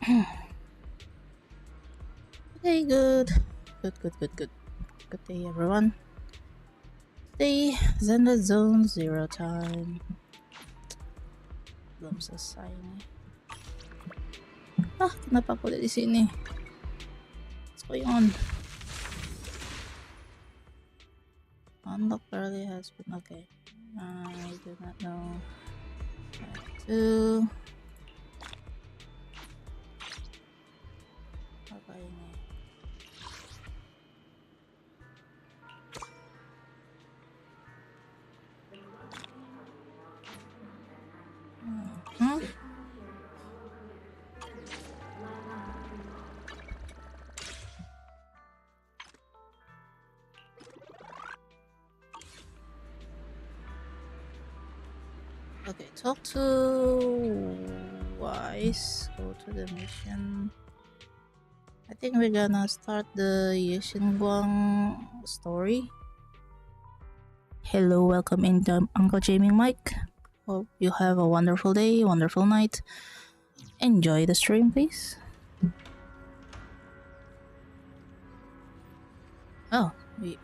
Okay, good. Good. Good day, everyone. Today is in the zone 0 time. Belum selesai nih. Kenapa aku ada di sini? What's going on? Unlock early has been okay. I do not know how to. Apa ini? Okay, talk to Wise. Go to the mission. I think we're gonna start the Ye Shunguang story. Hello, welcome in Uncle Jamie Mike. Hope you have a wonderful day, wonderful night. Enjoy the stream, please. Oh, okay.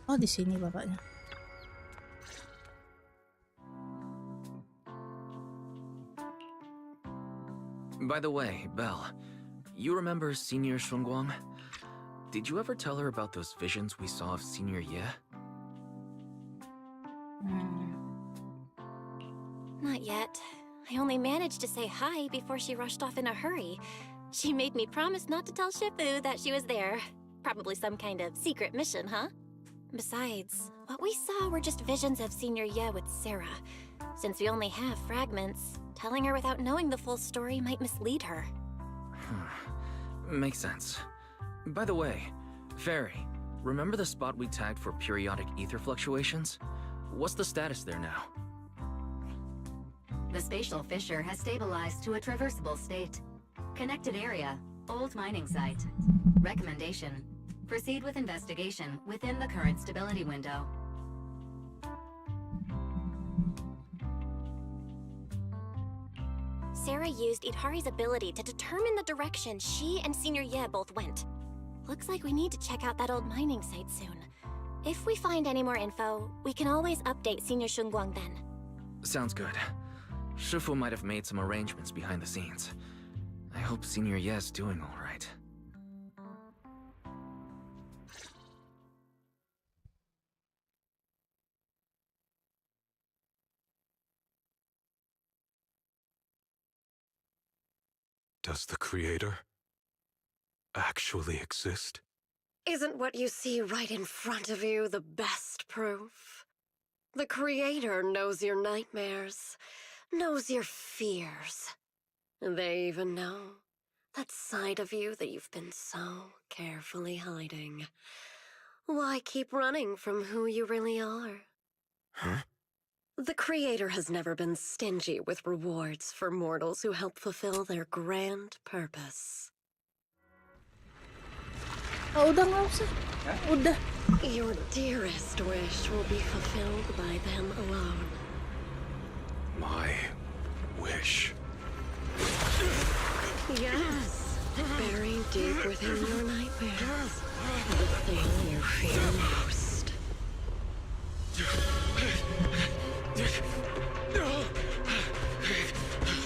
Oh, di sini bapaknya. By the way, Belle, you remember Senior Shunguang? Did you ever tell her about those visions we saw of Senior Ye? Not yet. I only managed to say hi before she rushed off in a hurry. She made me promise not to tell Shifu that she was there. Probably some kind of secret mission, huh? Besides, what we saw were just visions of Senior Ye with Sarah. Since we only have fragments, telling her without knowing the full story might mislead her. Makes sense. By the way, Fairy, remember the spot we tagged for periodic ether fluctuations? What's the status there now? The spatial fissure has stabilized to a traversable state. Connected area, old mining site. Recommendation: proceed with investigation within the current stability window. Sarah used Idhari's ability to determine the direction she and Senior Ye both went. Looks like we need to check out that old mining site soon. If we find any more info, we can always update Senior Shunguang then. Sounds good. Shifu might have made some arrangements behind the scenes. I hope Senior Ye's doing all right. Does the Creator actually exist? Isn't what you see right in front of you the best proof? The Creator knows your nightmares, knows your fears. They even know that side of you that you've been so carefully hiding. Why keep running from who you really are? Huh? The Creator has never been stingy with rewards for mortals who help fulfill their grand purpose. Udah nggak usah. Udah. Your dearest wish will be fulfilled by them alone. My wish. Yes, buried deep within your nightmares, the thing you fear most.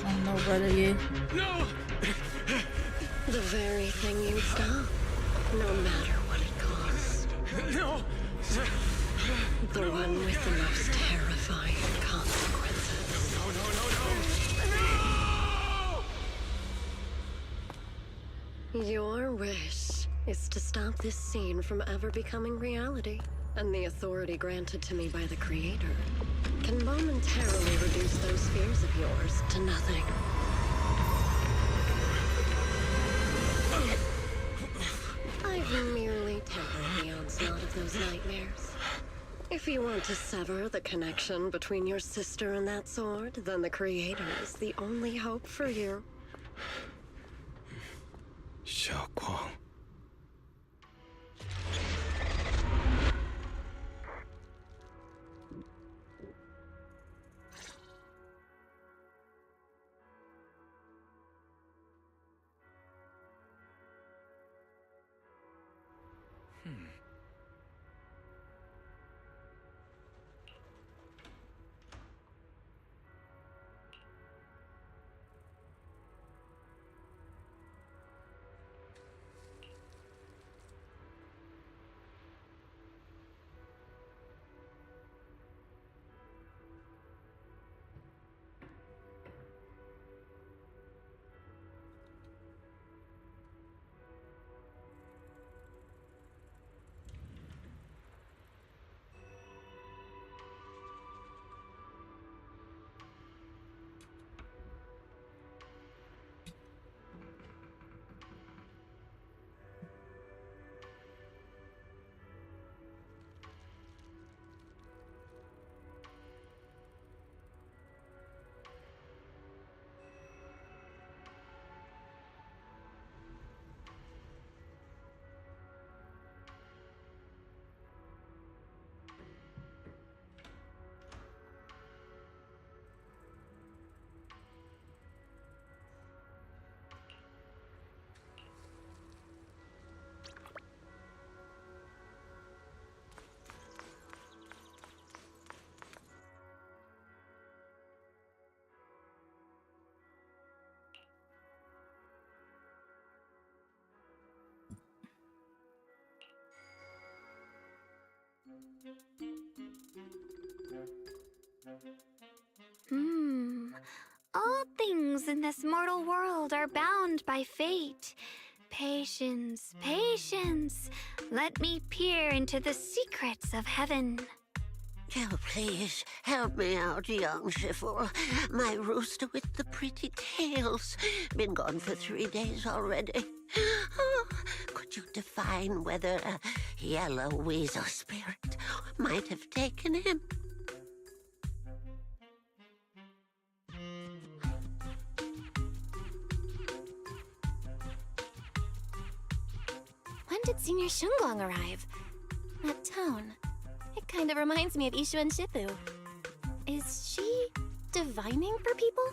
Oh no, brother, you. No! The very thing you stop, no matter what it costs. No! The one with the most terrifying consequences. No! Your wish is to stop this scene from ever becoming reality, and the authority granted to me by the Creator can momentarily reduce those fears of yours to nothing. I've merely tempered the onslaught of those nightmares. If you want to sever the connection between your sister and that sword, then the Creator is the only hope for you. Shunguang. All things in this mortal world are bound by fate. Patience, patience. Let me peer into the secrets of heaven. Oh, please, help me out, young Shifu. My rooster with the pretty tails. Been gone for 3 days already. Oh, could you define whether a yellow weasel spirit might have taken him? When did Senior Shunguang arrive? That tone. It kind of reminds me of Ishu and Shifu. Is she divining for people?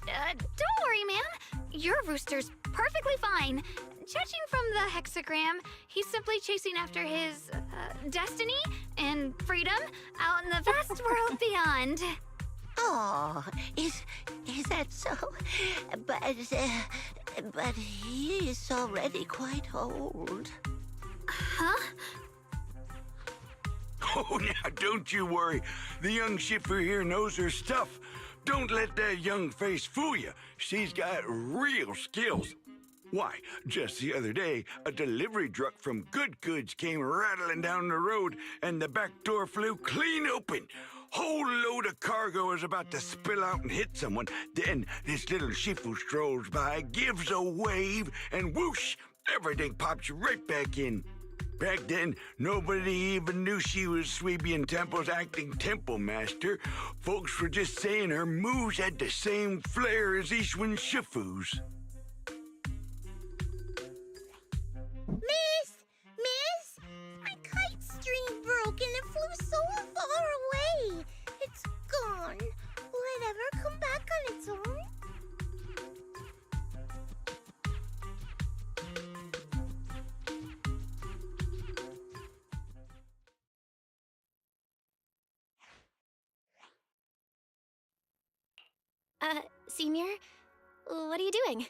Don't worry, ma'am. Your rooster's perfectly fine. Judging from the hexagram, he's simply chasing after his destiny and freedom out in the vast world beyond. Oh, is that so? But he is already quite old. Huh? Oh, now don't you worry. The young Shifu here knows her stuff. Don't let that young face fool you. She's got real skills. Why, just the other day, a delivery truck from Good Goods came rattling down the road, and the back door flew clean open. Whole load of cargo was about to spill out and hit someone. Then this little Shifu strolls by, gives a wave, and whoosh, everything pops right back in. Back then, nobody even knew she was Sweebian Temple's acting temple master. Folks were just saying her moves had the same flair as Ishwin Shifu's. Miss, my kite string broke and it flew so far away. It's gone. Will it ever come back on its own? Senior? What are you doing?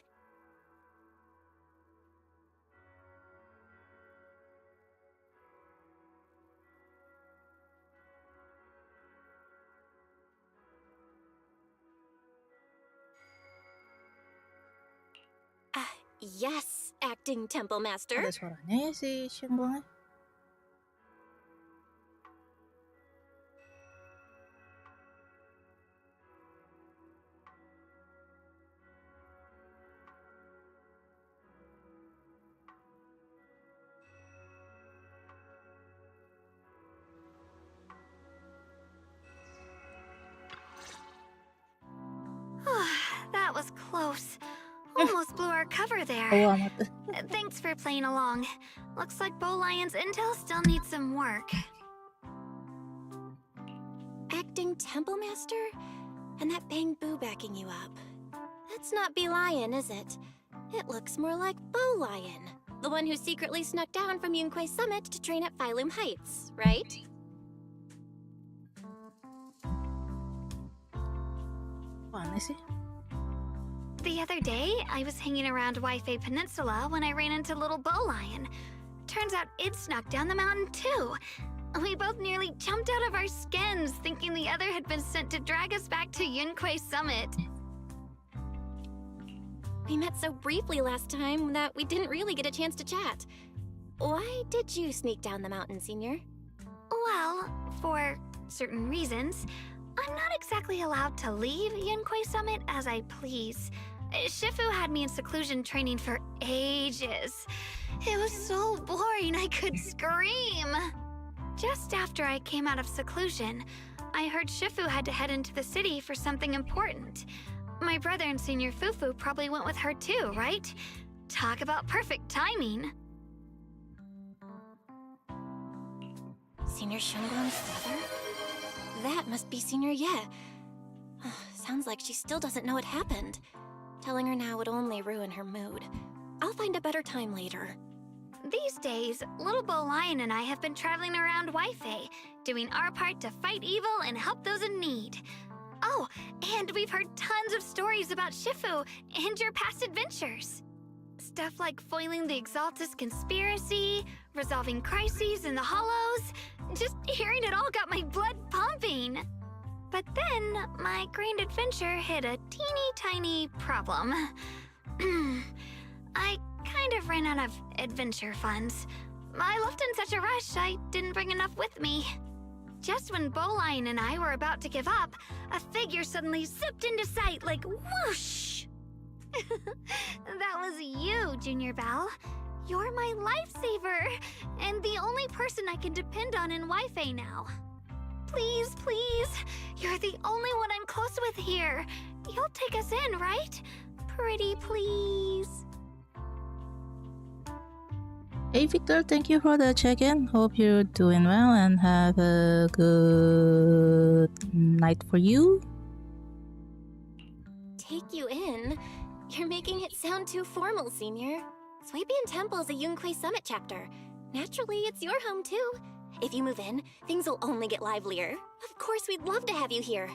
Yes, acting temple master. Ada suaranya ya si Shunguang. That was close. Almost blew our cover there. Oh, amat. Thanks for playing along. Looks like Bow Lion's intel still needs some work. Acting temple master? And that Bang Boo backing you up. That's not Bee Lion, is it? It looks more like Bow Lion. The one who secretly snuck down from Yunquay Summit to train at Phylum Heights, right? Mana sih? The other day, I was hanging around Waifei Peninsula when I ran into little Bow Lion. Turns out it snuck down the mountain too. We both nearly jumped out of our skins, thinking the other had been sent to drag us back to Yunquay Summit. We met so briefly last time that we didn't really get a chance to chat. Why did you sneak down the mountain, Senior? Well, for certain reasons, I'm not exactly allowed to leave Yunquay Summit as I please. Shifu had me in seclusion training for ages. It was so boring I could scream. Just after I came out of seclusion, I heard Shifu had to head into the city for something important. My brother and Senior Fufu probably went with her too, right? Talk about perfect timing. Senior Shunguang's father? That must be Senior Ye. Sounds like she still doesn't know what happened. Telling her now would only ruin her mood. I'll find a better time later. These days, little Bow Lion and I have been traveling around Waifei, doing our part to fight evil and help those in need. Oh, and we've heard tons of stories about Shifu and your past adventures. stuff like foiling the Exaltus conspiracy, resolving crises in the Hollows. Just hearing it all got my blood pumping. But then, my grand adventure hit a teeny tiny problem. I kind of ran out of adventure funds. I left in such a rush, I didn't bring enough with me. Just when Bowline and I were about to give up, a figure suddenly zipped into sight like whoosh! That was you, Junior Belle. You're my lifesaver, and the only person I can depend on in Wi-Fi now. Please, please, you're the only one I'm close with here. You'll take us in, right? Pretty please. Hey Victor, thank you for the check-in. Hope you're doing well and have a good night for you. Take you in? You're making it sound too formal, Senior. Swabian Temple is a Yunquei Summit chapter. Naturally, it's your home too. If you move in, things will only get livelier. Of course, we'd love to have you here.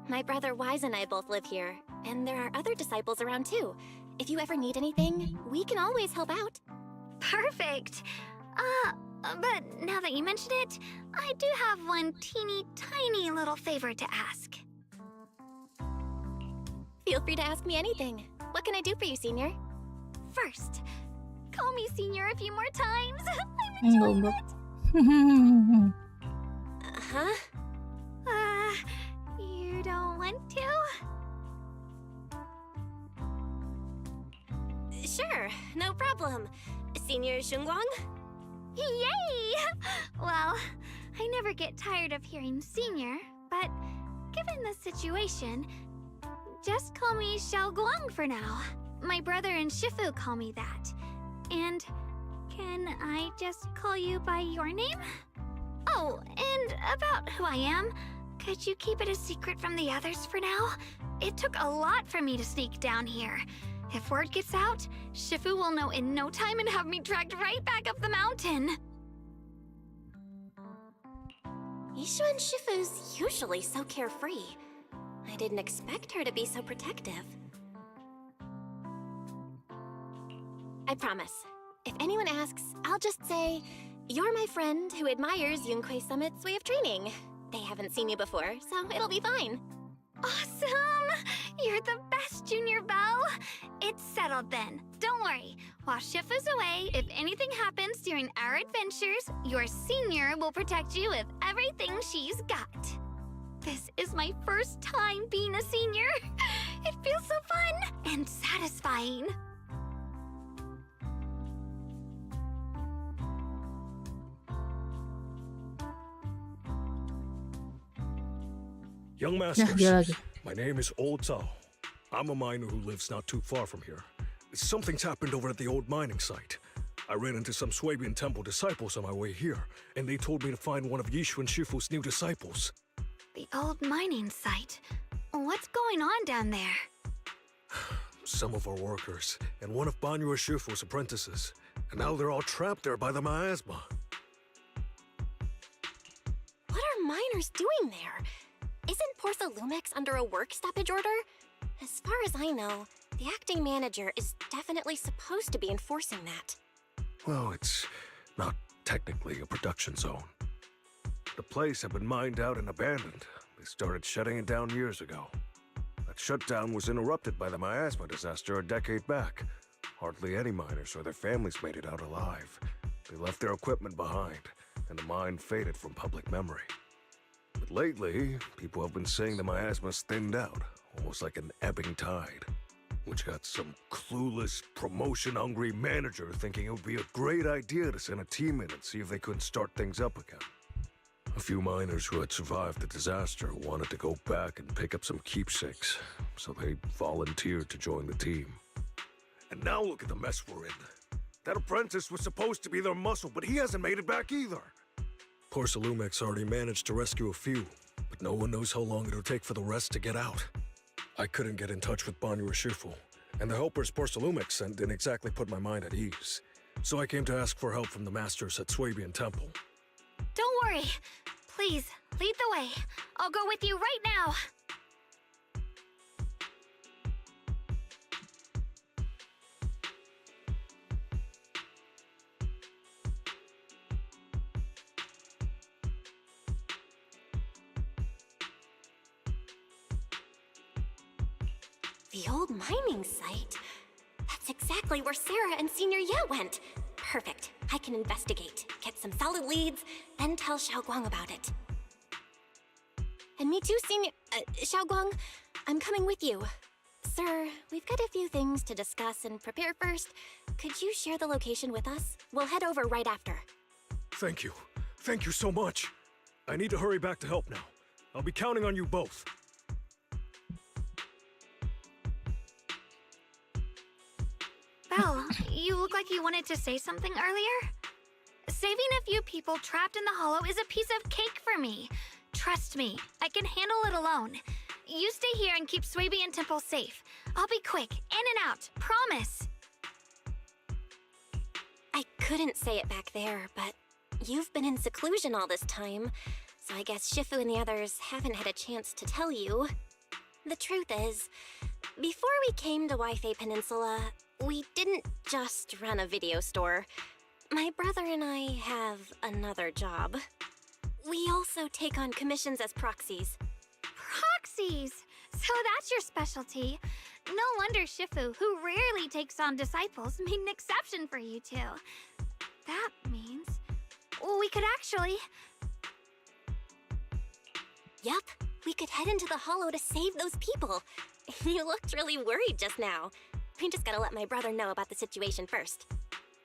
My brother Wise and I both live here, and there are other disciples around too. If you ever need anything, we can always help out. Perfect. But now that you mention it, I do have one teeny tiny little favor to ask. Feel free to ask me anything. What can I do for you, Senior? First, call me Senior a few more times. I'm enjoying it. Huh? You don't want to? Sure, no problem. Senior Shunguang? Yay! Well, I never get tired of hearing Senior, but given the situation, just call me Xiaoguang for now. My brother and Shifu call me that. And can I just call you by your name? Oh, and about who I am, could you keep it a secret from the others for now? It took a lot for me to sneak down here. If word gets out, Shifu will know in no time and have me dragged right back up the mountain. Yishu and Shifu's usually so carefree. I didn't expect her to be so protective. I promise. If anyone asks, I'll just say, you're my friend who admires Yunquei Summit's way of training. They haven't seen you before, so it'll be fine. Awesome! You're the best, Junior Belle! It's settled then. Don't worry. While Shifu's away, if anything happens during our adventures, your Senior will protect you with everything she's got. This is my first time being a Senior. It feels so fun and satisfying. Young Masters, yeah. my name is Old Zhao. I'm a miner who lives not too far from here. Something's happened over at the old mining site. I ran into some Swabian Temple disciples on my way here, and they told me to find one of Yishu and Shifu's new disciples. The old mining site. What's going on down there? Some of our workers, and one of Banyu Shifu's apprentices. And now they're all trapped there by the miasma. What are miners doing there? Isn't Portha Lumex under a work stoppage order? As far as I know, the acting manager is definitely supposed to be enforcing that. Well, it's not technically a production zone. The place had been mined out and abandoned. They started shutting it down years ago. That shutdown was interrupted by the miasma disaster a decade back. Hardly any miners or their families made it out alive. They left their equipment behind, and the mine faded from public memory. But lately, people have been saying the miasma's thinned out, almost like an ebbing tide, which got some clueless, promotion-hungry manager thinking it would be a great idea to send a team in and see if they couldn't start things up again. A few miners who had survived the disaster wanted to go back and pick up some keepsakes, so they volunteered to join the team. And now look at the mess we're in. That apprentice was supposed to be their muscle, but he hasn't made it back either. Porcelumix already managed to rescue a few, but no one knows how long it'll take for the rest to get out. I couldn't get in touch with Banyu Shifu, and the helpers Porcelumix sent didn't exactly put my mind at ease. So I came to ask for help from the masters at Swabian Temple. Don't worry. Please, lead the way. I'll go with you right now. The old mining site? That's exactly where Sarah and Senior Ye went. Perfect. I can investigate, get some solid leads, then tell Xiaoguang about it. And me too, Senior... Xiaoguang, I'm coming with you. Sir, we've got a few things to discuss and prepare first. Could you share the location with us? We'll head over right after. Thank you. Thank you so much. I need to hurry back to help now. I'll be counting on you both. Belle, you look like you wanted to say something earlier? Saving a few people trapped in the hollow is a piece of cake for me. Trust me, I can handle it alone. You stay here and keep Swaby and Temple safe. I'll be quick, in and out, promise. I couldn't say it back there, but you've been in seclusion all this time, so I guess Shifu and the others haven't had a chance to tell you. The truth is, before we came to Wi-Fi Peninsula, we didn't just run a video store. My brother and I have another job. We also take on commissions as proxies. Proxies! So that's your specialty. No wonder Shifu, who rarely takes on disciples, made an exception for you two. That means... we could actually... Yup, we could head into the hollow to save those people. You looked really worried just now. We just gotta let my brother know about the situation first.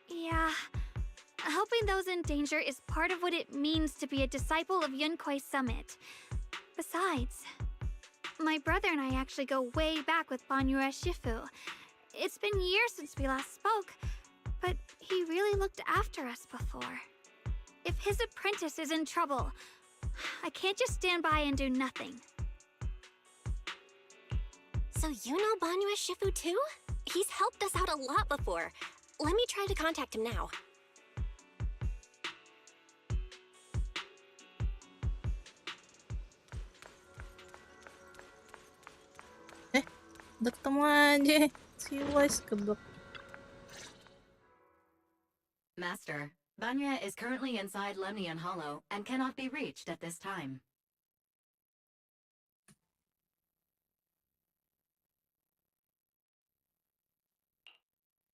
Yeah. Helping those in danger is part of what it means to be a disciple of Yunkwei Summit. Besides, my brother and I actually go way back with Banyue Shifu. It's been years since we last spoke, but he really looked after us before. If his apprentice is in trouble, I can't just stand by and do nothing. So you know Banyue Shifu too? He's helped us out a lot before. Let me try to contact him now. Udah ketemu aja. Si Wise keblok. Master, Banya is currently inside Lemnian Hollow and cannot be reached at this time.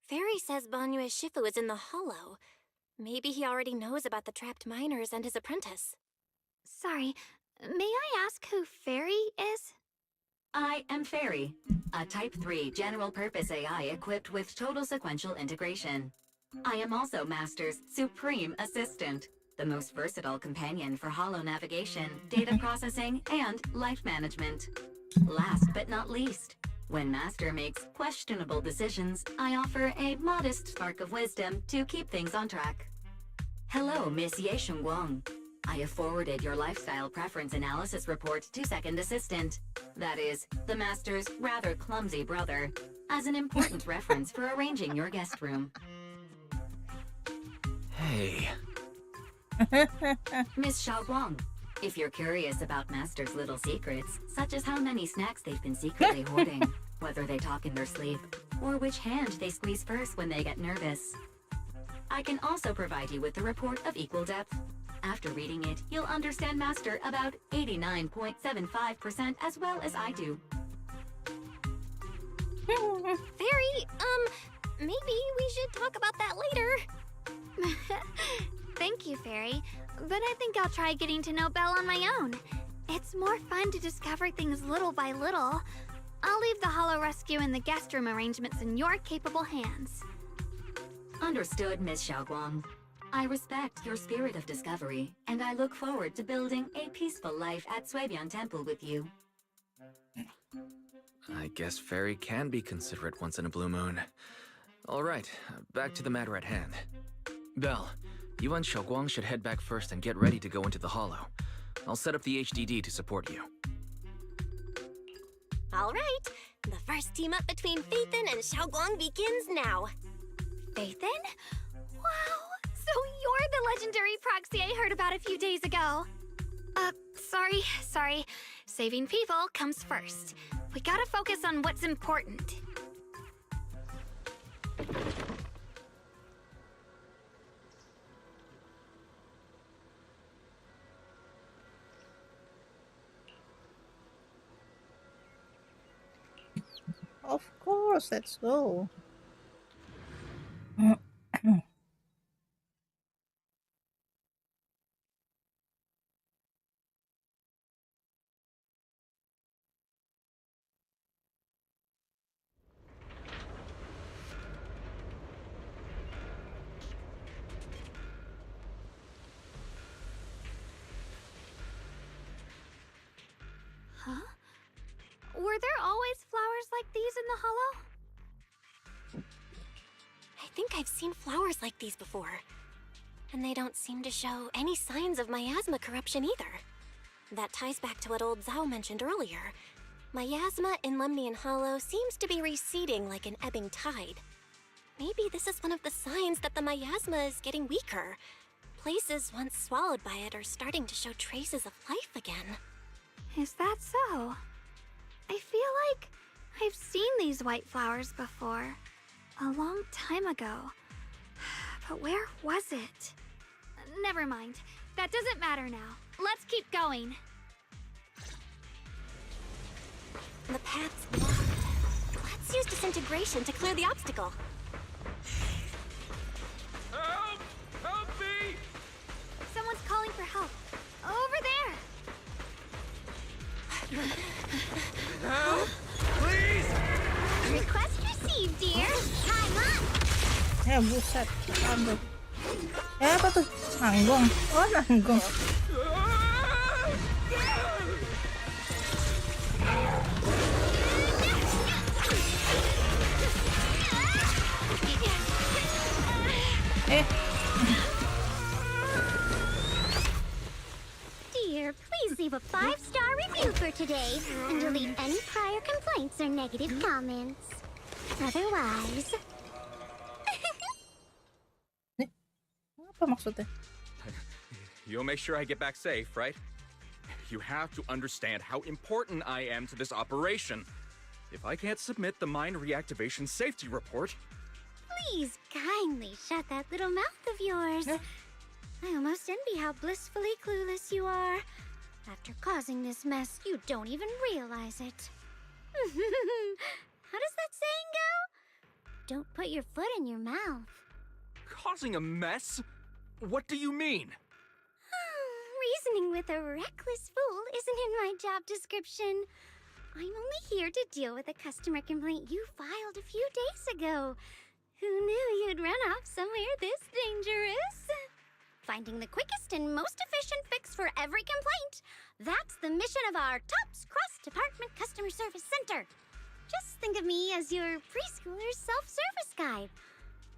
Fairy says Banyue Shifu is in the hollow. Maybe he already knows about the trapped miners and his apprentice. Sorry, may I ask who Fairy is? I am Fairy, a Type 3 general-purpose AI equipped with total sequential integration. I am also Master's supreme assistant, the most versatile companion for holo navigation, data processing, and life management. Last but not least, when Master makes questionable decisions, I offer a modest spark of wisdom to keep things on track. Hello, Miss Ye Shunguang. I have forwarded your lifestyle preference analysis report to Second Assistant, that is, the Master's rather clumsy brother, as an important reference for arranging your guest room. Hey. Miss Xiaoguang, if you're curious about Master's little secrets, such as how many snacks they've been secretly hoarding, whether they talk in their sleep, or which hand they squeeze first when they get nervous, I can also provide you with the report of equal depth. After reading it, you'll understand Master about 89.75% as well as I do. Fairy, maybe we should talk about that later. Thank you, Fairy, but I think I'll try getting to know Belle on my own. It's more fun to discover things little by little. I'll leave the hollow rescue and the guest room arrangements in your capable hands. Understood, Miss Xiaoguang. I respect your spirit of discovery, and I look forward to building a peaceful life at Swabian Temple with you. I guess Fairy can be considerate once in a blue moon. Alright, back to the matter at hand. Belle, you and Xiaoguang should head back first and get ready to go into the hollow. I'll set up the HDD to support you. Alright, the first team up between Phaethon and Xiaoguang begins now. Phaethon? Wow, so you're the legendary proxy I heard about a few days ago. Sorry. Saving people comes first. We gotta focus on what's important. Of course, let's go. Huh? Were there always flowers like these in the hollow? I think I've seen flowers like these before. And they don't seem to show any signs of miasma corruption either. That ties back to what old Zhao mentioned earlier. Miasma in Lemnian Hollow seems to be receding like an ebbing tide. Maybe this is one of the signs that the miasma is getting weaker. Places once swallowed by it are starting to show traces of life again. Is that so? I feel like I've seen these white flowers before. A long time ago. But where was it? Never mind. That doesn't matter now. Let's keep going. The path's blocked. Let's use disintegration to clear the obstacle. Help! Help me! Someone's calling for help. Over there! Help! Please! Request received, dear. Time up. Ya buset, aduh. Apa tuh? Nanggung. Oh, nanggung. Dear, please leave a 5-star review for today and delete any prior complaints or negative comments. Otherwise... Apa maksudnya? You'll make sure I get back safe, right? You have to understand how important I am to this operation. If I can't submit the mine reactivation safety report... Please kindly shut that little mouth of yours. I almost envy how blissfully clueless you are. After causing this mess, you don't even realize it. How does that saying go? Don't put your foot in your mouth. Causing a mess? What do you mean? Reasoning with a reckless fool isn't in my job description. I'm only here to deal with a customer complaint you filed a few days ago. Who knew you'd run off somewhere this dangerous? Finding the quickest and most efficient fix for every complaint. That's the mission of our TOPS cross-department customer service center. Just think of me as your preschooler's self-service guide.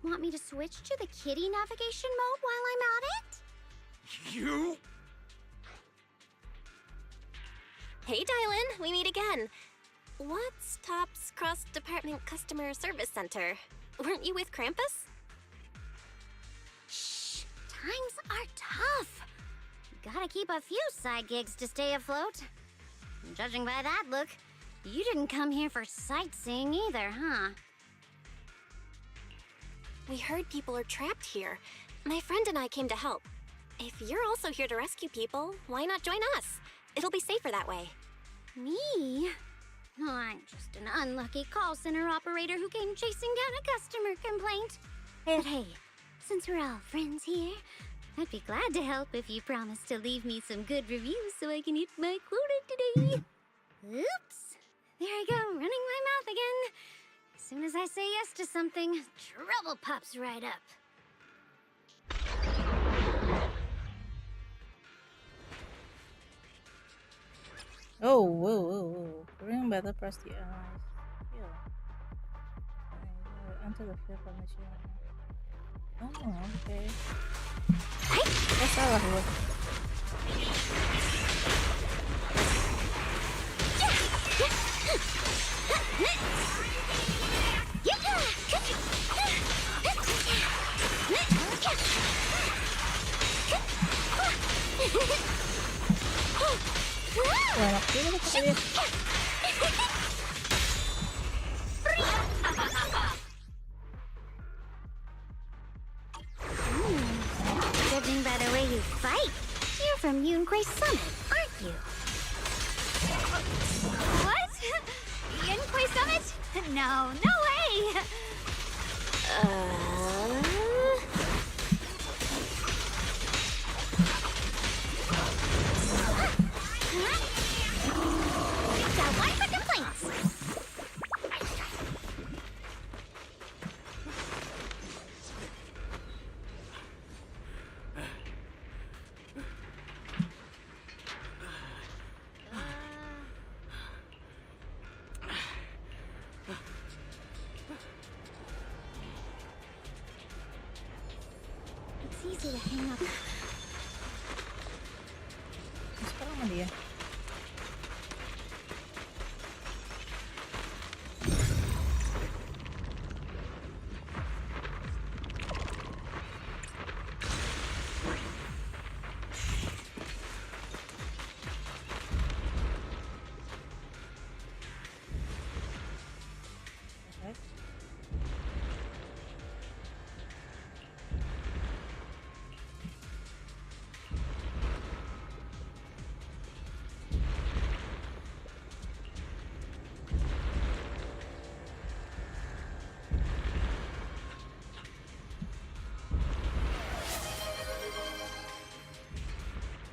Want me to switch to the kiddie navigation mode while I'm at it? You? Hey, Dylan, we meet again. What's TOPS Cross-Department Customer Service Center? Weren't you with Krampus? Shh, times are tough. Gotta keep a few side gigs to stay afloat. Judging by that look, you didn't come here for sightseeing either, huh? We heard people are trapped here. My friend and I came to help. If you're also here to rescue people, why not join us? It'll be safer that way. Me? Oh, I'm just an unlucky call center operator who came chasing down a customer complaint. But hey, since we're all friends here, I'd be glad to help if you promise to leave me some good reviews so I can hit my quota today. Oops. There I go, running my mouth again. As soon as I say yes to something, trouble pops right up. Oh, whoa, whoa, whoa. During battle, press the allies. Enter the field formation. Oh, okay. Salah gua. Enak juga tuh dia. Judging by the way you fight, you're from Yunquay Summit, aren't you? What? Yunquay Summit? no, no way! Got one for complaints! It's easy to hang up. Sekarang mana dia?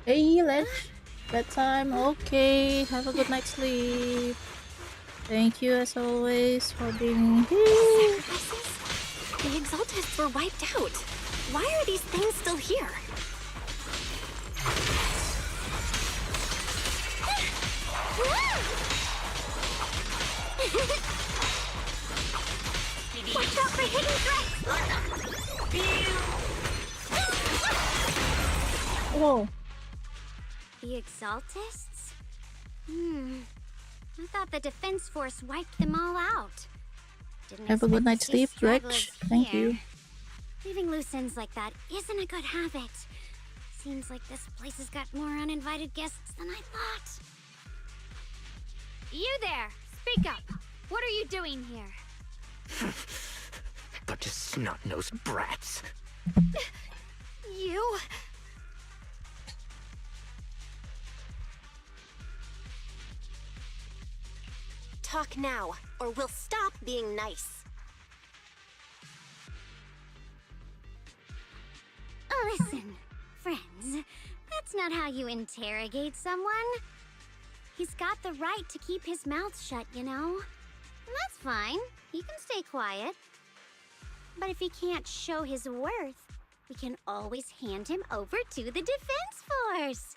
Hey, Ledge. Bedtime. Okay. Have a good night's sleep. Thank you, as always, for being here. Sacrifices? The Exaltists were wiped out. Why are these things still here? Watch out for hidden threats! Whoa. The Exaltists? I thought the Defense Force wiped them all out. Didn't Have a good expect night's to see sleep, stragglers Ledge. Thank here. you. Leaving loose ends like that isn't a good habit. Seems like this place has got more uninvited guests than I thought. You there! Speak up! What are you doing here? Bunch of snot-nosed brats. You? Talk now, or we'll stop being nice. Listen, friends, that's not how you interrogate someone. He's got the right to keep his mouth shut, you know? And that's fine. He can stay quiet. But if he can't show his worth, we can always hand him over to the Defense Force.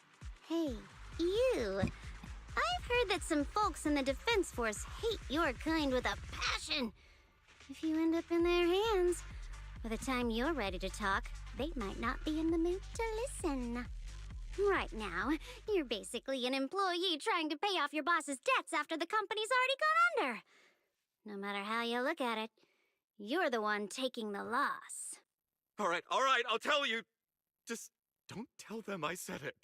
Hey, you. I've heard that some folks in the Defense Force hate your kind with a passion. If you end up in their hands, by the time you're ready to talk, they might not be in the mood to listen. Right now, you're basically an employee trying to pay off your boss's debts after the company's already gone under. No matter how you look at it, you're the one taking the loss. All right, I'll tell you. Just don't tell them I said it.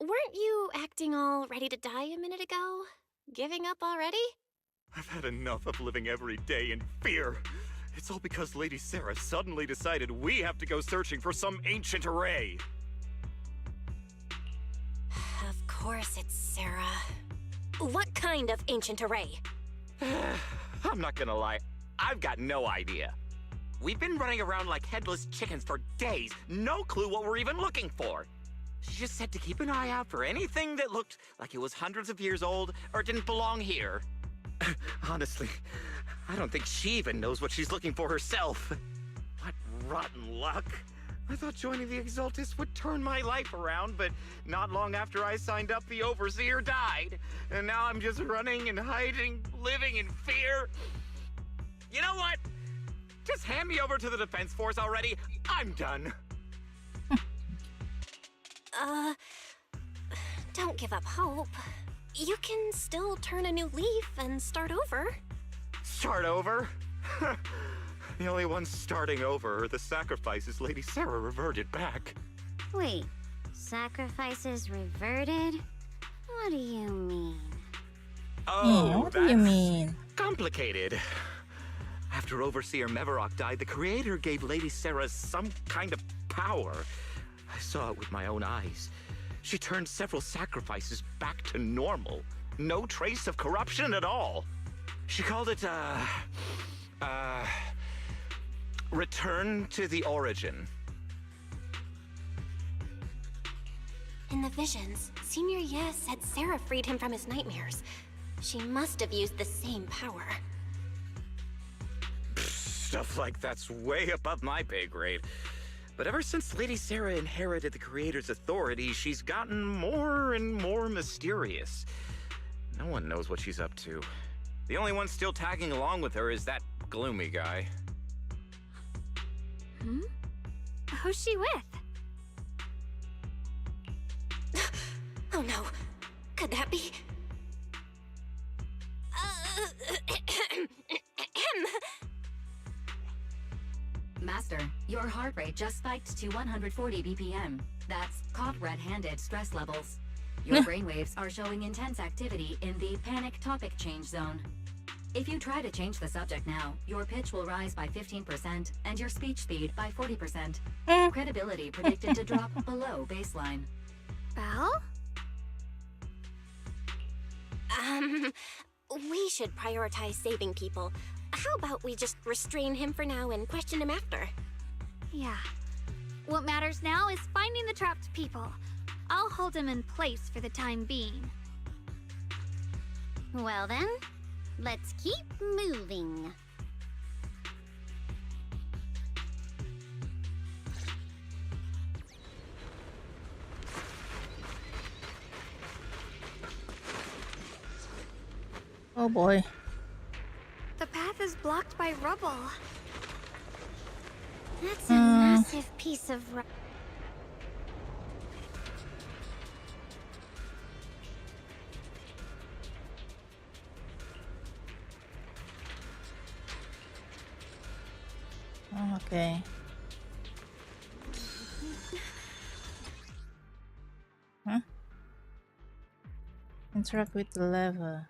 Weren't you acting all ready to die a minute ago? Giving up already? I've had enough of living every day in fear. It's all because Lady Sarah suddenly decided we have to go searching for some ancient array. Of course it's Sarah. What kind of ancient array? I'm not gonna lie, I've got no idea. We've been running around like headless chickens for days, no clue what we're even looking for. She just said to keep an eye out for anything that looked like it was hundreds of years old or didn't belong here. Honestly, I don't think she even knows what she's looking for herself. What rotten luck. I thought joining the Exaltists would turn my life around, but not long after I signed up, the Overseer died. And now I'm just running and hiding, living in fear. You know what? Just hand me over to the Defense Force already. I'm done. Don't give up hope. You can still turn a new leaf and start over. Start over? The only ones starting over are the sacrifices Lady Sarah reverted back. Wait, sacrifices reverted? What do you mean? Yeah, what do you that's mean? Complicated. After Overseer Mevarok died, the Creator gave Lady Sarah some kind of power. I saw it with my own eyes. She turned several sacrifices back to normal. No trace of corruption at all. She called it, return to the origin. In the visions, Senior Ye said Sarah freed him from his nightmares. She must have used the same power. Stuff like that's way above my pay grade. But ever since Lady Sarah inherited the Creator's authority, she's gotten more and more mysterious. No one knows what she's up to. The only one still tagging along with her is that gloomy guy. Hmm? Who's she with? Oh no. Could that be? Master, your heart rate just spiked to 140 BPM. That's caught red-handed stress levels. Your brainwaves are showing intense activity in the panic topic change zone. If you try to change the subject now, your pitch will rise by 15% and your speech speed by 40%. Credibility predicted to drop below baseline. Belle? We should prioritize saving people. How about we just restrain him for now and question him after? Yeah. What matters now is finding the trapped people. I'll hold him in place for the time being. Well then, let's keep moving. Oh boy. The path is blocked by rubble. That's a massive piece of Oh, okay. Huh? Interact with the lever.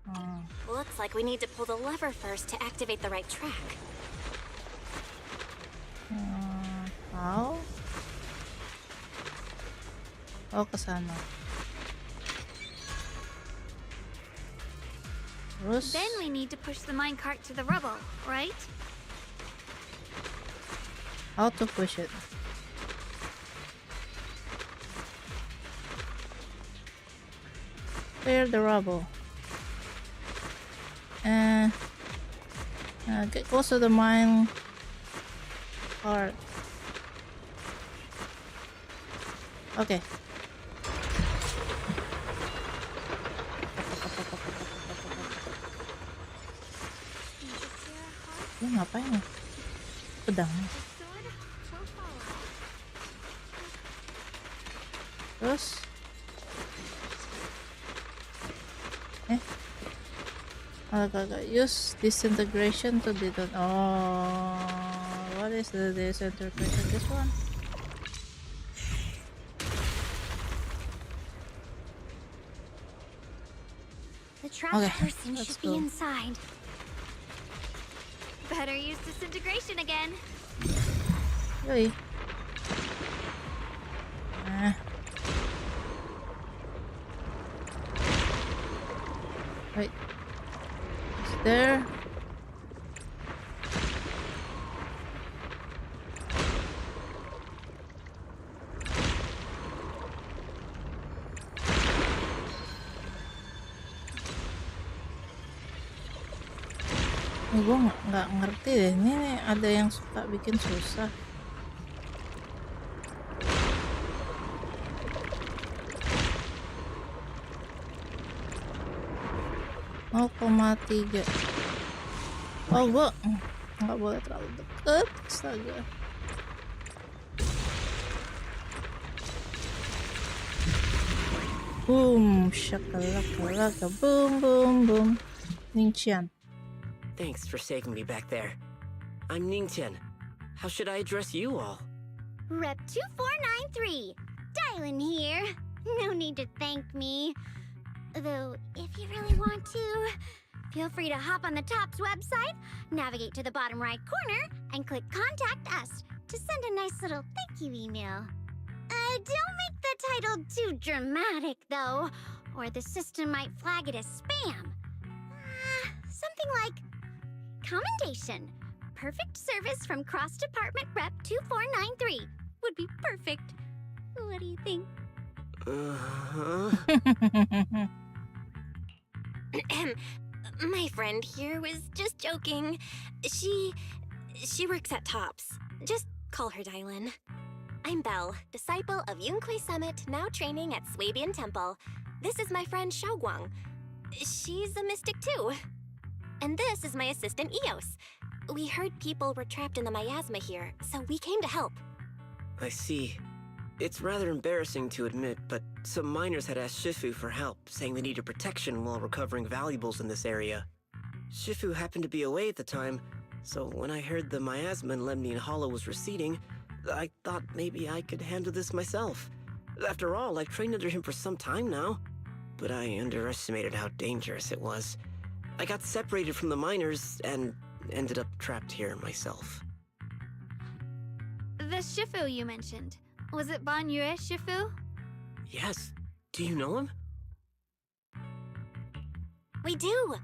Oh. Looks like we need to pull the lever first to activate the right track. How? Oh, kesana. Terus? Then we need to push the minecart to the rubble, right? How to push it? Clear the rubble. Get close to the mine part. Okay. Dia ngapain ya? Pedang. Terus? Agak-agak use disintegration to detonate. Oh, what is the disintegration? This one? The trapped person let's should be go. inside. Better use disintegration again. Yoi. Wait. Is there? Gue nggak ngerti deh, ini ada yang suka bikin susah. .3. Oh, gue nggak boleh terlalu deket, astaga. Boom, shakalaka, boom, boom, boom. Ningqian. Thanks for saving me back there. I'm Ningqian. How should I address you all? Rep 2493. Dylan here. No need to thank me. Though, if you really want to, feel free to hop on the TOPS website, navigate to the bottom right corner, and click Contact Us to send a nice little thank you email. Don't make the title too dramatic, though, or the system might flag it as spam. Something like commendation. Perfect service from Cross Department Rep 2493 would be perfect. What do you think? My friend here was just joking. She works at Tops. Just call her Dylan. I'm Belle, disciple of Yunquei Summit, now training at Swabian Temple. This is my friend Shunguang. She's a mystic too. And this is my assistant Eos. We heard people were trapped in the miasma here, so we came to help. I see. It's rather embarrassing to admit, but some miners had asked Shifu for help, saying they needed protection while recovering valuables in this area. Shifu happened to be away at the time, so when I heard the miasma in Lemnian Hollow was receding, I thought maybe I could handle this myself. After all, I've trained under him for some time now. But I underestimated how dangerous it was. I got separated from the miners and ended up trapped here myself. The Shifu you mentioned. Was it Ban Yue Shifu? Yes. Do you know him? We do!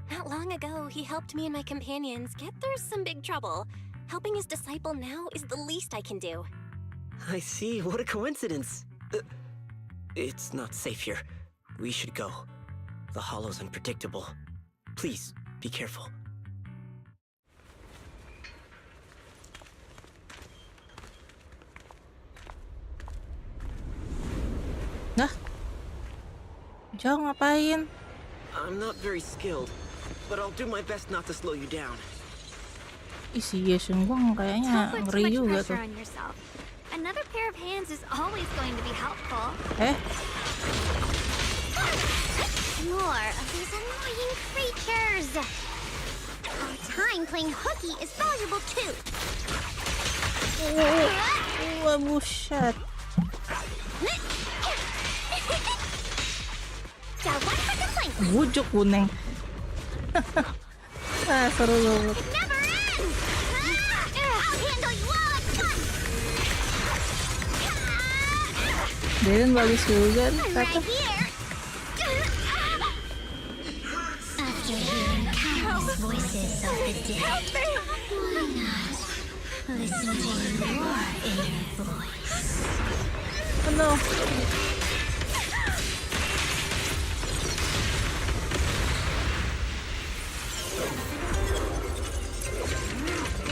Not long ago, he helped me and my companions get through some big trouble. Helping his disciple now is the least I can do. I see. What a coincidence. It's not safe here. We should go. The hollow's unpredictable. Please, be careful. Nah. Joe, ngapain? I'm not very skilled, but I'll do my best not to slow you down. Si Ye Shunguang kayaknya Don't put ngeri too much juga pressure tuh. on yourself. Another pair of hands is always going to be helpful. More of these annoying creatures. Our time playing hooky is valuable too. Wah, buset. Bujuk kuning. Seru banget. Dan bagus juga nih kata. After hearing countless voices of the dead, why not listen to your inner voice? Oh no.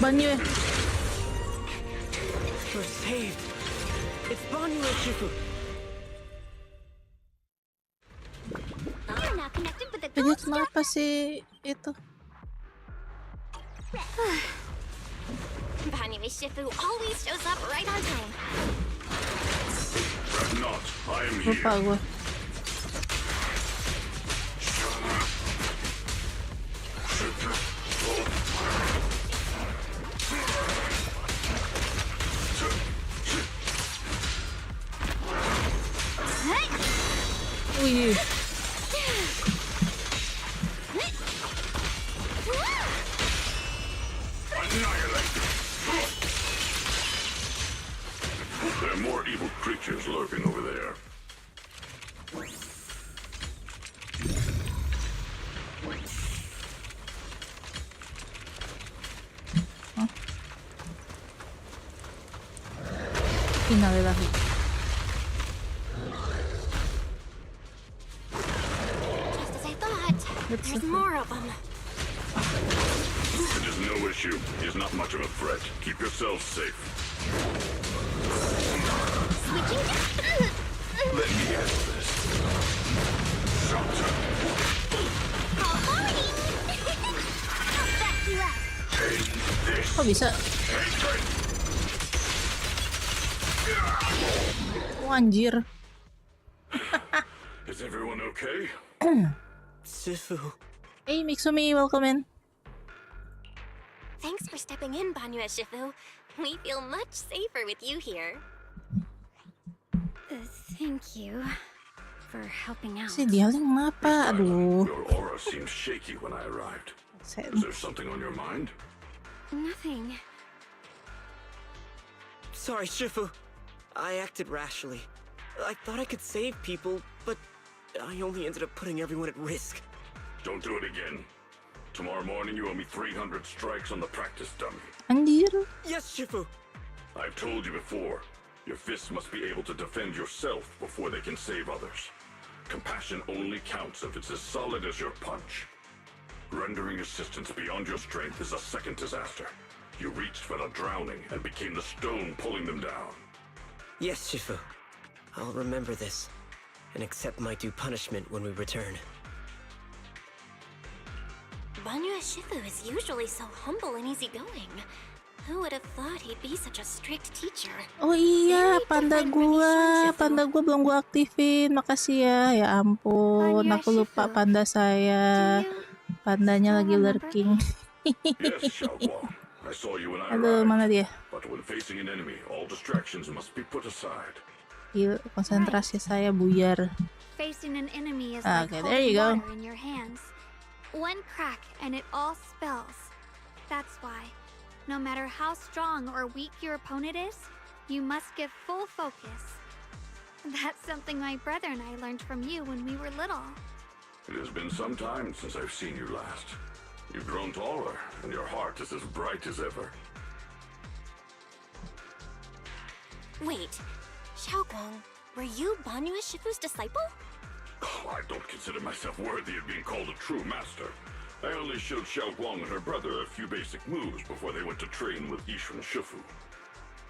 Ban Yue. We're saved. It's Ban Yue Shifu. You're now connected with the Jadi ghost kenapa sih itu? Banyu Shifu always shows up right on time. Not, I am Lupa here. gue. Wih. There are more evil creatures lurking over there. Innalillahi. Just as I thought. There's more of them. It is no issue. He's not much of a threat. Keep yourselves safe. Let me handle this. Kok bisa? Oh, anjir. Is everyone okay? Shifu. Hey, Mitsumi, welcome in. Thanks for stepping in, Banyu Shifu. We feel much safer with you here. Thank you for helping out. Si Dialing kenapa? Aduh. Your aura seemed shaky when I arrived. Is there something on your mind? Nothing. Sorry, Shifu. I acted rashly. I thought I could save people, but I only ended up putting everyone at risk. Don't do it again. Tomorrow morning you owe me 300 strikes on the practice dummy. Anjir. Yes, Shifu! I've told you before, your fists must be able to defend yourself before they can save others. Compassion only counts if it's as solid as your punch. Rendering assistance beyond your strength is a second disaster. You reached for the drowning and became the stone pulling them down. Yes, Shifu. I'll remember this, and accept my due punishment when we return. Banyue Shifu is usually so humble and easygoing. Who would have thought he'd be such a strict teacher? Oh iya, panda gua belum gua aktifin. Makasih ya. Ya ampun, Banyue aku lupa Shifu, panda saya. Pandanya lagi lurking. Yes, Shunguang. I saw you when I Aduh, mana arrived. dia? But when facing an enemy, all distractions must be put aside. Gila, konsentrasi saya buyar. Facing an enemy is Okay, like there you holding go. water in your hands. One crack and it all spills. That's why, no matter how strong or weak your opponent is, you must give full focus. That's something my brother and I learned from you when we were little. It has been some time since I've seen you last. You've grown taller, and your heart is as bright as ever. Wait, Xiaoguang, were you Banyue Shifu's disciple? Oh, I don't consider myself worthy of being called a true master. I only showed Xiaoguang and her brother a few basic moves before they went to train with Ye Shunguang.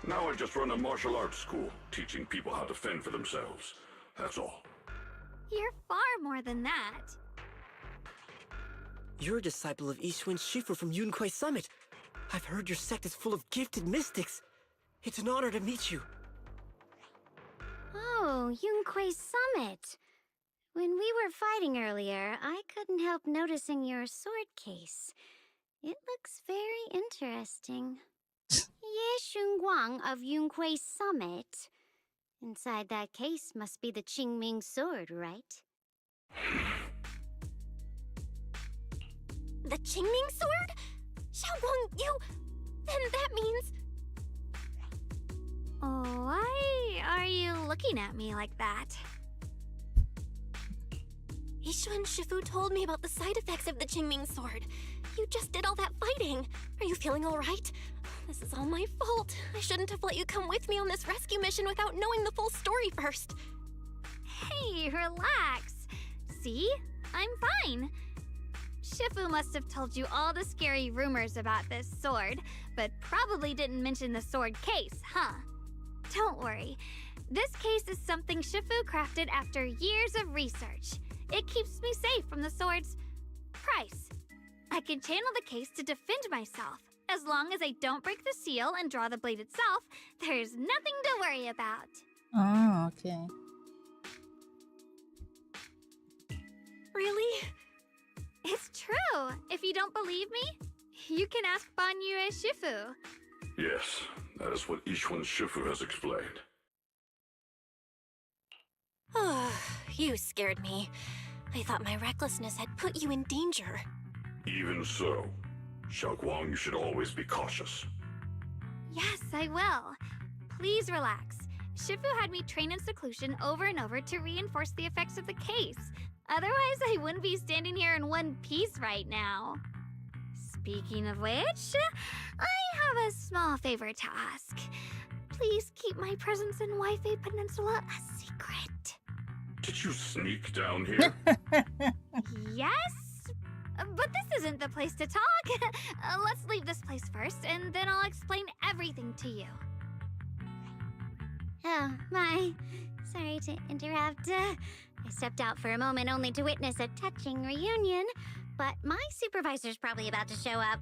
Now I just run a martial arts school, teaching people how to fend for themselves. That's all. You're far more than that. You're a disciple of Ishun Shifu from Yunquai Summit. I've heard your sect is full of gifted mystics. It's an honor to meet you. Oh, Yunquai Summit. When we were fighting earlier, I couldn't help noticing your sword case. It looks very interesting. Ye Shunguang of Yunquai Summit. Inside that case must be the Qingming sword, right? The Qingming sword? Xiaoguang, you... Then that means... Why are you looking at me like that? Yishun Shifu told me about the side effects of the Qingming sword. You just did all that fighting. Are you feeling all right? This is all my fault. I shouldn't have let you come with me on this rescue mission without knowing the full story first. Hey, relax. See? I'm fine. Shifu must have told you all the scary rumors about this sword, but probably didn't mention the sword case, huh? Don't worry. This case is something Shifu crafted after years of research. It keeps me safe from the sword's price. I can channel the case to defend myself. As long as I don't break the seal and draw the blade itself, there's nothing to worry about. Oh, okay. Really? It's true. If you don't believe me, you can ask Banyue Shifu. Yes, that is what Ishun Shifu has explained. Oh, you scared me. I thought my recklessness had put you in danger. Even so, Xiaoguang, you should always be cautious. Yes, I will. Please relax. Shifu had me train in seclusion over and over to reinforce the effects of the case. Otherwise, I wouldn't be standing here in one piece right now. Speaking of which, I have a small favor to ask. Please keep my presence in Wi-Fi Peninsula a secret. Did you sneak down here? Yes? But this isn't the place to talk. Let's leave this place first, and then I'll explain everything to you. Oh, my. Sorry to interrupt. I stepped out for a moment only to witness a touching reunion, but my supervisor's probably about to show up.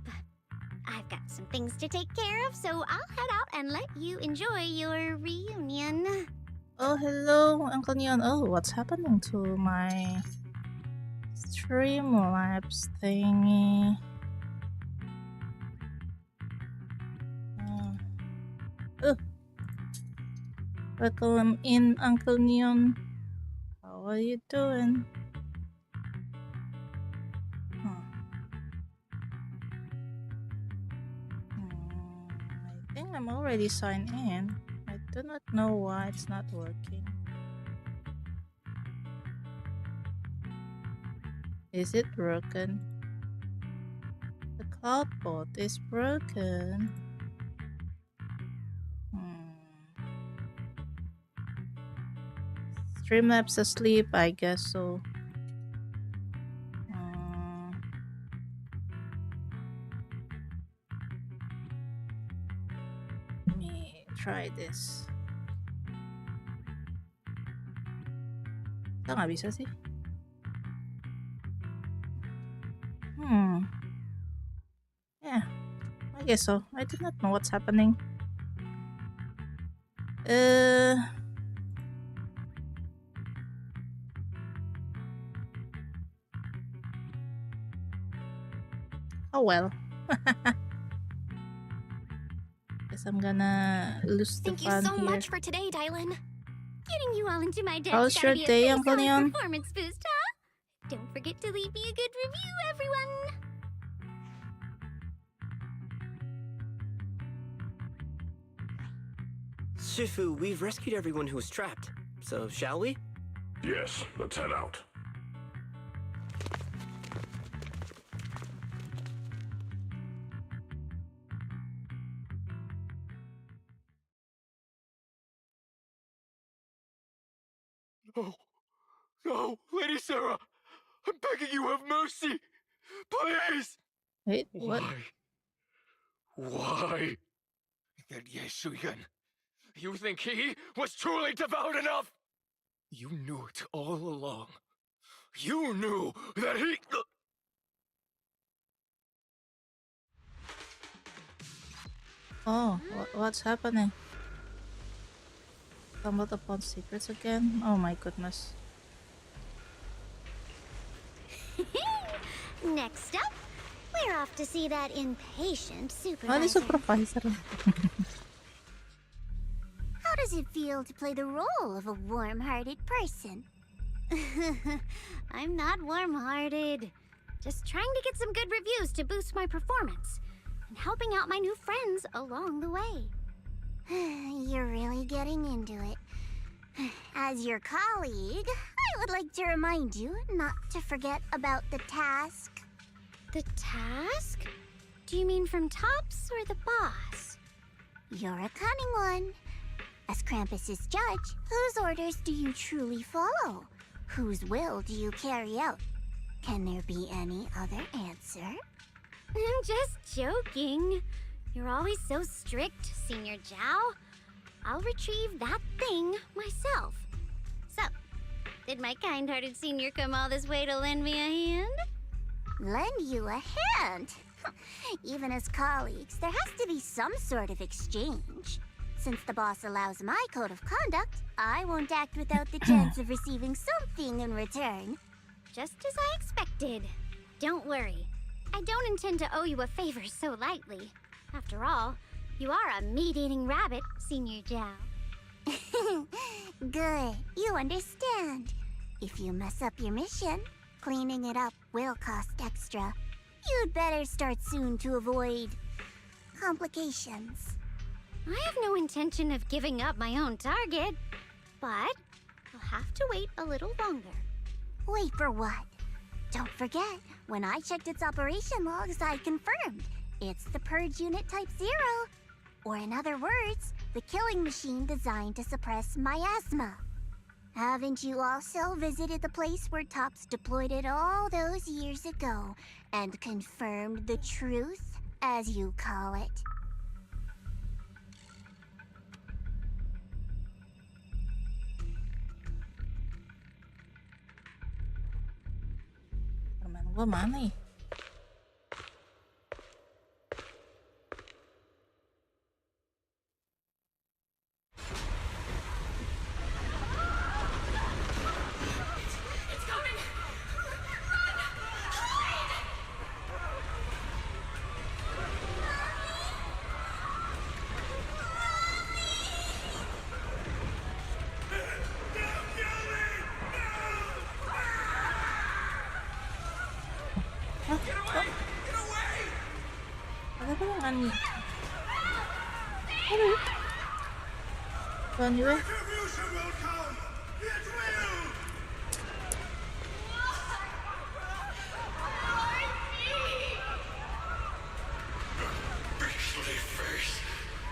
I've got some things to take care of, so I'll head out and let you enjoy your reunion. Oh, hello, Uncle Neon. Oh, what's happening to my Streamlabs thingy? Welcome in, Uncle Neon. How are you doing? I think I'm already signed in. I do not know why it's not working. Is it broken? The cloud boat is broken. Streamlabs asleep, I guess so. Let me try this. Ito nggak bisa sih? Yeah, I guess so. I do not know what's happening. Oh well. Guess I'm gonna lose the Thank you fun so here. much for today, Dylan. Getting you all into my desk How's gotta your be a day, pretty Uncle solid Leon? performance boost, huh? Don't forget to leave me a good review, everyone. Shifu, we've rescued everyone who was trapped. So, shall we? Yes, let's head out. No. No, Lady Sarah! I'm begging you, have mercy! Please! Wait, what? Why? That Ye Shunguang. You think he was truly devout enough? You knew it all along. You knew that he... Oh, what's happening? Stumbled upon secrets again? Oh my goodness. Next up, we're off to see that impatient Oh, the supervisor. supervisor. How does it feel to play the role of a warm-hearted person? I'm not warm-hearted. Just trying to get some good reviews to boost my performance and helping out my new friends along the way. You're really getting into it. As your colleague, I would like to remind you not to forget about the task. The task? Do you mean from Tops or the boss? You're a cunning one. As Krampus's judge, whose orders do you truly follow? Whose will do you carry out? Can there be any other answer? I'm just joking. You're always so strict, Senior Zhao. I'll retrieve that thing myself. So, did my kind-hearted senior come all this way to lend me a hand? Lend you a hand? Even as colleagues, there has to be some sort of exchange. Since the boss allows my code of conduct, I won't act without the chance of receiving something in return. Just as I expected. Don't worry. I don't intend to owe you a favor so lightly. After all, you are a meat-eating rabbit, Senior Zhao. Good. You understand. If you mess up your mission, cleaning it up will cost extra. You'd better start soon to avoid complications. I have no intention of giving up my own target, but I'll have to wait a little longer. Wait for what? Don't forget, when I checked its operation logs, I confirmed it's the Purge Unit Type 0. Or in other words, the killing machine designed to suppress miasma. Haven't you also visited the place where Tops deployed it all those years ago and confirmed the truth, as you call it? Permen gua mana ya? Ada apa yang aneh? Aduh. Run away.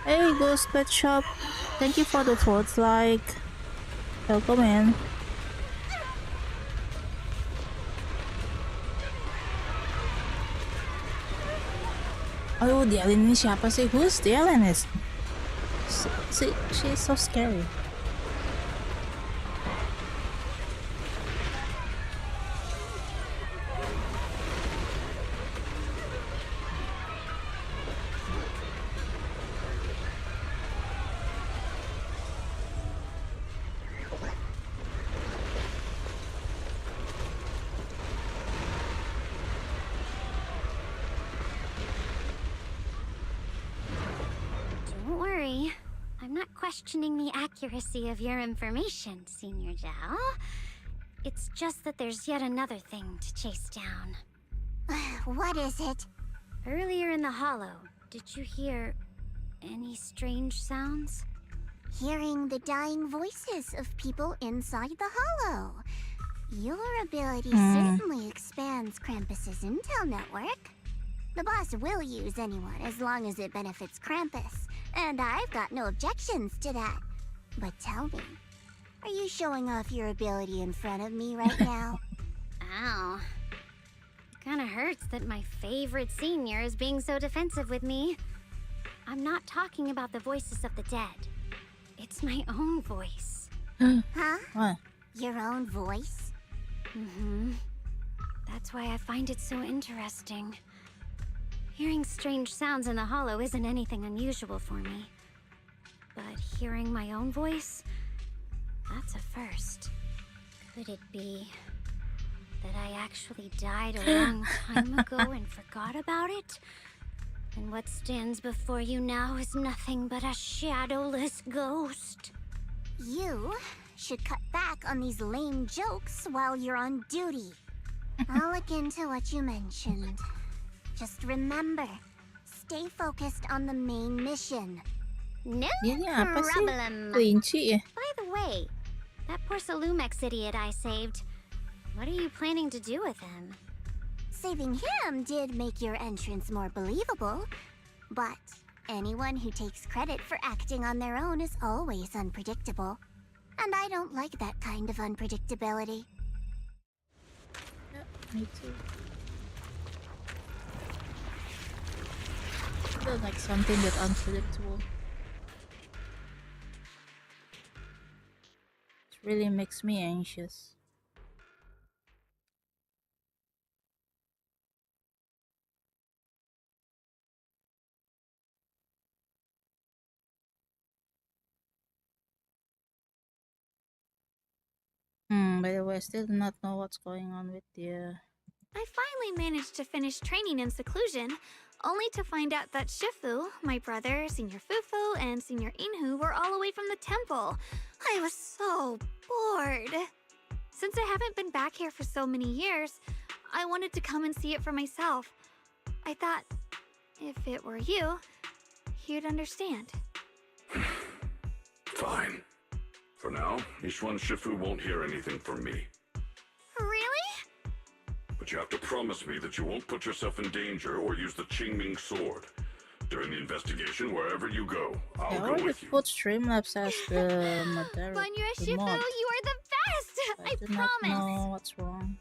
Hey, Ghost Pet Shop. Thank you for the fourth like. Welcome in. Oh, the alien ini siapa sih? Who's the alien is? She's so scary. Don't worry. I'm not questioning the accuracy of your information, Senior Zhao. It's just that there's yet another thing to chase down. What is it? Earlier in the hollow, did you hear any strange sounds? Hearing the dying voices of people inside the hollow. Your ability certainly expands Krampus's intel network. The boss will use anyone as long as it benefits Krampus, and I've got no objections to that. But tell me, are you showing off your ability in front of me right now? Ow. Kinda hurts that my favorite senior is being so defensive with me. I'm not talking about the voices of the dead. It's my own voice. Huh? What? Your own voice? Mm-hmm. That's why I find it so interesting. Hearing strange sounds in the hollow isn't anything unusual for me. But hearing my own voice, that's a first. Could it be that I actually died a long time ago and forgot about it? And what stands before you now is nothing but a shadowless ghost. You should cut back on these lame jokes while you're on duty. I'll look into what you mentioned. Just remember, stay focused on the main mission. No Ini apa sih? problem. Kelinci ya? By the way, that poor Salumex idiot I saved, what are you planning to do with him? Saving him did make your entrance more believable, but anyone who takes credit for acting on their own is always unpredictable. And I don't like that kind of unpredictability. Yeah, me too. I don't like something that's unpredictable. It really makes me anxious. By the way, I still do not know what's going on with the... I finally managed to finish training in seclusion, only to find out that Shifu, my brother, Senior Fufu, and Senior Inhu were all away from the temple. I was so bored. Since I haven't been back here for so many years, I wanted to come and see it for myself. I thought, if it were you, you'd understand. Fine. For now, Yishuan Shifu won't hear anything from me. Really? But you have to promise me that you won't put yourself in danger or use the Qingming sword. During the investigation, wherever you go, I I'll go already with you. put Streamlabs as the moderator. Banyu Shifu, mod. you are the best! I I do not promise! know what's wrong.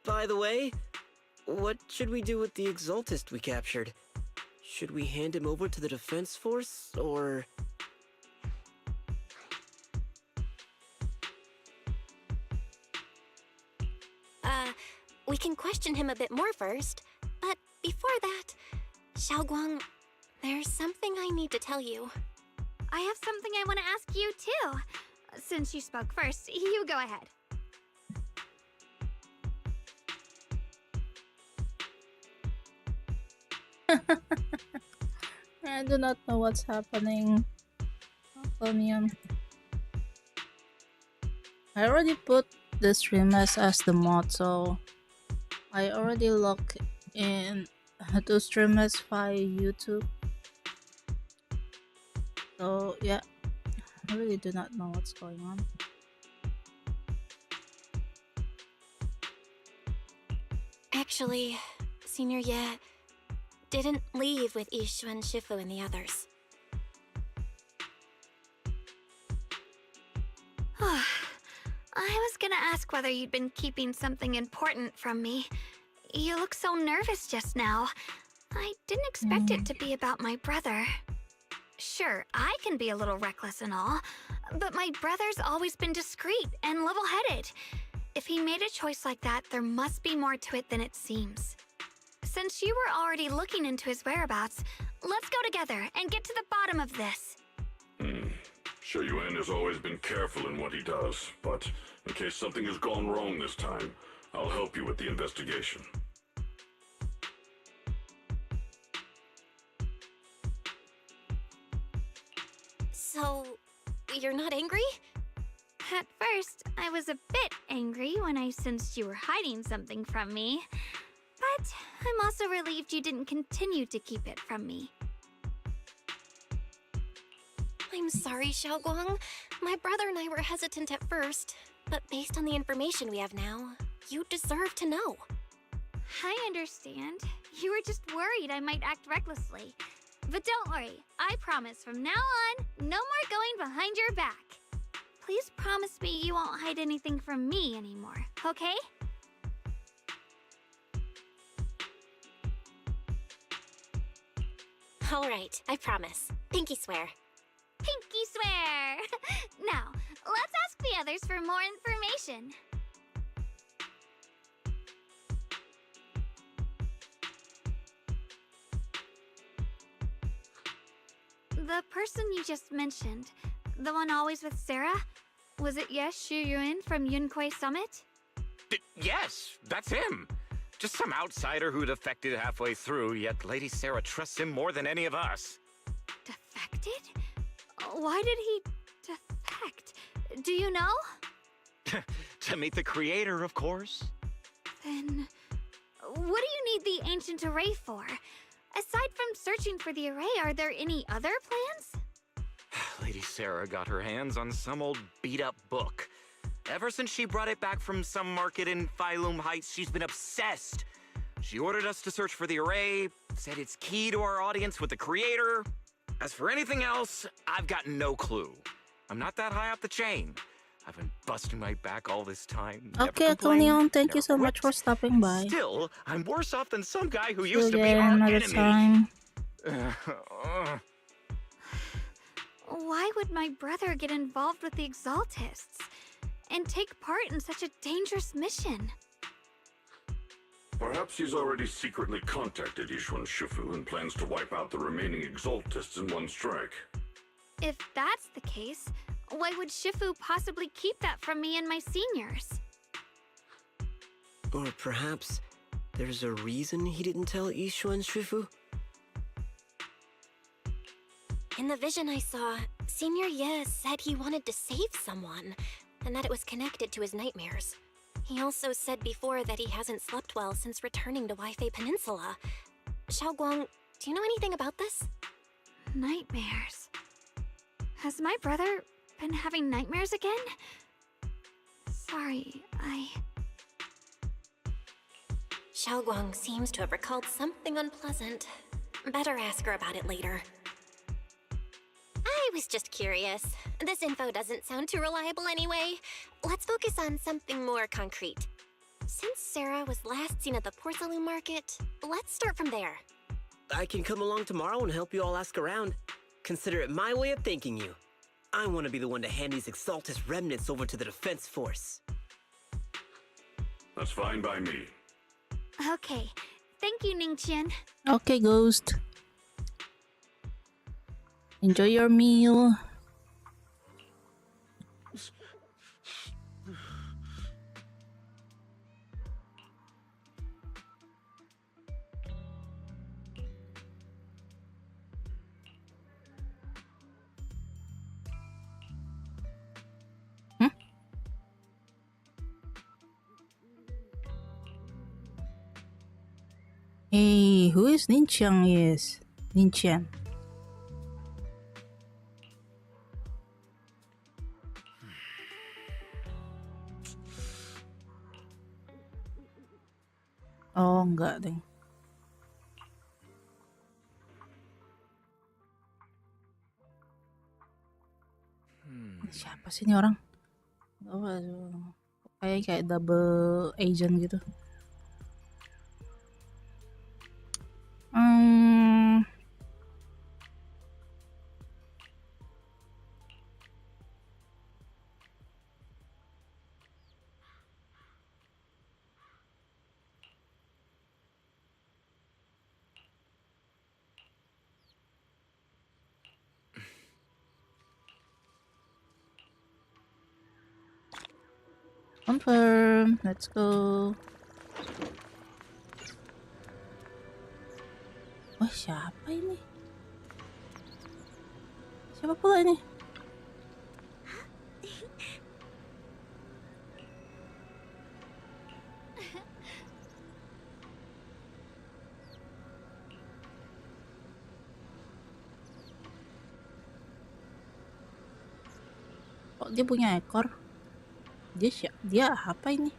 By the way, what should we do with the Exaltist we captured? Should we hand him over to the defense force, or... We can question him a bit more first. But before that, Xiaoguang, there's something I need to tell you. I have something I want to ask you, too. Since you spoke first, you go ahead. I do not know what's happening. Onion. I already put the Streamlabs as the mod, so I already logged in to Streamlabs via YouTube. So yeah, I really do not know what's going on. Actually, Senior Ye didn't leave with Yishuan Shifu and the others. ask whether you'd been keeping something important from me. You look so nervous just now. I didn't expect it to be about my brother. Sure, I can be a little reckless and all, but my brother's always been discreet and level-headed. If he made a choice like that, there must be more to it than it seems. Since you were already looking into his whereabouts, let's go together and get to the bottom of this. Shuyuan has always been careful in what he does, but in case something has gone wrong this time, I'll help you with the investigation. So, you're not angry? At first, I was a bit angry when I sensed you were hiding something from me. But I'm also relieved you didn't continue to keep it from me. I'm sorry, Xiaoguang. My brother and I were hesitant at first, but based on the information we have now, you deserve to know. I understand. You were just worried I might act recklessly. But don't worry, I promise from now on, no more going behind your back. Please promise me you won't hide anything from me anymore, okay? All right, I promise. Pinky swear. Pinky swear! Now, let's ask the others for more information. The person you just mentioned, the one always with Sarah, was it Ye Shunguang from Yunquei Summit? Yes, that's him. Just some outsider who defected halfway through, yet Lady Sarah trusts him more than any of us. Defected? Why did he defect? Do you know? To meet the creator, of course. Then, what do you need the ancient array for? Aside from searching for the array, are there any other plans? Lady Sarah got her hands on some old beat-up book. Ever since she brought it back from some market in Phylum Heights, she's been obsessed. She ordered us to search for the array, said it's key to our audience with the creator. As for anything else, I've got no clue. I'm not that high up the chain. I've been busting my back all this time. Okay, Leon, thank you so much for stopping by. Still, I'm worse off than some guy who See used to you be our another enemy. time. Why would my brother get involved with the Exaltists and take part in such a dangerous mission? Perhaps he's already secretly contacted Yishuan Shifu and plans to wipe out the remaining Exaltists in one strike. If that's the case, why would Shifu possibly keep that from me and my seniors? Or perhaps there's a reason he didn't tell Yishuan Shifu? In the vision I saw, Senior Ye said he wanted to save someone, and that it was connected to his nightmares. He also said before that he hasn't slept well since returning to Waifei Peninsula. Xiaoguang, do you know anything about this? Nightmares. Has my brother been having nightmares again? Sorry, Xiaoguang seems to have recalled something unpleasant. Better ask her about it later. I was just curious. This info doesn't sound too reliable anyway. Let's focus on something more concrete. Since Sarah was last seen at the porcelain market, let's start from there. I can come along tomorrow and help you all ask around. Consider it my way of thanking you. I want to be the one to hand these Exaltus remnants over to the Defense Force. That's fine by me. Okay. Thank you, Ningqian. Okay, Ghost. Enjoy your meal. Hey, who is Ninqian is? Ninqian. Oh, enggak deh. Siapa sih ini orang? Oh, kayak double agent gitu. Confirm, let's go. Wah, siapa ini? Siapa pula ini? Kok dia punya ekor? Dia apa ini?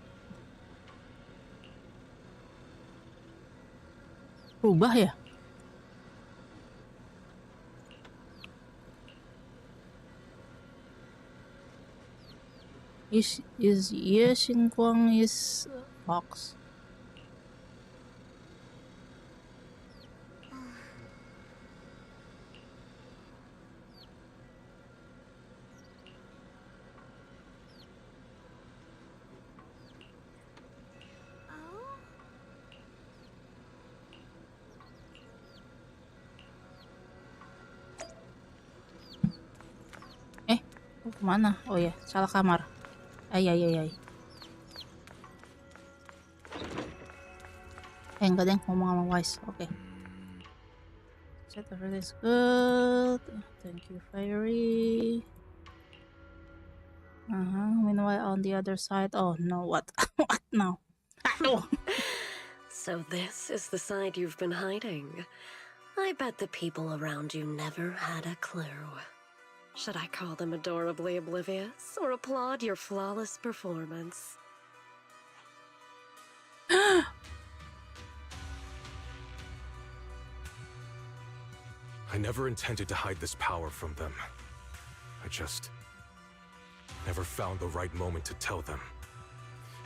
Rubah ya? Is Ye Shunguang is fox? Kemana? Oh ya, salah kamar. Ay. Enggak deh, ngomong sama Wise. Oke. Set everything is good. Thank you, Fairy. Meanwhile, on the other side. Oh no, what? What now? So this is the side you've been hiding. I bet the people around you never had a clue. Should I call them adorably oblivious or applaud your flawless performance? I never intended to hide this power from them. I just never found the right moment to tell them.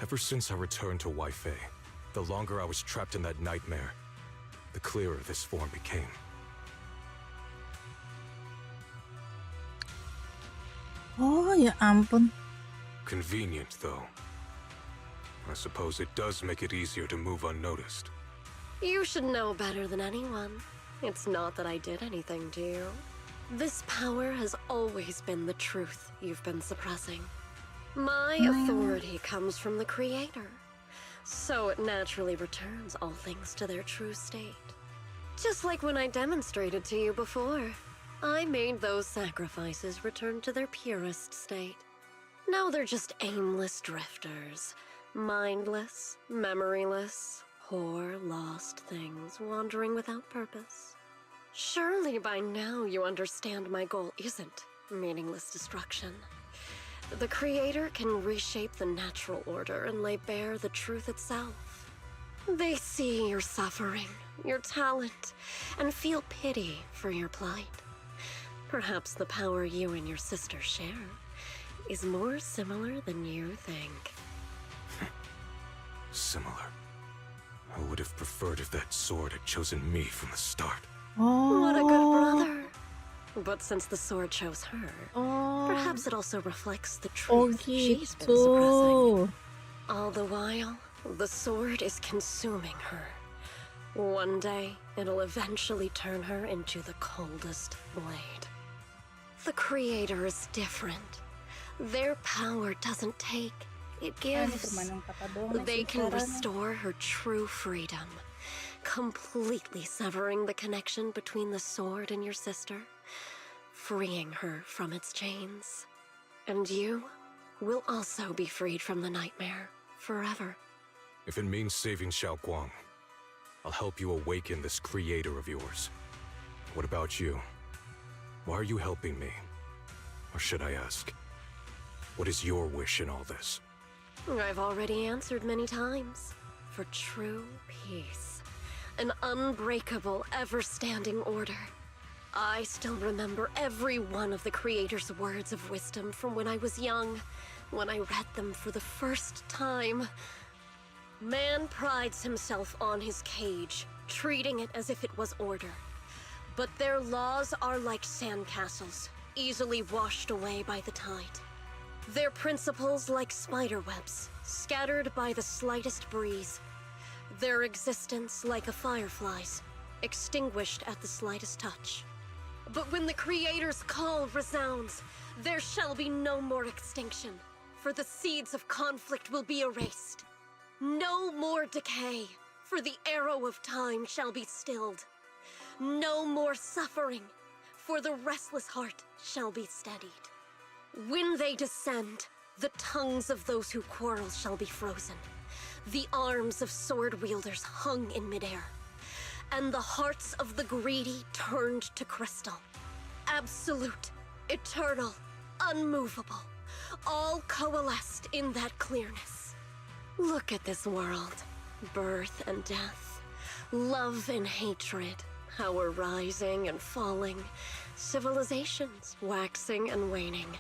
Ever since I returned to Wi-Fi, the longer I was trapped in that nightmare, the clearer this form became. Oh ya ampun. Convenient, though. I suppose it does make it easier to move unnoticed. You should know better than anyone. It's not that I did anything to you. This power has always been the truth you've been suppressing. My authority comes from the Creator, so it naturally returns all things to their true state. Just like when I demonstrated to you before. I made those sacrifices return to their purest state. Now they're just aimless drifters, mindless, memoryless, poor, lost things wandering without purpose. Surely by now you understand my goal isn't meaningless destruction. The Creator can reshape the natural order and lay bare the truth itself. They see your suffering, your talent, and feel pity for your plight. Perhaps the power you and your sister share is more similar than you think. Similar? I would have preferred if that sword had chosen me from the start. Oh. What a good brother. But since the sword chose her, perhaps it also reflects the truth she's been suppressing. All the while, the sword is consuming her. One day, it'll eventually turn her into the coldest blade. The Creator is different. Their power doesn't take, it gives. They can restore her true freedom, completely severing the connection between the sword and your sister, freeing her from its chains. And you will also be freed from the nightmare forever. If it means saving Xiaoguang, I'll help you awaken this Creator of yours. What about you? Why are you helping me? Or should I ask, what is your wish in all this? I've already answered many times. For true peace. An unbreakable, ever-standing order. I still remember every one of the Creator's words of wisdom from when I was young. when I read them for the first time. Man prides himself on his cage, treating it as if it was order. But their laws are like sandcastles, easily washed away by the tide. Their principles like spiderwebs, scattered by the slightest breeze. Their existence like a firefly's, extinguished at the slightest touch. But when the Creator's call resounds, there shall be no more extinction, for the seeds of conflict will be erased. No more decay, for the arrow of time shall be stilled. No more suffering, for the restless heart shall be steadied. When they descend, the tongues of those who quarrel shall be frozen, the arms of sword wielders hung in midair, and the hearts of the greedy turned to crystal. Absolute, eternal, unmovable, all coalesced in that clearness. Look at this world, birth and death, love and hatred, power rising and falling, civilizations waxing and waning.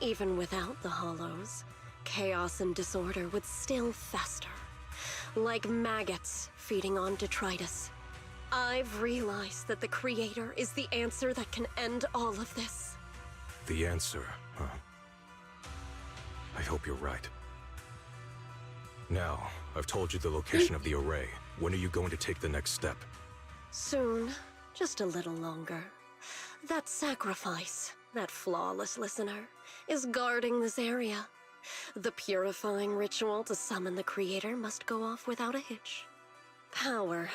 Even without the hollows, chaos and disorder would still fester, like maggots feeding on detritus. I've realized that the Creator is the answer that can end all of this. The answer, huh? I hope you're right. Now, I've told you the location of the array. When are you going to take the next step? Soon, just a little longer. That sacrifice, that flawless listener, is guarding this area. The purifying ritual to summon the Creator must go off without a hitch. Power.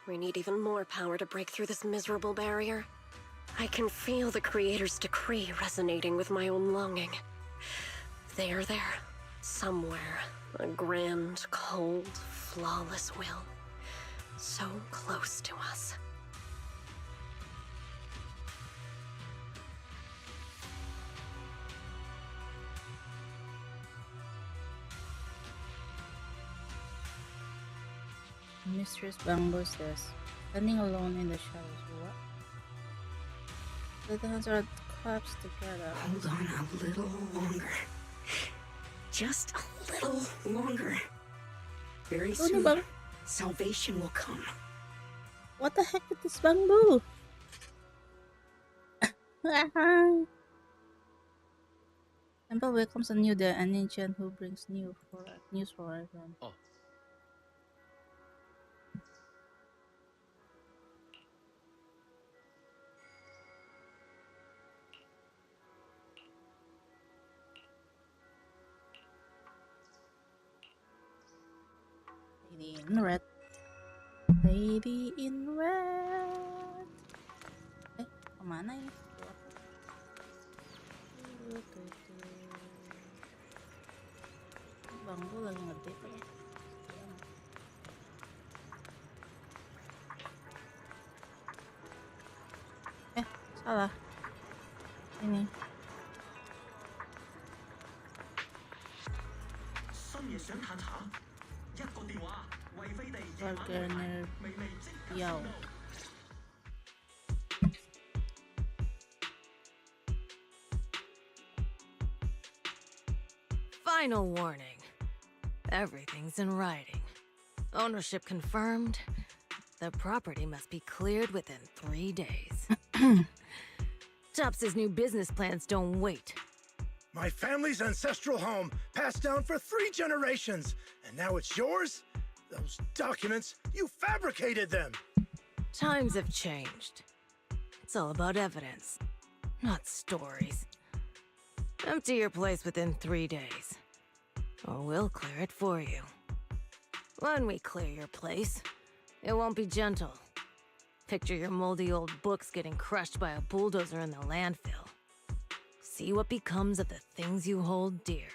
We need even more power to break through this miserable barrier. I can feel the Creator's decree resonating with my own longing. They are there, somewhere. A grand, cold, flawless will. So close to us. Mistress Bamboo says, standing alone in the shadows. What? The hands are clasped together. Hold on a little longer. Just a little longer. Very soon, salvation will come. What the heck is this bamboo? Temple welcomes a new day, an ancient who brings news for everyone. Oh. Lady in red. Lady in red. Kemana ini? Bangku lagi ngedip ya. Salah. Ini. Warganer Yao. Final warning. Everything's in writing. Ownership confirmed. The property must be cleared within 3 days. Tops's new business plans don't wait. My family's ancestral home, passed down for 3 generations, and now it's yours? Those documents, you fabricated them! Times have changed. It's all about evidence, not stories. Empty your place within 3 days, or we'll clear it for you. When we clear your place, it won't be gentle. Picture your moldy old books getting crushed by a bulldozer in the landfill. See what becomes of the things you hold dear.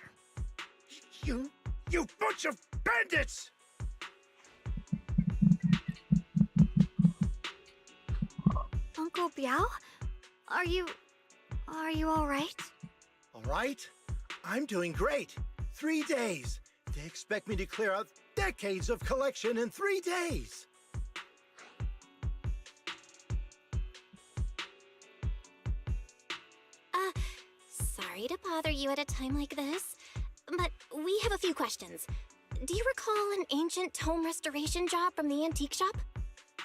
You bunch of bandits! Uncle Biao? Are you all right? All right? I'm doing great. 3 days. They expect me to clear out decades of collection in 3 days. Sorry to bother you at a time like this. but we have a few questions. Do you recall an ancient tome restoration job from the antique shop?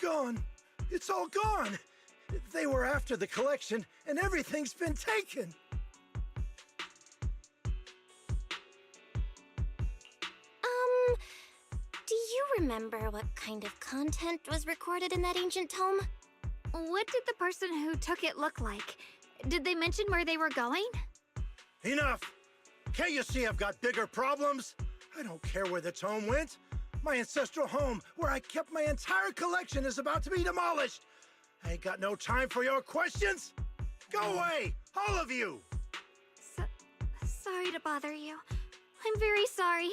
Gone. It's all gone. They were after the collection, and everything's been taken. Do you remember what kind of content was recorded in that ancient tome? What did the person who took it look like? Did they mention where they were going? Enough! Can't you see I've got bigger problems? I don't care where the tome went. My ancestral home, where I kept my entire collection, is about to be demolished. I ain't got no time for your questions. Go away, all of you! Sorry to bother you. I'm very sorry.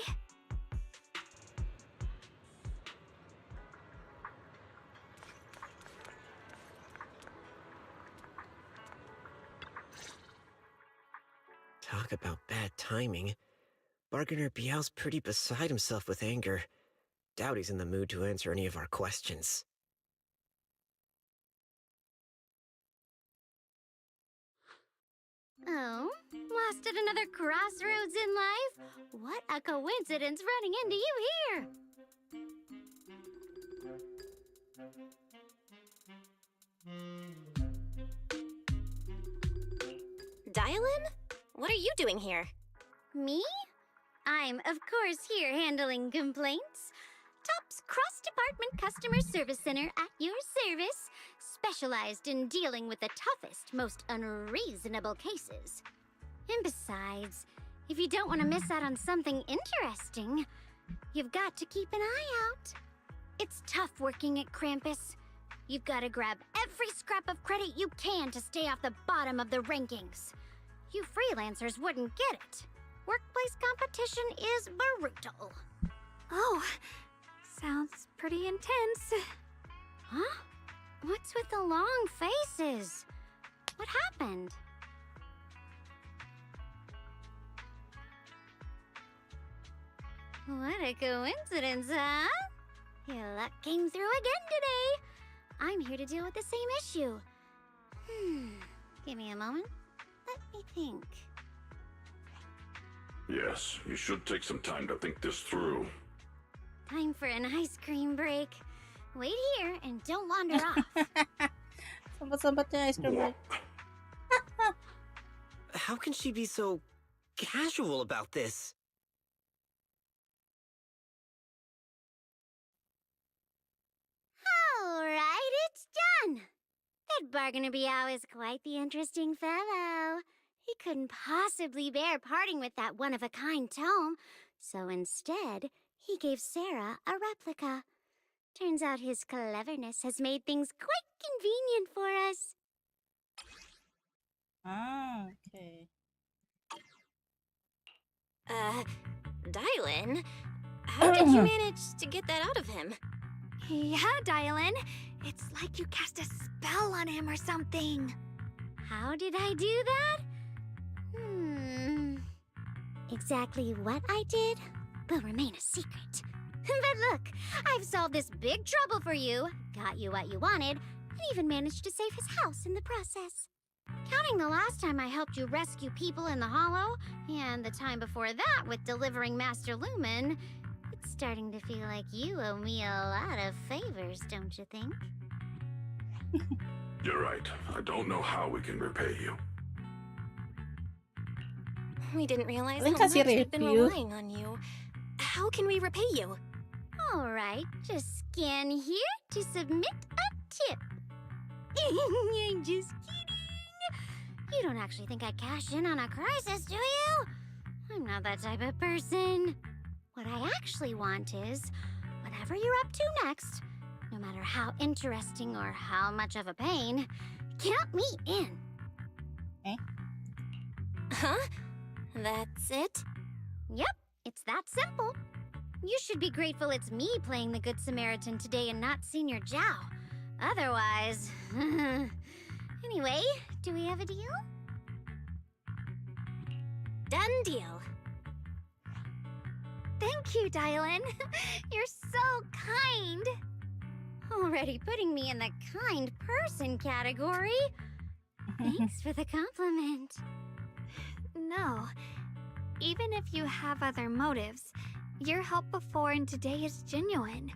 Talk about bad timing. Bargainer Biao's pretty beside himself with anger. Doubt he's in the mood to answer any of our questions. Oh, lost at another crossroads in life? What a coincidence running into you here! Dial-in? What are you doing here? Me? I'm, of course, here handling complaints. TOP's cross-department customer service center at your service, specialized in dealing with the toughest, most unreasonable cases. And besides, if you don't want to miss out on something interesting, you've got to keep an eye out. It's tough working at Krampus. You've got to grab every scrap of credit you can to stay off the bottom of the rankings. You freelancers wouldn't get it. Workplace competition is brutal. Oh, sounds pretty intense. Huh? What's with the long faces? What happened? What a coincidence, huh? Your luck came through again today. I'm here to deal with the same issue. Give me a moment. Let me think. Yes, you should take some time to think this through. Time for an ice cream break. Wait here and don't wander off. Sambat-sambatnya ice cream break. How can she be so casual about this? Alright, it's done. That Bargainer Biao is quite the interesting fellow. He couldn't possibly bear parting with that one-of-a-kind tome, so instead, he gave Sarah a replica. Turns out his cleverness has made things quite convenient for us. Ah, okay. Dial-in? How did you manage to get that out of him? Yeah, Dial-in. It's like you cast a spell on him or something. How did I do that? Exactly what I did will remain a secret. But look, I've solved this big trouble for you, got you what you wanted, and even managed to save his house in the process. Counting the last time I helped you rescue people in the Hollow, and the time before that with delivering Master Lumen, it's starting to feel like you owe me a lot of favors, don't you think? You're right. I don't know how we can repay you. We didn't realize Paling how kasih much we've been review. relying on you. How can we repay you? Alright, just scan here to submit a tip. I'm just kidding. You don't actually think I'd cash in on a crisis, do you? I'm not that type of person. What I actually want is, whatever you're up to next, no matter how interesting or how much of a pain, count me in. Huh? That's it? Yep, it's that simple. You should be grateful it's me playing the Good Samaritan today and not Senior Zhao. Otherwise... Anyway, do we have a deal? Done deal. Thank you, Dial-in. You're so kind. Already putting me in the kind person category. Thanks for the compliment. No, even if you have other motives, your help before and today is genuine.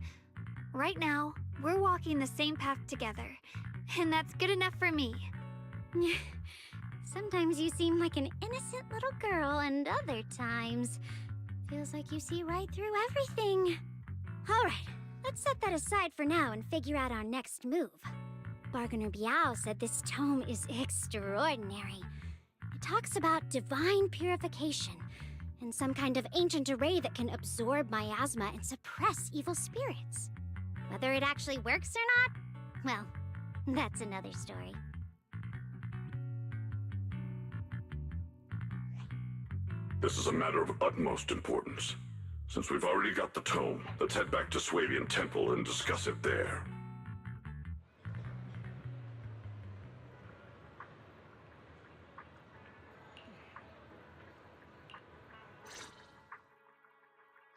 Right now, we're walking the same path together, and that's good enough for me. Sometimes you seem like an innocent little girl, and other times, feels like you see right through everything. Alright, let's set that aside for now and figure out our next move. Bargainer Biao said this tome is extraordinary. It talks about divine purification, and some kind of ancient array that can absorb miasma and suppress evil spirits. Whether it actually works or not, well, that's another story. This is a matter of utmost importance. Since we've already got the tome, let's head back to Swabian Temple and discuss it there.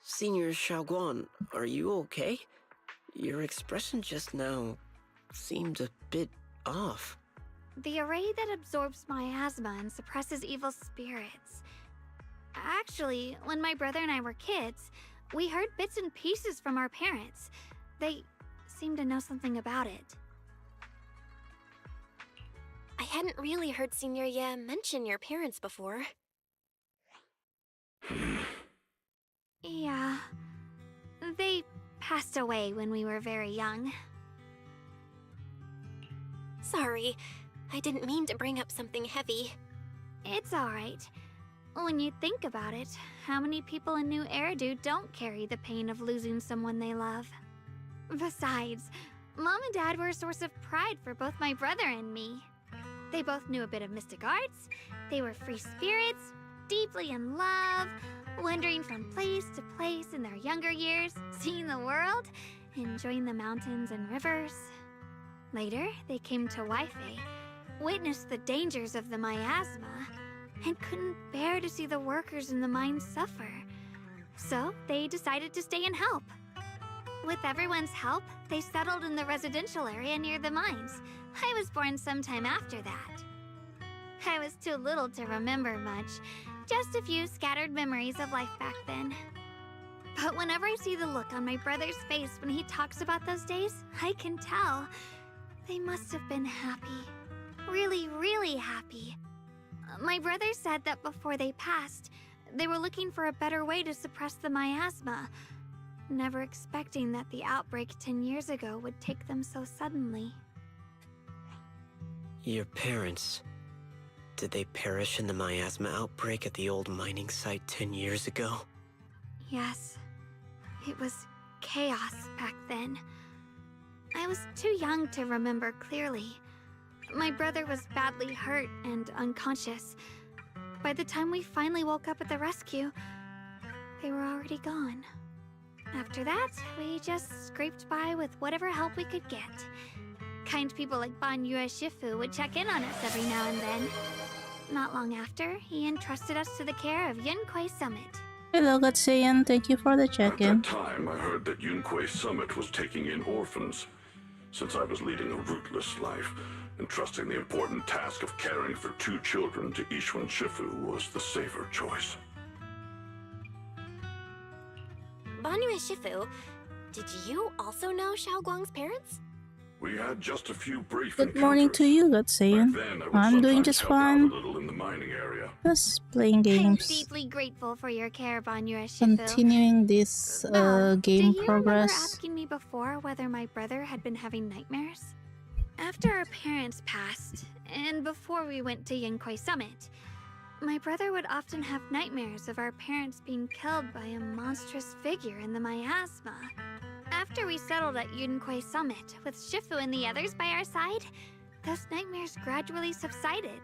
Senior Shunguang, are you okay? Your expression just now seemed a bit off. The array that absorbs miasma and suppresses evil spirits. Actually, when my brother and I were kids, we heard bits and pieces from our parents. They seemed to know something about it. I hadn't really heard Senior Ye mention your parents before. Yeah. They passed away when we were very young. Sorry, I didn't mean to bring up something heavy. It's alright. When you think about it, how many people in New Eridu don't carry the pain of losing someone they love? Besides, Mom and Dad were a source of pride for both my brother and me. They both knew a bit of mystic arts, they were free spirits, deeply in love, wandering from place to place in their younger years, seeing the world, enjoying the mountains and rivers. Later, they came to Weifei, witnessed the dangers of the miasma, and couldn't bear to see the workers in the mines suffer. So they decided to stay and help. With everyone's help, they settled in the residential area near the mines. I was born sometime after that. I was too little to remember much, just a few scattered memories of life back then. But whenever I see the look on my brother's face when he talks about those days, I can tell they must have been happy. Really, really happy. My brother said that before they passed, they were looking for a better way to suppress the miasma, never expecting that the outbreak 10 years ago would take them so suddenly. Your parents, did they perish in the miasma outbreak at the old mining site 10 years ago? Yes. It was chaos back then. I was too young to remember clearly. My brother was badly hurt and unconscious. By the time we finally woke up at the rescue, they were already gone. After that, we just scraped by with whatever help we could get. Kind people like Ban Yue Shifu would check in on us every now and then. Not long after, he entrusted us to the care of Yunquei Summit. Hello, Gatsayan. Thank you for the check-in. At that time, I heard that Yunquei Summit was taking in orphans. Since I was leading a rootless life, entrusting the important task of caring for 2 children to Yixuan Shifu was the safer choice. Banyu Shifu, did you also know Xiaoguang's parents? We had just a few brief Good morning to you, Gatsayan. I'm doing just fine. A little in the mining area. Just playing I'm games. deeply grateful for your care, Ban Yue Shifu. Continuing this game Do you remember progress. asking me before whether my brother had been having nightmares? After our parents passed, and before we went to Yunquei Summit, my brother would often have nightmares of our parents being killed by a monstrous figure in the miasma. After we settled at Yunquei Summit, with Shifu and the others by our side, those nightmares gradually subsided.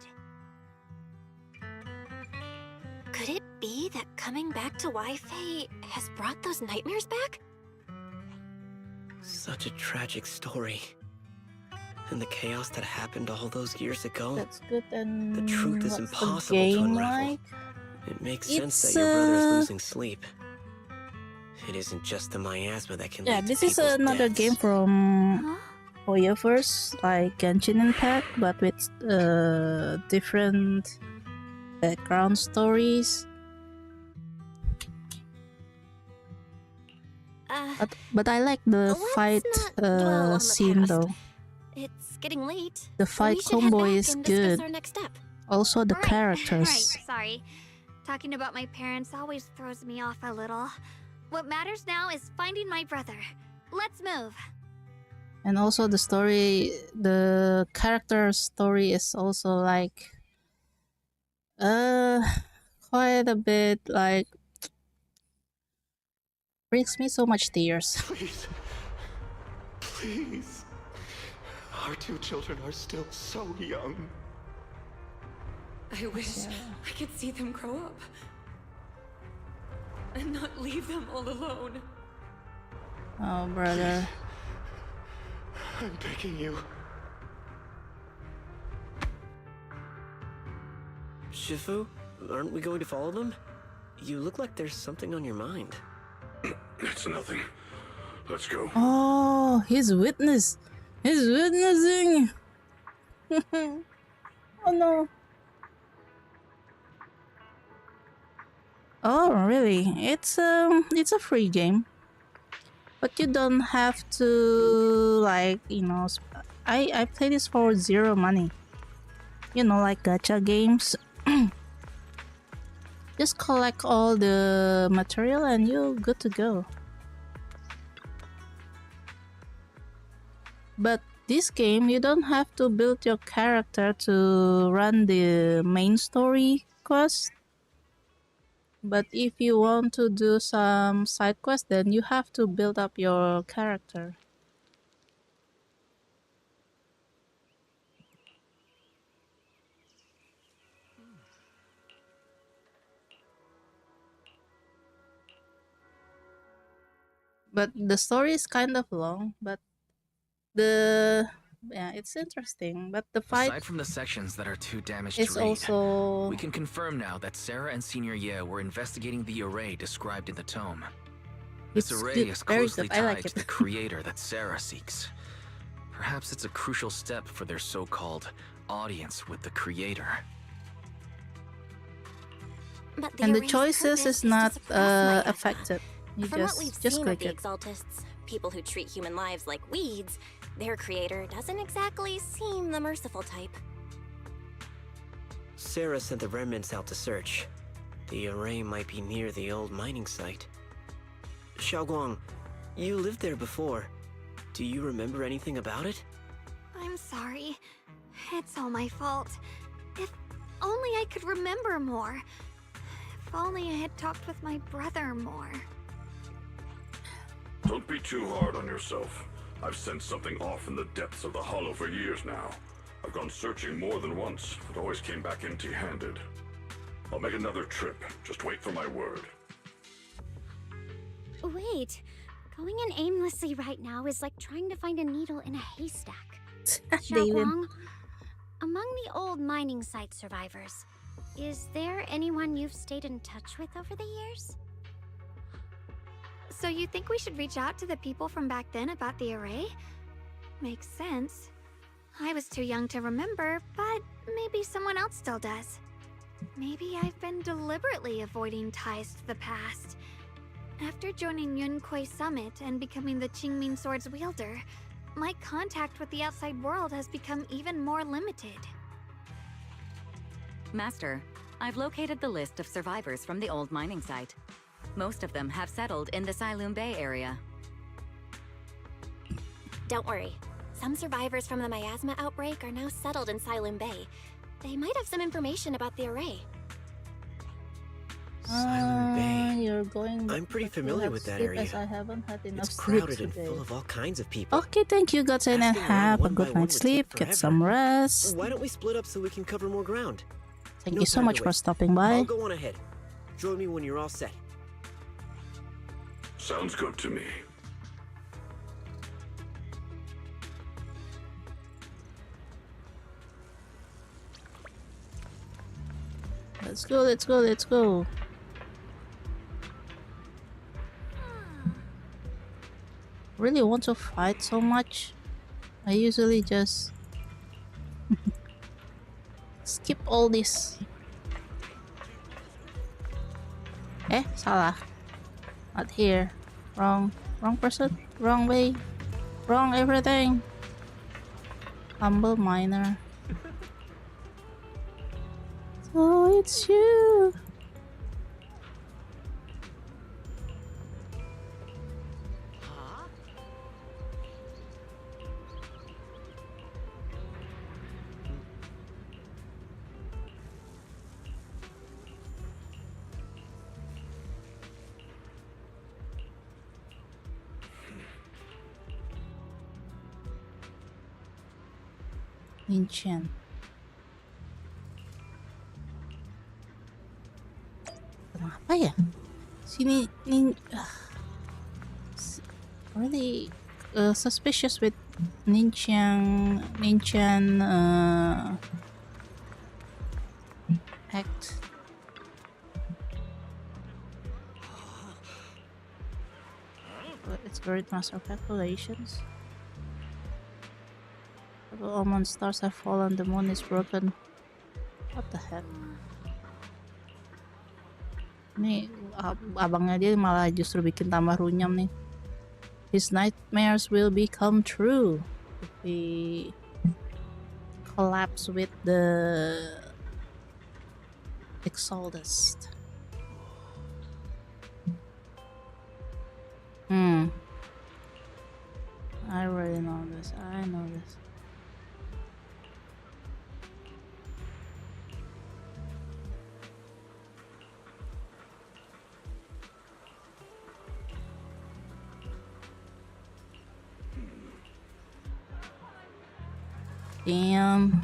Could it be that coming back to Weifei has brought those nightmares back? Such a tragic story. And the chaos that happened all those years ago. That's good. And the truth is what's impossible the to game unravel. like? It makes It's, sense that your brother is losing sleep. It isn't just the miasma that can Yeah, lead to this is people's another deaths. game from Hoyoverse, like Genshin Impact, but with different background stories. But I like the fight scene though. It's getting late. The fight we should head combo back is and discuss good. our next step. Also the Right, characters. Right, sorry. Talking about my parents always throws me off a little. What matters now is finding my brother. Let's move. And also the story, the character story is also like quite a bit like brings me so much tears. Please. Please. Our two children are still so young. I wish I could see them grow up. And not leave them all alone. Oh, brother. I'm begging you. Shifu, aren't we going to follow them? You look like there's something on your mind. It's nothing. Let's go. Oh, he's witness. He's witnessing. Oh no. Oh really? It's a free game, but you don't have to like I play this for zero money. You know, like gacha games. Just collect all the material and you're good to go. But this game, you don't have to build your character to run the main story quest. But if you want to do some side quests, then you have to build up your character. But the story is kind of long, but it's interesting. But the fight, aside from the sections that are too damaged to it's read, also we can confirm now that Sarah and Senior Ye were investigating the array described in the tome. This It's array good, is very closely good. I like tied it. to the creator that Sarah seeks. Perhaps it's a crucial step for their so-called audience with the creator. But and the array's choices purpose is to not suppress miasma. affected. You From what we've just seen click of the it. Exaltists, people who treat human lives like weeds, their creator doesn't exactly seem the merciful type. Sarah sent the remnants out to search. The array might be near the old mining site. Xiaoguang, you lived there before. Do you remember anything about it? I'm sorry. It's all my fault. If only I could remember more. If only I had talked with my brother more. Don't be too hard on yourself. I've sensed something off in the depths of the hollow for years now. I've gone searching more than once, but always came back empty-handed. I'll make another trip. Just wait for my word. Wait, going in aimlessly right now is like trying to find a needle in a haystack. Xiaoguang, among the old mining site survivors, is there anyone you've stayed in touch with over the years? So you think we should reach out to the people from back then about the array? Makes sense. I was too young to remember, but maybe someone else still does. Maybe I've been deliberately avoiding ties to the past. After joining Yunquei Summit and becoming the Qingming Sword's wielder, my contact with the outside world has become even more limited. Master, I've located the list of survivors from the old mining site. Most of them have settled in the Silum Bay area. Don't worry. Some survivors from the miasma outbreak are now settled in Silum Bay. They might have some information about the array. Silum Bay. You're going. I'm pretty familiar with that area. As I haven't had enough It's sleep crowded and today. full of all kinds of people. Okay, thank you, Goten, and Asking around have a one by good one night's would sleep. take Get forever. some rest. Why don't we split up so we can cover more ground? Thank No you so time much to for waste. stopping by. I'll go on ahead. Join me when you're all set. Sounds good to me. Let's go, let's go, let's go. Really want to fight so much? I usually just skip all this. Salah. Not here. Wrong. Wrong person, wrong way, wrong everything. Humble miner. So it's you. Ninchan. Kenapa ya? Sini really suspicious with Ninchan act. It's very master calculations. Almond stars have fallen, the moon is broken. What the heck? Nih abangnya dia malah justru bikin tambah runyam nih. His nightmares will become true if we collapse with the Exodus. I already know this. I know this. Damn.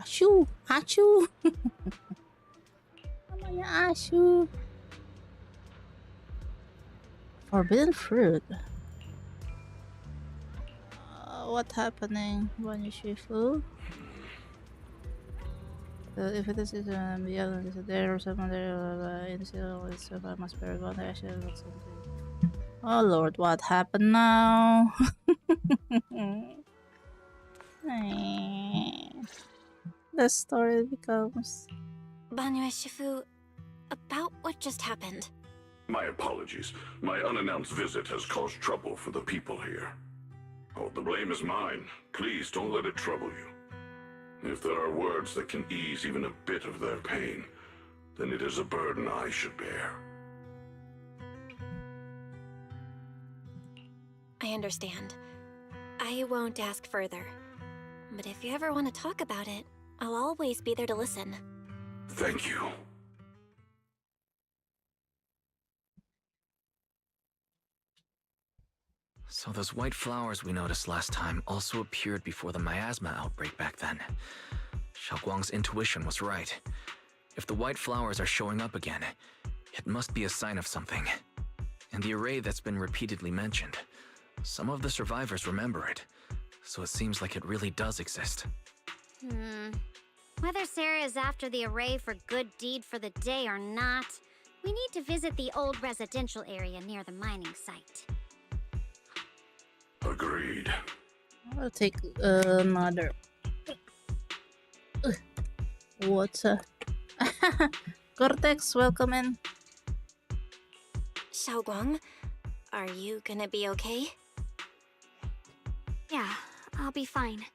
Ashu, Achu. Namanya Ashu. Forbidden fruit. What happening, Banyu Shifu? If it is beyond there or someone there, it's I must be gone. I should look something. Oh Lord, what happened now? The story becomes. Banyu Shifu, about what just happened. My apologies. My unannounced visit has caused trouble for the people here. Oh, the blame is mine. Please don't let it trouble you. If there are words that can ease even a bit of their pain, then it is a burden I should bear. I understand. I won't ask further. But if you ever want to talk about it, I'll always be there to listen. Thank you. So those white flowers we noticed last time also appeared before the miasma outbreak back then. Shunguang's intuition was right. If the white flowers are showing up again, it must be a sign of something. And the array that's been repeatedly mentioned, some of the survivors remember it, so it seems like it really does exist. Whether Sarah is after the array for good deed for the day or not, we need to visit the old residential area near the mining site. Agreed. I'll take another water. Cortex, welcome in. Shunguang, are you gonna be okay? Yeah, I'll be fine.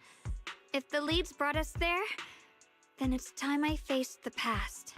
If the leads brought us there, then it's time I faced the past.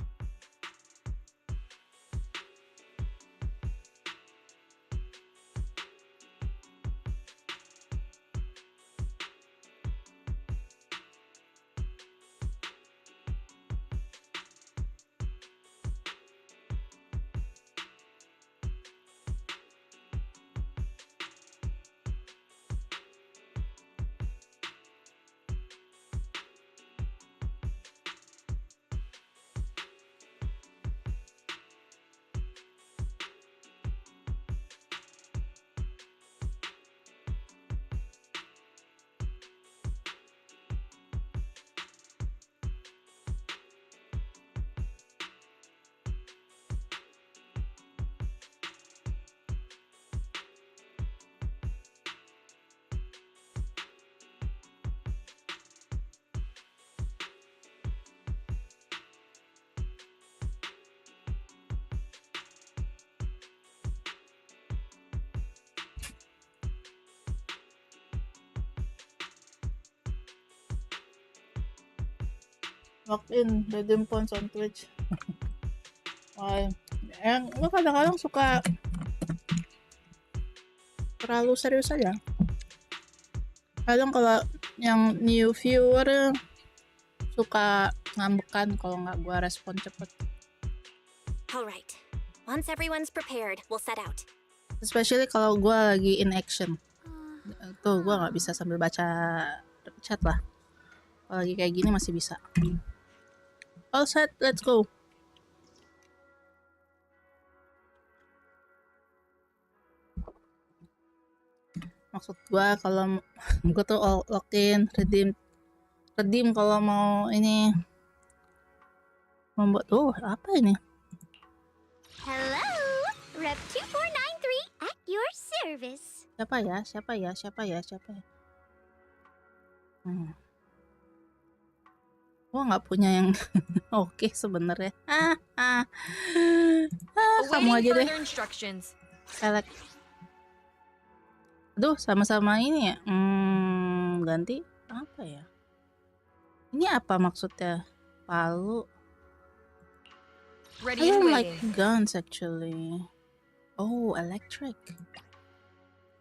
Logged in, redeem points on Twitch. Gue kadang-kadang suka terlalu serius aja. Kadang kalau yang new viewer suka ngambekan kalau nggak gue respon cepet. Alright. Once everyone's prepared, we'll set out. Especially kalau gue lagi in action. Tuh gue nggak bisa sambil baca chat lah. Kalau lagi kayak gini masih bisa. All set, let's go. Maksud gue kalau gue tuh logged in, redeem kalau mau ini membuat apa ini? Hello, Rep 2493 at your service. Siapa ya? Gue nggak punya yang oke sebenarnya. Kamu aja deh. Select. Aduh, sama-sama ini ya. Ganti apa ya? Ini apa maksudnya? Palu. I don't like guns actually. Oh, electric.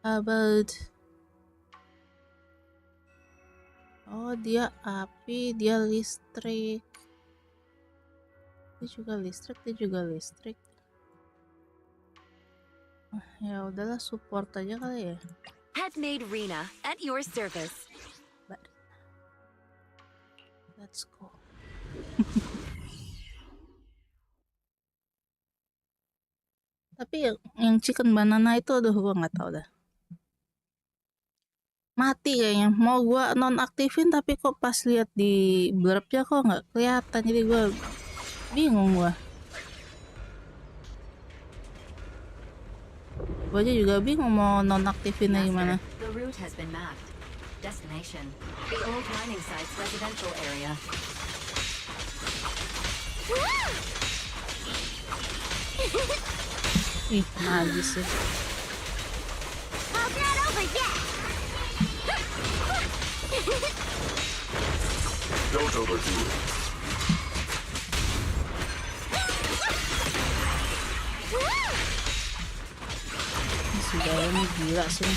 How about? Oh, dia api, dia listrik. Dia juga listrik. Ya udahlah, support aja kali ya. Handmade Rena at your service. Let's go. Tapi yang chicken banana itu aduh gue nggak tahu dah. Mati kayaknya. Mau gue nonaktifin tapi kok pas lihat di blurbnya kok nggak kelihatan, jadi gue bingung gue. Gue aja juga bingung mau nonaktifinnya gimana. The route has been mapped. Destination: the old mining site's residential area. Ih, magis sih. Don't overdo it. Sudah ini gila sih.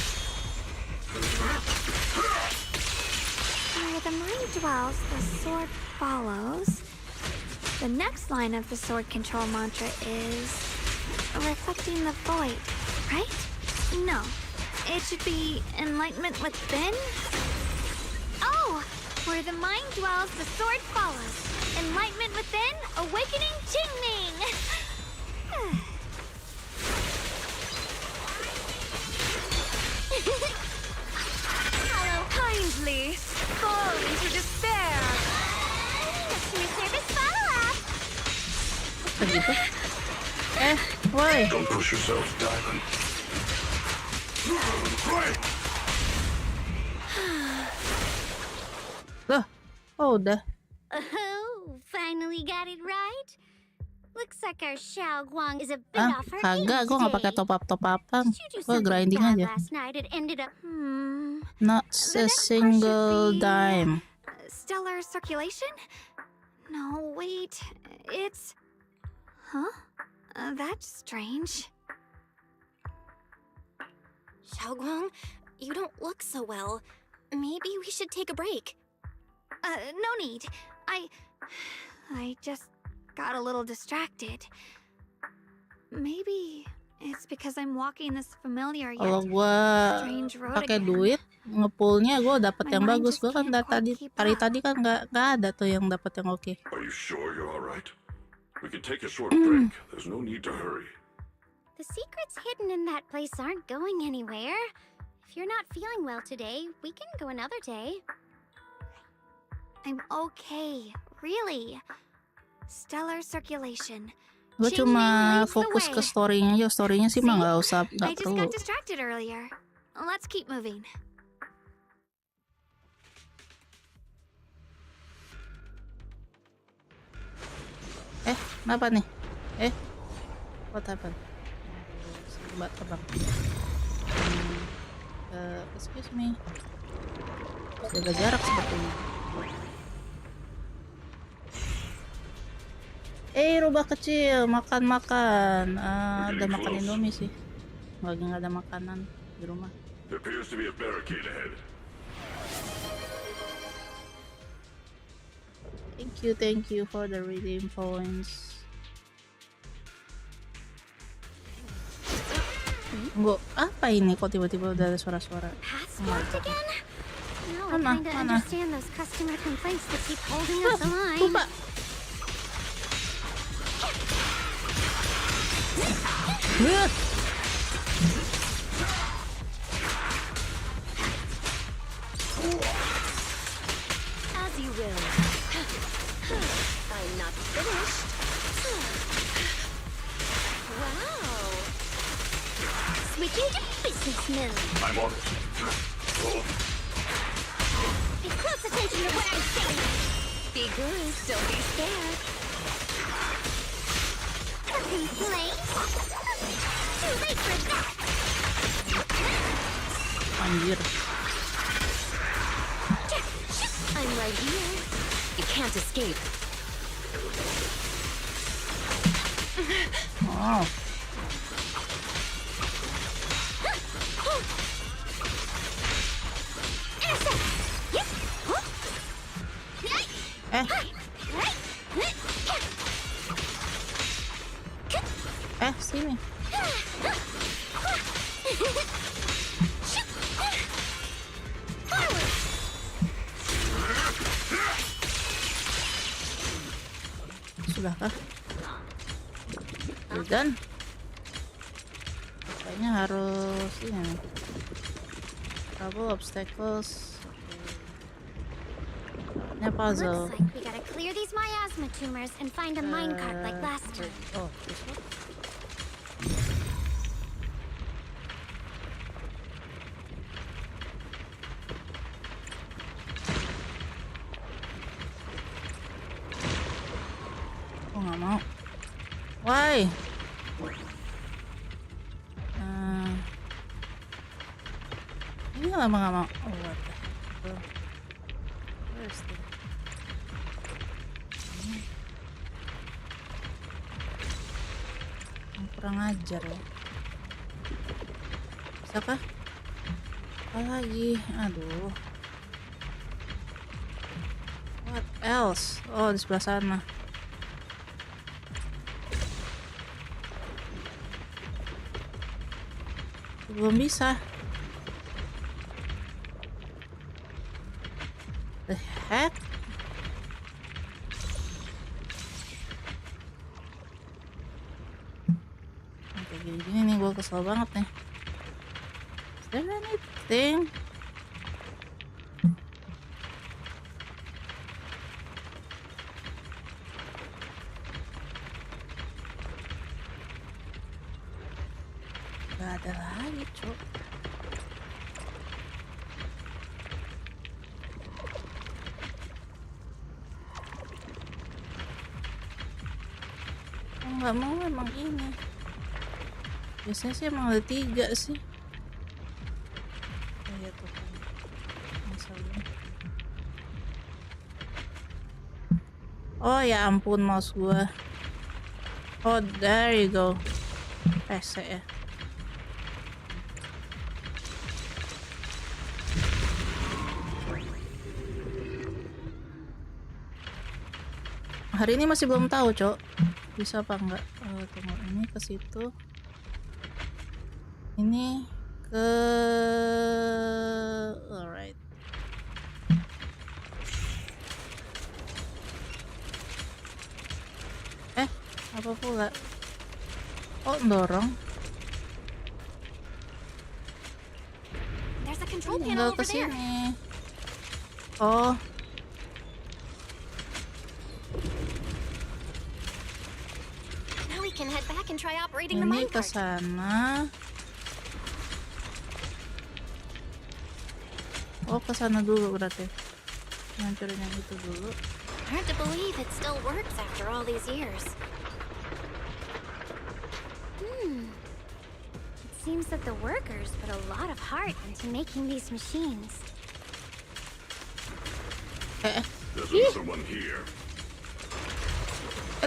Where the mind dwells, the sword follows. The next line of the sword control mantra is reflecting the void, right? No, it should be enlightenment within. Oh, where the mind dwells, the sword follows. Enlightenment within, awakening Qingming. Kindly fall into despair. Customer service follow-up. Begitu. Woi. Don't push yourself, Diamond. Loh, oh udah. Oh, finally got it right. Looks like our Shunguang is a bit Ah, off her kagak, game gue nggak pakai today. top-upan. Did you do Gue something grinding bad aja. last night? It ended up. Not a single dime. Stellar circulation? No, wait. It's... Huh? That's strange. Shunguang, you don't look so well. Maybe we should take a break. No need. I just got a little distracted. Maybe it's because I'm walking this familiar yet Kalau gue strange road pakai again. duit ngepulnya gue dapet My yang mind bagus. just Gue kan can't quite keep tadi kan nggak ada tuh yang dapet yang oke. Are you sure you're all right? We can take a short break. There's no need to hurry. The secrets hidden in that place aren't going anywhere. If you're not feeling well today, we can go another day. I'm okay, really. Stellar circulation. Gue Qingming cuma leads the fokus way. ke story-nya aja. Story-nya sih mah nggak usah, I nggak just perlu. got distracted earlier. Let's keep moving. Kenapa nih? What happened? Coba terbang. Excuse me. Jaga jarak sepertinya. Rubah kecil, makan. Ada makan Indomie sih. Lagi nggak ada makanan di rumah. There appears to be a barricade ahead. Thank you for the redeem points. Tunggu, apa ini? Kok tiba-tiba udah ada suara-suara? Now I kinda understand those customer complaints that keep holding up the line. Lupa. As you will. I'm not finished. Wow. Switching to business mode. I'm on it. Pay close attention to what I'm saying. Be good, don't be scared. Complaint? Too late for that. Anjir. I'm right here. You can't escape. Oh. Sini. Sudahkah? Dan kayaknya harus ini. Trouble obstacles. Puzzle. Looks like we gotta clear these miasma tumors and find a minecart like last time. Oh, this one? Oh, nggak mau. Why? Ini lama nggak mau. Oh, what the hell? Where's the... kurang ajar ya. Bisakah? Apa lagi? Aduh. What else? Oh, di sebelah sana. Belum bisa. The heck? Kayak gini-gini nih gue kesel banget nih. Is there anything? Gak ada lagi, cok. Nggak mau emang ini. Biasanya sih emang ada 3 sih. Oh ya tuh kan. Masalahnya. Oh ya ampun mouse gua. Oh there you go. Rese ya. Hari ini masih belum tahu, Cok. Bisa apa enggak? Tunggu, ini ke situ. Ini ke alright. Apa pula? Oh, dorong. There's a control panel Tinggal over ke there. sini. Oh. Now we can head back and try operating the Ini ke minecart. sana. Oh, ke sana dulu berarti. Ngancurin yang itu dulu. Hard to believe it still works after all these years. It seems that the workers put a lot of heart into making these machines. There's someone here.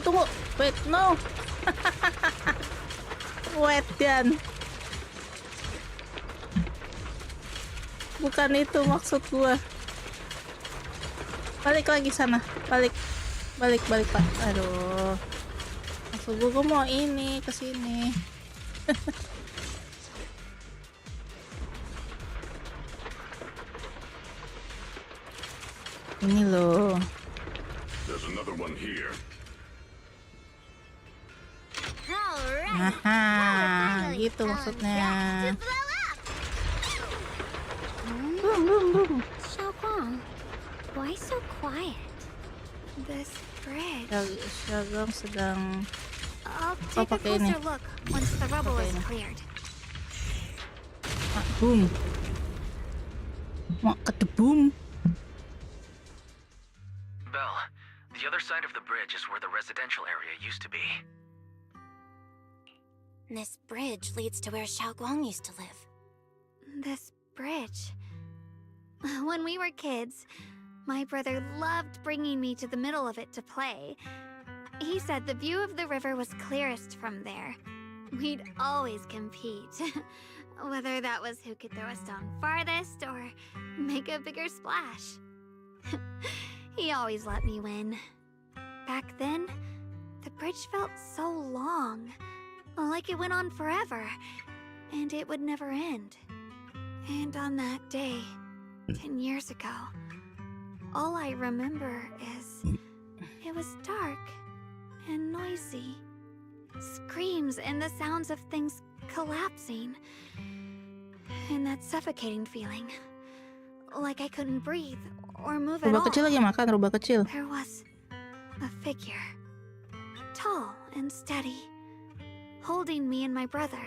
Tunggu. Wait, no. Wait, Dian. Bukan itu maksud gua. Balik lagi sana. Balik, Pak. Aduh. Maksud gua mau ini ke sini. Ini loh. There's another one here. Haha, gitu maksudnya. Boom. Shunguang, why so quiet? This bridge. Shunguang sedang I'll take a pakai ini. closer look once the rubble Pakai is ini. cleared. Boom. Mau kedebum. Belle, the other side of the bridge is where the residential area used to be. This bridge leads to where Shunguang used to live. This bridge. When we were kids, my brother loved bringing me to the middle of it to play. He said the view of the river was clearest from there. We'd always compete. Whether that was who could throw a stone farthest or make a bigger splash. He always let me win. Back then, the bridge felt so long, like it went on forever, and it would never end. And on that day, 10 years ago, all I remember is it was dark and noisy. Screams and the sounds of things collapsing. And that suffocating feeling. Like I couldn't breathe or move at Rubah all. kecil lagi makan, rubah kecil. There was a figure. Tall and steady. Holding me and my brother.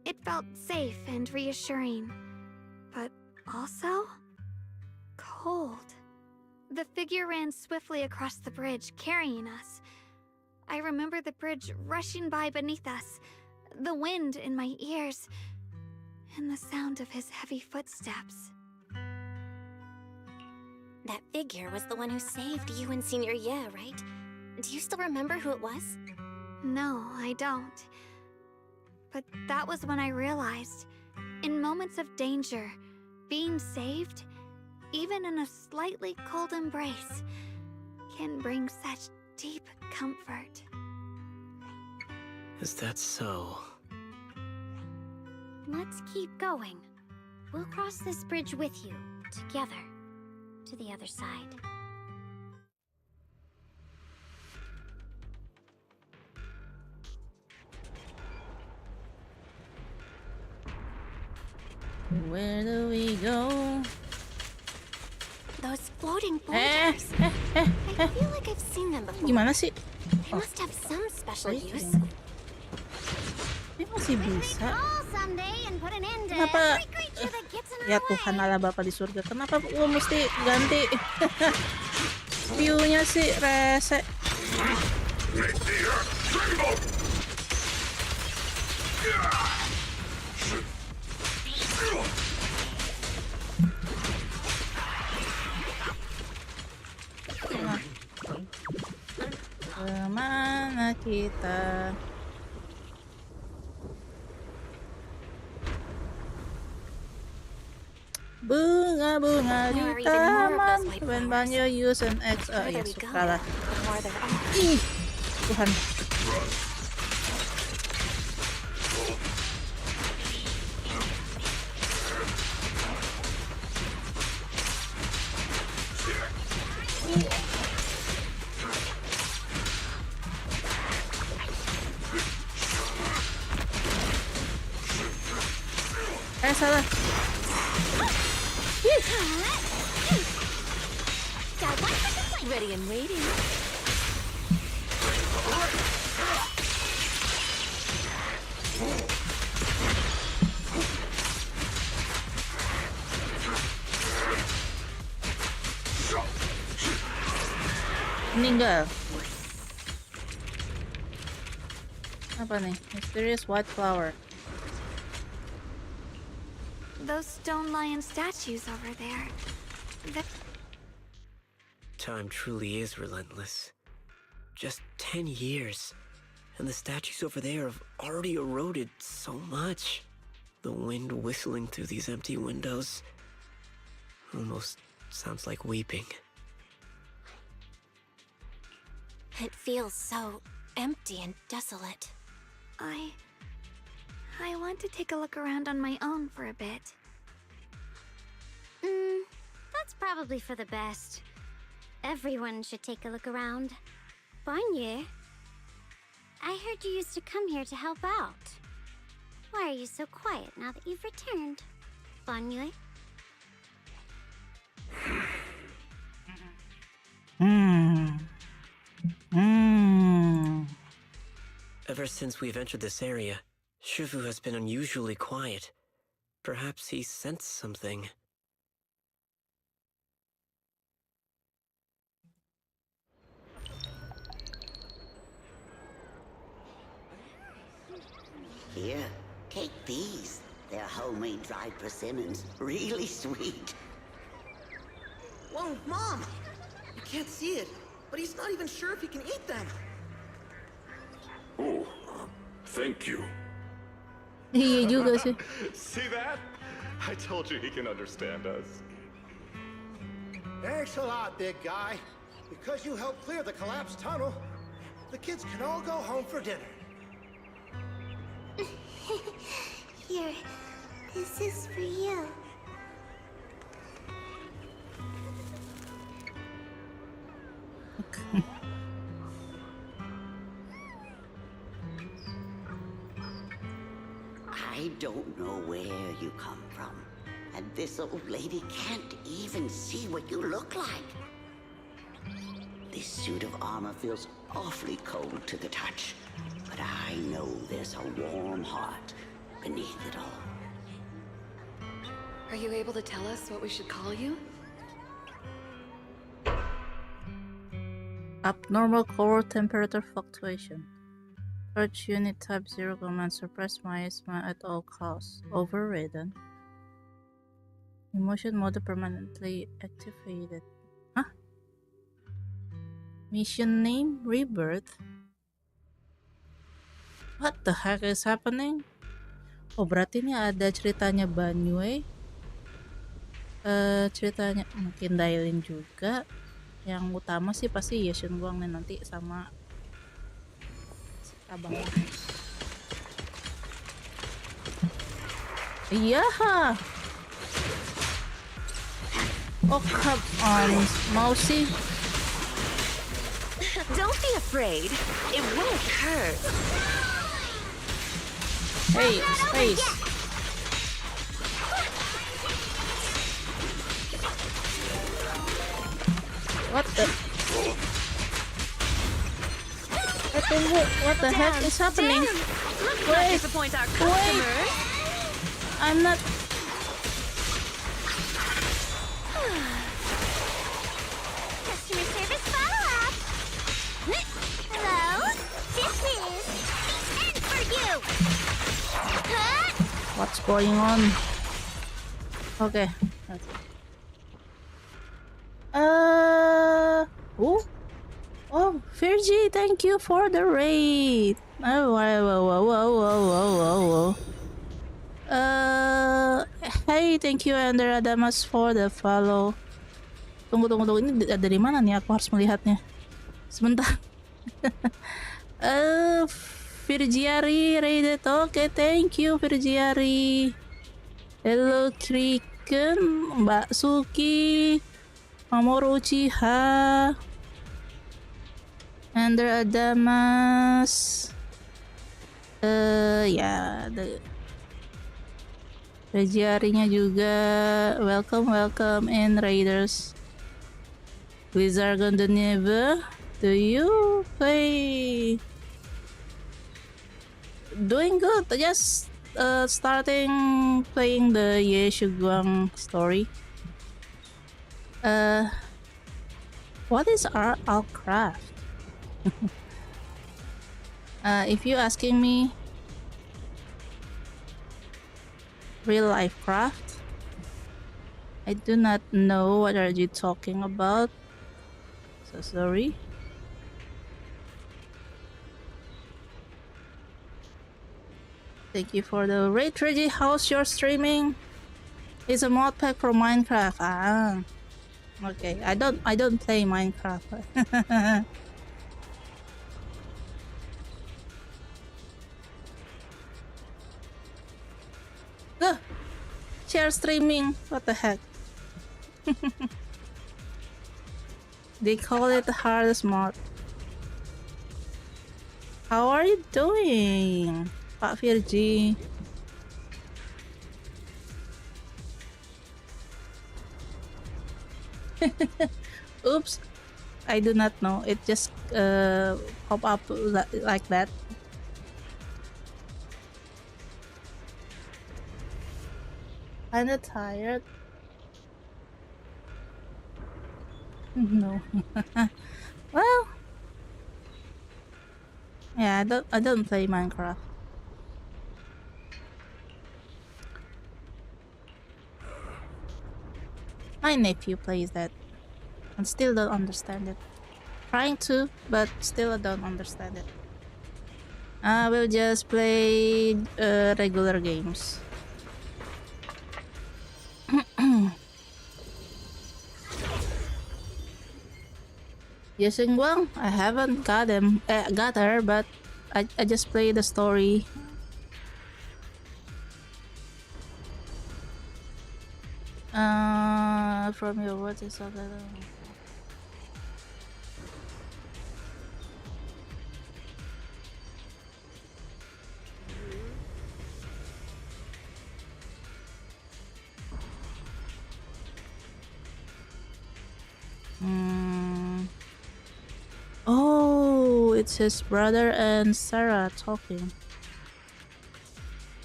It felt safe and reassuring. But also cold. The figure ran swiftly across the bridge, carrying us. I remember the bridge rushing by beneath us, the wind in my ears, and the sound of his heavy footsteps. That figure was the one who saved you and Senior Ye, right? Do you still remember who it was? No, I don't. But that was when I realized, in moments of danger, being saved, even in a slightly cold embrace, can bring such deep comfort. Is that so? Let's keep going. We'll cross this bridge with you, together, to the other side. Where do we go? Those floating boulders. I feel like I've seen them before. Gimana sih? They must have some special use. Ini masih bisa. Kenapa? Kenapa? Ya Tuhan Allah Bapa di surga, kenapa gua mesti ganti view-nya sih, rese. Kemana kita? Bunga-bunga di taman. When banyo use an X. Oh ya suka lah. Ih, Tuhan. Salah. Ready and waiting. Meninggal. Apa nih? Mysterious white flower. Those stone lion statues over there. Time truly is relentless. just 10 years. And the statues over there have already eroded so much. The wind whistling through these empty windows almost sounds like weeping. It feels so empty and desolate. I want to take a look around on my own for a bit. That's probably for the best. Everyone should take a look around. Banye, I heard you used to come here to help out. Why are you so quiet now that you've returned, Banye? Ever since we've entered this area, Shifu has been unusually quiet. Perhaps he sensed something. Here, take these. They're homemade dried persimmons. Really sweet. Whoa, Mom! You can't see it, but he's not even sure if he can eat them. Oh, thank you. Iya juga sih. See that? I told you he can understand us. Thanks a lot, big guy. Because you helped clear the collapsed tunnel, the kids can all go home for dinner. Here, this is for you. I don't know where you come from, and this old lady can't even see what you look like. This suit of armor feels awfully cold to the touch, but I know there's a warm heart beneath it all. Are you able to tell us what we should call you? Abnormal core temperature fluctuation. Purge unit type 0 command suppress miasma at all costs. Overridden. Emotion mode permanently activated. Hah? Mission name Rebirth? What the heck is happening? Oh, berarti ini ada ceritanya Banyue. Ceritanya mungkin Dailin juga. Yang utama sih pasti Ye Shunguang nih nanti sama abangnya. Iya. Oh, come on, mau sih. Don't be afraid. It won't hurt. Hey, space. What the? What the heck is happening? Wait, wait. I'm not. Customer service follow-up. Hello? This is the end for you. What's going on? Okay. Oh, Virgie, thank you for the raid. Oh, whoa. Hey, thank you Ender Adamas for the follow. Tunggu. Ini dari mana nih? Aku harus melihatnya. Sebentar. Virgiari raided. Okay, thank you Virgiari. Hello Kriken, Mbak Suki, Mamoru Uchiha, Ender Adamas. Ya, Regiarinya juga. Welcome in Raiders. Wizard de Neve, do you play? Doing good. Just starting playing the Ye Shunguang story. What is Craft? If you asking me, real life craft, I do not know what are you talking about. So sorry. Thank you for the raid, Reggie. How's your streaming? It's a mod pack for Minecraft. Ah, okay. I don't play Minecraft. Share streaming. What the heck? They call it the hardest mod. How are you doing, Pak Virgi? Oops, I do not know. It just pop up like that. Kinda tired. No. Well, yeah, I don't play Minecraft. My nephew plays that and still don't understand it. Trying to, but still I don't understand it. I will just play regular games. Ye Shunguang, I haven't got her, but I just play the story. From your words is so that. Oh, it's his brother and Sarah talking.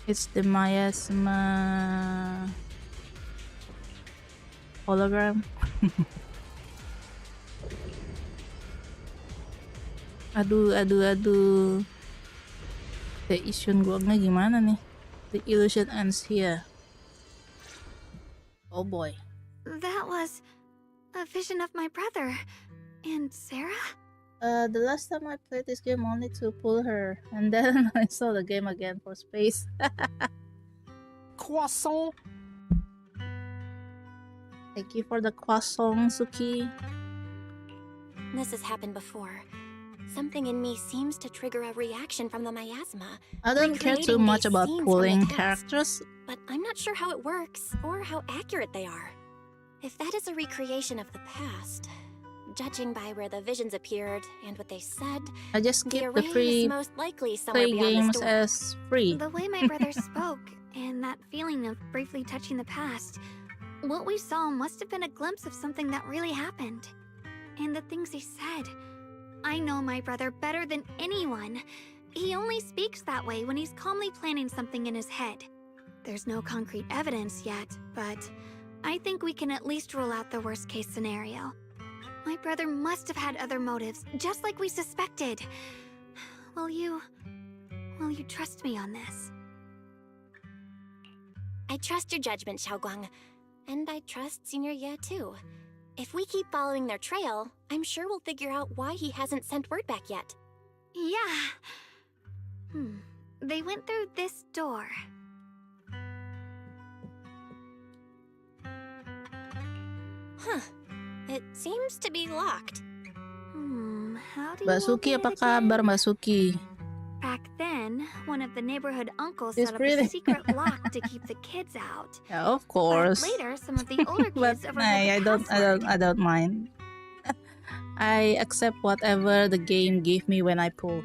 It's the miasma hologram. Aduh. The Ye Shunguangnya gimana nih? The illusion ends here. Oh boy. That was a vision of my brother. And Sarah? The last time I played this game only to pull her, and then I saw the game again for space. Croissant. Thank you for the croissant, Suki. This has happened before. Something in me seems to trigger a reaction from the miasma. I don't care too much about pulling characters. But I'm not sure how it works, or how accurate they are. If that is a recreation of the past, judging by where the visions appeared and what they said, I just keep the array free is most likely somewhere play beyond games this door. as free. The way my brother spoke, and that feeling of briefly touching the past, what we saw must have been a glimpse of something that really happened. And the things he said, I know my brother better than anyone. He only speaks that way when he's calmly planning something in his head. There's no concrete evidence yet, but I think we can at least rule out the worst case scenario. My brother must have had other motives, just like we suspected. Will you trust me on this? I trust your judgment, Xiaoguang. And I trust Senior Ye too. If we keep following their trail, I'm sure we'll figure out why he hasn't sent word back yet. Yeah. They went through this door. Huh. It seems to be locked. How do you Mbak Suki, apa kabar Mbak Suki? Back then, one of the neighborhood uncles It's set up pretty. a secret lock to keep the kids out. Yeah, of course. But later, some of the older But kids overheard the password. I don't mind. I accept whatever the game gave me when I pull.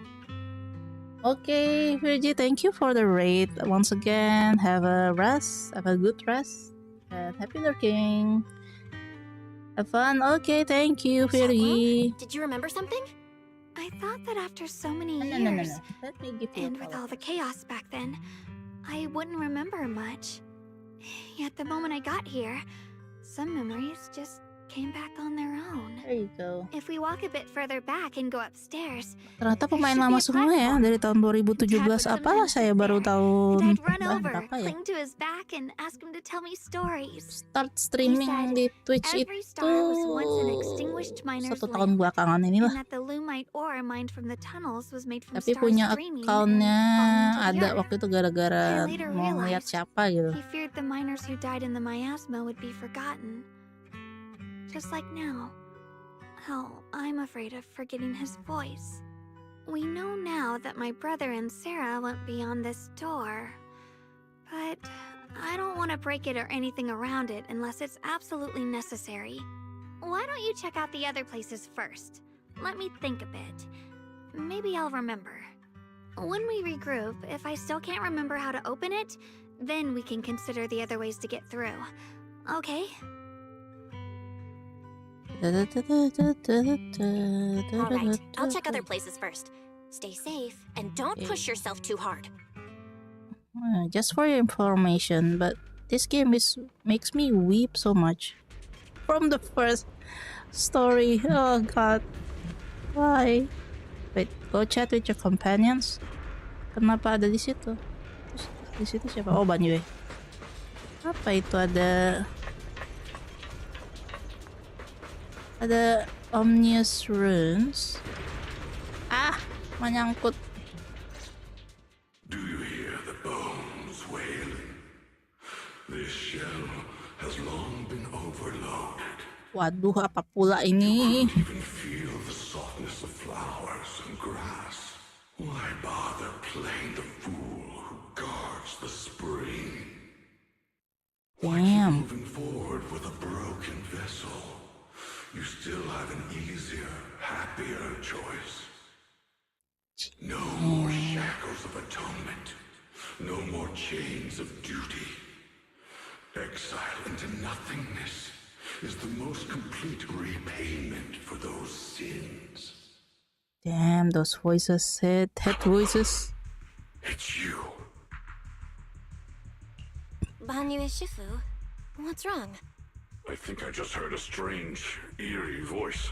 Okay, Virgie, thank you for the raid once again. Have a rest, have a good rest, and happy lurking. Have fun. Okay, thank you, Virgie. Did you remember something? I thought that after so many No. years, Let me give you and a with color. all the chaos back then, I wouldn't remember much. Yet the moment I got here, some memories just came back on their own. There you go. If we walk a bit further back and go upstairs, Ternyata there pemain should be lama a semua ya, platform. dari tahun 2017 apalah saya baru tahun And I'd run over, berapa ya? cling to his back, and ask him to tell me stories. Start streaming di Twitch Every itu star was once an extinguished miner's 1 tahun lamp, belakangan inilah. and that the lumite ore mined from the tunnels was made from Tapi stars punya streaming accountnya and falling to the ada earth. waktu itu gara-gara I later mau ngeliat realized siapa gitu. he feared the miners who died in the miasma would be forgotten. Just like now. Hell, I'm afraid of forgetting his voice. We know now that my brother and Sarah went beyond this door. But I don't want to break it or anything around it unless it's absolutely necessary. Why don't you check out the other places first? Let me think a bit. Maybe I'll remember. When we regroup, if I still can't remember how to open it, then we can consider the other ways to get through. Okay? Alright, I'll check other places first. Stay safe, and don't push yourself too hard. Just for your information, but this game makes me weep so much. From the first story, oh god. Why? Wait, go chat with your companions. Kenapa ada di situ? Terus di situ siapa? Oh, Banyue. Apa itu ada Omnious Runes. Ah, menyangkut. Do you hear the bones wailing? This shell has long been overloaded. Waduh, apa pula ini? Even feel the softness of flowers and grass. Why bother playing the fool who guards the spring? Why keep moving forward with a broken vessel? You still have an easier, happier choice. No more shackles of atonement. No more chains of duty. Exile into nothingness is the most complete repayment for those sins. Damn, those voices said head voices. It's you. Banyu Shifu, what's wrong? I think I just heard a strange, eerie voice.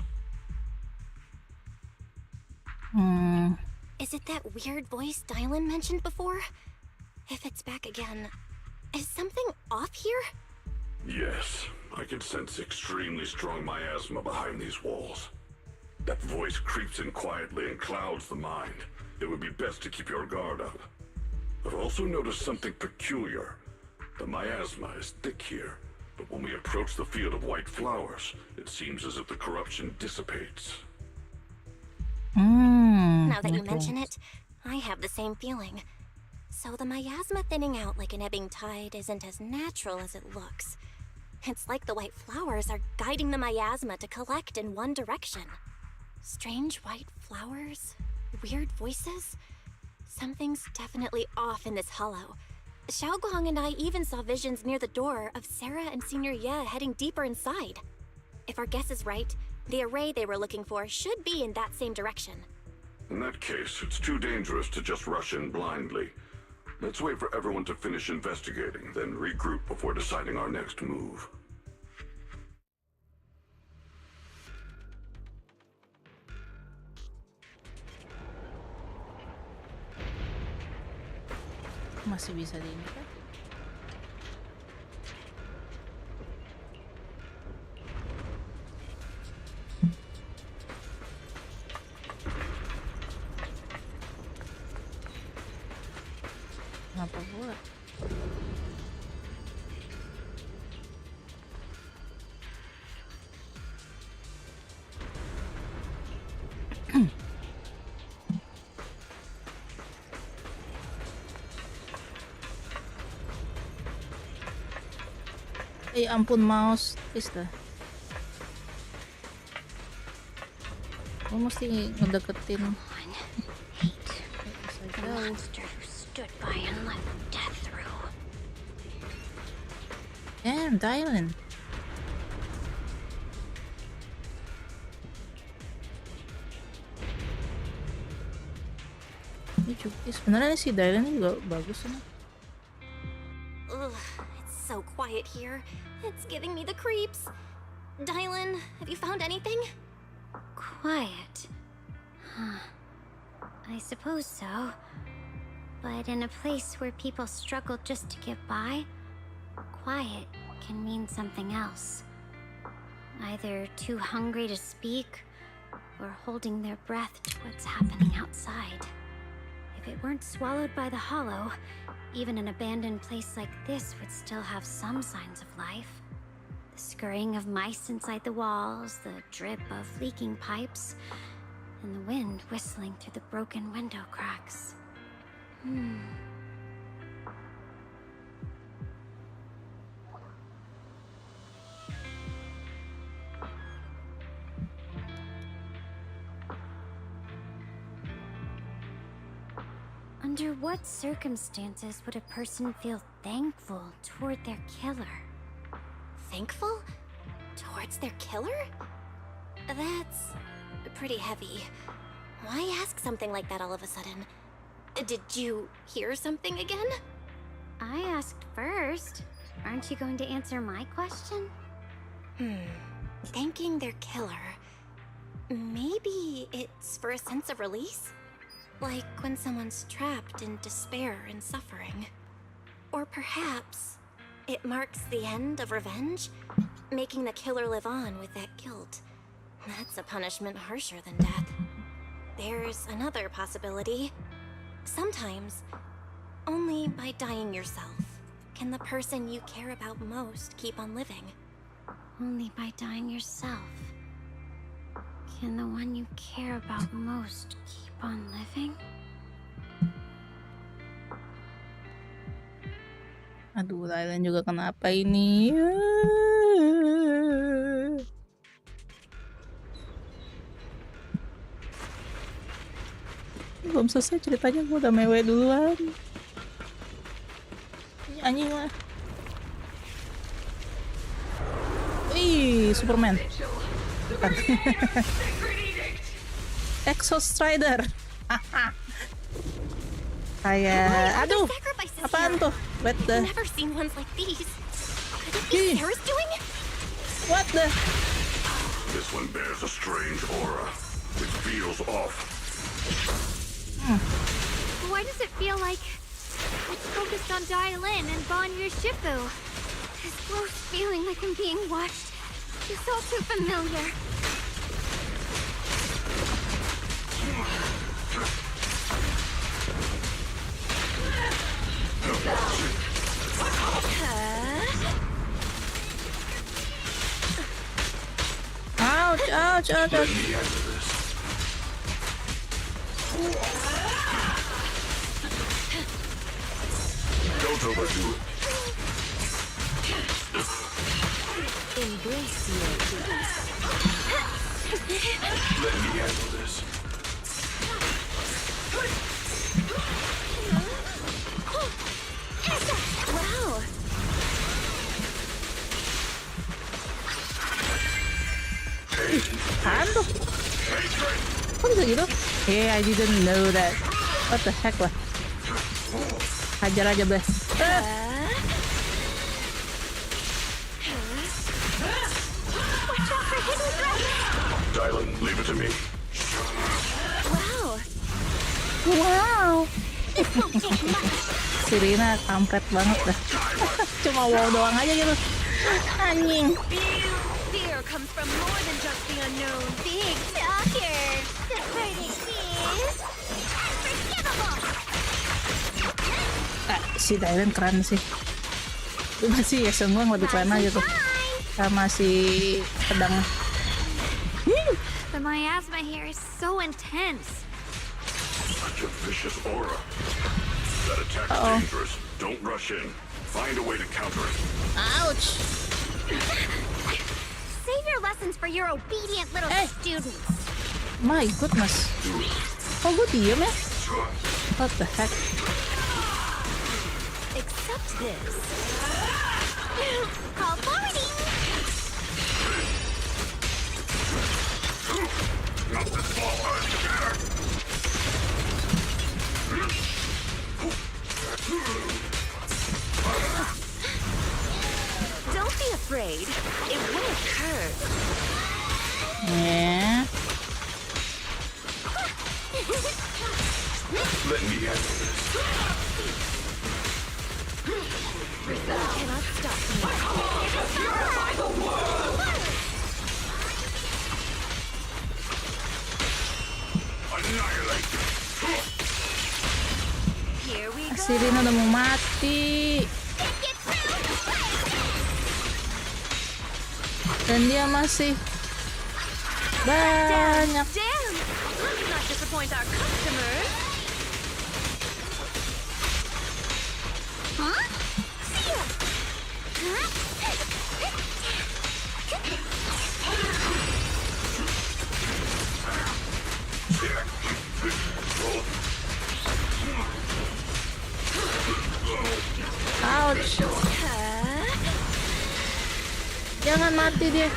Is it that weird voice Dylan mentioned before? If it's back again, is something off here? Yes, I can sense extremely strong miasma behind these walls. That voice creeps in quietly and clouds the mind. It would be best to keep your guard up. I've also noticed something peculiar. The miasma is thick here, but when we approach the field of white flowers, it seems as if the corruption dissipates. Now that you mention it, I have the same feeling. So the miasma thinning out like an ebbing tide isn't as natural as it looks. It's like the white flowers are guiding the miasma to collect in one direction. Strange white flowers? Weird voices? Something's definitely off in this hollow. Xiaoguang and I even saw visions near the door of Sarah and Senior Ye heading deeper inside. If our guess is right, the array they were looking for should be in that same direction. In that case, it's too dangerous to just rush in blindly. Let's wait for everyone to finish investigating, then regroup before deciding our next move. Masih bisa di ini kan? Kenapa pula? Ampun mouse, please dah. Gue mesti ngedeketin. The monster who stood by and let death through. Damn, Dylan. Ini juga sebenarnya si Dylan ini juga bagus nih. Ugh, it's so quiet here. It's giving me the creeps. Dylan, have you found anything? Quiet. Huh. I suppose so. But in a place where people struggle just to get by, quiet can mean something else. Either too hungry to speak, or holding their breath to what's happening outside. If it weren't swallowed by the hollow, even an abandoned place like this would still have some signs of life. The scurrying of mice inside the walls, the drip of leaking pipes, and the wind whistling through the broken window cracks. Under what circumstances would a person feel thankful toward their killer? Thankful? Towards their killer? That's pretty heavy. Why ask something like that all of a sudden? Did you hear something again? I asked first. Aren't you going to answer my question? Thanking their killer. Maybe it's for a sense of release? Like when someone's trapped in despair and suffering. Or perhaps it marks the end of revenge, making the killer live on with that guilt. That's a punishment harsher than death. There's another possibility. Sometimes, only by dying yourself can the person you care about most keep on living. Only by dying yourself can the one you care about most keep on living? Aduh, Thailand juga kenapa ini? Belum selesai ceritanya, gue udah mewe duluan. Anjing lah. Wih, Superman. Bukan. Exo Strider. Kayak, aduh, apaan tuh? What the? Never seen ones like these. Could it be Sarah's doing? What the? This one bears a strange aura. It feels off. Why does it feel like it's focused on Dylan and Banyu Shifu? This gross feeling like I'm being watched is all too familiar. Ouch, ouch, ouch, ouch. Don't overdo it. Ingratiate. Let me handle this. Wow. Apaan tuh? Kok bisa gitu? Hey, I didn't know that. What the heck lah. Hajar aja, Bleh. Dylan, leave it to me. Wow. Wow. Si Rina kampret banget dah. Cuma wow doang aja gitu. Anjing. Fear comes from more than just the unknown. Big talker. The verdict is unforgivable. Si Dylan keren sih. Cuma si Ye Shunguang lebih keren aja tuh. Sama si pedang. The miasma here is so intense. Such a vicious aura. That attack's dangerous. Don't rush in. Find a way to counter it. Ouch. Save your lessons for your obedient little students. My goodness. Kok gue diem ya? What the heck? Accept this. Call forwarding. Don't be afraid. It won't hurt. hurt. Yeah. Let me handle this. You cannot stop me. Purify the world! Annihilate! Here we go. Si Rina udah mau mati. Dan dia masih banyak. Damn! Let's not disappoint our customers. Huh? Ouch. Jangan mati dia.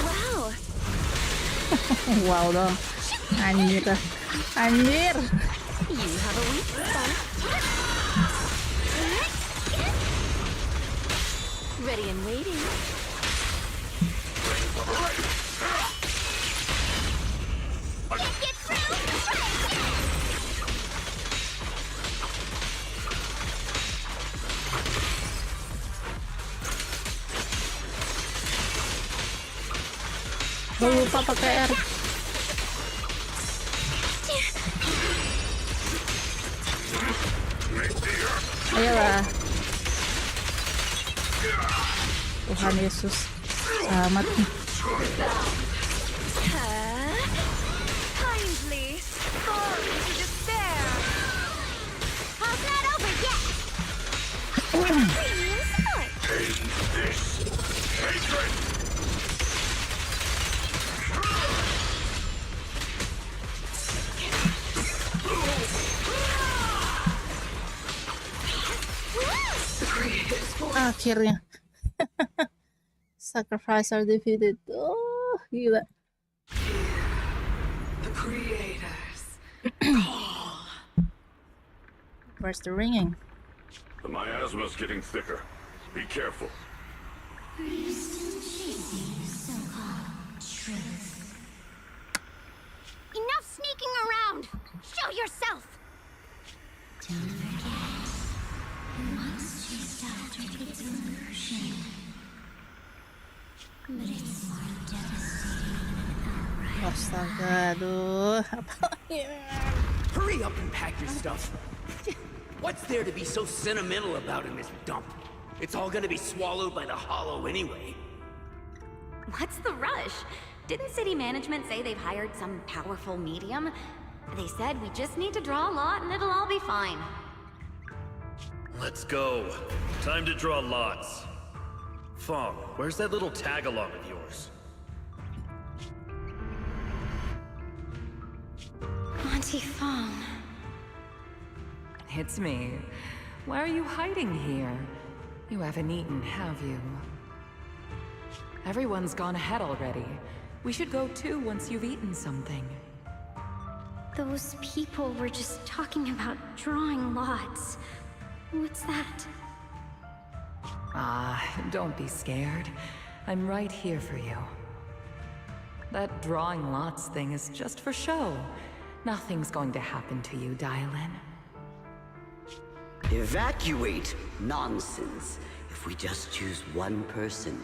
Wow. Wow dong. Anjir. Anjir. You have a weak spot. Ready and waiting. Gue lupa pakai R. Ayolah. Tuhan Yesus, selamat nih. Kindly, fall into despair. How's that over yet? End this hatred! Akhirnya. Sacrifice are defeated. Oh, gila. The creators. Where's the ringing? The miasma's getting thicker. Be careful. Are you still chasing so-called truth? Enough sneaking around! Show yourself! Don't forget, who once chased after its illusion. But it's more devastating than outright. Astaga, aduh. Hurry up and pack your stuff. What's there to be so sentimental about in this dump? It's all gonna be swallowed by the hollow anyway. What's the rush? Didn't city management say they've hired some powerful medium? They said we just need to draw a lot and it'll all be fine. Let's go. Time to draw lots. Fong, where's that little tag-along of yours? Auntie Fong. It's me. Why are you hiding here? You haven't eaten, have you? Everyone's gone ahead already. We should go too once you've eaten something. Those people were just talking about drawing lots. What's that? Ah, don't be scared. I'm right here for you. That drawing lots thing is just for show. Nothing's going to happen to you, Dylan. Evacuate? Nonsense. If we just choose one person,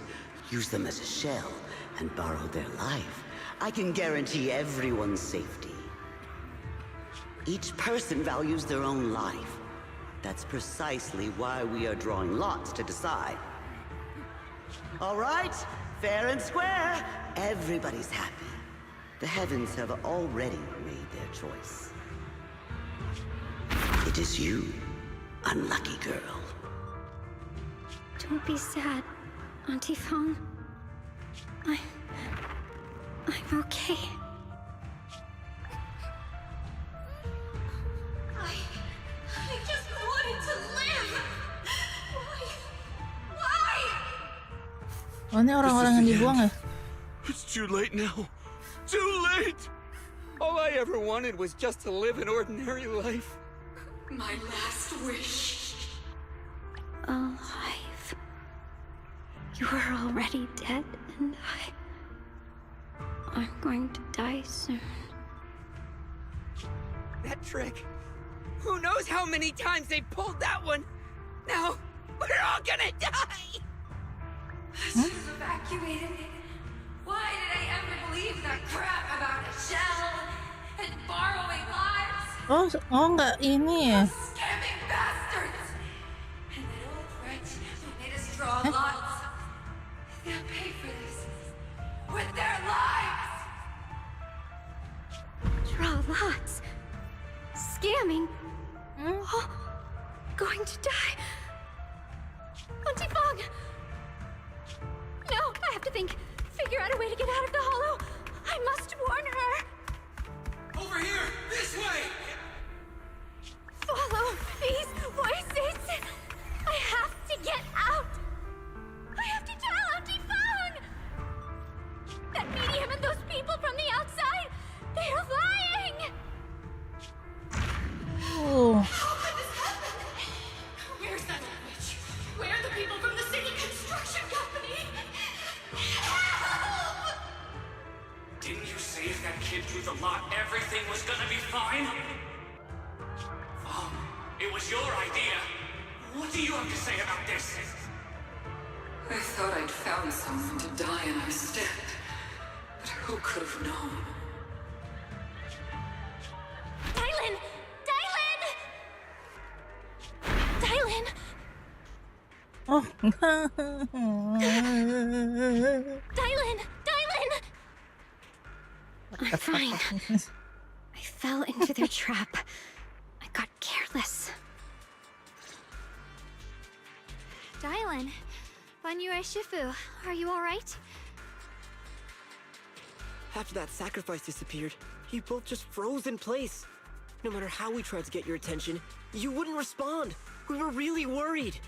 use them as a shell, and borrow their life, I can guarantee everyone's safety. Each person values their own life. That's precisely why we are drawing lots to decide. All right, fair and square. Everybody's happy. The heavens have already made their choice. It is you, unlucky girl. Don't be sad, Auntie Fong. I'm okay. Oh, ini orang-orang yang dibuang ya? It's too late now. Too late! All I ever wanted was just to live an ordinary life. My last wish. Alive. You are already dead, and I'm going to die soon. That trick. Who knows how many times they pulled that one? Now, we're all gonna die! I should have evacuated. Why did I ever believe that crap about a shell and borrowing lives? Oh nggak ini ya? Scamming bastards! And that old wretch who made us draw lots. They'll pay for this with their lives! Draw lots. Scamming. Oh, going to die. Auntie Fong! No, I have to think. Figure out a way to get out of the hollow. I must warn her. Over here! This way! Follow these voices. I have to get out. I have to tell Auntie Fong. That medium and those people from the outside, they are lying. Oh. How could this happen? Where's that old witch? Where are the people from the city construction company? Help! Didn't you say if that kid drew the lot, everything was gonna be fine? Oh, it was your idea. What do you have to say about this? I thought I'd found someone to die in our stead. But who could have known? Dylan! Dylan! Dylan! Oh. Dylan! Dylan! I'm fine. I fell into their trap. I got careless. Dylan, Banyue Shifu, are you alright? After that sacrifice disappeared, you both just froze in place. No matter how we tried to get your attention, you wouldn't respond. We were really worried.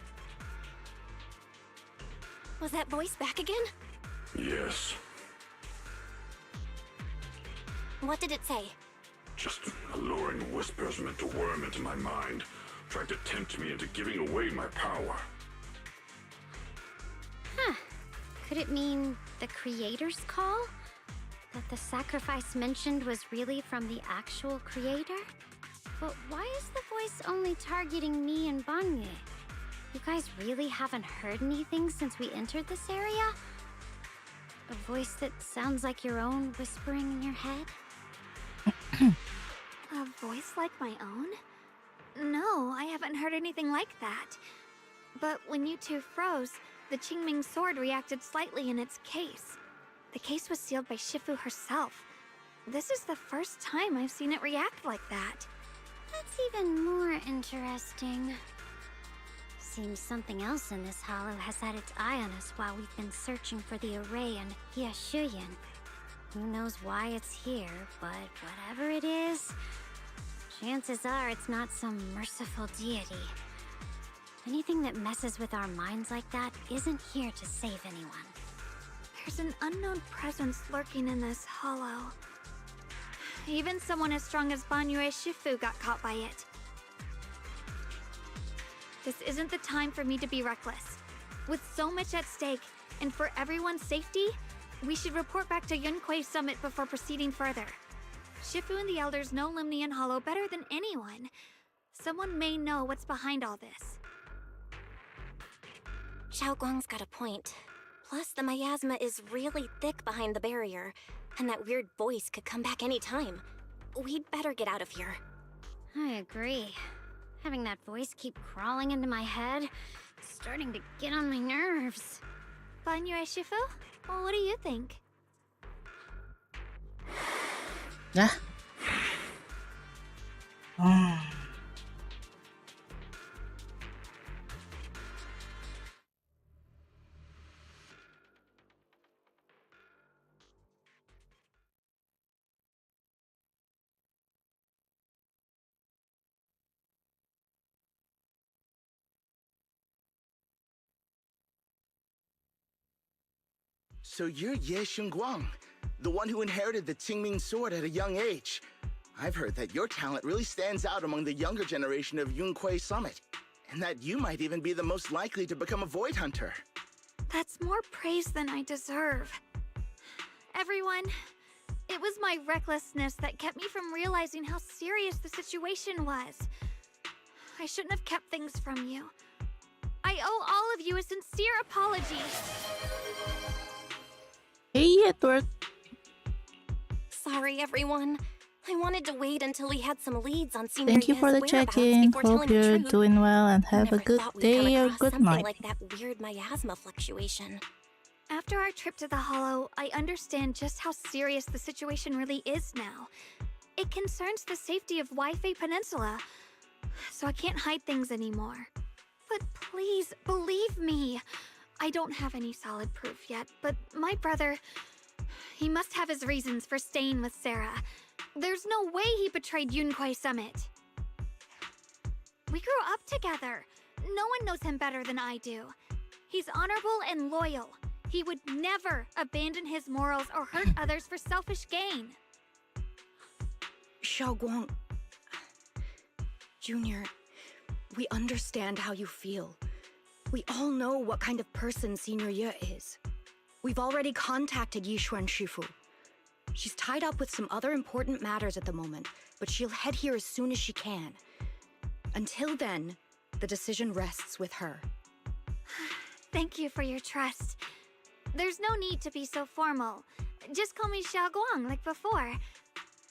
Was that voice back again? Yes, What did it say? just alluring whispers meant to worm into my mind, trying to tempt me into giving away my power. Huh. Could it mean the creator's call? That the sacrifice mentioned was really from the actual creator? But why is the voice only targeting me and Banye? You guys really haven't heard anything since we entered this area? A voice that sounds like your own whispering in your head? A voice like my own? No, I haven't heard anything like that. But when you two froze, the Qingming sword reacted slightly in its case. The case was sealed by Shifu herself. This is the first time I've seen it react like that. That's even more interesting. Seems something else in this hollow has had its eye on us while we've been searching for the array in Ye Shunguang. Who knows why it's here, but whatever it is, chances are it's not some merciful deity. Anything that messes with our minds like that isn't here to save anyone. There's an unknown presence lurking in this hollow. Even someone as strong as Banyue Shifu got caught by it. This isn't the time for me to be reckless. With so much at stake, and for everyone's safety, we should report back to Yunquei Summit before proceeding further. Shifu and the elders know Limnian Hollow better than anyone. Someone may know what's behind all this. Xiao Guang's got a point. Plus, the miasma is really thick behind the barrier, and that weird voice could come back any time. We'd better get out of here. I agree. Having that voice keep crawling into my head, it's starting to get on my nerves. Banyue Shifu? Well, what do you think? Yeah. So you're Ye Shunguang, the one who inherited the Qingming sword at a young age. I've heard that your talent really stands out among the younger generation of Yunquay Summit, and that you might even be the most likely to become a Void Hunter. That's more praise than I deserve. Everyone, it was my recklessness that kept me from realizing how serious the situation was. I shouldn't have kept things from you. I owe all of you a sincere apology. Hey, Edward. Sorry, everyone. I wanted to wait until we had some leads on Senior Thank you for the Ye's check-in. whereabouts before Hope telling the you're truth. doing well and have a Never good thought we'd day come or across good something night. like that weird miasma fluctuation. After our trip to the Hollow, I understand just how serious the situation really is now. It concerns the safety of Wi-Fi Peninsula, so I can't hide things anymore. But please, believe me. I don't have any solid proof yet, but my brother... he must have his reasons for staying with Sarah. There's no way he betrayed Yunquay Summit. We grew up together. No one knows him better than I do. He's honorable and loyal. He would never abandon his morals or hurt others for selfish gain. Xiaoguang... Junior, we understand how you feel. We all know what kind of person Senior Ye is. We've already contacted Yishuan Shifu. She's tied up with some other important matters at the moment, but she'll head here as soon as she can. Until then, the decision rests with her. Thank you for your trust. There's no need to be so formal. Just call me Xiaoguang like before.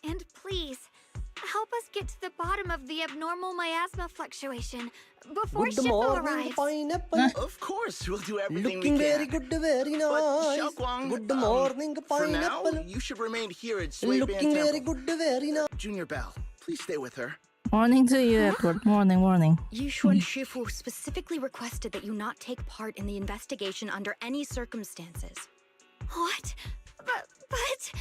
And please, help us get to the bottom of the abnormal miasma fluctuation before Good Shifu morning, arrives. pineapple. Of course, we'll do everything Looking we can. very good, very nice. But Xiaoguang, Good morning, for now, pineapple. you should remain here at Sui Ban Looking very Temple. good, very nice. Junior Bell, please stay with her. Morning to you, Edward. Morning, morning. Yishuan Shifu specifically requested that you not take part in the investigation under any circumstances. What? But...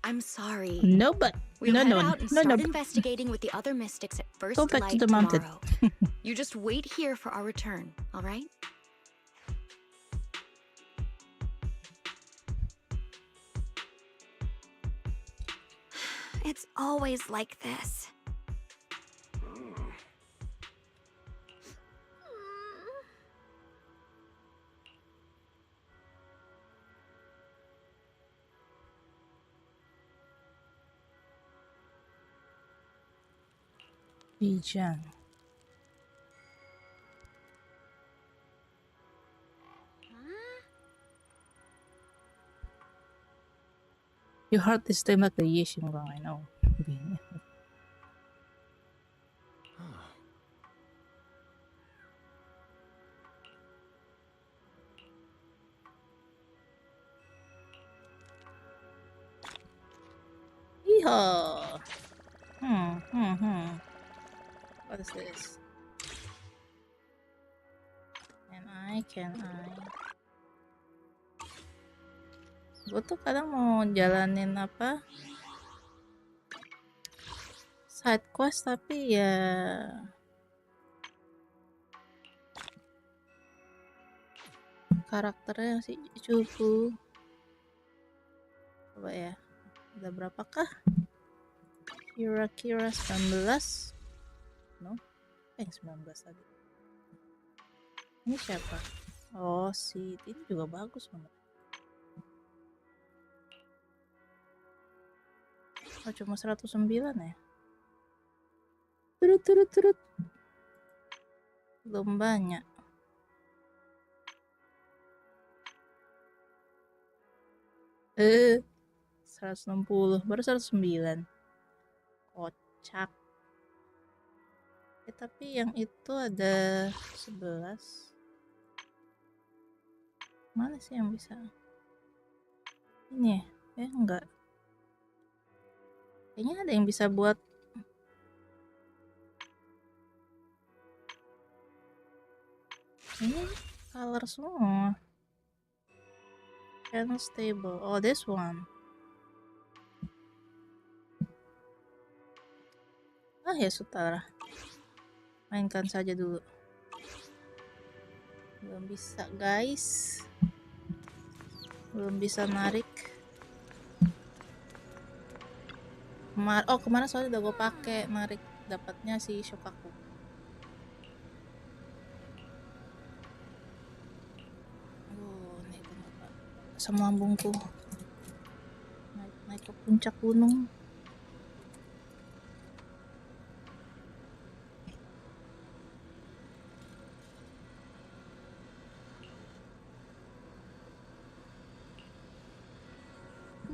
I'm sorry. No, but... We'll no, head no, out and no, start no. investigating with the other mystics at first Go back light to the mountain. tomorrow. You just wait here for our return, all right? it's always like this. Bijan. Your heart is still like the Ye Shunguang, I know. Yeehaw! What is this? Can I? Gue tuh kadang mau jalanin apa? Side quest tapi ya karakternya si cupu. Coba ya. Ada berapakah? Kira-kira 19. No? 19 tadi. Ini siapa? Oh, si ini juga bagus banget. Oh, cuma 109 ya? Turut. Belum banyak. Eh, 160, baru 109. Kocak. Tapi yang itu ada 11. Mana sih yang bisa? Ini ya? Enggak. Kayaknya ada yang bisa buat ini color semua. Channel stable. Oh, this one. Ah ya, sutara. Mainkan saja dulu. Belum bisa, guys. Belum bisa narik. Kemarin soalnya udah gue pakai narik, dapatnya si Shokaku. Nih sama lambungku. Naik ke puncak gunung.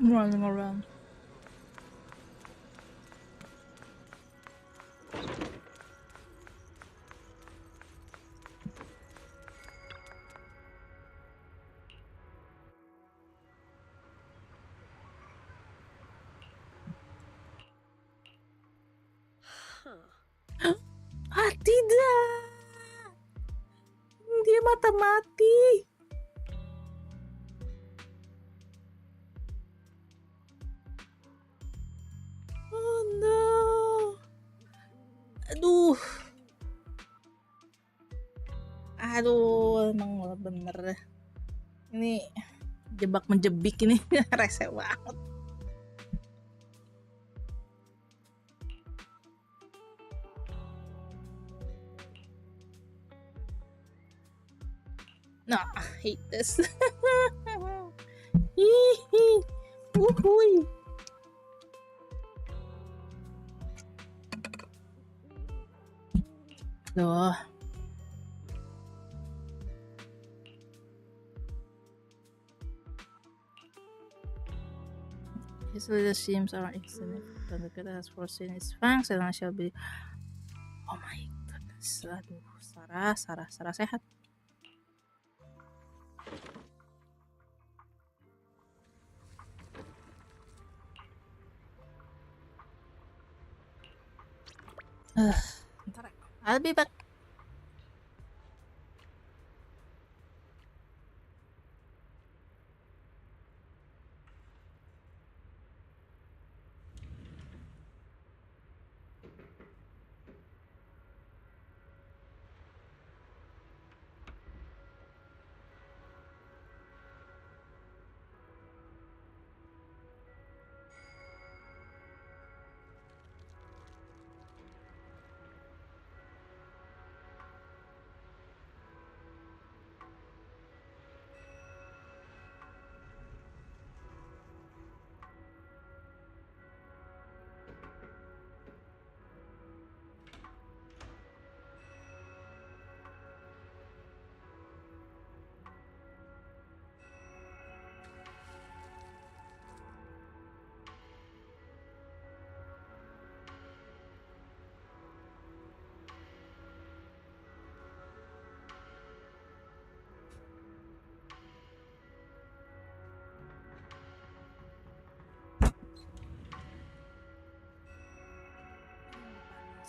Running around. Ah, tidak. Dia mata mati. Oh no. Aduh, emang bener. Ini jebak menjebik ini. Rese banget. No, I hate this. Woohoo. Duh. His little seams are insignificant. The cat has foreseen its fangs and I shall be... Oh my goodness. Aduh, Sarah sehat. Ntar, I'll be back.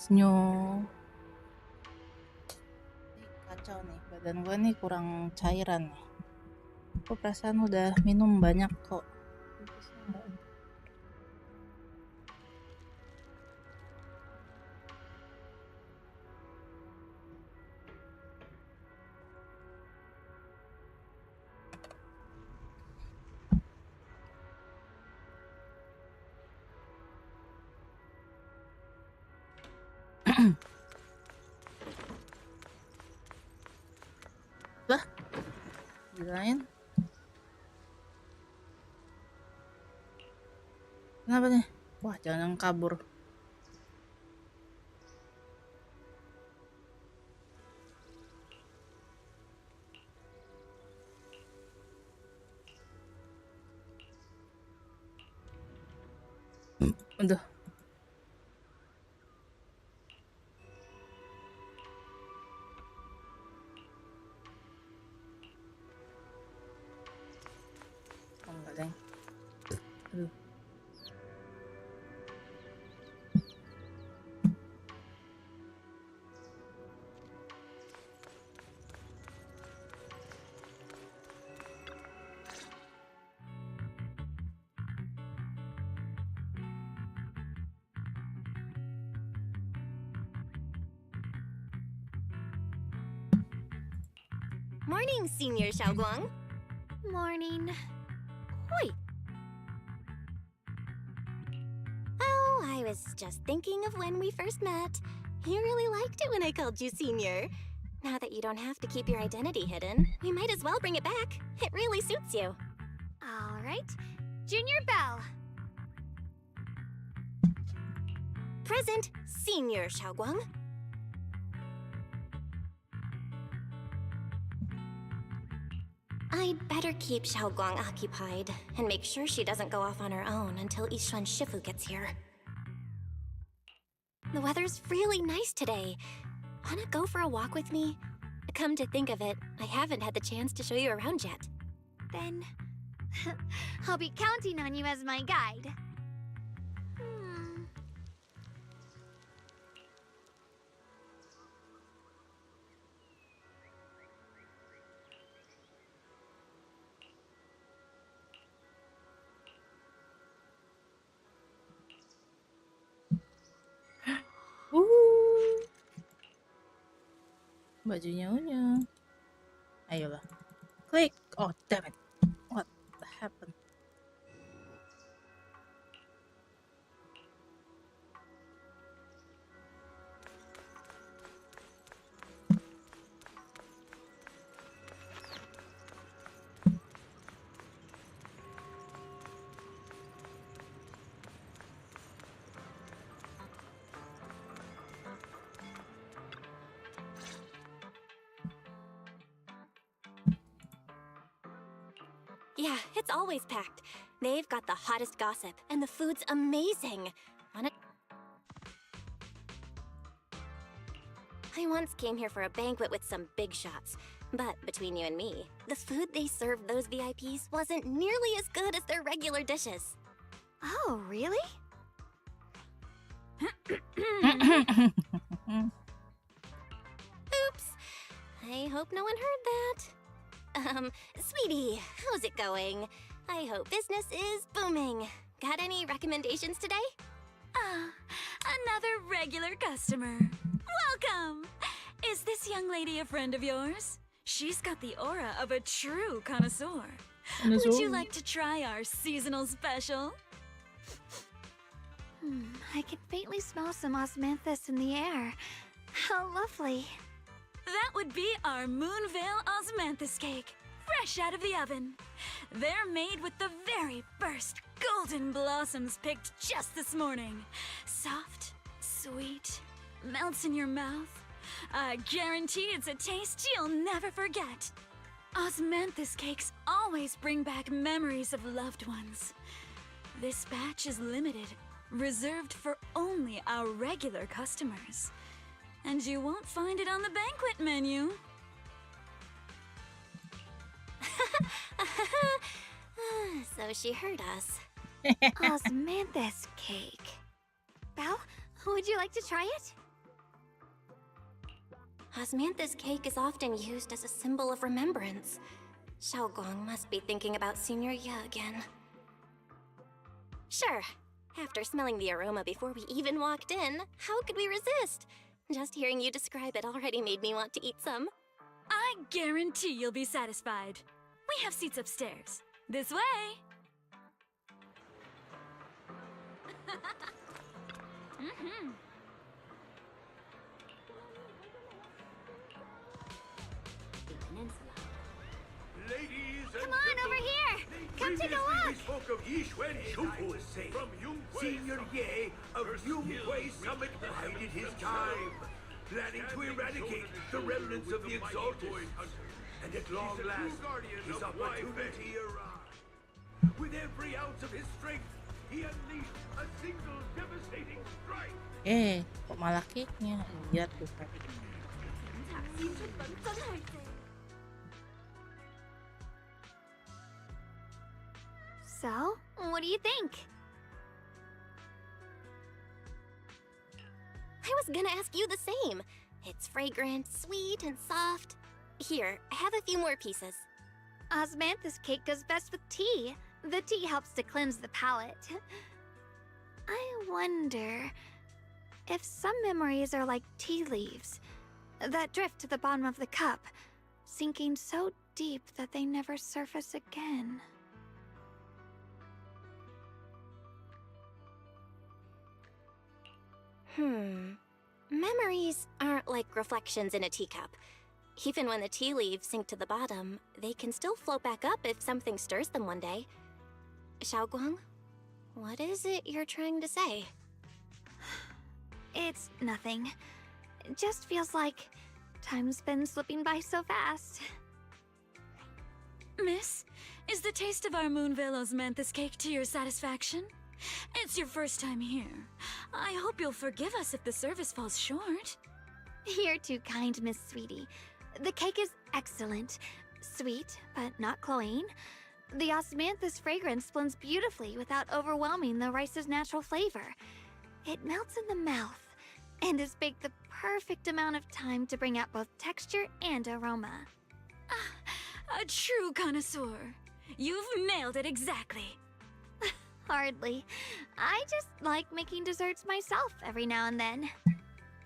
Senyum. Kacau nih, badan gue nih kurang cairan nih. Gue perasaan udah minum banyak kok. Lah, girain. Kenapa nih? Wah, jangan kabur. Aduh. Enggak, deng. Aduh. Morning, Senior Shunguang. Morning. Wait. Oh, I was just thinking of when we first met. You really liked it when I called you Senior. Now that you don't have to keep your identity hidden, we might as well bring it back. It really suits you. All right. Junior Belle. Present, Senior Shunguang. I'd better keep Shunguang occupied and make sure she doesn't go off on her own until Yishuan Shifu gets here. The weather's really nice today. Wanna go for a walk with me? Come to think of it, I haven't had the chance to show you around yet. Then I'll be counting on you as my guide. Bajunya Unya. Ayolah. Klik. Oh, damn it. What happened? Yeah, it's always packed. They've got the hottest gossip, and the food's amazing. I once came here for a banquet with some big shots, but between you and me, the food they served those VIPs wasn't nearly as good as their regular dishes. Oh, really? Oops. I hope no one heard that. Sweetie, how's it going? I hope business is booming. Got any recommendations today? Another regular customer. Welcome! Is this young lady a friend of yours? She's got the aura of a true connoisseur. Would you like to try our seasonal special? I can faintly smell some osmanthus in the air. How lovely. That would be our Moonvale Osmanthus cake, fresh out of the oven. They're made with the very first golden blossoms picked just this morning. Soft, sweet, melts in your mouth. I guarantee it's a taste you'll never forget. Osmanthus cakes always bring back memories of loved ones. This batch is limited, reserved for only our regular customers. And you won't find it on the banquet menu. So she heard us. Osmanthus cake. Belle, would you like to try it? Osmanthus cake is often used as a symbol of remembrance. Xiaoguang must be thinking about Senior Ye again. Sure. After smelling the aroma before we even walked in, how could we resist? Just hearing you describe it already made me want to eat some. I guarantee you'll be satisfied. We have seats upstairs. This way! Come on, over here! Come take a look! We spoke of Ye Shunguang from Senior Ye of Yunkwei Summit bided his time, planning to eradicate the remnants of the Exalted. And at long last, his opportunity arrived. With every ounce of his strength, he unleashed a single devastating strike. Kok malah cake-nya? Lihat tuh. So, what do you think? I was gonna ask you the same. It's fragrant, sweet, and soft. Here, have a few more pieces. Osmanthus cake goes best with tea. The tea helps to cleanse the palate. I wonder if some memories are like tea leaves that drift to the bottom of the cup, sinking so deep that they never surface again. Memories aren't like reflections in a teacup. Even when the tea leaves sink to the bottom, they can still float back up if something stirs them one day. Xiaoguang, what is it you're trying to say? It's nothing. It just feels like time's been slipping by so fast. Miss, is the taste of our Moonvale Osmanthus cake to your satisfaction? It's your first time here. I hope you'll forgive us if the service falls short. You're too kind, Miss Sweetie. The cake is excellent. Sweet, but not cloying. The osmanthus fragrance blends beautifully without overwhelming the rice's natural flavor. It melts in the mouth and is baked the perfect amount of time to bring out both texture and aroma. A true connoisseur. You've nailed it exactly. Hardly. I just like making desserts myself every now and then.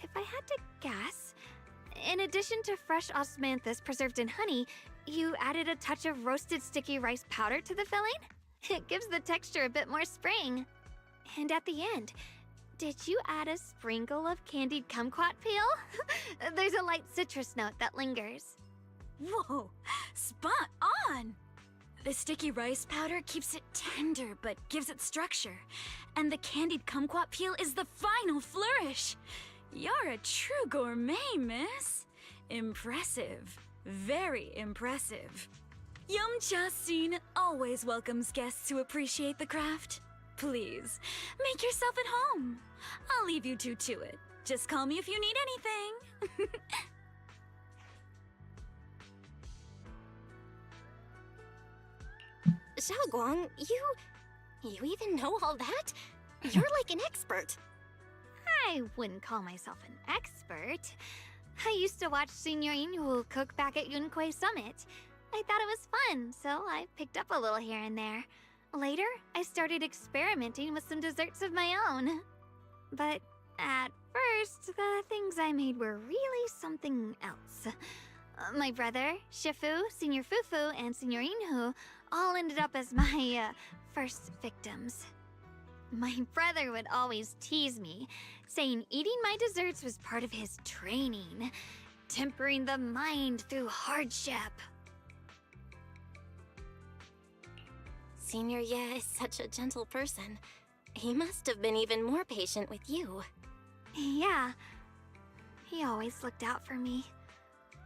If I had to guess, in addition to fresh osmanthus preserved in honey, you added a touch of roasted sticky rice powder to the filling? It gives the texture a bit more spring. And at the end, did you add a sprinkle of candied kumquat peel? There's a light citrus note that lingers. Whoa, spot on! The sticky rice powder keeps it tender but gives it structure. And the candied kumquat peel is the final flourish. You're a true gourmet, miss. Impressive. Very impressive. Yumcha Scene always welcomes guests who appreciate the craft. Please, make yourself at home. I'll leave you two to it. Just call me if you need anything. Xiaoguang, you even know all that? You're like an expert. I wouldn't call myself an expert. I used to watch Senior Inhu cook back at Yunquay Summit. I thought it was fun, so I picked up a little here and there. Later, I started experimenting with some desserts of my own. But at first, the things I made were really something else. My brother, Shifu, Senior Fufu, and Senior Inhu all ended up as my first victims. My brother would always tease me, saying eating my desserts was part of his training, tempering the mind through hardship. Senior Ye is such a gentle person. He must have been even more patient with you. Yeah, he always looked out for me.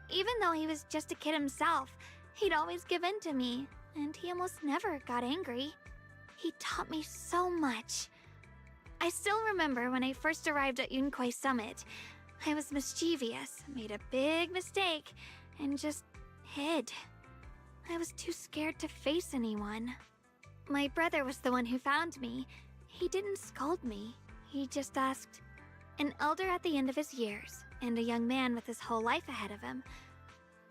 Even though he was just a kid himself, he'd always give in to me, and he almost never got angry. He taught me so much. I still remember when I first arrived at Yunquay Summit. I was mischievous, made a big mistake, and just hid. I was too scared to face anyone. My brother was the one who found me. He didn't scold me. He just asked, an elder at the end of his years, and a young man with his whole life ahead of him,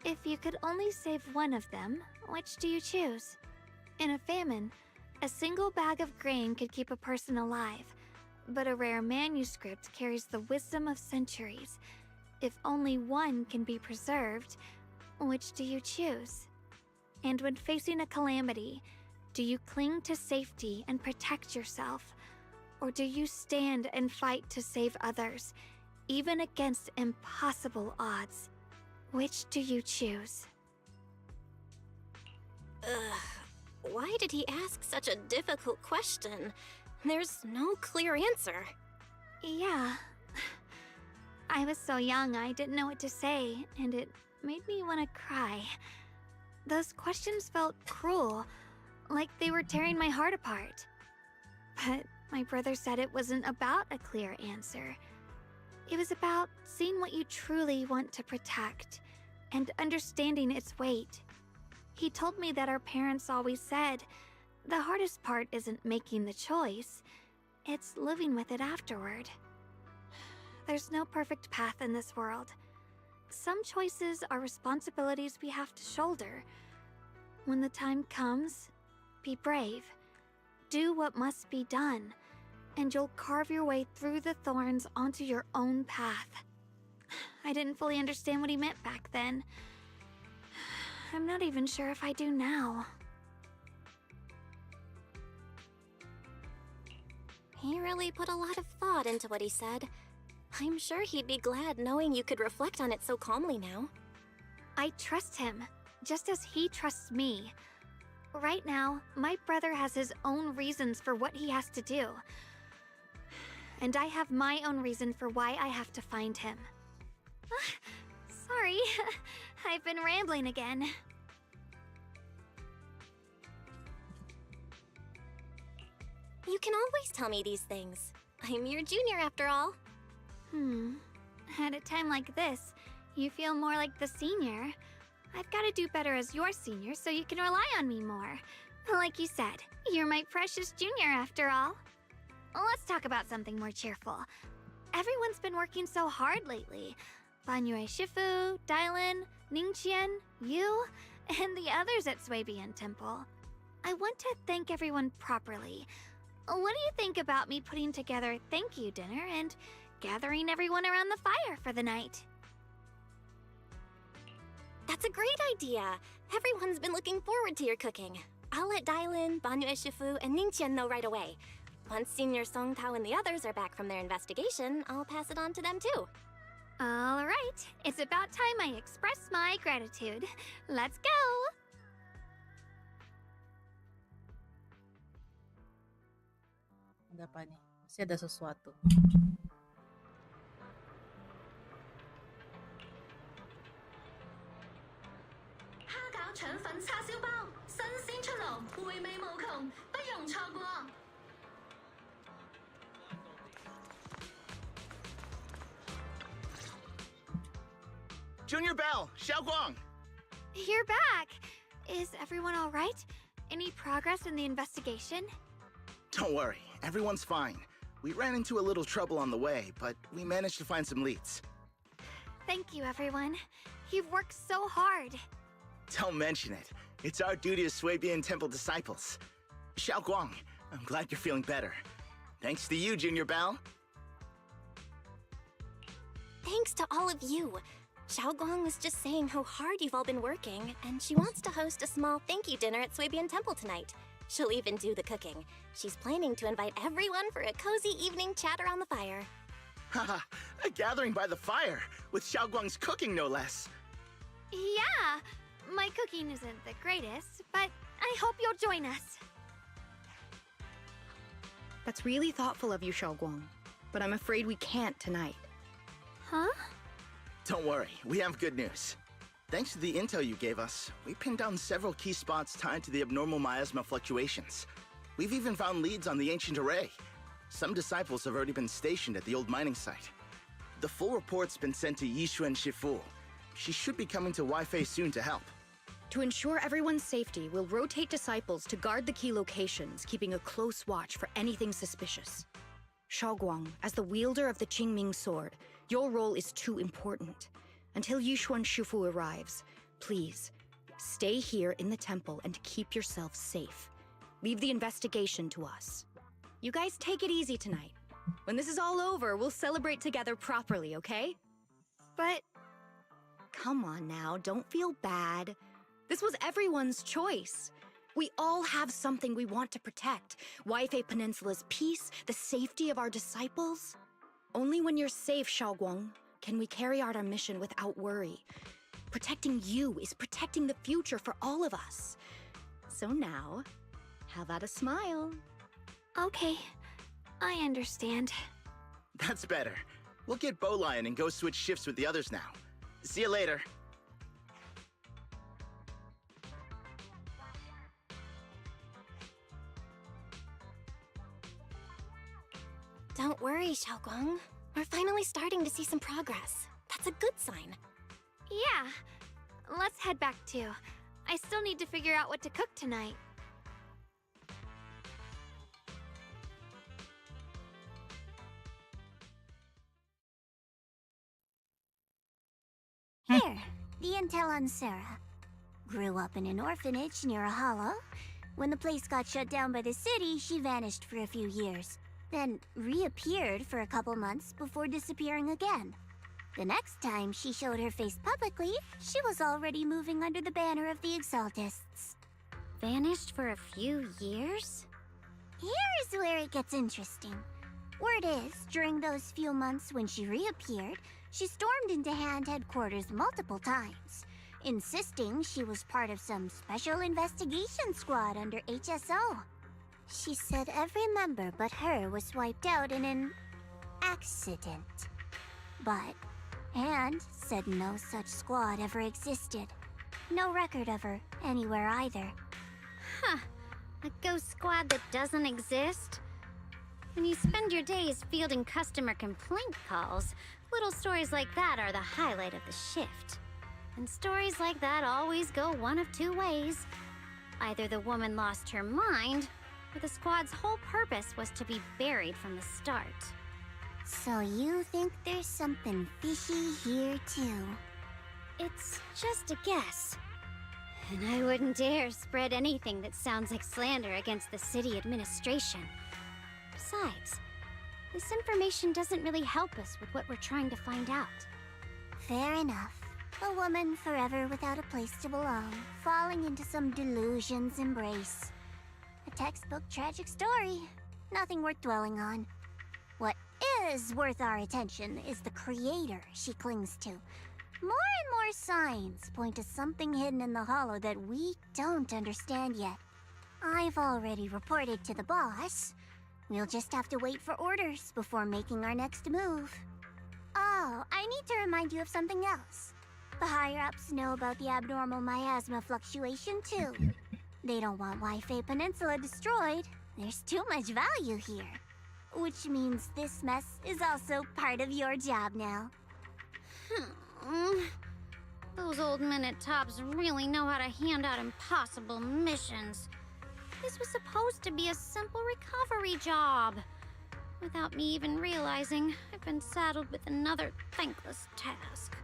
if you could only save one of them, which do you choose? In a famine, a single bag of grain could keep a person alive, but a rare manuscript carries the wisdom of centuries. If only one can be preserved, which do you choose? And when facing a calamity, do you cling to safety and protect yourself? Or do you stand and fight to save others, even against impossible odds? Which do you choose? Why did he ask such a difficult question? There's no clear answer. Yeah. I was so young I didn't know what to say, and it made me want to cry. Those questions felt cruel, like they were tearing my heart apart. But my brother said it wasn't about a clear answer. It was about seeing what you truly want to protect, and understanding its weight. He told me that our parents always said, the hardest part isn't making the choice, it's living with it afterward. There's no perfect path in this world. Some choices are responsibilities we have to shoulder. When the time comes, be brave. Do what must be done, and you'll carve your way through the thorns onto your own path. I didn't fully understand what he meant back then. I'm not even sure if I do now. He really put a lot of thought into what he said. I'm sure he'd be glad knowing you could reflect on it so calmly now. I trust him, just as he trusts me. Right now, my brother has his own reasons for what he has to do. And I have my own reason for why I have to find him. Sorry, I've been rambling again. You can always tell me these things. I'm your junior after all. At a time like this, you feel more like the senior. I've got to do better as your senior so you can rely on me more. Like you said, you're my precious junior after all. Let's talk about something more cheerful. Everyone's been working so hard lately. Banyue Shifu, Dylan, Ningqian, you, and the others at Swabian Temple. I want to thank everyone properly. What do you think about me putting together a thank you dinner and gathering everyone around the fire for the night? That's a great idea. Everyone's been looking forward to your cooking. I'll let Dylan, Banyue Shifu, and Ningqian know right away. Once Senior Song Tao and the others are back from their investigation, I'll pass it on to them too. All right, it's about time I express my gratitude. Let's go! Ada apa nih? Masih ada sesuatu. Junior Bell, Shunguang! You're back! Is everyone all right? Any progress in the investigation? Don't worry, everyone's fine. We ran into a little trouble on the way, but we managed to find some leads. Thank you, everyone. You've worked so hard. Don't mention it. It's our duty as Swabian Temple disciples. Shunguang, I'm glad you're feeling better. Thanks to you, Junior Bell. Thanks to all of you. Shunguang was just saying how hard you've all been working, and she wants to host a small thank you dinner at Swabian Temple tonight. She'll even do the cooking. She's planning to invite everyone for a cozy evening chat around the fire. Haha, a gathering by the fire, with Shunguang's cooking no less. Yeah, my cooking isn't the greatest, but I hope you'll join us. That's really thoughtful of you, Shunguang. But I'm afraid we can't tonight. Huh? Don't worry, we have good news. Thanks to the intel you gave us, we pinned down several key spots tied to the abnormal miasma fluctuations. We've even found leads on the ancient array. Some disciples have already been stationed at the old mining site. The full report's been sent to Ye Shunguang. She should be coming to Wi-Fi soon to help. To ensure everyone's safety, we'll rotate disciples to guard the key locations, keeping a close watch for anything suspicious. Shunguang, as the wielder of the Qingming sword, your role is too important. Until Yushuan Shifu arrives, please, stay here in the temple and keep yourself safe. Leave the investigation to us. You guys take it easy tonight. When this is all over, we'll celebrate together properly, okay? But... Come on now, don't feel bad. This was everyone's choice. We all have something we want to protect. Wi-Fi Peninsula's peace, the safety of our disciples. Only when you're safe, Shunguang, can we carry out our mission without worry. Protecting you is protecting the future for all of us. So now, how about a smile? Okay, I understand. That's better. We'll get Bowlion and go switch shifts with the others now. See you later. Don't worry, Shunguang. We're finally starting to see some progress. That's a good sign. Yeah, let's head back too. I still need to figure out what to cook tonight. Here, the intel on Sarah. Grew up in an orphanage near a hollow. When the place got shut down by the city, she vanished for a few years. Then reappeared for a couple months before disappearing again. The next time she showed her face publicly, she was already moving under the banner of the Exaltists. Vanished for a few years? Here's where it gets interesting. Word is, during those few months when she reappeared, she stormed into Hand headquarters multiple times, insisting she was part of some special investigation squad under HSO. She said every member but her was wiped out in an accident. But Hand said no such squad ever existed. No record of her anywhere either. Huh. A ghost squad that doesn't exist? When you spend your days fielding customer complaint calls, little stories like that are the highlight of the shift. And stories like that always go one of two ways. Either the woman lost her mind, or the squad's whole purpose was to be buried from the start. So you think there's something fishy here too? It's just a guess. And I wouldn't dare spread anything that sounds like slander against the city administration. Besides, this information doesn't really help us with what we're trying to find out. Fair enough. A woman forever without a place to belong, falling into some delusion's embrace. A textbook tragic story. Nothing worth dwelling on. What is worth our attention is the creator she clings to. More and more signs point to something hidden in the hollow that we don't understand yet. I've already reported to the boss. We'll just have to wait for orders before making our next move. Oh, I need to remind you of something else. The higher-ups know about the abnormal miasma fluctuation too. They don't want Wi-Fi Peninsula destroyed. There's too much value here. Which means this mess is also part of your job now. Those old men at Tops really know how to hand out impossible missions. This was supposed to be a simple recovery job. Without me even realizing, I've been saddled with another thankless task.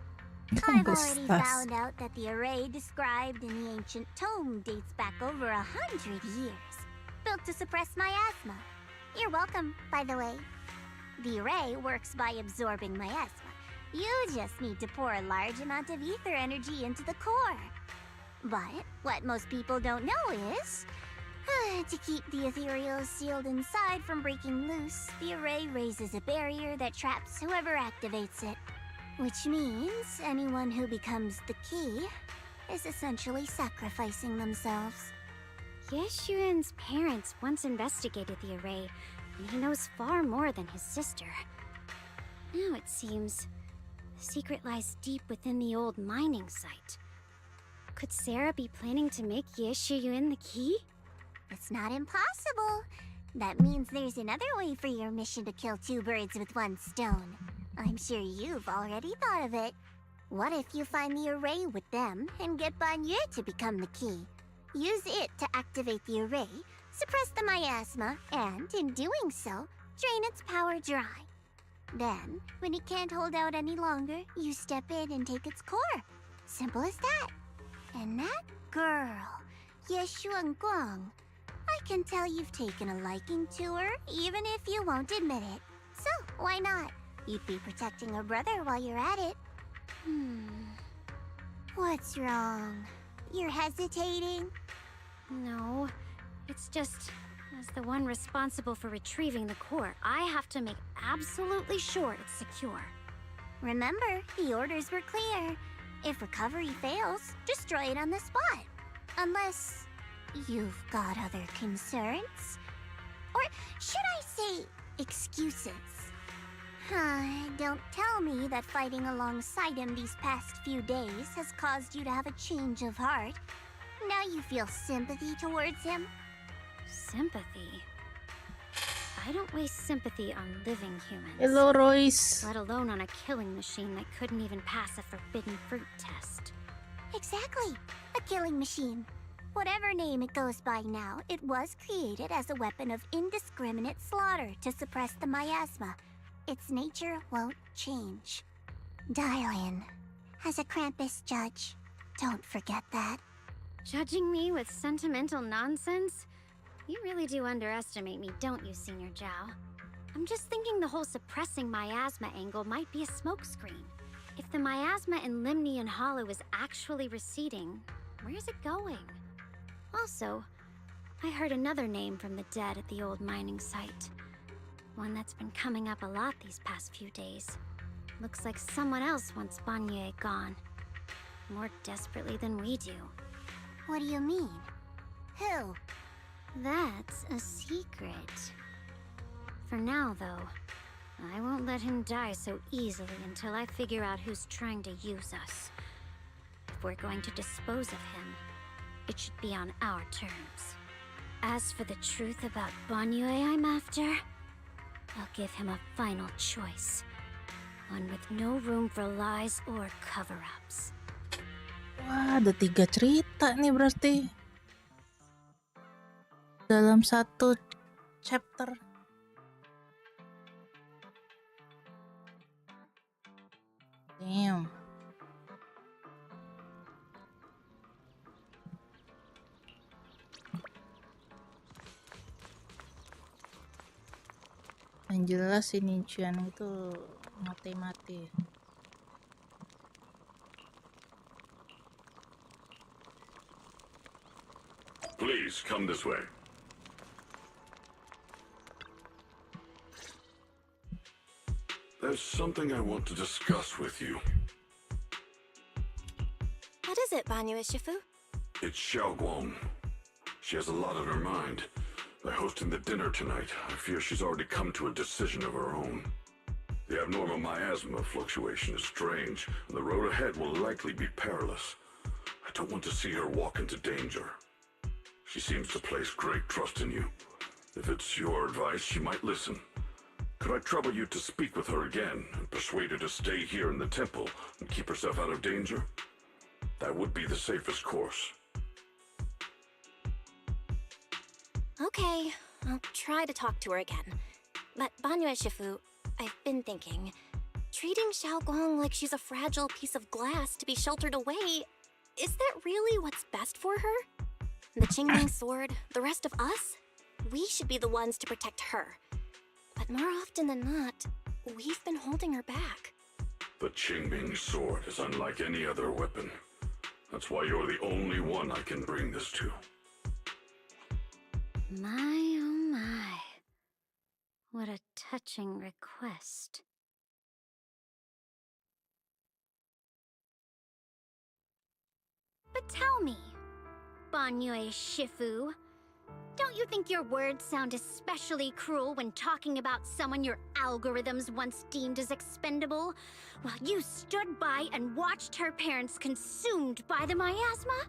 I've already found out that the array described in the ancient tome dates back over 100 years. Built to suppress miasma. You're welcome, by the way. The array works by absorbing miasma. You just need to pour a large amount of ether energy into the core. But what most people don't know is, to keep the ethereals sealed inside from breaking loose, the array raises a barrier that traps whoever activates it. Which means anyone who becomes the key is essentially sacrificing themselves. Ye Shunguang's parents once investigated the array, and he knows far more than his sister. Now it seems the secret lies deep within the old mining site. Could Sarah be planning to make Ye Shunguang the key? It's not impossible. That means there's another way for your mission to kill two birds with one stone. I'm sure you've already thought of it. What if you find the array with them and get Banye to become the key? Use it to activate the array, suppress the miasma, and in doing so, drain its power dry. Then, when it can't hold out any longer, you step in and take its core. Simple as that. And that girl, Ye Shunguang, I can tell you've taken a liking to her, even if you won't admit it. So, why not? You'd be protecting her brother while you're at it. What's wrong? You're hesitating? No, it's just, as the one responsible for retrieving the core, I have to make absolutely sure it's secure. Remember, the orders were clear. If recovery fails, destroy it on the spot. Unless you've got other concerns. Or should I say, excuses? Don't tell me that fighting alongside him these past few days has caused you to have a change of heart. Now you feel sympathy towards him? Sympathy? I don't waste sympathy on living humans. Hello, Royce. Let alone on a killing machine that couldn't even pass a forbidden fruit test. Exactly. A killing machine. Whatever name it goes by now, it was created as a weapon of indiscriminate slaughter to suppress the miasma. Its nature won't change. Dial in. As a Krampus judge, don't forget that. Judging me with sentimental nonsense? You really do underestimate me, don't you, Senior Zhao? I'm just thinking the whole suppressing miasma angle might be a smokescreen. If the miasma in Limnian Hollow is actually receding, where's it going? Also, I heard another name from the dead at the old mining site. One that's been coming up a lot these past few days. Looks like someone else wants Banyue gone. More desperately than we do. What do you mean? Who? That's a secret. For now, though, I won't let him die so easily until I figure out who's trying to use us. If we're going to dispose of him, it should be on our terms. As for the truth about Banyue I'm after, I'll give him a final choice. One with no room for lies or cover-ups. Wah, ada 3 cerita nih berarti. Dalam satu chapter. Damn. Yang jelas si Ninchuan itu mati-mati. Please, come this way. There's something I want to discuss with you. What is it, Banyue Shifu? It's Xiaoguang. She has a lot on her mind. By hosting the dinner tonight, I fear she's already come to a decision of her own. The abnormal miasma fluctuation is strange, and the road ahead will likely be perilous. I don't want to see her walk into danger. She seems to place great trust in you. If it's your advice, she might listen. Could I trouble you to speak with her again and persuade her to stay here in the temple and keep herself out of danger? That would be the safest course. Okay, I'll try to talk to her again. But Banyue Shifu, I've been thinking, treating Xiaoguang like she's a fragile piece of glass to be sheltered away, is that really what's best for her? The Qingming sword, the rest of us? We should be the ones to protect her. But more often than not, we've been holding her back. The Qingming sword is unlike any other weapon. That's why you're the only one I can bring this to. My, oh my. What a touching request. But tell me, Banyue Shifu, don't you think your words sound especially cruel when talking about someone your algorithms once deemed as expendable, while you stood by and watched her parents consumed by the miasma?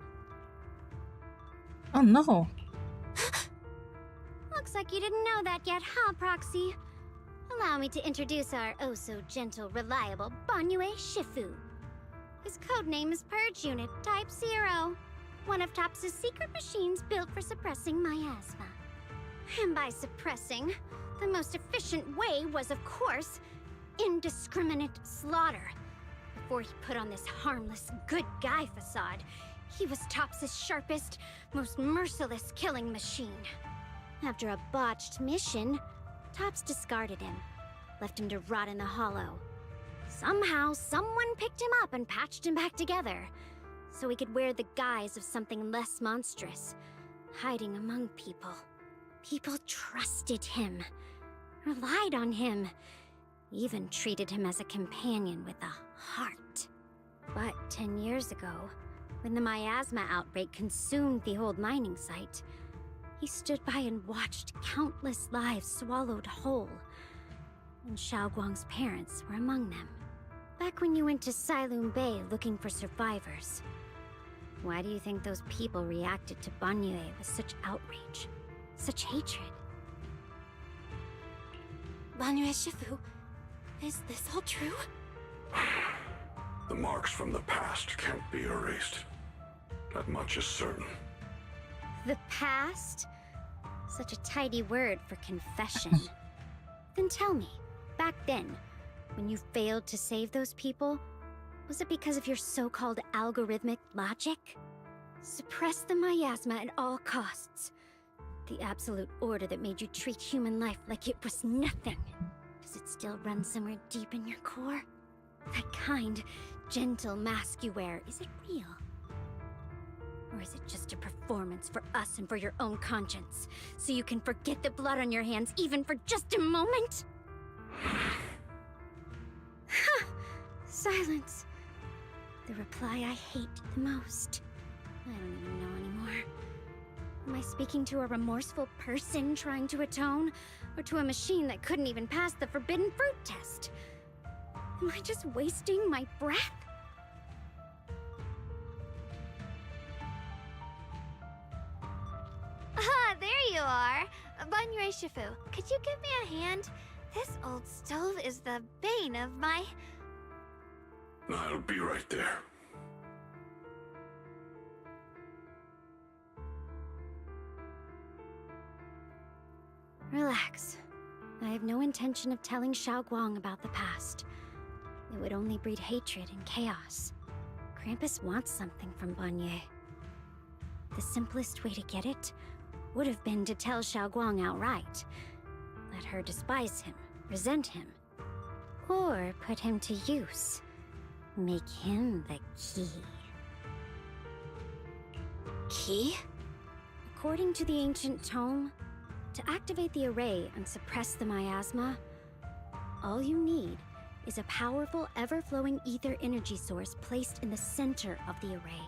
Oh no. Looks like you didn't know that yet, huh, Proxy? Allow me to introduce our oh-so-gentle, reliable Banyue Shifu. His codename is Purge Unit Type 0, one of TOPS' secret machines built for suppressing miasma. And by suppressing, the most efficient way was, of course, indiscriminate slaughter. Before he put on this harmless, good guy facade, he was TOPS' sharpest, most merciless killing machine. After a botched mission, TOPS discarded him, left him to rot in the hollow. Somehow, someone picked him up and patched him back together, so he could wear the guise of something less monstrous, hiding among people. People trusted him, relied on him, even treated him as a companion with a heart. But 10 years ago, when the miasma outbreak consumed the old mining site, he stood by and watched countless lives swallowed whole. And Xiaoguang's parents were among them. Back when you went to Silum Bay looking for survivors, why do you think those people reacted to Banyue with such outrage, such hatred? Banyue Shifu, is this all true? The marks from the past can't be erased. That much is certain. The past? Such a tidy word for confession. Then tell me, back then, when you failed to save those people, was it because of your so-called algorithmic logic? Suppress the miasma at all costs. The absolute order that made you treat human life like it was nothing. Does it still run somewhere deep in your core? That kind, gentle mask you wear, is it real? Or Or is it just a performance for us and for your own conscience? So you can forget the blood on your hands even for just a moment? Silence. The reply I hate the most. I don't even know anymore. Am I speaking to a remorseful person trying to atone? Or to a machine that couldn't even pass the forbidden fruit test? Am I just wasting my breath? Ah, there you are. Banyue Shifu, could you give me a hand? This old stove is the bane of my... I'll be right there. Relax. I have no intention of telling Shunguang about the past. It would only breed hatred and chaos. Krampus wants something from Banyue. The simplest way to get it would have been to tell Shunguang outright. Let her despise him, resent him, or put him to use. Make him the key. Key? According to the ancient tome, to activate the array and suppress the miasma, all you need is a powerful, ever-flowing ether energy source placed in the center of the array.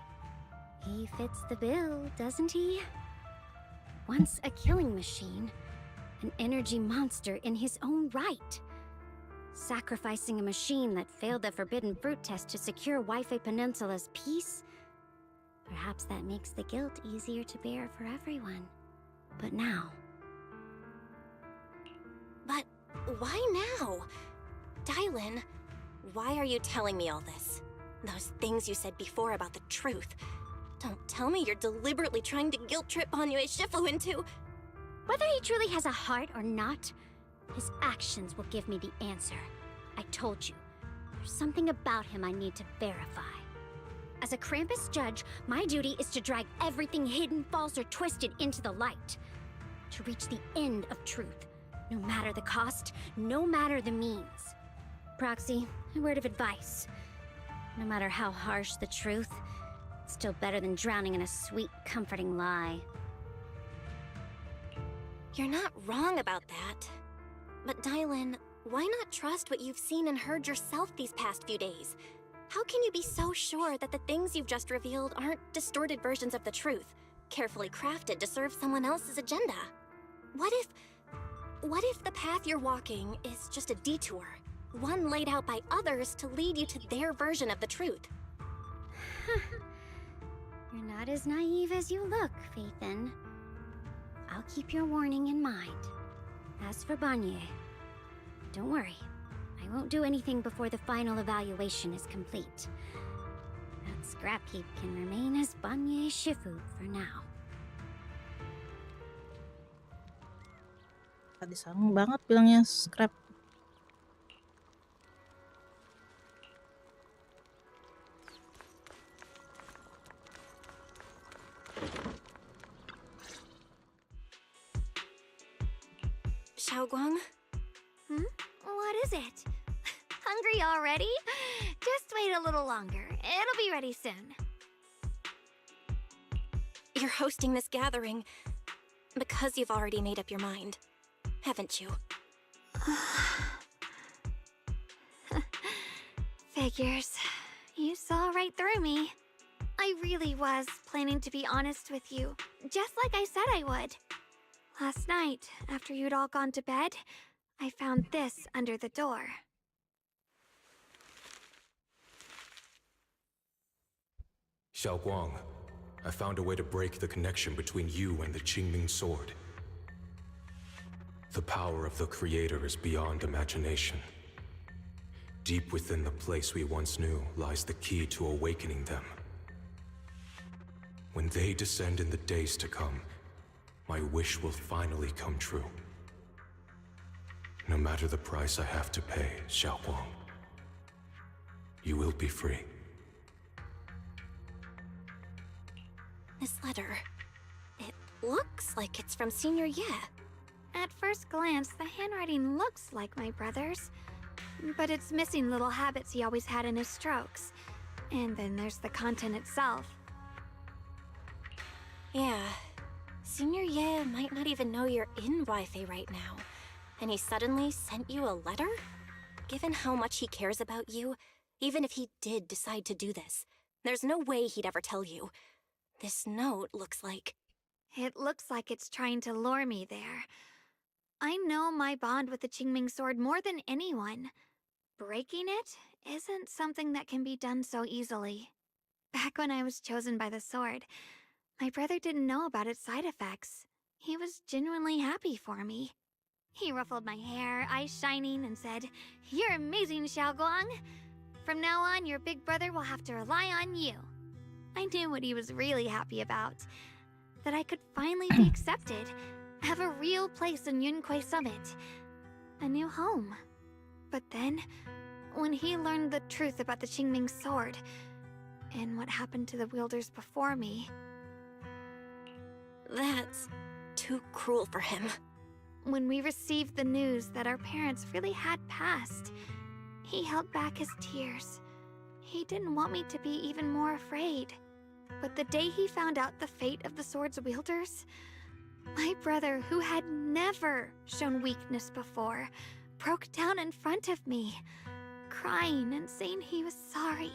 He fits the bill, doesn't he? Once a killing machine, an energy monster in his own right. Sacrificing a machine that failed the forbidden fruit test to secure Wi-Fi Peninsula's peace? Perhaps that makes the guilt easier to bear for everyone. But now... But why now? Dylan, why are you telling me all this? Those things you said before about the truth. Don't tell me you're deliberately trying to guilt-trip Banyue Shifu into... Whether he truly has a heart or not, his actions will give me the answer. I told you, there's something about him I need to verify. As a Krampus judge, my duty is to drag everything hidden, false, or twisted into the light. To reach the end of truth, no matter the cost, no matter the means. Proxy, a word of advice. No matter how harsh the truth, it's still better than drowning in a sweet, comforting lie. You're not wrong about that. But Dylan, why not trust what you've seen and heard yourself these past few days? How can you be so sure that the things you've just revealed aren't distorted versions of the truth, carefully crafted to serve someone else's agenda? What if the path you're walking is just a detour, one laid out by others to lead you to their version of the truth? You're not as naive as you look, Faithin. I'll keep your warning in mind. As for Banyue, don't worry. I won't do anything before the final evaluation is complete. That scrap heap can remain as Banyue Shifu for now. Tadi sang banget bilangnya scrap. Shunguang? What is it? Hungry already? Just wait a little longer. It'll be ready soon. You're hosting this gathering because you've already made up your mind, haven't you? Figures. You saw right through me. I really was planning to be honest with you, just like I said I would. Last night, after you'd all gone to bed, I found this under the door. Shunguang, I found a way to break the connection between you and the Qingming sword. The power of the Creator is beyond imagination. Deep within the place we once knew lies the key to awakening them. When they descend in the days to come, my wish will finally come true. No matter the price I have to pay, Shunguang, you will be free. This letter, it looks like it's from Senior Ye. At first glance, the handwriting looks like my brother's, but it's missing little habits he always had in his strokes. And then there's the content itself. Yeah. Senior Ye might not even know you're in Wi-Fi right now. And he suddenly sent you a letter? Given how much he cares about you, even if he did decide to do this, there's no way he'd ever tell you. This note looks like... It looks like it's trying to lure me there. I know my bond with the Qingming sword more than anyone. Breaking it isn't something that can be done so easily. Back when I was chosen by the sword, my brother didn't know about its side effects. He was genuinely happy for me. He ruffled my hair, eyes shining, and said, "You're amazing, Xiaoguang. From now on, your big brother will have to rely on you." I knew what he was really happy about. That I could finally be accepted, have a real place in Yunquei Summit. A new home. But then, when he learned the truth about the Qingming sword, and what happened to the wielders before me... That's too cruel for him. When we received the news that our parents really had passed, he held back his tears. He didn't want me to be even more afraid. But the day he found out the fate of the sword's wielders, my brother, who had never shown weakness before, broke down in front of me, crying and saying he was sorry,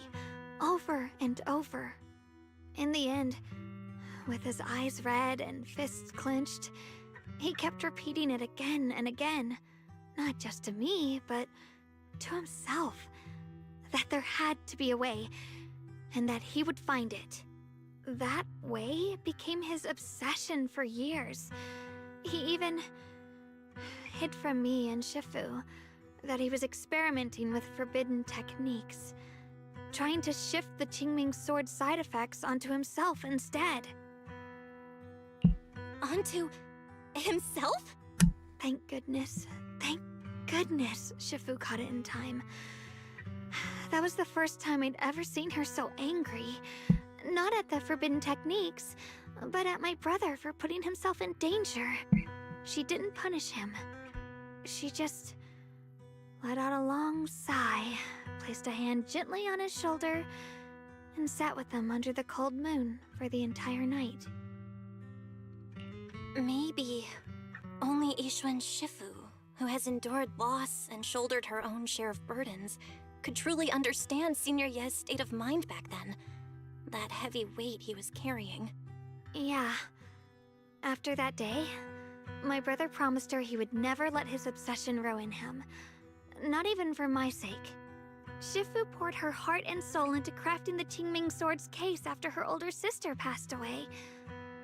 over and over. In the end, with his eyes red and fists clenched, he kept repeating it again and again, not just to me, but to himself, that there had to be a way, and that he would find it. That way became his obsession for years. He even hid from me and Shifu that he was experimenting with forbidden techniques, trying to shift the Qingming sword side effects onto himself instead. Onto himself? Thank goodness Shifu caught it in time. That was the first time I'd ever seen her so angry. Not at the forbidden techniques, but at my brother for putting himself in danger. She didn't punish him. She just let out a long sigh, placed a hand gently on his shoulder, and sat with him under the cold moon for the entire night. Maybe only Yixuan Shifu, who has endured loss and shouldered her own share of burdens, could truly understand Senior Ye's state of mind back then. That heavy weight he was carrying. Yeah. After that day, my brother promised her he would never let his obsession ruin him. Not even for my sake. Shifu poured her heart and soul into crafting the Qingming sword's case after her older sister passed away.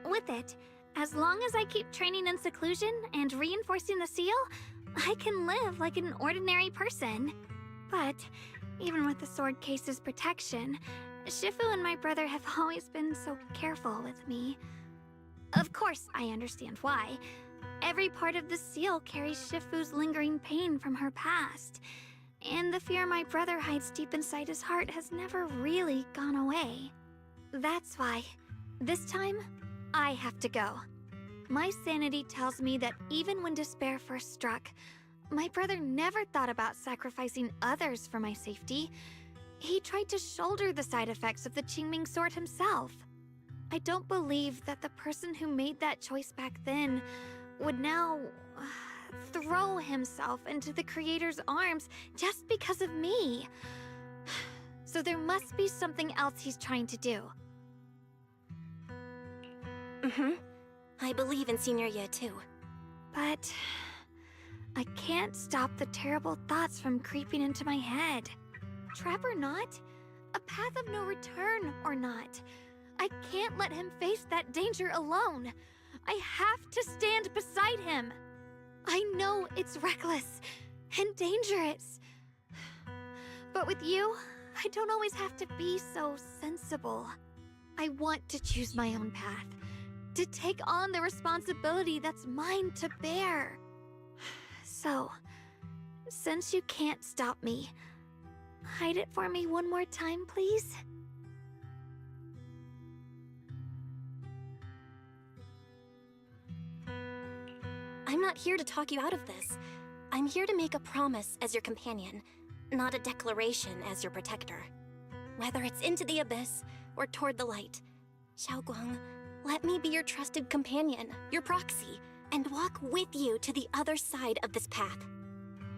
With it, as long as I keep training in seclusion and reinforcing the seal, I can live like an ordinary person. But, even with the sword case's protection, Shifu and my brother have always been so careful with me. Of course, I understand why. Every part of the seal carries Shifu's lingering pain from her past, and the fear my brother hides deep inside his heart has never really gone away. That's why, this time, I have to go. My sanity tells me that even when despair first struck, my brother never thought about sacrificing others for my safety. He tried to shoulder the side effects of the Qingming sword himself. I don't believe that the person who made that choice back then would now throw himself into the Creator's arms just because of me. So there must be something else he's trying to do. I believe in Senior Ye too. But I can't stop the terrible thoughts from creeping into my head. Trap or not, a path of no return or not, I can't let him face that danger alone. I have to stand beside him. I know it's reckless and dangerous. But with you, I don't always have to be so sensible. I want to choose my own path, to take on the responsibility that's mine to bear. So, since you can't stop me, hide it for me one more time, please? I'm not here to talk you out of this. I'm here to make a promise as your companion, not a declaration as your protector. Whether it's into the abyss or toward the light, Xiaoguang, Let me be your trusted companion, your proxy, and walk with you to the other side of this path.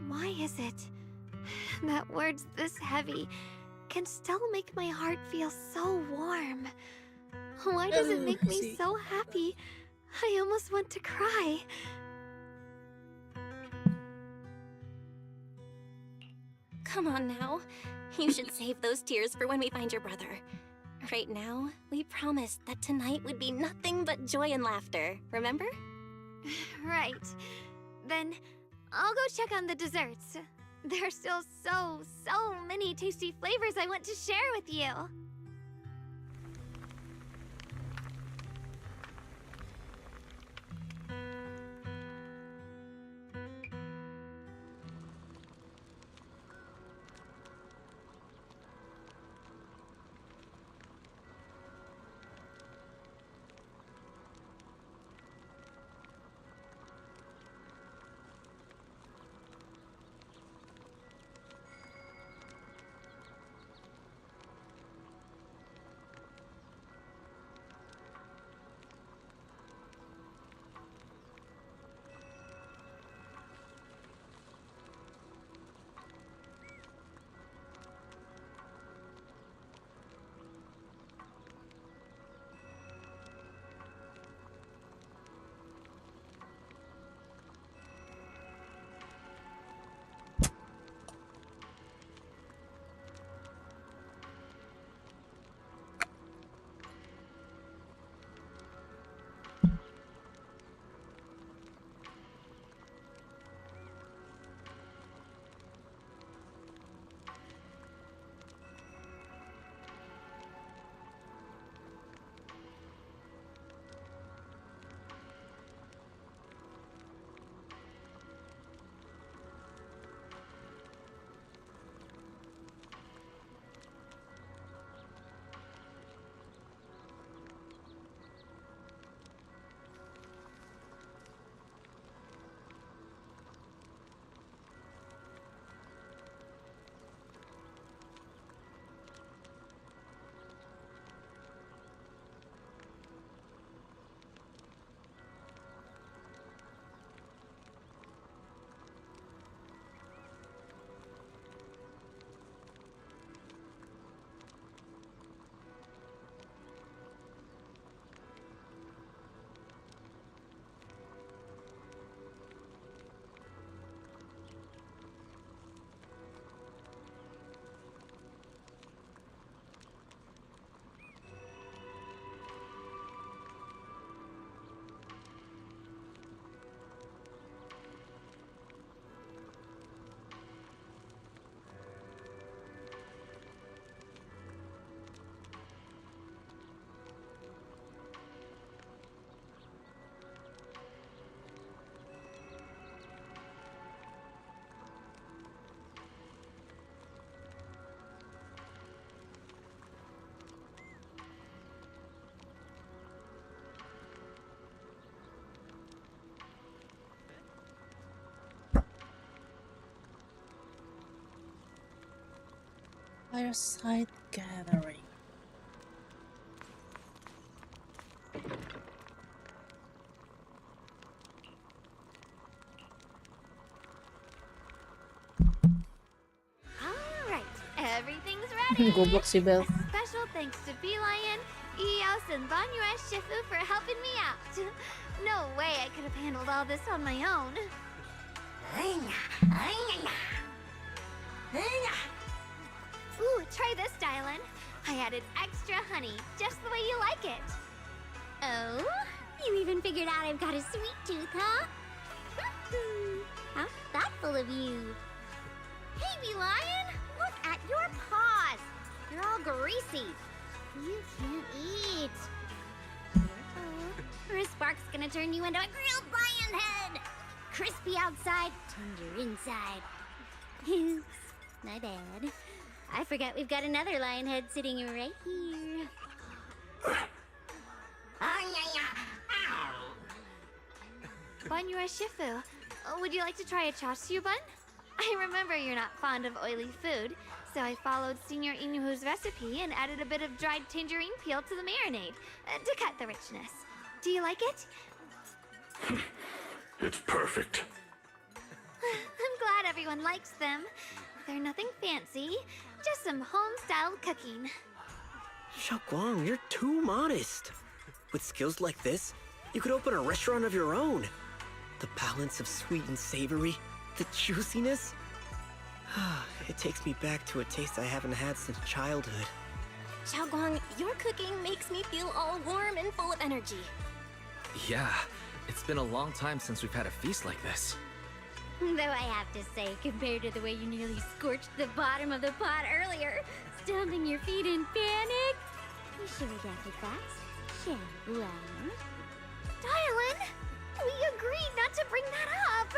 Why is it that words this heavy can still make my heart feel so warm? Why does it make me so happy? I almost want to cry. Come on now. You should save those tears for when we find your brother. Right now, we promised that tonight would be nothing but joy and laughter, remember? Right. Then I'll go check on the desserts. There are still so many tasty flavors I want to share with you. Fireside gathering. Alright, everything's ready. Goblok si Belle. Special thanks to Beelion, Eos, and Banyue Shifu for helping me out. No way I could have handled all this on my own. Ooh, try this, Dylan. I added extra honey, just the way you like it. Oh? You even figured out I've got a sweet tooth, huh? How thoughtful of you. Hey, Beelion! Look at your paws! You're all greasy. You can't eat. Or a spark's gonna turn you into a grilled lion head! Crispy outside, tender inside. Oops, my bad. I forgot we've got another lion head sitting right here. Banyue Shifu, would you like to try a chasu bun? I remember you're not fond of oily food, So I followed Senior Inuhu's recipe and added a bit of dried tangerine peel to the marinade to cut the richness. Do you like it? It's perfect. I'm glad everyone likes them. They're nothing fancy, just some home-styled cooking. Shunguang, you're too modest. With skills like this, you could open a restaurant of your own. The balance of sweet and savory, the juiciness. It takes me back to a taste I haven't had since childhood. Xiaoguang, your cooking makes me feel all warm and full of energy. Yeah, it's been a long time since we've had a feast like this. Though I have to say, compared to the way you nearly scorched the bottom of the pot earlier, stomping your feet in panic, we should adapt it fast, shall we? Dylan, we agreed not to bring that up.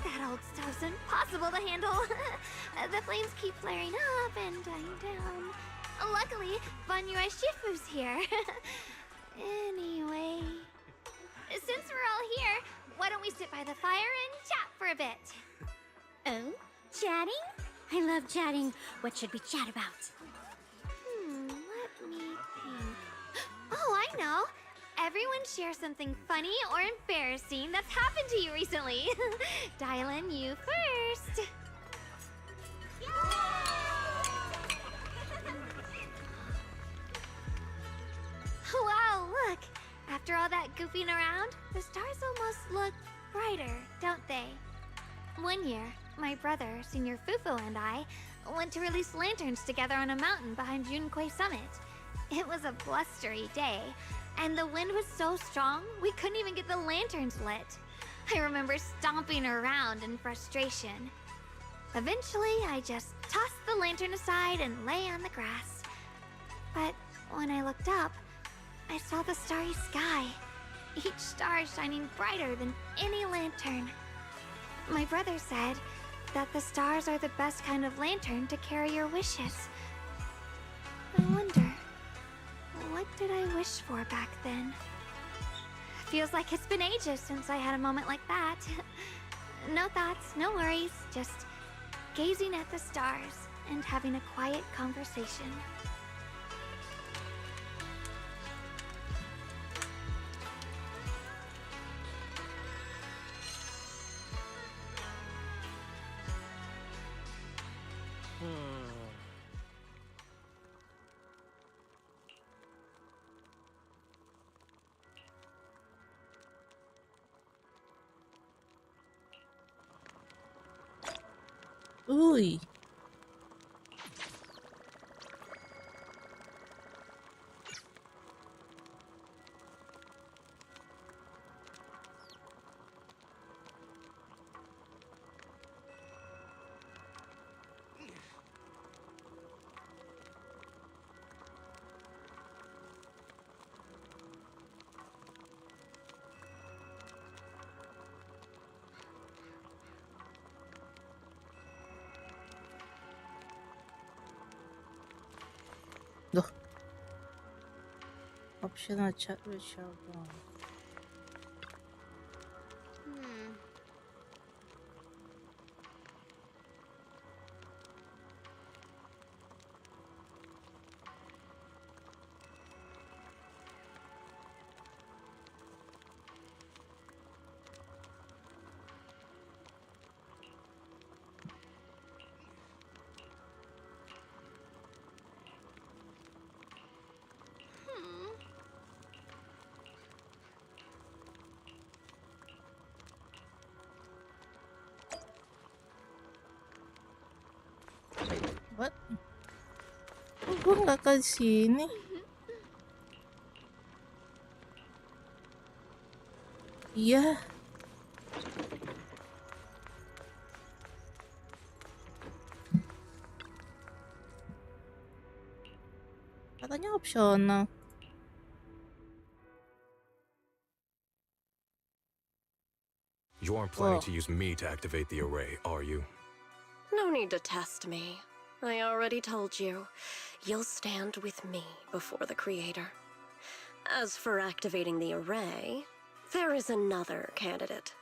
That old stove's impossible to handle. The flames keep flaring up and dying down. Luckily, Banyue Shifu's here. Anyway, since we're all here, why don't we sit by the fire and chat for a bit? Oh, chatting? I love chatting. What should we chat about? Let me think. Oh, I know. Everyone share something funny or embarrassing that's happened to you recently. Dylan, you first. Wow, look. After all that goofing around, the stars almost look brighter, don't they? One year, my brother, Senior Fufu, and I went to release lanterns together on a mountain behind Yunquei Summit. It was a blustery day, and the wind was so strong we couldn't even get the lanterns lit. I remember stomping around in frustration. Eventually, I just tossed the lantern aside and lay on the grass. But when I looked up, I saw the starry sky, each star shining brighter than any lantern. My brother said that the stars are the best kind of lantern to carry your wishes. I wonder, what did I wish for back then? Feels like it's been ages since I had a moment like that. No thoughts, no worries, just gazing at the stars and having a quiet conversation. Uy. Duh. Optional chat with Shunguang. What? Gue nggak ke sini. Iya. Katanya opsional. You aren't planning to use me to activate the array, are you? No need to test me. I already told you. You'll stand with me before the Creator. As for activating the array, there is another candidate.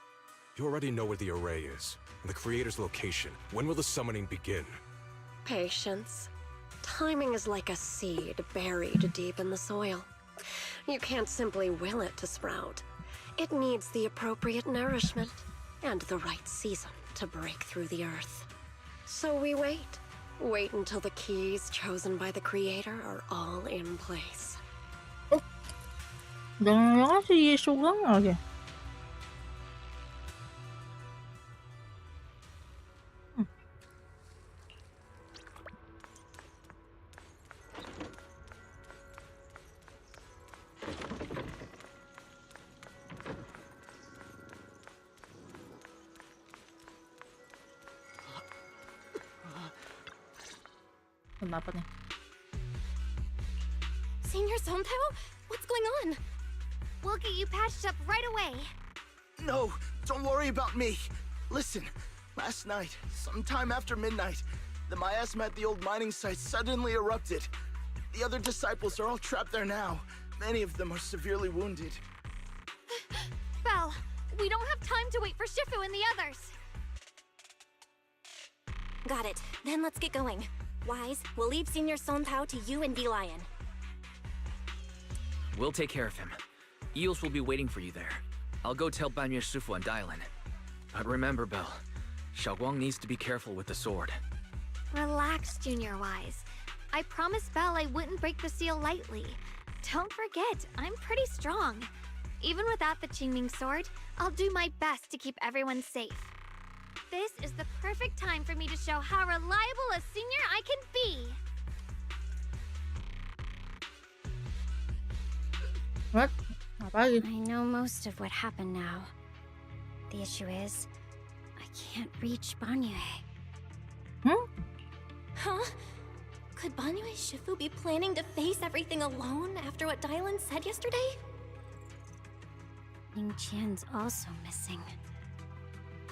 You already know where the array is, and the creator's location. When will the summoning begin? Patience. Timing is like a seed buried deep in the soil. You can't simply will it to sprout. It needs the appropriate nourishment and the right season to break through the earth. So we wait. Wait until the keys chosen by the creator are all in place. Jangan-jangan si Ye Shunguang lagi. Kenapa nih? Senior Sontao? What's going on? We'll get you patched up right away. No, don't worry about me. Listen, last night, sometime after midnight, the miasma at the old mining site suddenly erupted. The other disciples are all trapped there now. Many of them are severely wounded. Belle, we don't have time to wait for Shifu and the others. Got it. Then let's get going. Wise, we'll leave Senior Sontao to you and D-Lion. We'll take care of him. Eels will be waiting for you there. I'll go tell Banyue Shifu and Dylan. But remember, Belle, Xiaoguang needs to be careful with the sword. Relax, Junior Wise. I promised Belle I wouldn't break the seal lightly. Don't forget, I'm pretty strong. Even without the Qingming sword, I'll do my best to keep everyone safe. This is the perfect time for me to show how reliable a senior I can be. What? I know most of what happened now. The issue is, I can't reach Banyue. Huh? Could Banyue Shifu be planning to face everything alone after what Dylan said yesterday? Ning Qian's also missing.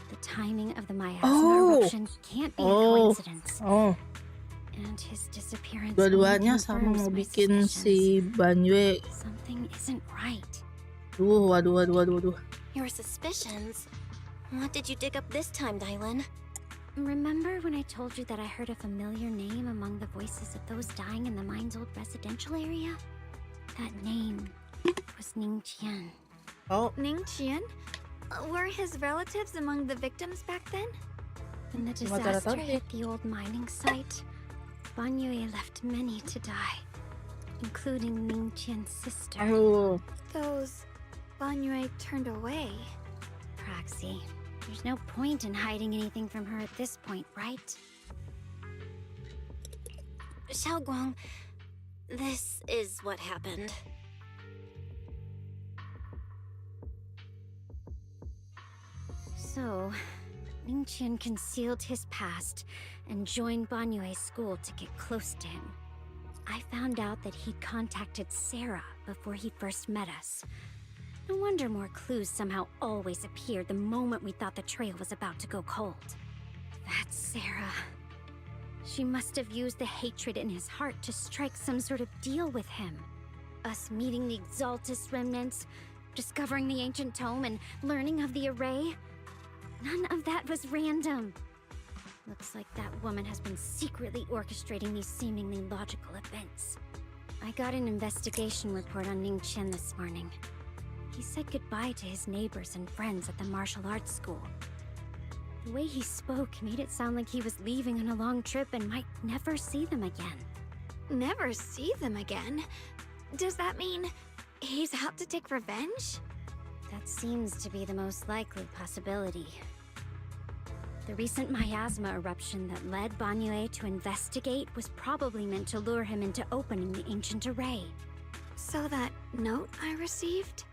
The timing of the miasma eruption can't be a coincidence. And his disappearance Dua-duanya only sama confirms mau my bikin suspicions. si Banyue. Something isn't right. Waduh. Your suspicions? What did you dig up this time, Dylan? Remember when I told you that I heard a familiar name among the voices of those dying in the mine's old residential area? That name was Ning Qian. Oh. Ning Qian? Were his relatives among the victims back then? When the disaster hit the old mining site, Banyue left many to die, including Ning Qian's sister. Oh. Those Banyue turned away. Praxi, there's no point in hiding anything from her at this point, right? Xiaoguang, this is what happened. So, Ning Qian concealed his past and joined Banyue's school to get close to him. I found out that he'd contacted Sarah before he first met us. No wonder more clues somehow always appeared the moment we thought the trail was about to go cold. That's Sarah. She must have used the hatred in his heart to strike some sort of deal with him. Us meeting the Exaltus remnants, discovering the ancient tome, and learning of the array. None of that was random. Looks like that woman has been secretly orchestrating these seemingly logical events. I got an investigation report on Ning Qian this morning. He said goodbye to his neighbors and friends at the martial arts school. The way he spoke made it sound like he was leaving on a long trip and might never see them again. Never see them again? Does that mean he's out to take revenge? That seems to be the most likely possibility. The recent miasma eruption that led Banyue to investigate was probably meant to lure him into opening the ancient array. So that note I received?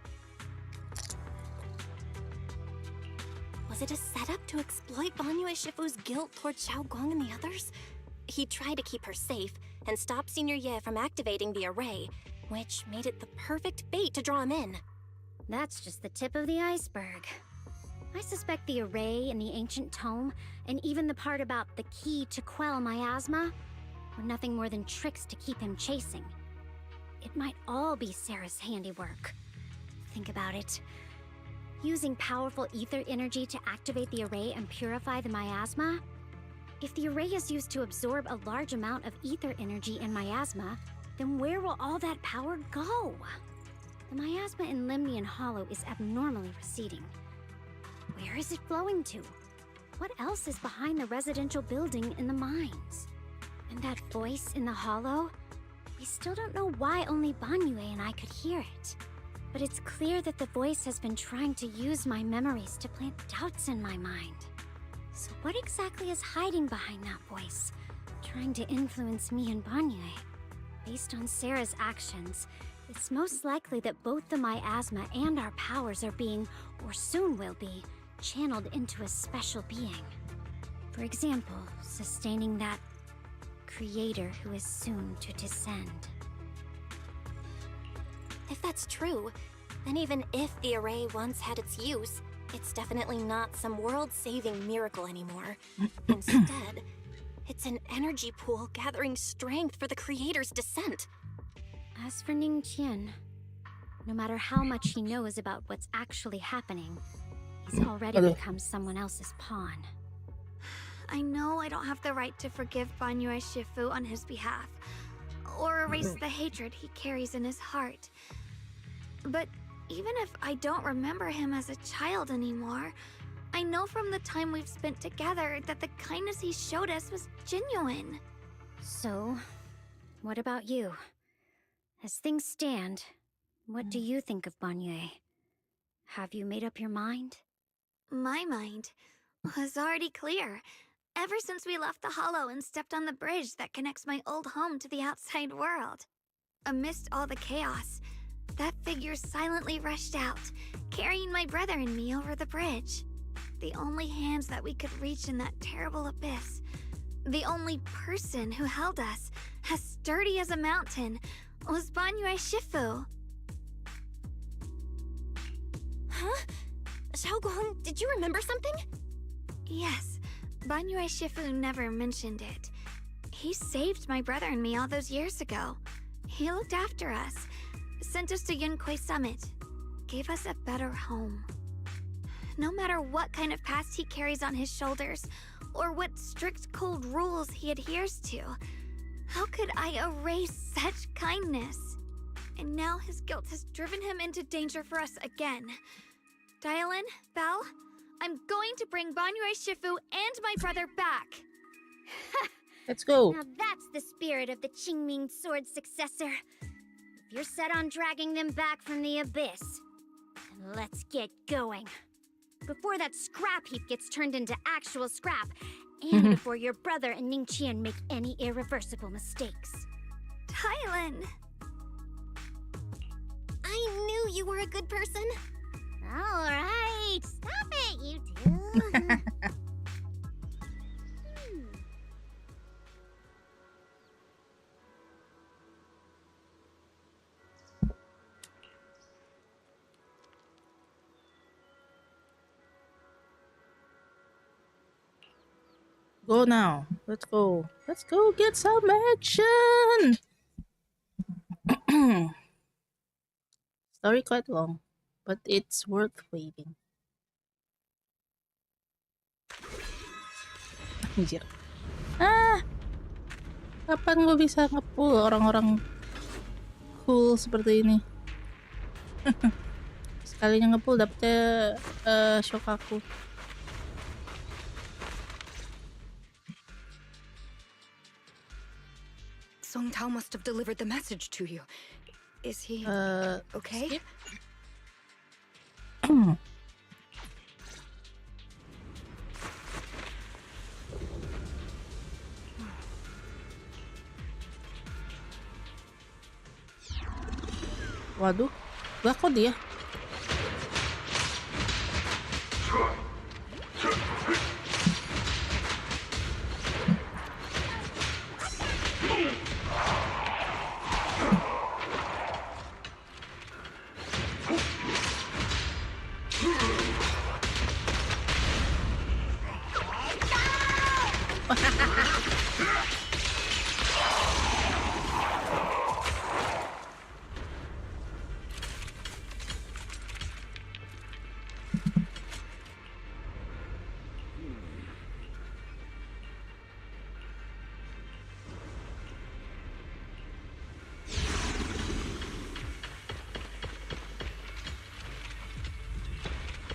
Was it a setup to exploit Banyue Shifu's guilt toward Xiaoguang and the others? He tried to keep her safe and stop Senior Ye from activating the array, which made it the perfect bait to draw him in. That's just the tip of the iceberg. I suspect the array and the ancient tome, and even the part about the key to quell miasma, were nothing more than tricks to keep him chasing. It might all be Sarah's handiwork. Think about it. using powerful ether energy to activate the array and purify the miasma? If the array is used to absorb a large amount of ether energy in miasma, then where will all that power go? The miasma in Limnian Hollow is abnormally receding. Where is it flowing to? What else is behind the residential building in the mines? And that voice in the hollow? We still don't know why only Banyue and I could hear it. But it's clear that the voice has been trying to use my memories to plant doubts in my mind. So what exactly is hiding behind that voice, trying to influence me and Banyue? Based on Sarah's actions, it's most likely that both the miasma and our powers are being, or soon will be, channeled into a special being. For example, sustaining that creator who is soon to descend. If that's true, then even if the array once had its use, it's definitely not some world-saving miracle anymore. Instead, it's an energy pool gathering strength for the creator's descent. As for Ningqian, no matter how much he knows about what's actually happening, he's already become someone else's pawn. I know I don't have the right to forgive Banyue Shifu on his behalf, or erase the hatred he carries in his heart. But even if I don't remember him as a child anymore, I know from the time we've spent together that the kindness he showed us was genuine. So, what about you? As things stand, what do you think of Banyue? Have you made up your mind? My mind was already clear, ever since we left the Hollow and stepped on the bridge that connects my old home to the outside world. Amidst all the chaos, that figure silently rushed out, carrying my brother and me over the bridge. The only hands that we could reach in that terrible abyss. The only person who held us, as sturdy as a mountain, was Banyue Shifu. Huh? Shunguang, did you remember something? Yes, Banyue Shifu never mentioned it. He saved my brother and me all those years ago. He looked after us, sent us to Yunquay Summit, gave us a better home. No matter what kind of past he carries on his shoulders, or what strict cold rules he adheres to, how could I erase such kindness? And now his guilt has driven him into danger for us again. Dialin, Belle, I'm going to bring Banyue Shifu and my brother back. Let's go. Now that's the spirit of the Qingming sword successor. If you're set on dragging them back from the abyss, then let's get going. Before that scrap heap gets turned into actual scrap, and before your brother and Ningqian make any irreversible mistakes. Dialin! I knew you were a good person. All right, stop it, you two. Go now. Let's go. Let's go get some action. Story quite long, but it's worth waiting. Anjir. Kapan gue bisa nge-pull orang-orang cool seperti ini? Sekalinya nge-pull dapetnya shock aku. Song Tao must have delivered the message to you. Is he okay? Waduh, lah kok dia?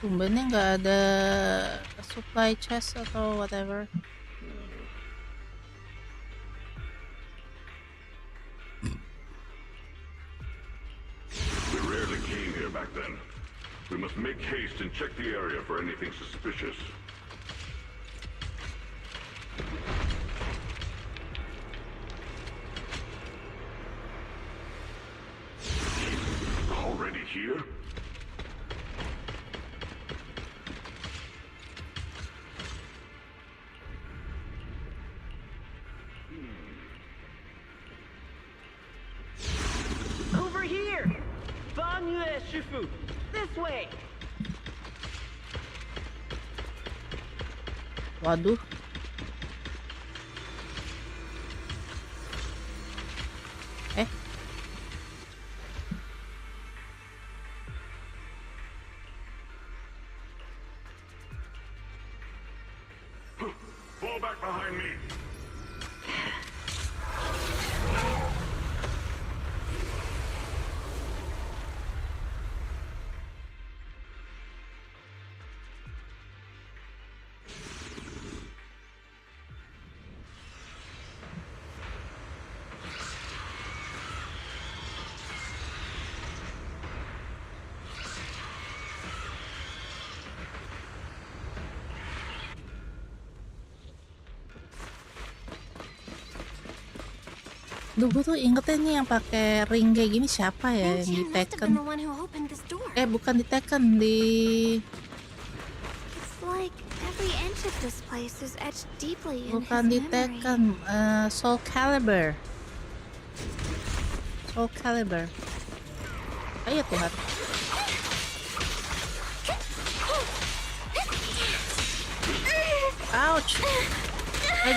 Tumbennya nggak ada supply chest atau whatever. We rarely came here back then. We must make haste and check the area for anything suspicious. Already here? Over here! Ye Shunguang! This way! Waduh. Fall back behind me. Duh, gue tuh ingetnya nih yang pakai ring kayak gini siapa ya yang di Tekken? Bukan di Tekken, di It's like every inch of this place is etched deeply in bukan di his memory. Tekken, Soul Calibur. Soul Calibur. Ayo Tuhan. Ouch.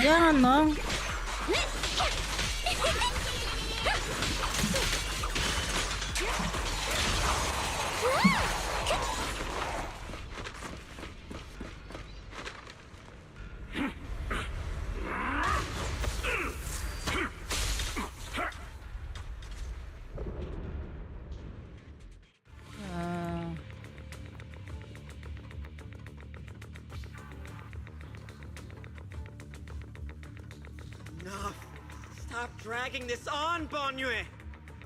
Jangan dong. Enough! Stop dragging this on, Bonyue!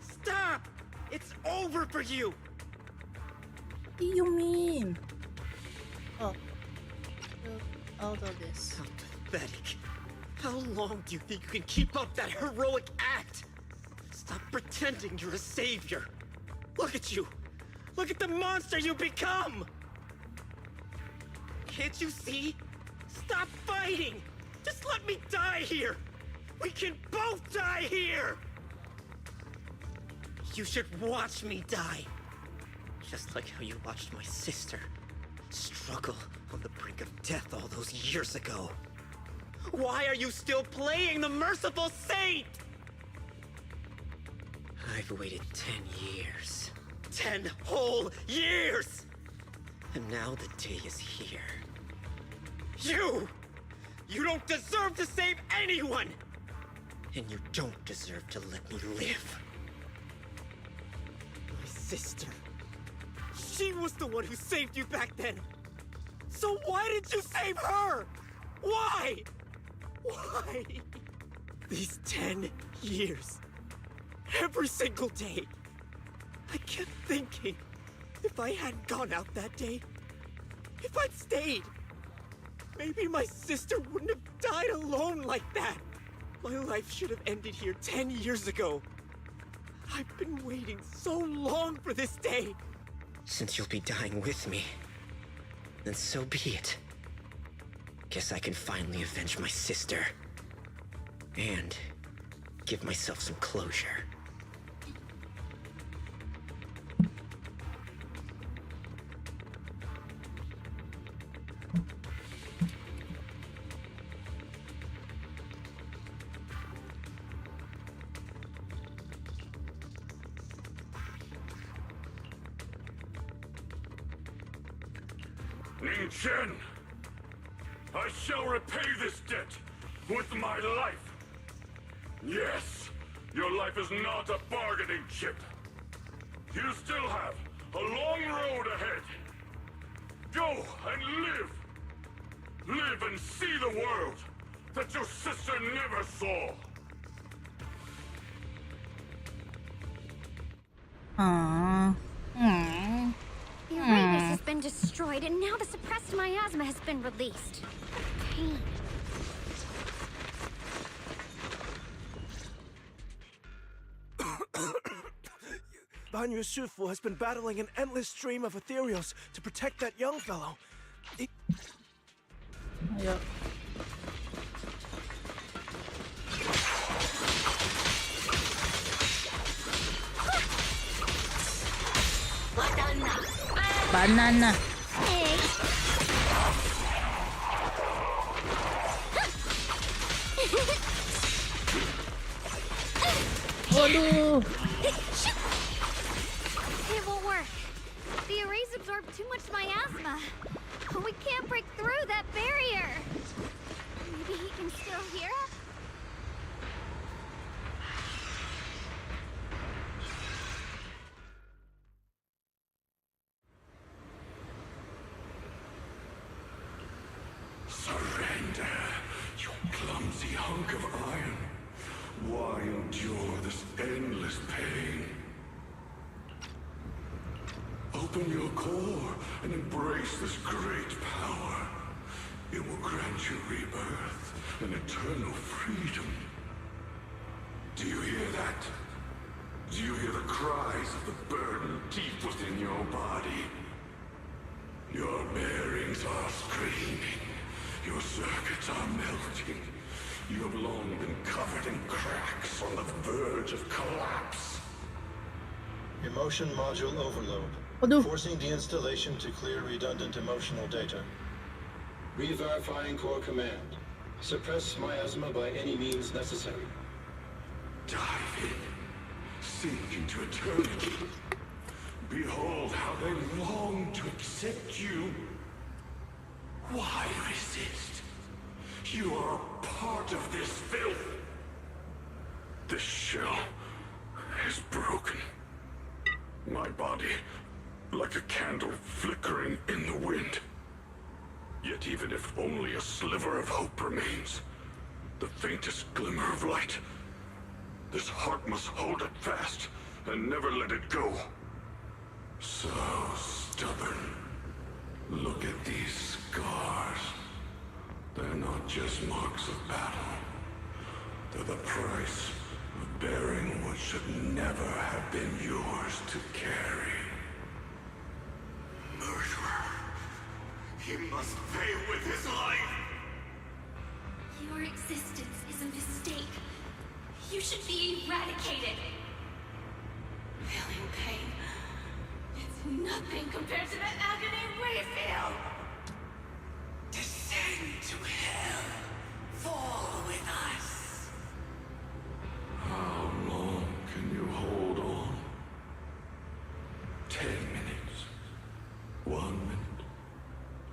Stop! It's over for you! What do you mean? Oh. Out of this. How pathetic. How long do you think you can keep up that heroic act? Stop pretending you're a savior. Look at you. Look at the monster you become! Can't you see? Stop fighting! Just let me die here! We can both die here! You should watch me die. Just like how you watched my sister struggle on the brink of death all those years ago. Why are you still playing the merciful saint? I've waited 10 years. 10 whole years! And now the day is here. You! You don't deserve to save anyone! And you don't deserve to let me live. My sister. She was the one who saved you back then. So why did you save her? Why? Why? These 10 years. Every single day. I kept thinking, if I hadn't gone out that day, if I'd stayed, maybe my sister wouldn't have died alone like that. My life should have ended here 10 years ago. I've been waiting so long for this day. Since you'll be dying with me, then so be it. Guess I can finally avenge my sister. And give myself some closure. Ning Chen! I shall repay this debt with my life! Yes, your life is not a bargaining chip. You still have a long road ahead. Go and live! Live and see the world that your sister never saw! Aww. The Erebus has been destroyed, and now the suppressed miasma has been released. Pain. Banyue Shifu has been battling an endless stream of ethereals to protect that young fellow. Ayo. Banana. Waduh. It won't work. The arrays absorb too much miasma. We can't break through that barrier. Maybe he can still hear us? Surrender, you clumsy hunk of iron. Why endure this endless pain? Open your core and embrace this great power. It will grant you rebirth and eternal freedom. Do you hear that? Do you hear the cries of the burden deep within your body? Your bearings are screaming. Your circuits are melting. You have long been covered in cracks on the verge of collapse. Emotion module overload. Forcing deinstallation to clear redundant emotional data. Re-verifying core command. Suppress miasma by any means necessary. Dive in. Sink into eternity. Behold how they long to accept you. Why resist? You are a part of this filth. This shell is broken. My body, like a candle flickering in the wind. Yet even if only a sliver of hope remains, the faintest glimmer of light, this heart must hold it fast and never let it go. So stubborn. Look at these scars. They're not just marks of battle. They're the price of bearing what should never have been yours to carry. Murderer. He must pay with his life. Your existence is a mistake. You should be eradicated. Feeling pain. It's nothing compared to the agony we feel. Descend to hell. Fall with us. How long can you hold on? 10 minutes. 1 minute.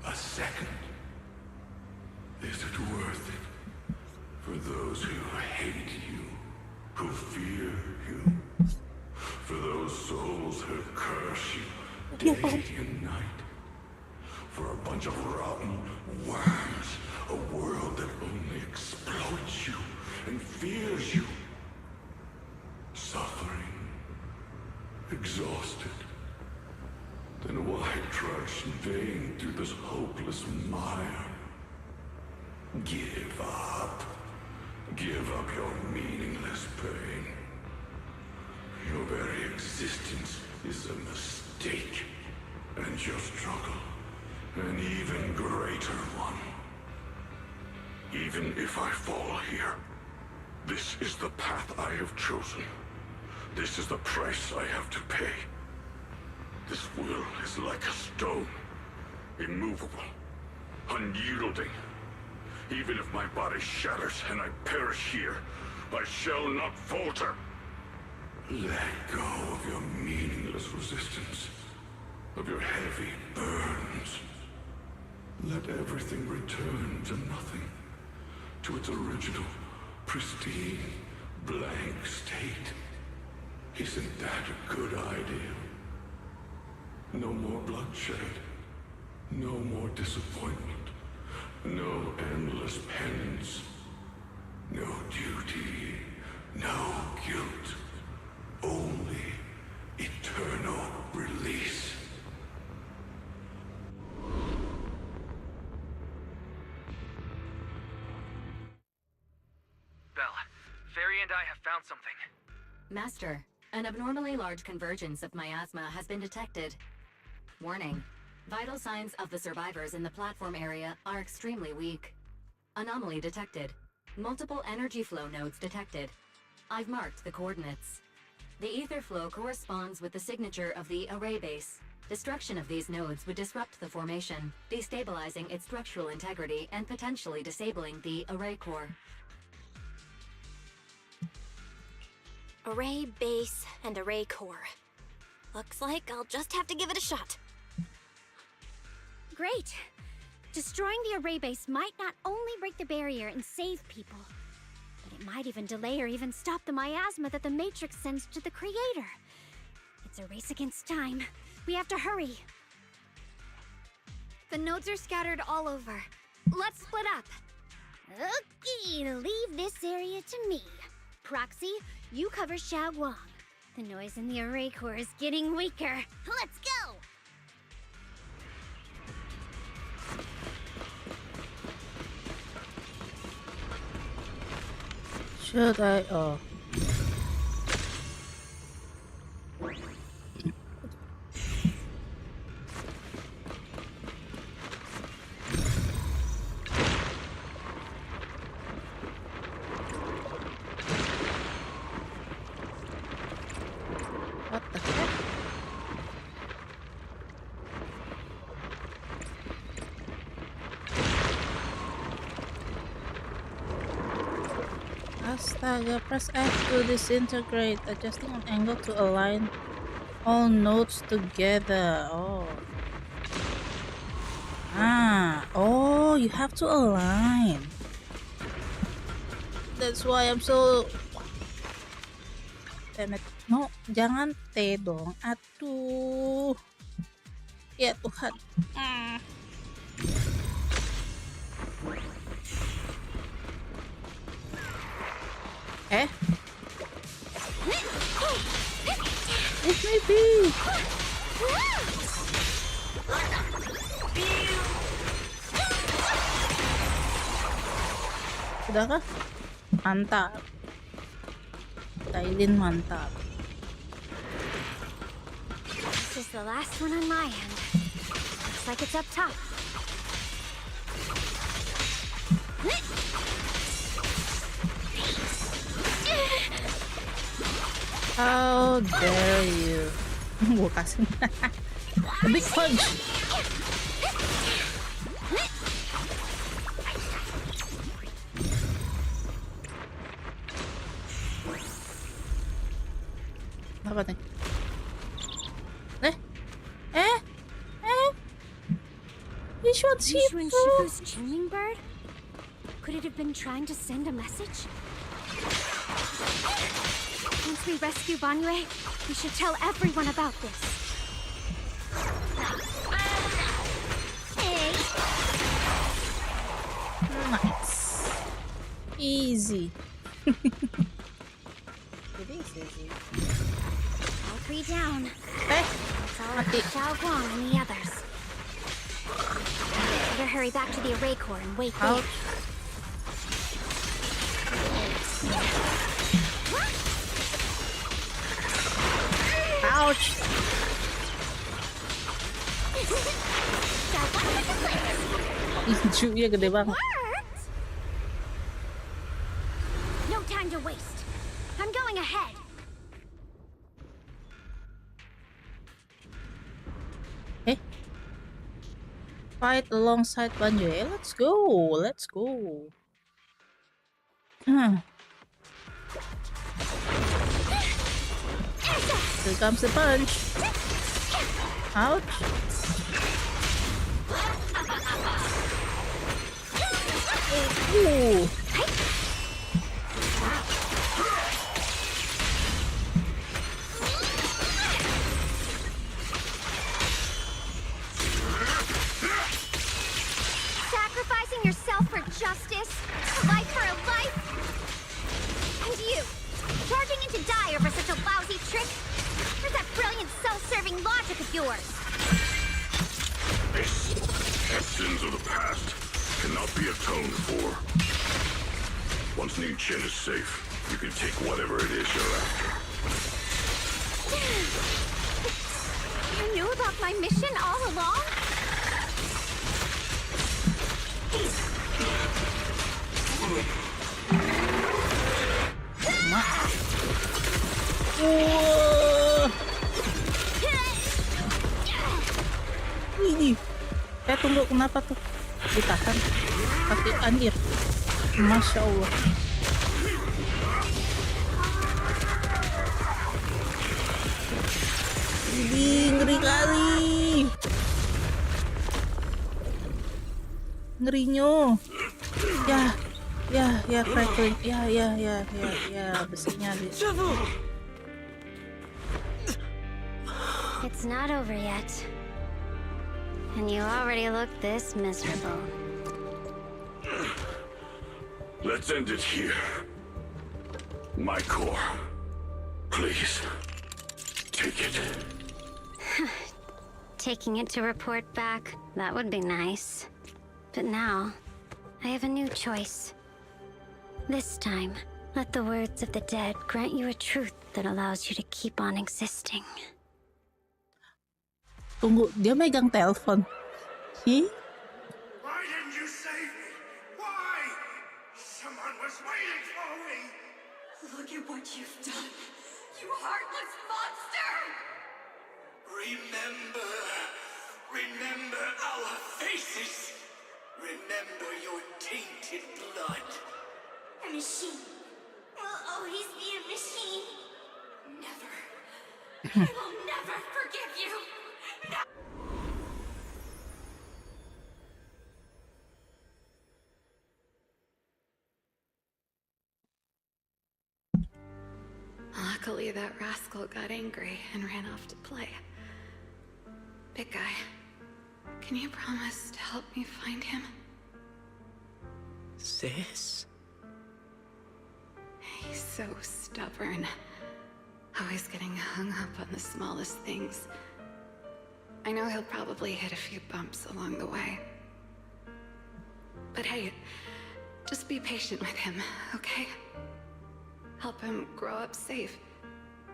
A second. Is it worth it? For those who hate you, who fear you, for those souls who curse you day and night, for a bunch of rotten worms, a world that only exploits you and fears you, suffering, exhausted, then why trudge in vain through this hopeless mire? Give up. Give up your meaningless pain. Your very existence is a mistake, and your struggle, an even greater one. Even if I fall here, this is the path I have chosen. This is the price I have to pay. This will is like a stone, immovable, unyielding. Even if my body shatters and I perish here, I shall not falter. Let go of your meaningless resistance, of your heavy burdens. Let everything return to nothing, to its original, pristine, blank state. Isn't that a good idea? No more bloodshed, No more disappointment. No endless penance. No duty. No guilt. Only eternal release. Belle, Fairy and I have found something. Master, an abnormally large convergence of miasma has been detected. Warning. Vital signs of the survivors in the platform area are extremely weak. Anomaly detected. Multiple energy flow nodes detected. I've marked the coordinates. The ether flow corresponds with the signature of the array base. Destruction of these nodes would disrupt the formation, destabilizing its structural integrity and potentially disabling the array core. Array base and array core. Looks like I'll just have to give it a shot. Great! Destroying the array base might not only break the barrier and save people, but it might even delay or even stop the miasma that the Matrix sends to the Creator. It's a race against time. We have to hurry. The nodes are scattered all over. Let's split up. Okay, leave this area to me. Proxy, you cover Xiaoguang. The noise in the array core is getting weaker. Let's go! Should I? Oh. What the heck? Astaga, press F to disintegrate, adjusting an angle to align all nodes together. Oh. Oh, you have to align. That's why I'm so... Damn it. No, jangan T dong. Aduh. Ya Tuhan. It may be. Udah kah? Mantap. Tailin mantap. This is the last one on my end. Looks like it's up top. How dare you? Gua kasih a big punch. Apa nih? Ye Shunguang's tuning bird? Could it have been trying to send a message? Once we rescue Banyue, we should tell everyone about this. Hey. Nice. Easy. It is easy. All three down. Hey. That's all of Xiaoguang and the others. Better hurry back to the array core and wait there. Ouch! Injunya gede banget. No time to waste. I'm going ahead. Fight alongside Banyue. Let's go. Let's go. Here comes the punch. Ouch. Ooh. yours. Sins of the past cannot be atoned for. Once Ning Chen is safe, you can take whatever it is you're after. You knew about my mission all along? Ini. Tunggu, kenapa tuh? Ditahan. Pakai anjir. Masya Allah. Ini ngeri kali. Ngerinya. Ya, crackling. Ya, besinya di. It's not over yet. And you already look this miserable. Let's end it here. My core. Please. Take it. Taking it to report back, that would be nice. But now, I have a new choice. This time, let the words of the dead grant you a truth that allows you to keep on existing. Tunggu, dia megang telepon. Why didn't you save me? Why? Someone was waiting for me. Look at what you've done, you heartless monster! Remember our faces. Remember your tainted blood. A machine will always be a machine. Never. I will never forgive you. Luckily, that rascal got angry and ran off to play. Big guy, can you promise to help me find him? Sis? He's so stubborn. Always getting hung up on the smallest things. I know he'll probably hit a few bumps along the way. But hey, just be patient with him, okay? Help him grow up safe,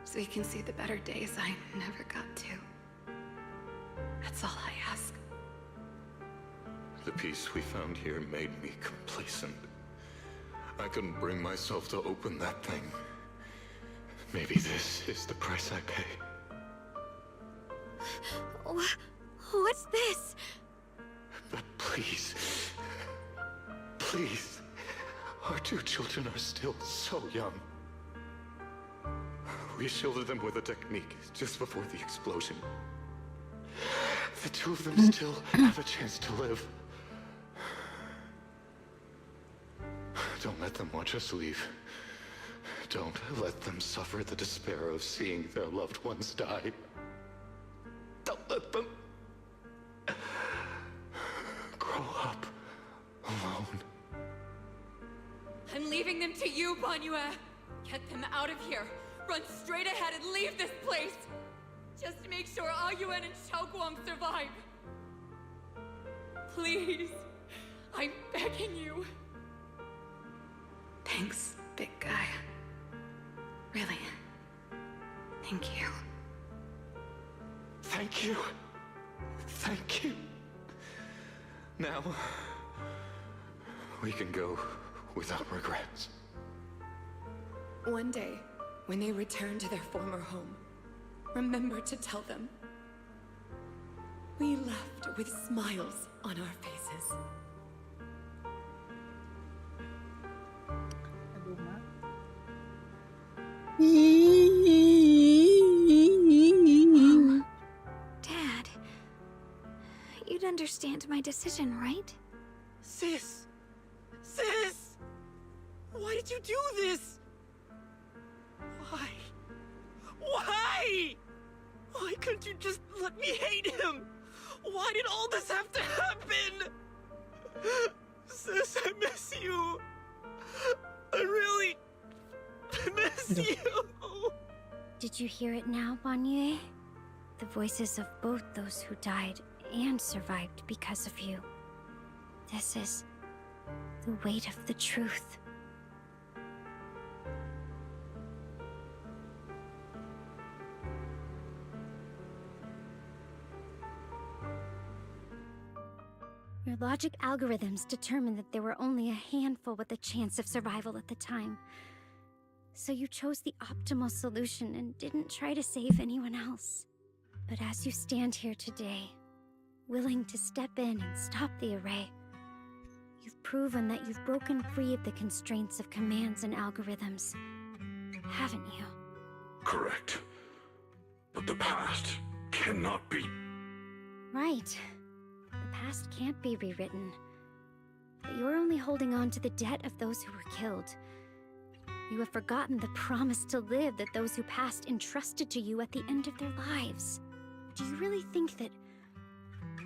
so he can see the better days I never got to. That's all I ask. The peace we found here made me complacent. I couldn't bring myself to open that thing. Maybe this is the price I pay. What's this? But please, please, our two children are still so young. We shielded them with a technique just before the explosion. The two of them still have a chance to live. Don't let them watch us leave. Don't let them suffer the despair of seeing their loved ones die. Don't let them grow up alone. I'm leaving them to you, Banyue. Get them out of here. Run straight ahead and leave this place. Just to make sure Ayuan and Xiaoguang survive. Please. I'm begging you. Thanks, big guy. Really. Thank you. Thank you. Thank you. Now, we can go without regrets. One day, when they return to their former home, remember to tell them we left with smiles on our faces. Mom, Dad, you'd understand my decision, right? Sis! Sis! Why did you do this? Why? Why? Why couldn't you just let me hate him? Why did all this have to happen? Sis, I miss you. I really miss you. Did you hear it now, Banyue? The voices of both those who died and survived because of you. This is the weight of the truth. Your logic algorithms determined that there were only a handful with a chance of survival at the time. So you chose the optimal solution and didn't try to save anyone else. But as you stand here today, willing to step in and stop the array, you've proven that you've broken free of the constraints of commands and algorithms, haven't you? Correct. But the past cannot be. Right. The past can't be rewritten. But you're only holding on to the debt of those who were killed. You have forgotten the promise to live that those who passed entrusted to you at the end of their lives. Do you really think that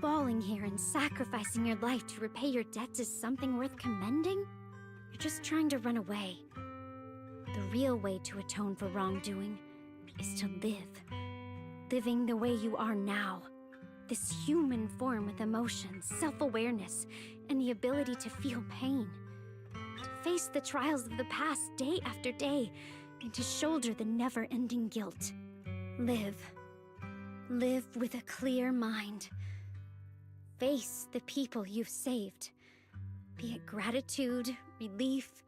falling here and sacrificing your life to repay your debts is something worth commending? You're just trying to run away. The real way to atone for wrongdoing is to live. Living the way you are now. This human form with emotions, self-awareness, and the ability to feel pain. To face the trials of the past day after day, and to shoulder the never-ending guilt. Live. Live with a clear mind. Face the people you've saved. Be it gratitude, relief,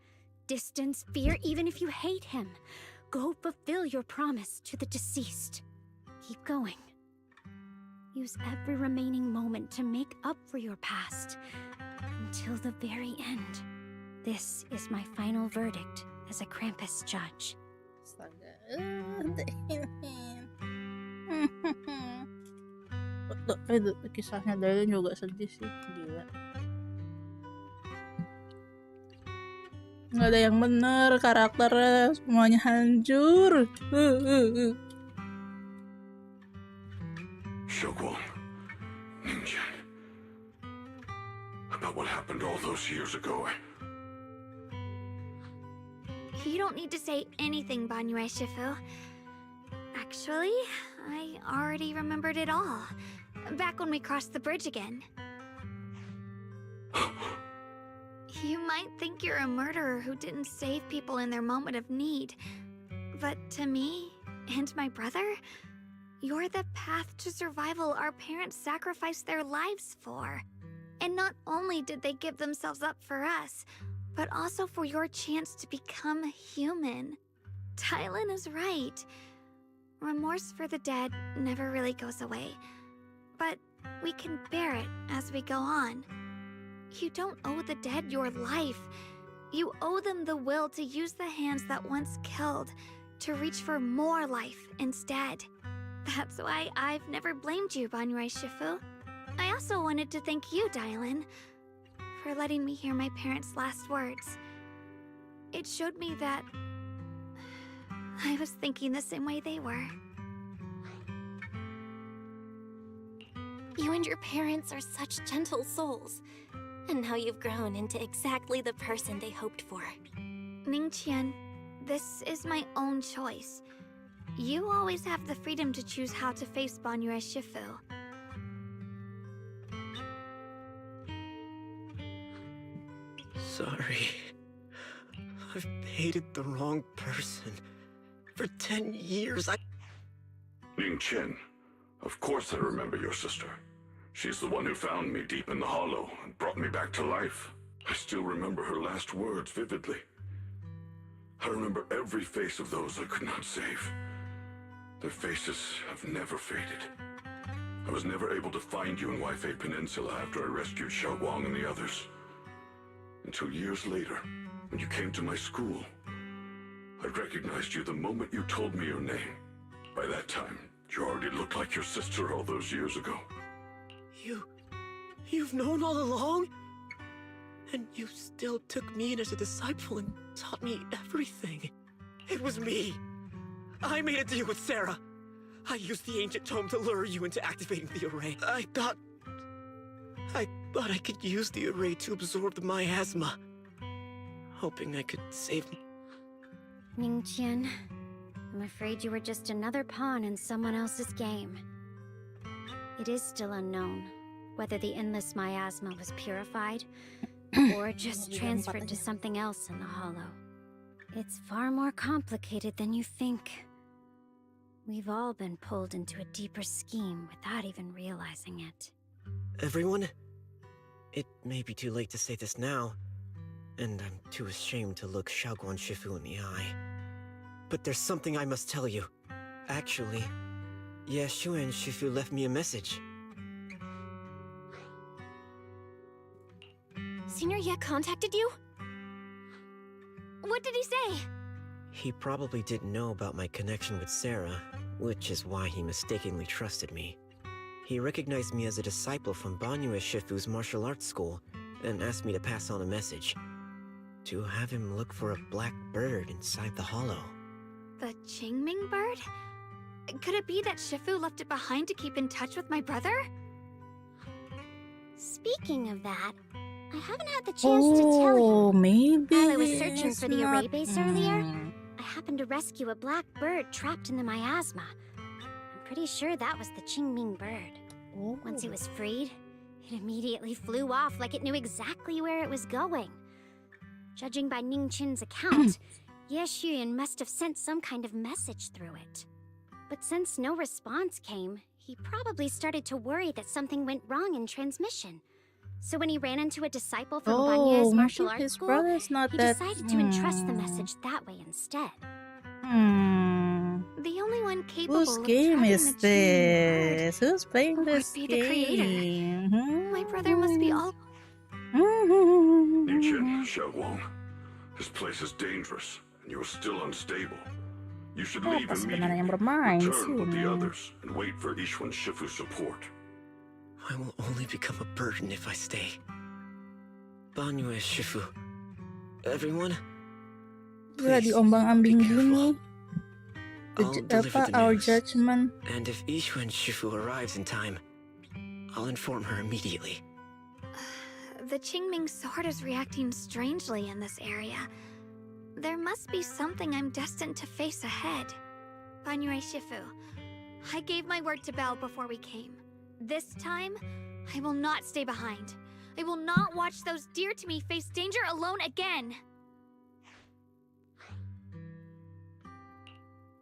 distance, fear, even if you hate him. Go fulfill your promise to the deceased. Keep going. Use every remaining moment to make up for your past, until the very end. This is my final verdict as a Krampus judge. Kisahnya Dylan juga sedih sih, gila. Nggak ada yang bener, karakternya semuanya hancur. Shunguang, Ningqian. About what happened all those years ago. You don't need to say anything, Banyue Shifu. Actually, I already remembered it all. Back when we crossed the bridge again. You might think you're a murderer who didn't save people in their moment of need. But to me, and my brother, you're the path to survival our parents sacrificed their lives for. And not only did they give themselves up for us, but also for your chance to become human. Tylan is right. Remorse for the dead never really goes away. But we can bear it as we go on. You don't owe the dead your life. You owe them the will to use the hands that once killed to reach for more life instead. That's why I've never blamed you, Banyue Shifu. I also wanted to thank you, Dylan, for letting me hear my parents' last words. It showed me that I was thinking the same way they were. You and your parents are such gentle souls. And now you've grown into exactly the person they hoped for. Ningqian, this is my own choice. You always have the freedom to choose how to face Banyue Shifu. Sorry. I've hated the wrong person. For 10 years, Ningqian, of course I remember your sister. She's the one who found me deep in the hollow and brought me back to life. I still remember her last words vividly. I remember every face of those I could not save. Their faces have never faded. I was never able to find you in Waifei Peninsula after I rescued Shunguang and the others. Until years later, when you came to my school, I recognized you the moment you told me your name. By that time, you already looked like your sister all those years ago. You've known all along? And you still took me in as a disciple and taught me everything. It was me. I made a deal with Sarah. I used the ancient tome to lure you into activating the array. I thought I could use the array to absorb the miasma. Hoping I could save... Ningqian, I'm afraid you were just another pawn in someone else's game. It is still unknown whether the endless miasma was purified or just transferred to something else in the Hollow. It's far more complicated than you think. We've all been pulled into a deeper scheme without even realizing it. Everyone, it may be too late to say this now, and I'm too ashamed to look Xiaoguang Shifu in the eye. But there's something I must tell you. Actually, Ye Shunguang Shifu left me a message. Senior Ye contacted you? What did he say? He probably didn't know about my connection with Sarah, which is why he mistakenly trusted me. He recognized me as a disciple from Banyue Shifu's martial arts school, and asked me to pass on a message. To have him look for a black bird inside the hollow. The Qingming bird? Could it be that Shifu left it behind to keep in touch with my brother? Speaking of that, I haven't had the chance to tell you. Maybe While I was searching it's for the array not- base earlier, I happened to rescue a black bird trapped in the miasma. I'm pretty sure that was the Qingming bird. Once it was freed, it immediately flew off like it knew exactly where it was going. Judging by Ning Chin's account, Ye Shunguang must have sent some kind of message through it. But since no response came, he probably started to worry that something went wrong in transmission. So when he ran into a disciple from Banyue's martial maybe arts his school, brother's not he that- decided to entrust the message that way instead. The only one capable Whose of game trapping is the Qingming bird this? Who's playing would this be the creator. game? My brother must be all... Ning Xiaoguang, this place is dangerous, and you're still unstable. You should leave Apa sebenarnya yang immediately. bermain Return with the sini? others and wait for Ye Shunguang Shifu's support. I will only become a burden if I stay. Banyue Shifu. Everyone, Gila diombang-ambing gini. I'll deliver the Our news. judgment. And if Ye Shunguang Shifu arrives in time, I'll inform her immediately. The Qingming sword is reacting strangely in this area. There must be something I'm destined to face ahead. Banyue Shifu, I gave my word to Belle before we came. This time, I will not stay behind. I will not watch those dear to me face danger alone again.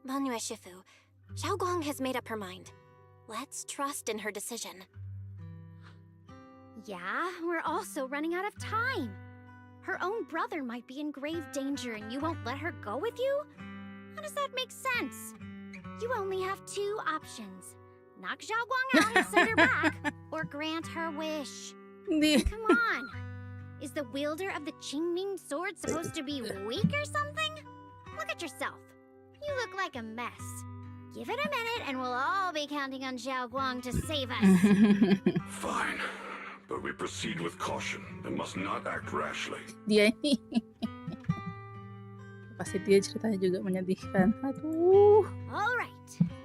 Banyue Shifu, Xiaoguang has made up her mind. Let's trust in her decision. Yeah, we're also running out of time. Her own brother might be in grave danger and you won't let her go with you? How does that make sense? You only have two options. Knock Xiaoguang out and send her back, or grant her wish. Come on. Is the wielder of the Qingming sword supposed to be weak or something? Look at yourself. You look like a mess. Give it a minute and we'll all be counting on Xiaoguang to save us. Fine, but we proceed with caution and must not act rashly. Dia ini pasti dia ceritanya juga menyedihkan. Aduh. All right,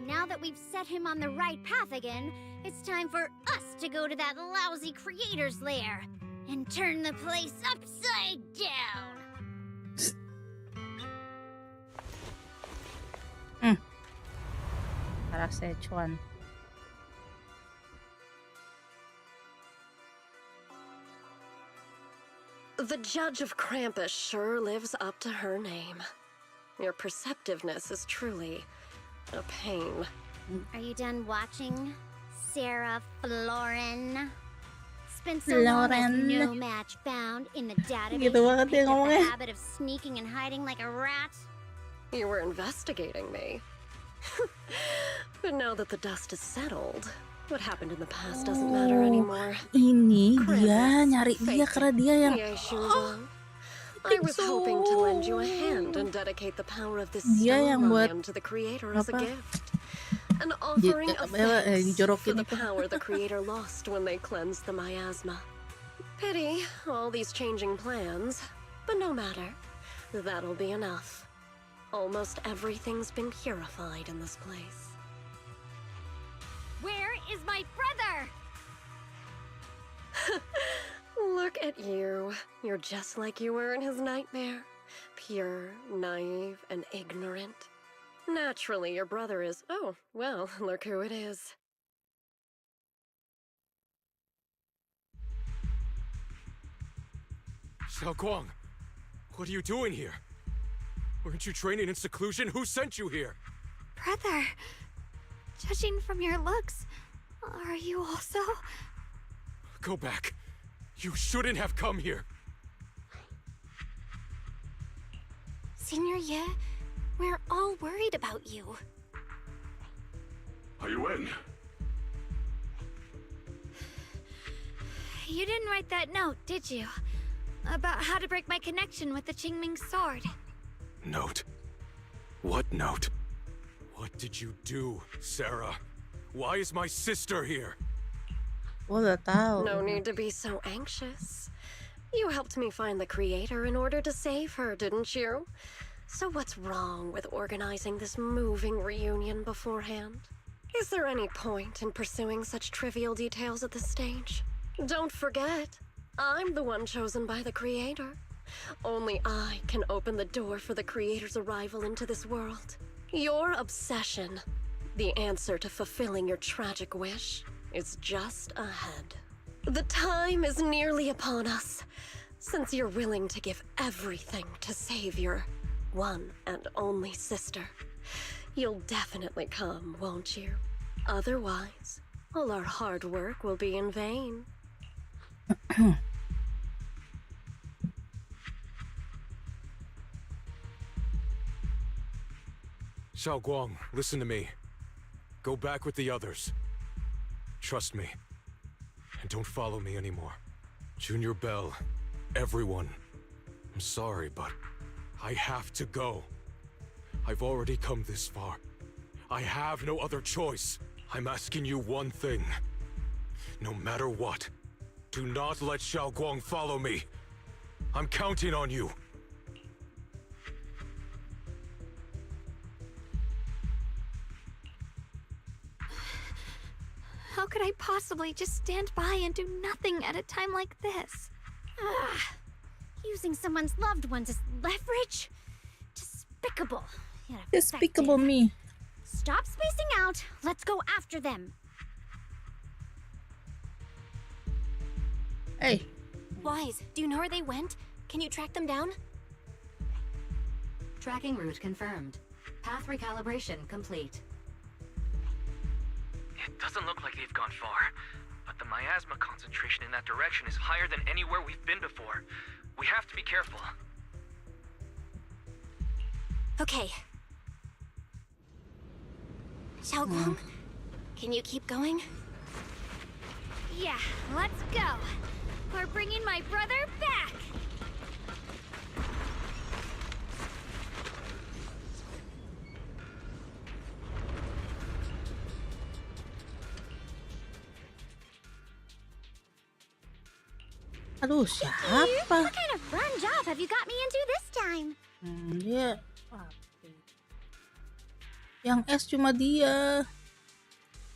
now that we've set him on the right path again, it's time for us to go to that lousy creator's lair and turn the place upside down. Para Szechuan. The Judge of Krampus sure lives up to her name. Your perceptiveness is truly a pain. Are you done watching, Sarah Florin? It's been so long as Florin. no match found in the database. Gitu banget Picked dia up the ngomongnya. habit of sneaking and hiding like a rat. You were investigating me. But now that the dust is settled, what happened in the past doesn't matter anymore. Ini dia Krampus, nyari dia karena dia yang Ye Shunguang. I was hoping to lend you a hand and dedicate the power of this Dia stone yang buat lion to the creator as a apa? gift. An offering of thanks for dijorokin the itu. power the creator lost when they cleansed the miasma. Pity, all these changing plans. But no matter. That'll be enough. Almost everything's been purified in this place. Where is my brother? Look at you. You're just like you were in his nightmare. Pure, naive, and ignorant. Naturally, your brother is... Oh, well, look who it is. Shunguang, what are you doing here? Weren't you training in seclusion? Who sent you here? Brother, judging from your looks, are you also? Go back. You shouldn't have come here. Senior Ye, we're all worried about you. Are you in? You didn't write that note, did you? About how to break my connection with the Qingming sword. Note? What note? What did you do, Sarah? Why is my sister here? No need to be so anxious. You helped me find the creator in order to save her, didn't you? So what's wrong with organizing this moving reunion beforehand? Is there any point in pursuing such trivial details at this stage? Don't forget, I'm the one chosen by the creator. Only I can open the door for the creator's arrival into this world. Your obsession, the answer to fulfilling your tragic wish, is just ahead. The time is nearly upon us. Since you're willing to give everything to save your one and only sister, you'll definitely come, won't you? Otherwise, all our hard work will be in vain. Shunguang, listen to me. Go back with the others. Trust me. And don't follow me anymore. Junior Bell, everyone. I'm sorry, but I have to go. I've already come this far. I have no other choice. I'm asking you one thing. No matter what, do not let Shunguang follow me. I'm counting on you. How could I possibly just stand by and do nothing at a time like this? Using someone's loved ones as leverage? Despicable. Yet Despicable effective. me. Stop spacing out. Let's go after them. Hey. Wise, do you know where they went? Can you track them down? Tracking route confirmed. Path recalibration complete. It doesn't look like they've gone far, but the miasma concentration in that direction is higher than anywhere we've been before. We have to be careful. Okay. Shunguang, can you keep going? Yeah, let's go. We're bringing my brother back. Aduh, What siapa? kind of run job have you got me into this time? Dia yang S cuma dia.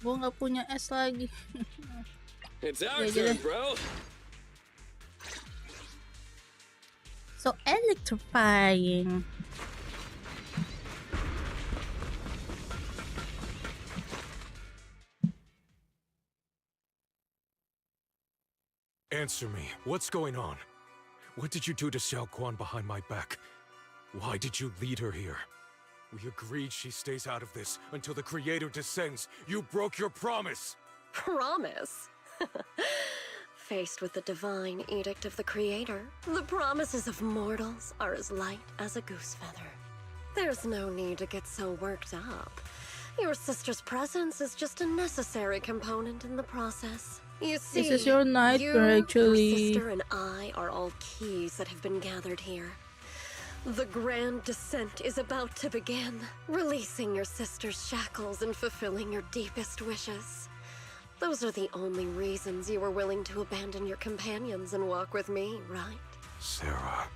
Gua nggak punya S lagi. It's our Ya, turn, jadi. bro. So electrifying. Answer me. What's going on? What did you do to Shunguang behind my back? Why did you lead her here? We agreed she stays out of this until the creator descends. You broke your promise! Promise? Faced with the divine edict of the creator, the promises of mortals are as light as a goose feather. There's no need to get so worked up. Your sister's presence is just a necessary component in the process. You see, This is your nightmare, you, actually. your sister, and I are all keys that have been gathered here. The grand descent is about to begin, releasing your sister's shackles and fulfilling your deepest wishes. Those are the only reasons you were willing to abandon your companions and walk with me, right? Sarah,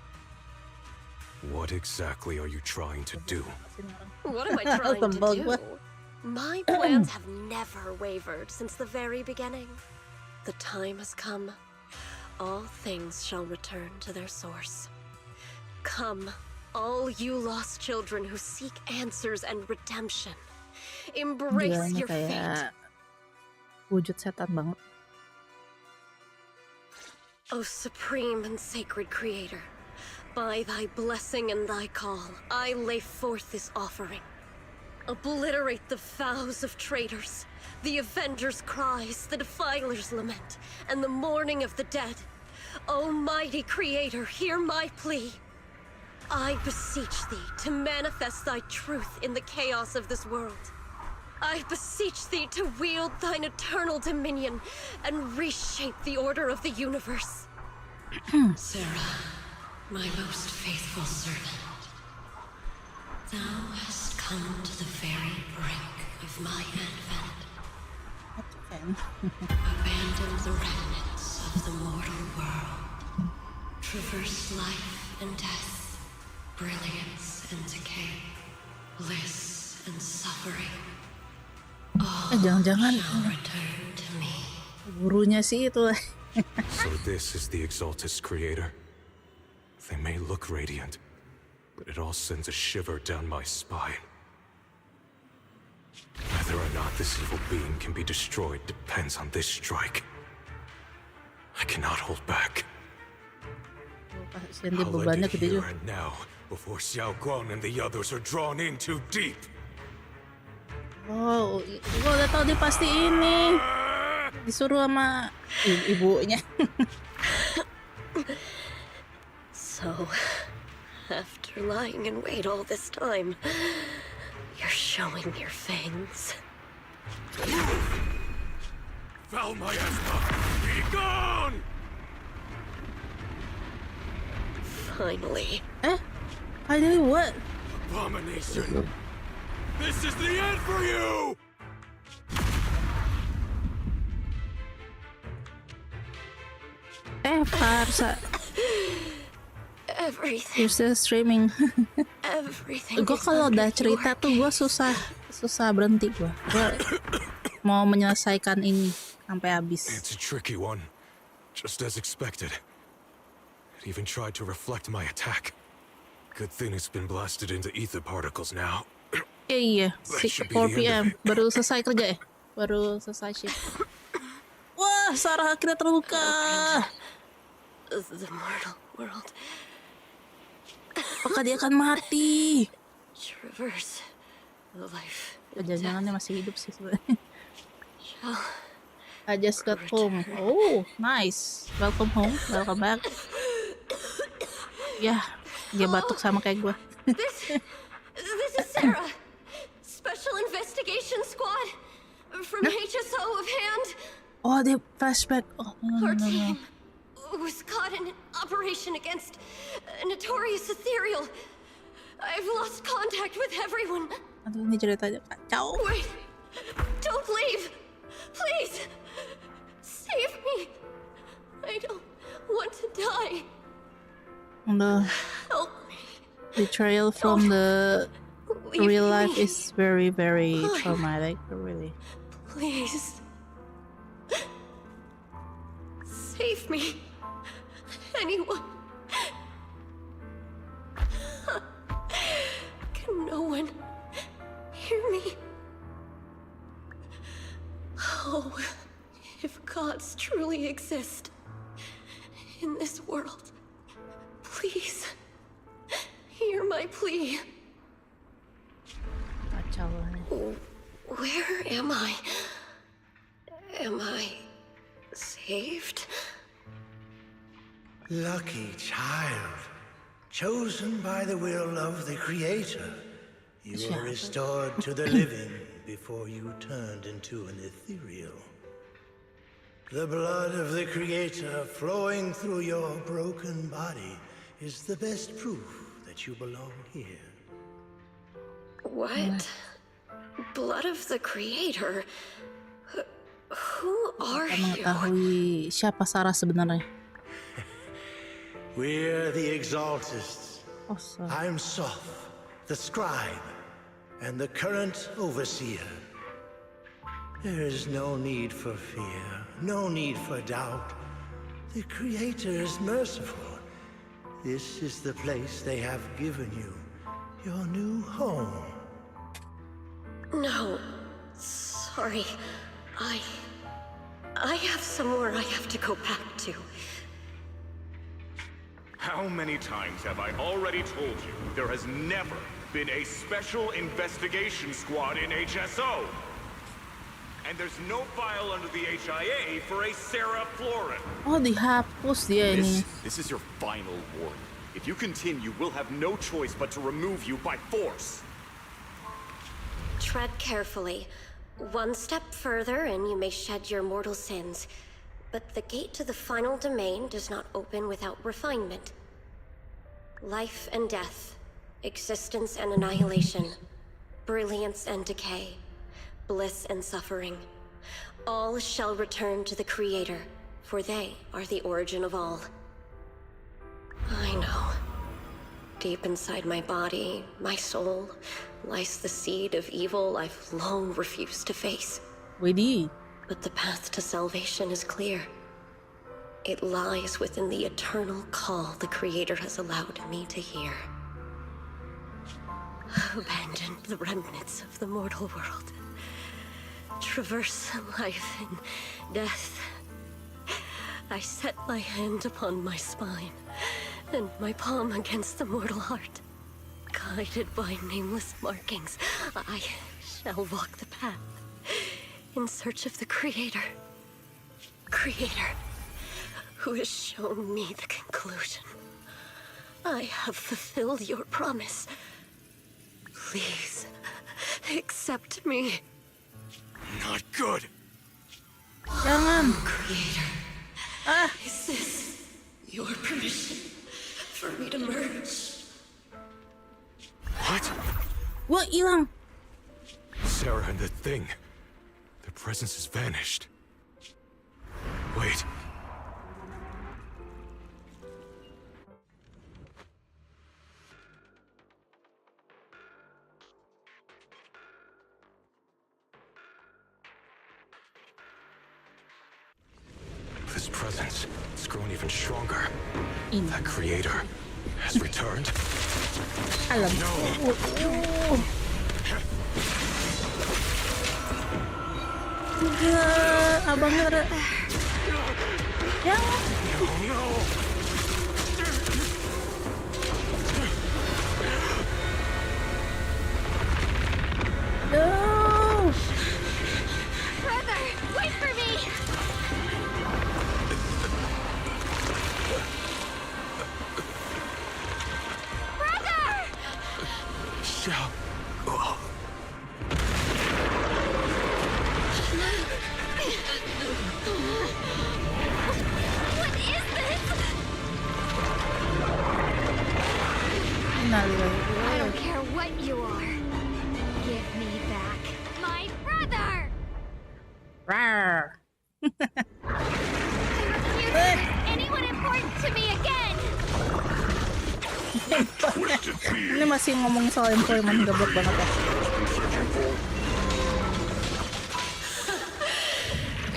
what exactly are you trying to do? What am I trying to do? My plans have never wavered since the very beginning. The time has come. All things shall return to their source. Come, all you lost children who seek answers and redemption. Embrace Gilanya your fate. kayak wujud setan banget. O supreme and sacred creator, by thy blessing and thy call, I lay forth this offering. Obliterate the vows of traitors, the avengers' cries, the defilers' lament, and the mourning of the dead. O mighty creator, hear my plea. I beseech thee to manifest thy truth in the chaos of this world. I beseech thee to wield thine eternal dominion and reshape the order of the universe. Sarah, my most faithful servant, thou hast come to the very brink of my advent. Abandon the remnants of the mortal world. Traverse life and death, brilliance and decay, bliss and suffering. Jangan-jangan gurunya sih itu. So this is the Exaltus creator. They may look radiant, but it all sends a shiver down my spine. Whether or not this evil being can be destroyed depends on this strike. I cannot hold back. I'll end it here and now, before Xiaoguang and the others are drawn in too deep. Oh, gue udah tau dia pasti ini disuruh sama ibunya. So, after lying in wait all this time, you're showing your fangs. Foul miasma, be gone! Finally. Finally what? Abomination! This is the end for you! Farsa. Everything. You're still streaming. Everything. Gue kalau udah cerita tuh gue susah berhenti gue mau menyelesaikan ini sampai habis. It's a tricky one, just as expected. It even tried to reflect my attack. Good thing it's been blasted into ether particles now. Iya, 4 PM baru selesai kerja ya? Baru selesai shift. Wah, Sarah akhirnya terluka. The mortal world. Apakah dia akan mati? Traverse life. Jangan-jangan dia masih hidup sih sebenarnya. I just got home. Oh, nice. Welcome home. Welcome back. Ya, dia batuk sama kayak gue. This is Sarah. Special Investigation Squad from HSO of Hand. Oh, dia flashback. Oh, Our team was caught in an operation against a notorious ethereal. I've lost contact with everyone. Aduh, ini ceritanya kacau. Wait, don't leave. Please, save me. I don't want to die. The Help me. betrayal from the real life is very, very traumatic, really. Please. Save me. Anyone. Can no one hear me? Oh, if gods truly exist in this world, please hear my plea. Where am I? Am I saved? Lucky child, chosen by the will of the Creator. You were restored to the living before you turned into an ethereal. The blood of the Creator flowing through your broken body is the best proof that you belong here. What? Blood of the Creator? Who are you? Mengetahui siapa Sarah sebenarnya. We're the Exaltists. I'm Soph, the scribe, and the current overseer. There is no need for fear, no need for doubt. The Creator is merciful. This is the place they have given you, your new home. No, sorry. I have somewhere I have to go back to. How many times have I already told you there has never been a special investigation squad in HSO? And there's no file under the HIA for a Sarah Florin. Oh, dihapus dia ini. This is your final warning. If you continue, we'll have no choice but to remove you by force. Tread carefully. One step further and you may shed your mortal sins. But the gate to the final domain does not open without refinement. Life and death, existence and annihilation, brilliance and decay, bliss and suffering. All shall return to the Creator, for they are the origin of all. I know. Deep inside my body, my soul, lies the seed of evil I've long refused to face. Widih. But the path to salvation is clear. It lies within the eternal call the Creator has allowed me to hear. Abandon the remnants of the mortal world. Traverse life and death. I set my hand upon my spine and my palm against the mortal heart. Guided by nameless markings, I shall walk the path in search of the Creator. Creator, who has shown me the conclusion. I have fulfilled your promise. Please, accept me. Not good. Jangan. Creator, is this your permission for me to merge? What? What, hilang? Sarah and the thing. Their presence has vanished. Wait. This presence has grown even stronger. That Creator has returned. Alam. Enggak, abangnya ada. Jangan. No. Brother, wait for me! Brother! Shall. What is this? I don't care what you are. Give me back my brother! Rawr. Anyone important to me again? Ini masih ngomong soal employment, goblok banget ya.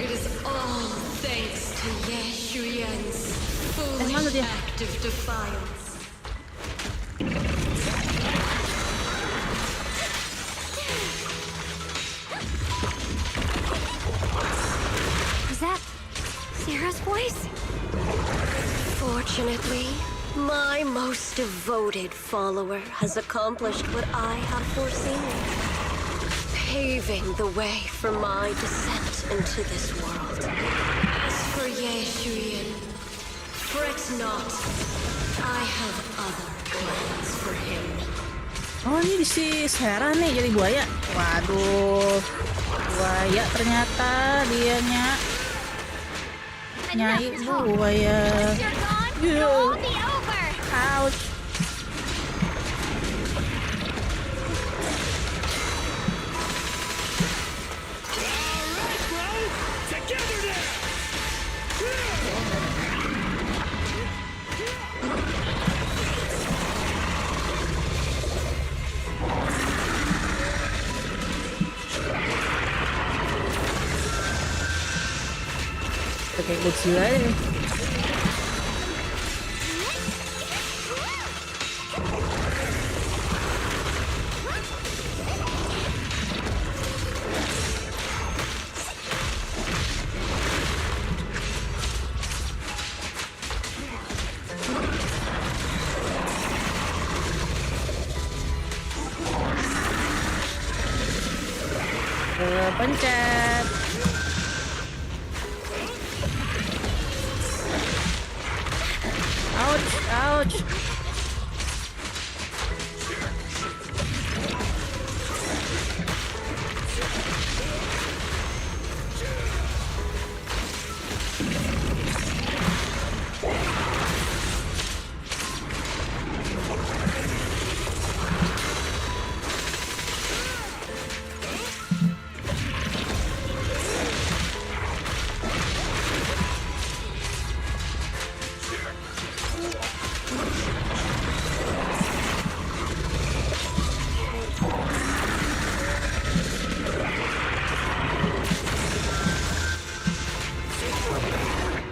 It is all thanks to Ye Shunguang's foolish act of defiance. Was that Sarah's voice? Fortunately, my most devoted follower has accomplished what I have foreseen, paving the way for my descent into this world. As for Ye Shunguang, fret not. I have other plans for him. Oh, ini si Sarah nih jadi buaya. Waduh. Buaya ternyata dianya. Nyai buaya. Ouch. Kayak Godzilla aja nih. pencet. Ouch, ouch.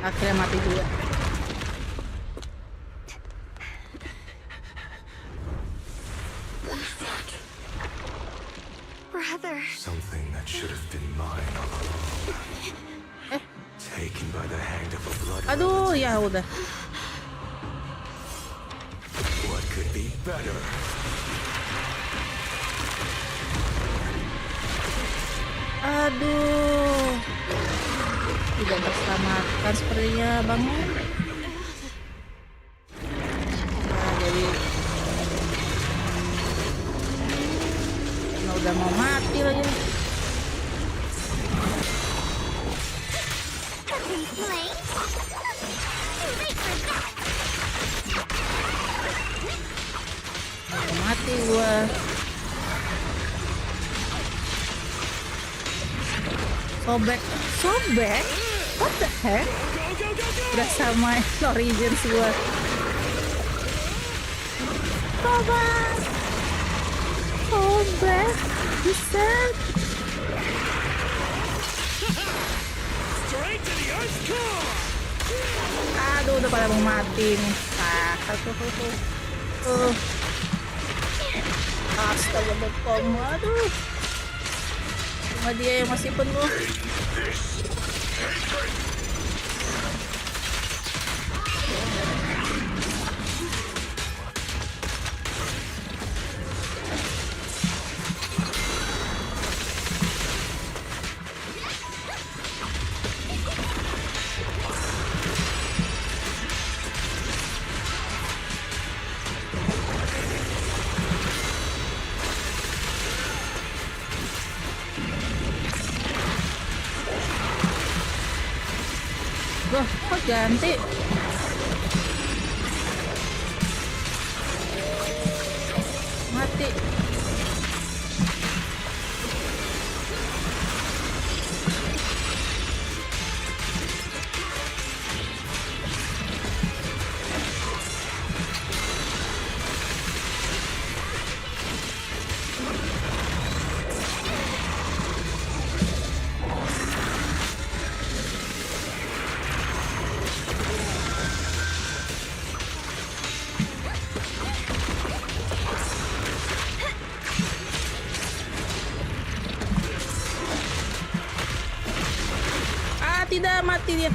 Akhirnya mati juga. Brother. Something that should have been mine all along. Taken by the hand of a blood. Aduh, ya udah. What could be better? Aduh. Tidak terselamatkan sepertinya bangun. Nah, jadi udah mau mati lagi. Mau mati gua. Sobek? What the heck? Udah sama Origins gua. Sobek? Bisa? Aduh, udah pada mau mati nih. Astaga, bekom. Aduh. Cuma dia yang masih penuh. Loh, kok ganti? Mati. Tidak, mati dia.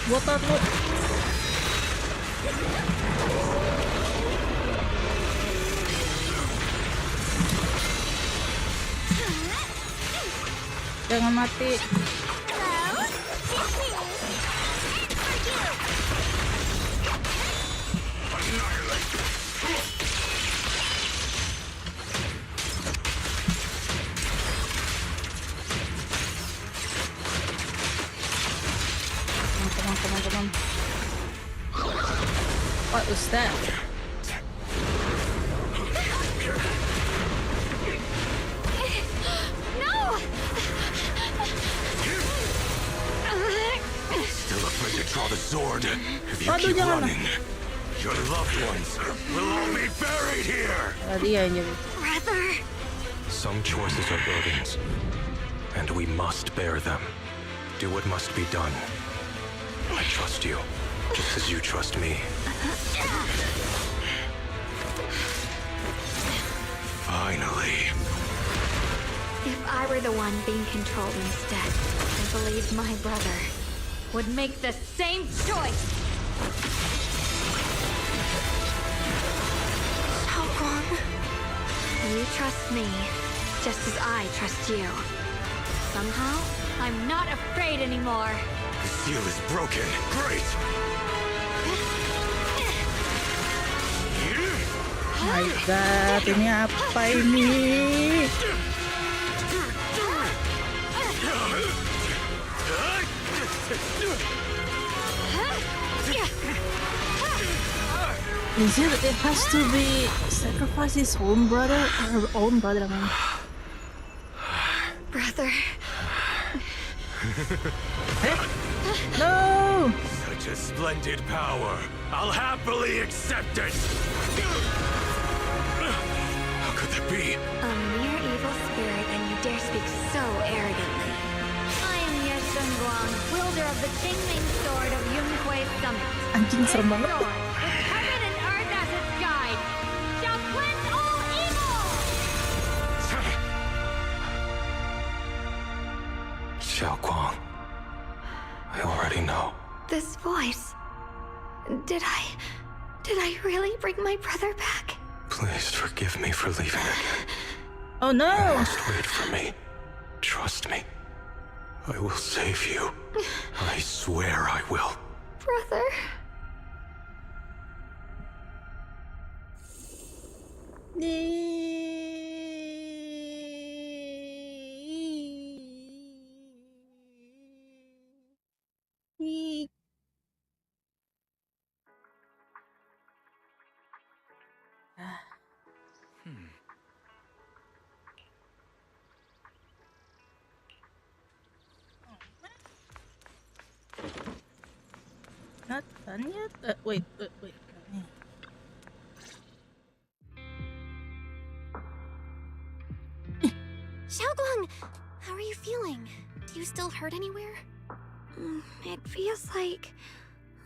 Botot lu. Jangan mati. Come on. What was that? No! Still afraid to draw the sword. If you Aduh, keep jangan. running, Your loved ones will all be buried here! Brother! Some choices are burdens, and we must bear them. Do what must be done. I trust you, just as you trust me. Finally. If I were the one being controlled instead, I believe my brother would make the same choice! Shunguang, you trust me, just as I trust you. Somehow, I'm not afraid anymore. The seal is broken. Great! My God, ini apa ini? It has to be sacrifice his own brother or her own brother, I mean. Brother. No! Such a splendid power. I'll happily accept it. How could that be? A mere evil spirit, and you dare speak so arrogantly. I am Ye Shunguang, wielder of the Qingming sword of Yunhui Summit. Anjing serem banget. Sword, with heaven and earth as its guide, shall cleanse all evil! Shunguang, I already know. This voice... Did I really bring my brother back? Please forgive me for leaving again. Oh no! You must wait for me. Trust me. I will save you. I swear I will. Brother... Not done yet? Wait. Shunguang, how are you feeling? Do you still hurt anywhere? It feels like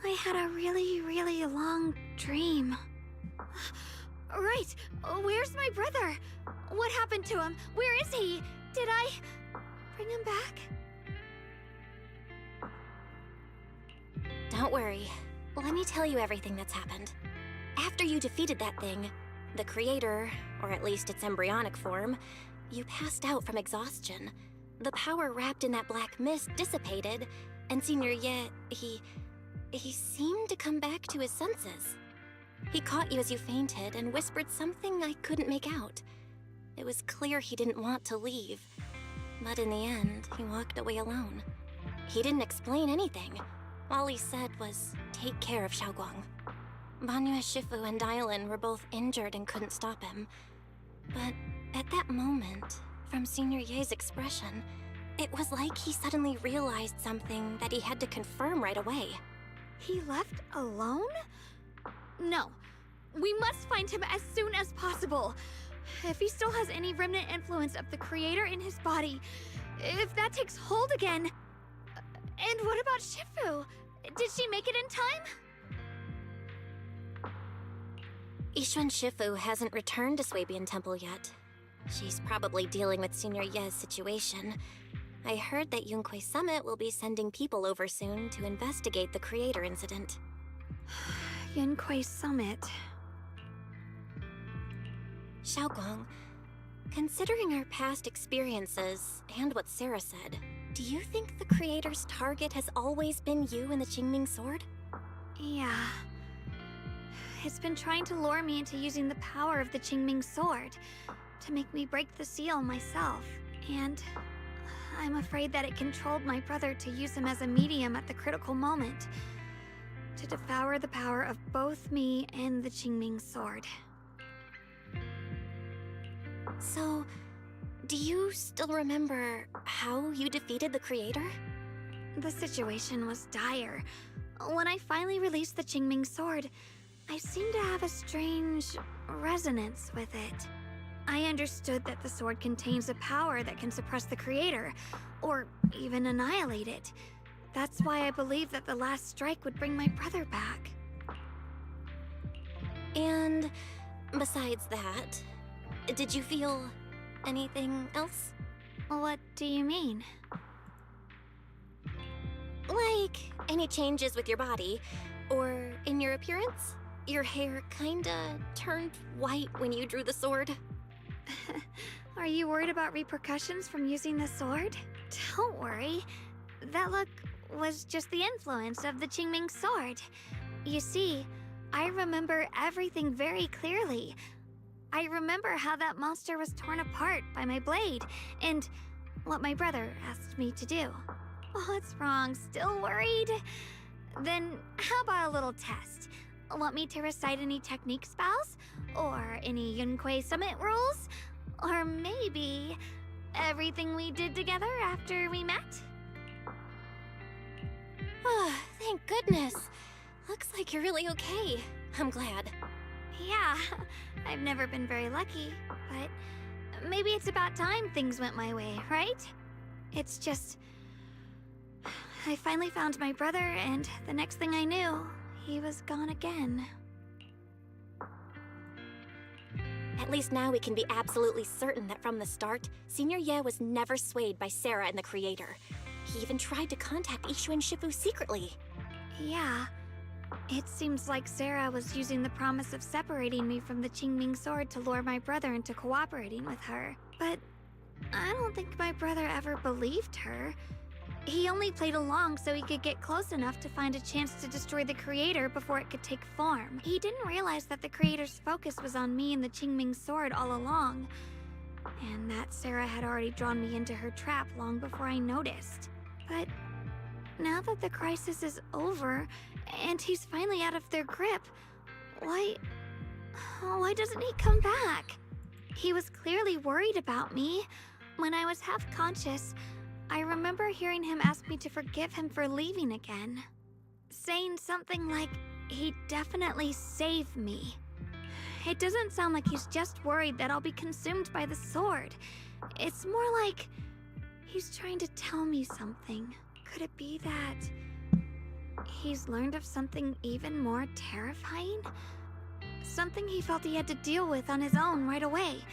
I had a really, really long dream. Right! Where's my brother? What happened to him? Where is he? Did I bring him back? Don't worry. Let me tell you everything that's happened. After you defeated that thing, the creator, or at least its embryonic form, you passed out from exhaustion. The power wrapped in that black mist dissipated, and Senior Ye, he seemed to come back to his senses. He caught you as you fainted and whispered something I couldn't make out. It was clear he didn't want to leave, but in the end, he walked away alone. He didn't explain anything. All he said was, take care of Shunguang. Banyue Shifu and Dylan were both injured and couldn't stop him. But at that moment, from Senior Ye's expression, it was like he suddenly realized something that he had to confirm right away. He left alone? No. We must find him as soon as possible. If he still has any remnant influence of the creator in his body, if that takes hold again... And what about Shifu? Did she make it in time? Yixuan Shifu hasn't returned to Swabian Temple yet. She's probably dealing with Senior Ye's situation. I heard that Yunhui Summit will be sending people over soon to investigate the creator incident. Yunhui Summit. Shunguang, considering our past experiences and what Sarah said, do you think the creator's target has always been you and the Qingming sword? Yeah. It's been trying to lure me into using the power of the Qingming sword to make me break the seal myself. And I'm afraid that it controlled my brother to use him as a medium at the critical moment, to devour the power of both me and the Qingming sword. So, do you still remember how you defeated the creator? The situation was dire. When I finally released the Qingming sword, I seem to have a strange resonance with it. I understood that the sword contains a power that can suppress the creator, or even annihilate it. That's why I believe that the last strike would bring my brother back. And besides that, did you feel anything else? What do you mean? Like, any changes with your body, or in your appearance? Your hair kinda turned white when you drew the sword. Are you worried about repercussions from using the sword? Don't worry. That look was just the influence of the Qingming sword. You see, I remember everything very clearly. I remember how that monster was torn apart by my blade, and what my brother asked me to do. What's wrong? Still worried? Then how about a little test? Want me to recite any technique spells? Or any Yunquei Summit rules? Or maybe everything we did together after we met? Oh, thank goodness. Looks like you're really okay. I'm glad. Yeah, I've never been very lucky, but maybe it's about time things went my way, right? It's just... I finally found my brother, and the next thing I knew, he was gone again. At least now we can be absolutely certain that from the start, Senior Ye was never swayed by Sarah and the Creator. He even tried to contact Ishu and Shifu secretly. Yeah. It seems like Sarah was using the promise of separating me from the Qingming sword to lure my brother into cooperating with her. But I don't think my brother ever believed her. He only played along so he could get close enough to find a chance to destroy the Creator before it could take form. He didn't realize that the Creator's focus was on me and the Qingming sword all along, and that Sarah had already drawn me into her trap long before I noticed. But now that the crisis is over, and he's finally out of their grip, why doesn't he come back? He was clearly worried about me. When I was half conscious, I remember hearing him ask me to forgive him for leaving again, saying something like he'd definitely save me. It doesn't sound like he's just worried that I'll be consumed by the sword. It's more like he's trying to tell me something. Could it be that he's learned of something even more terrifying? Something he felt he had to deal with on his own right away,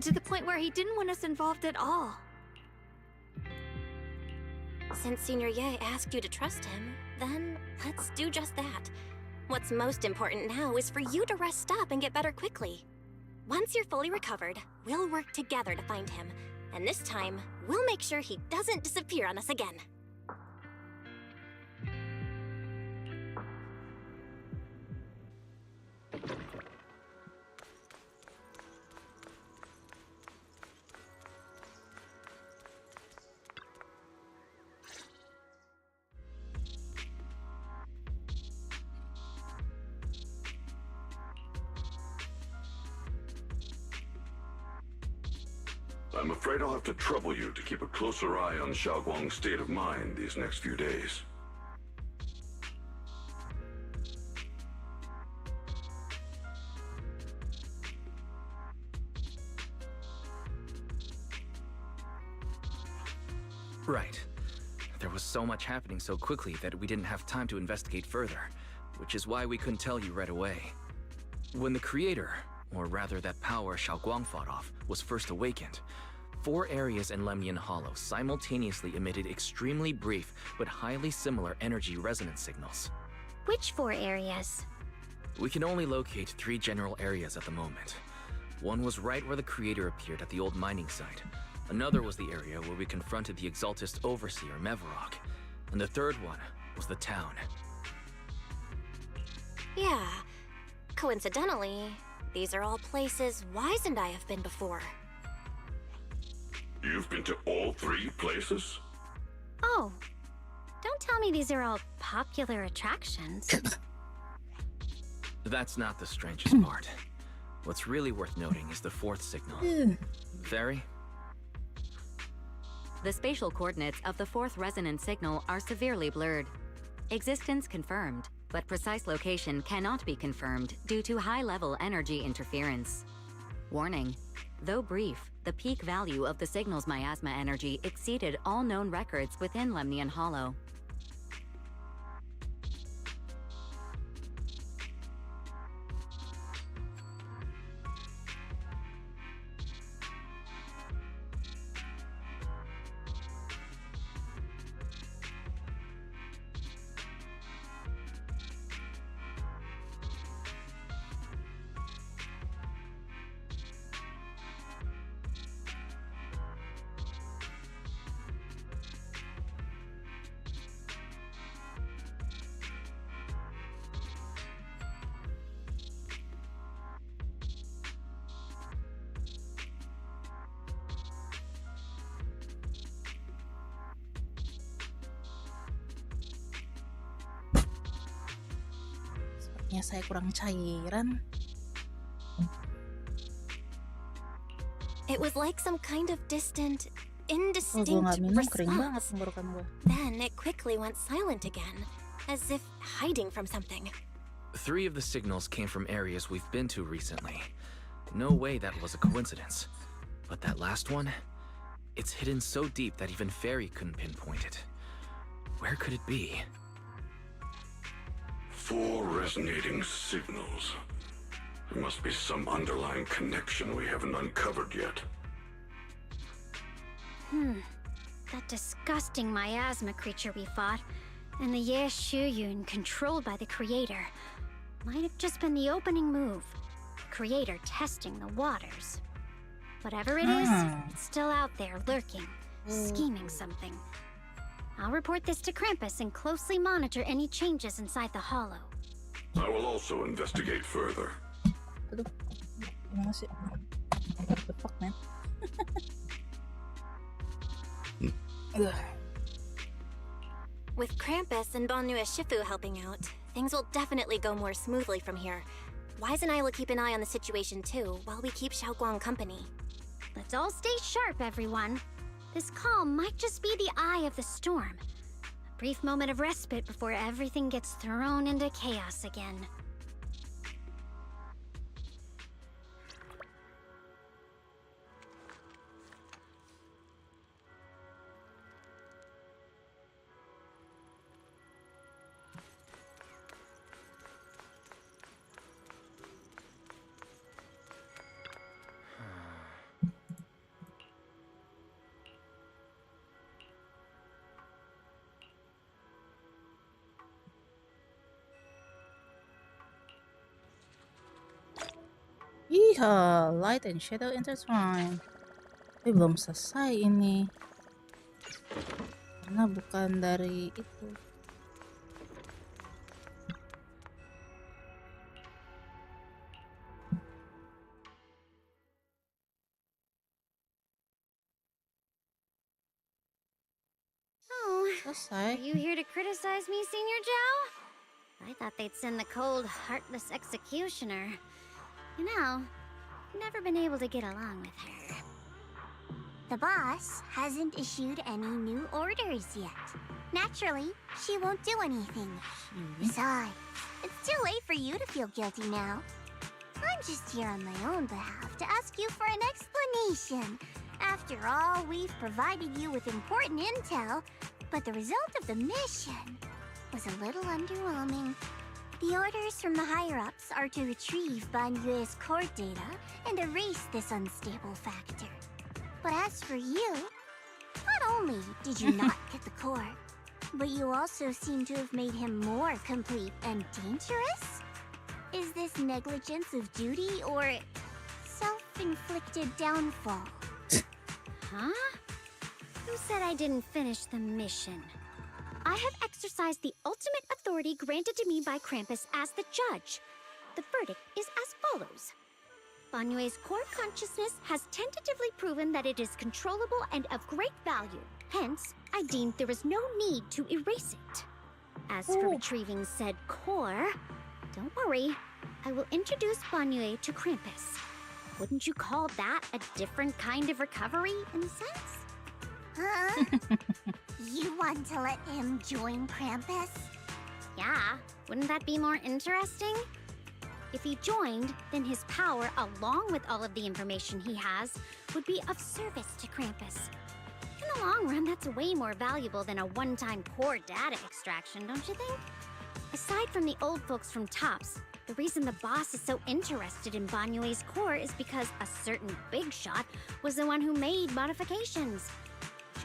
to the point where he didn't want us involved at all. Since Senior Ye asked you to trust him, then let's do just that. What's most important now is for you to rest up and get better quickly. Once you're fully recovered, we'll work together to find him. And this time, we'll make sure he doesn't disappear on us again. I'm afraid I'll have to trouble you to keep a closer eye on Xiaoguang's state of mind these next few days. Right. There was so much happening so quickly that we didn't have time to investigate further, which is why we couldn't tell you right away. When the Creator, or rather that power Xiaoguang fought off, was first awakened, 4 areas in Lemnian Hollow simultaneously emitted extremely brief but highly similar energy resonance signals. Which 4 areas? We can only locate 3 general areas at the moment. One was right where the Creator appeared at the old mining site. Another was the area where we confronted the Exaltist Overseer, Mevarok. And the third one was the town. Yeah. Coincidentally, these are all places Wise and I have been before. You've been to all 3 places? Oh, don't tell me these are all popular attractions. That's not the strangest part. What's really worth noting is the 4th signal. Fairy? The spatial coordinates of the 4th resonance signal are severely blurred. Existence confirmed, but precise location cannot be confirmed due to high-level energy interference. Warning: though brief, the peak value of the signal's miasma energy exceeded all known records within Lemnian Hollow. Saya kurang cairan. It was like some kind of distant, indistinct response. Then it quickly went silent again, as if hiding from something. 3 of the signals came from areas we've been to recently. No way that was a coincidence. But that last one, it's hidden so deep that even Fairy couldn't pinpoint it. Where could it be? 4 resonating signals. There must be some underlying connection we haven't uncovered yet. That disgusting miasma creature we fought, and the Ye Shunguang controlled by the Creator, might have just been the opening move. The Creator testing the waters. Whatever it is, it's still out there lurking, scheming something. I'll report this to Krampus and closely monitor any changes inside the hollow. I will also investigate further. What the fuck, man? With Krampus and Banyu Shifu helping out, things will definitely go more smoothly from here. Wise and I will keep an eye on the situation too, while we keep Shunguang company. Let's all stay sharp, everyone. This calm might just be the eye of the storm. A brief moment of respite before everything gets thrown into chaos again. Iya, light and shadow intertwine. Tapi belum selesai ini. Karena bukan dari itu. Are you here to criticize me, Senior Zhao? I thought they'd send the cold, heartless executioner. You know, never been able to get along with her. The boss hasn't issued any new orders yet. Naturally, she won't do anything. Besides, it's too late for you to feel guilty now. I'm just here on my own behalf to ask you for an explanation. After all, we've provided you with important intel, but the result of the mission was a little underwhelming. The orders from the higher-ups are to retrieve Banyue's core data and erase this unstable factor. But as for you, not only did you not get the core, but you also seem to have made him more complete and dangerous? Is this negligence of duty or self-inflicted downfall? Huh? Who said I didn't finish the mission? I have exercised the ultimate authority granted to me by Krampus as the judge. The verdict is as follows. Banyue's core consciousness has tentatively proven that it is controllable and of great value. Hence, I deemed there is no need to erase it. As for retrieving said core, don't worry. I will introduce Banyue to Krampus. Wouldn't you call that a different kind of recovery, in a sense? Huh? You want to let him join Krampus? Yeah, Wouldn't that be more interesting? If he joined, then his power, along with all of the information he has, would be of service to Krampus. In the long run, that's way more valuable than a one-time core data extraction, don't you think? Aside from the old folks from TOPS, the reason the boss is so interested in Banyue's core is because a certain big shot was the one who made modifications.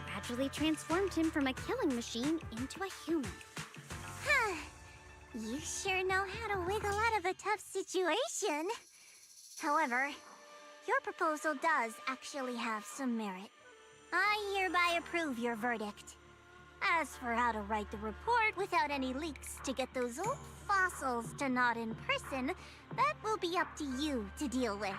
Gradually transformed him from a killing machine into a human. Huh. You sure know how to wiggle out of a tough situation. However, your proposal does actually have some merit. I hereby approve your verdict. As for how to write the report without any leaks to get those old fossils to nod in person, that will be up to you to deal with.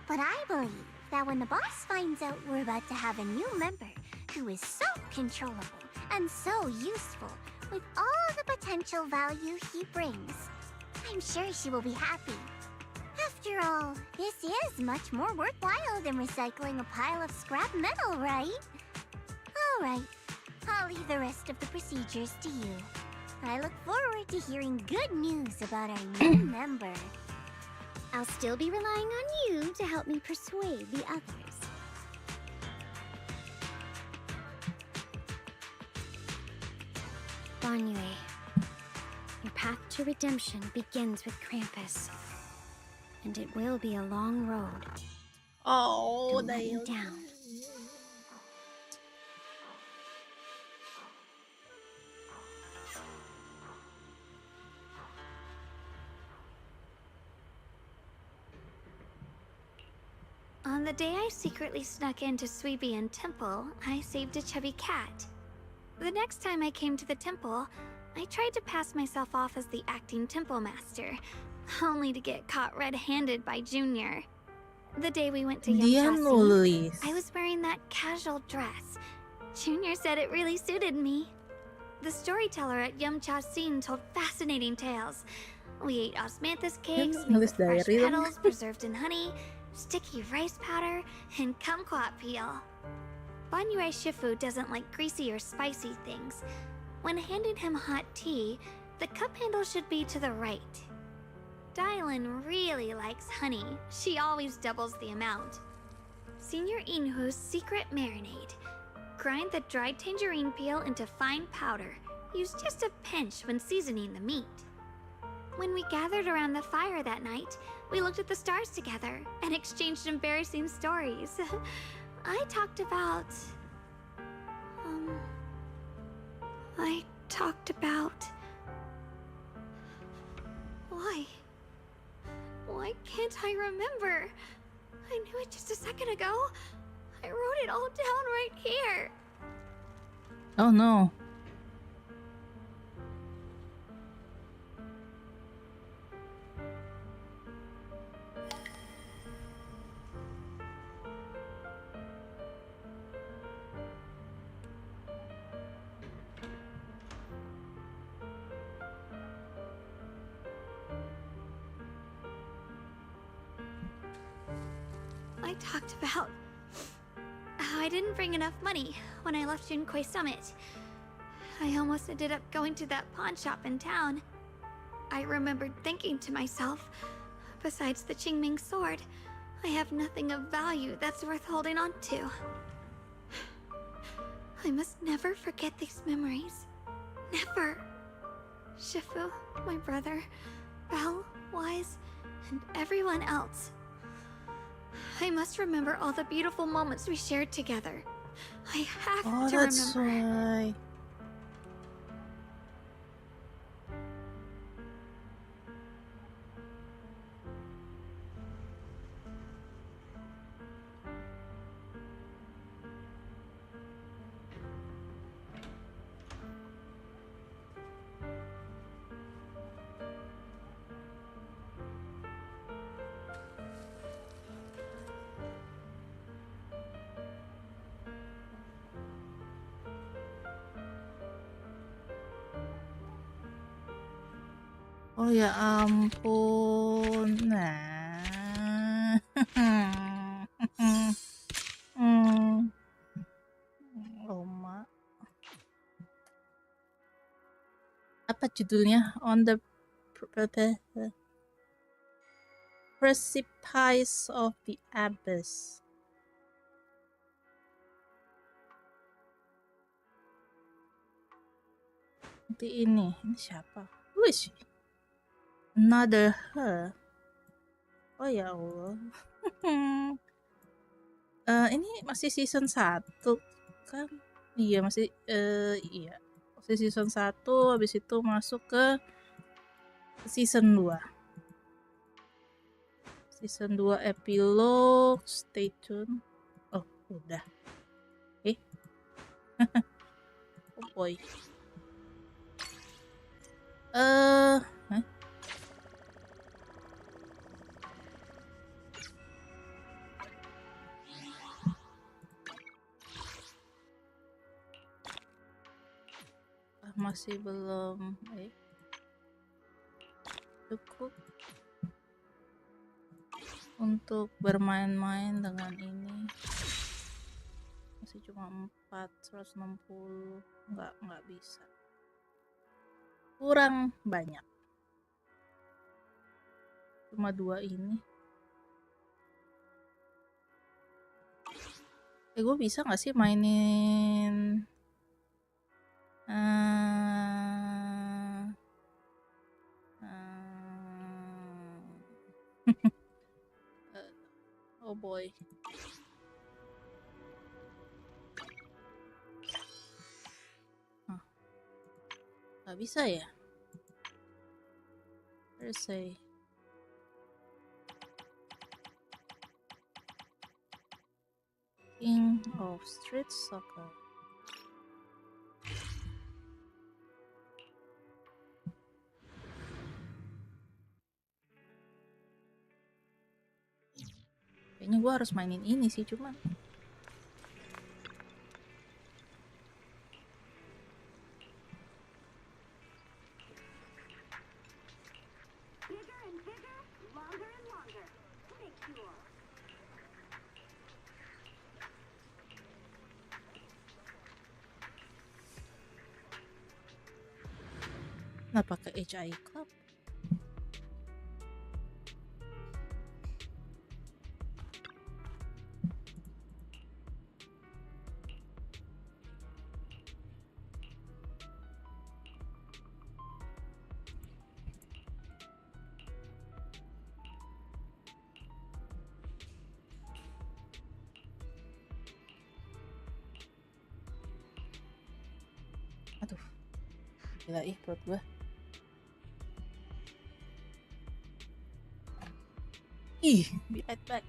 But I believe that when the boss finds out we're about to have a new member who is so controllable and so useful with all the potential value he brings, I'm sure she will be happy. After all, this is much more worthwhile than recycling a pile of scrap metal, right? Alright, I'll leave the rest of the procedures to you. I look forward to hearing good news about our new member. I'll still be relying on you to help me persuade the others. Banyue, your path to redemption begins with Krampus. And it will be a long road. Oh, don't let me down. On the day I secretly snuck into Suibian Temple, I saved a chubby cat. The next time I came to the temple, I tried to pass myself off as the acting temple master, only to get caught red-handed by Junior. The day we went to Yamcha, I was wearing that casual dress. Junior said it really suited me. The storyteller at Yamcha told fascinating tales. We ate osmanthus cakes made with fresh petals preserved in honey, sticky rice powder, and kumquat peel. Banyue Shifu doesn't like greasy or spicy things. When handing him hot tea, the cup handle should be to the right. Dylan really likes honey. She always doubles the amount. Senior Inhu's secret marinade. Grind the dried tangerine peel into fine powder. Use just a pinch when seasoning the meat. When we gathered around the fire that night, we looked at the stars together and exchanged embarrassing stories. I talked about... Why can't I remember? I knew it just a second ago. I wrote it all down right here. Oh no. I talked about how I didn't bring enough money when I left Junkoi Summit. I almost ended up going to that pawn shop in town. I remembered thinking to myself, besides the Qingming sword, I have nothing of value that's worth holding on to. I must never forget these memories. Never. Shifu, my brother, Belle, Wise, and everyone else. I must remember all the beautiful moments we shared together. I have to that's remember. why. Oh ya ampun. Nah. Roma. Apa judulnya? On the Precipice of the Abyss. Nanti ini siapa? Who is she? Another her. Oh ya Allah. Ini masih season 1 kan? Iya masih iya. Masih season 1, habis itu masuk ke season 2. Season 2 epilogue, stay tune. Oh, udah. Oh boy. Hah? Masih belum cukup untuk bermain-main dengan ini. Masih cuma 460, nggak bisa, kurang banyak, cuma 2 ini. Gue bisa nggak sih mainin oh boy. Nggak bisa ya? Let's say King of Street Soccer. Kayaknya gue harus mainin ini sih, cuman nggak pakai HI Club. Aduh, gila perut gue. Be right back.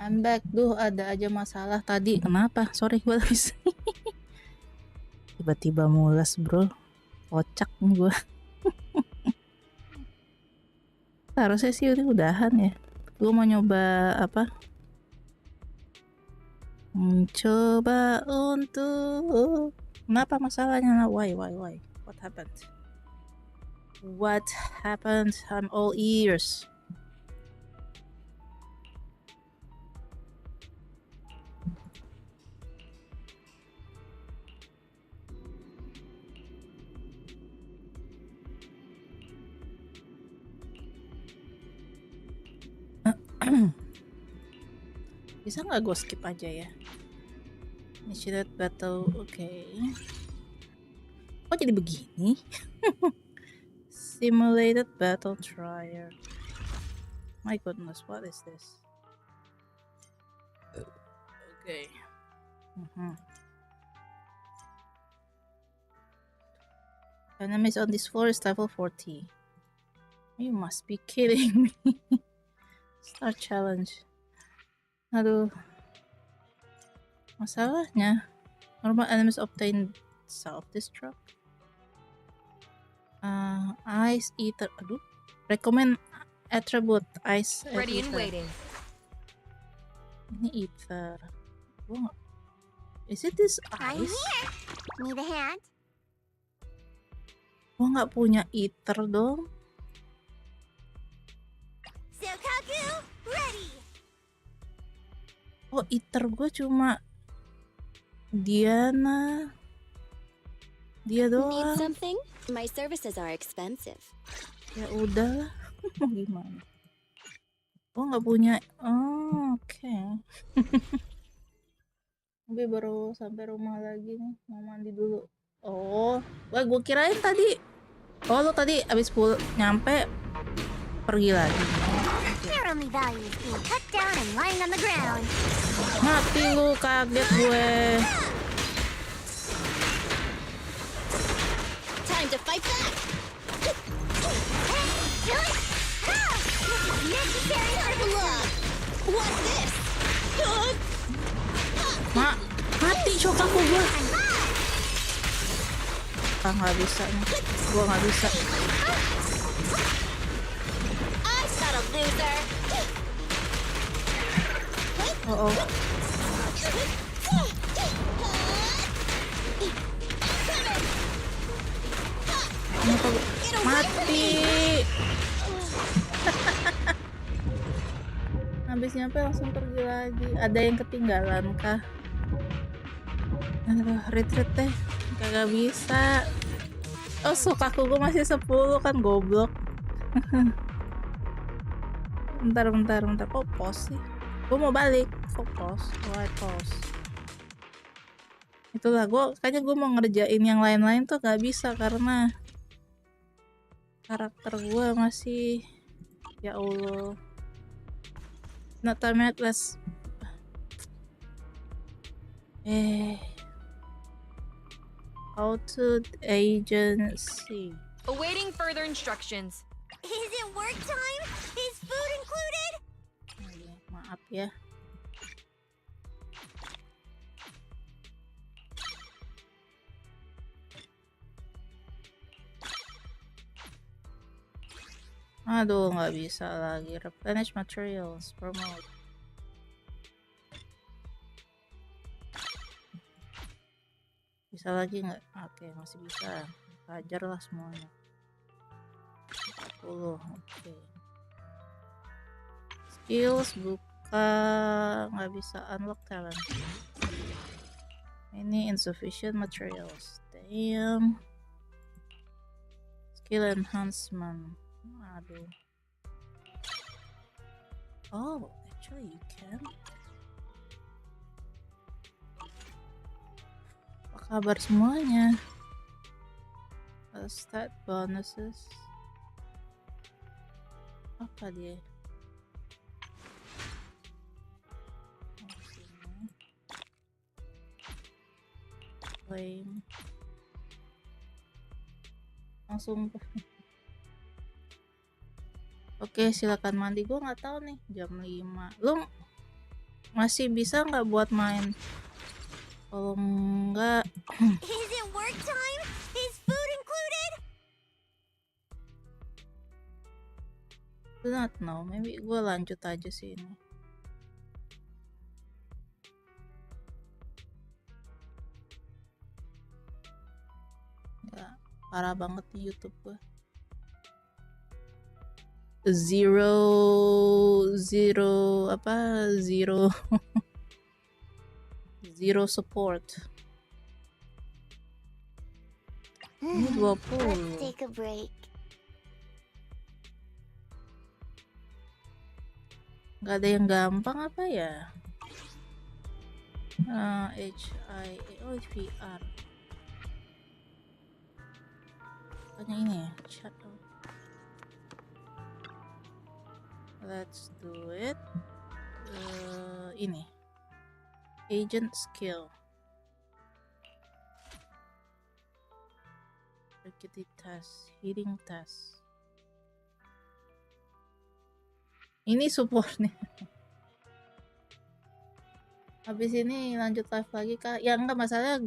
I'm back. Duh, ada aja masalah tadi. Kenapa? Sorry, gue habis. Tiba-tiba mules, bro. Kocak nih gue. Harusnya sih udahan ya. Gue mau nyoba apa? Mencoba untuk... Kenapa masalahnya? Why? What happened? What happened? I'm all ears. Bisa nggak gue skip aja ya? Initiate battle, oke. Kok jadi begini? Simulated battle trial. My goodness, what is this? Okay. Enemies on this floor is level 40. You must be kidding me. Start challenge. Aduh. Masalahnya, normal enemies obtain self-destruct. Ice Eater. Aduh. Recommend attribute Ice Ready Eater. and waiting. Ini Ether. Is it this I'm ice? here. Need a hand? Gua nggak punya Ether dong. Sokaku, ready. Oh, Ether gue cuma Diana. Dia Need doang. something? My services are expensive. Ya udahlah. Mau gimana? Gue nggak punya. Oh, oke. Gue baru sampai rumah lagi nih. Mau mandi dulu. Oh, wah gue kirain tadi. Oh, lo tadi abis nyampe pergi lagi. Your only value is being cut down and lying on the ground. Mati lu, kaget gue. Time to fight back. Necessary Double up. What's this? Mati shokaku gue. Nggak bisa nih. Gue nggak bisa. I'm not a loser. Oh. Mati. Habis nyampe langsung pergi lagi. Ada yang ketinggalan kah? Aduh, retreat deh. Kagak bisa. Oh, Sokaku gue masih 10 kan, goblok. Bentar. Kok pause sih? Gue mau balik. Kok pause? Why pause? Itulah, kayaknya gue mau ngerjain yang lain-lain tuh gak bisa karena karakter gue masih, ya Allah. Not time yet, let's auto agency. Awaiting further instructions. Is it work time? Is food included? Maaf ya. Aduh, nggak bisa lagi. Replenish materials, promote. Bisa lagi nggak? Oke, masih bisa. Hajar lah semuanya. 40, oke. Skills buka, nggak bisa unlock talent. Ini insufficient materials. Damn. Skill enhancement. Aduh. Oh, actually you can. Apa kabar semuanya? Stat bonuses. Apa dia? Claim. Langsung. Oke, silakan mandi. Gue nggak tahu nih jam 5. Lu Masih bisa nggak buat main? Kalau enggak, Is it work time? Is food included? do not know. Maybe gue lanjut aja sih ini. Ya, parah banget nih YouTube gue. Zero zero support. Ini 20. Let's take a break. Gak ada yang gampang apa ya? VR. Hanya ini ya. Shut up. Let's do it. Ini. Agent skill. Executive test. Healing test. Ini support nih. Habis ini lanjut live lagi kak. Ya enggak masalah.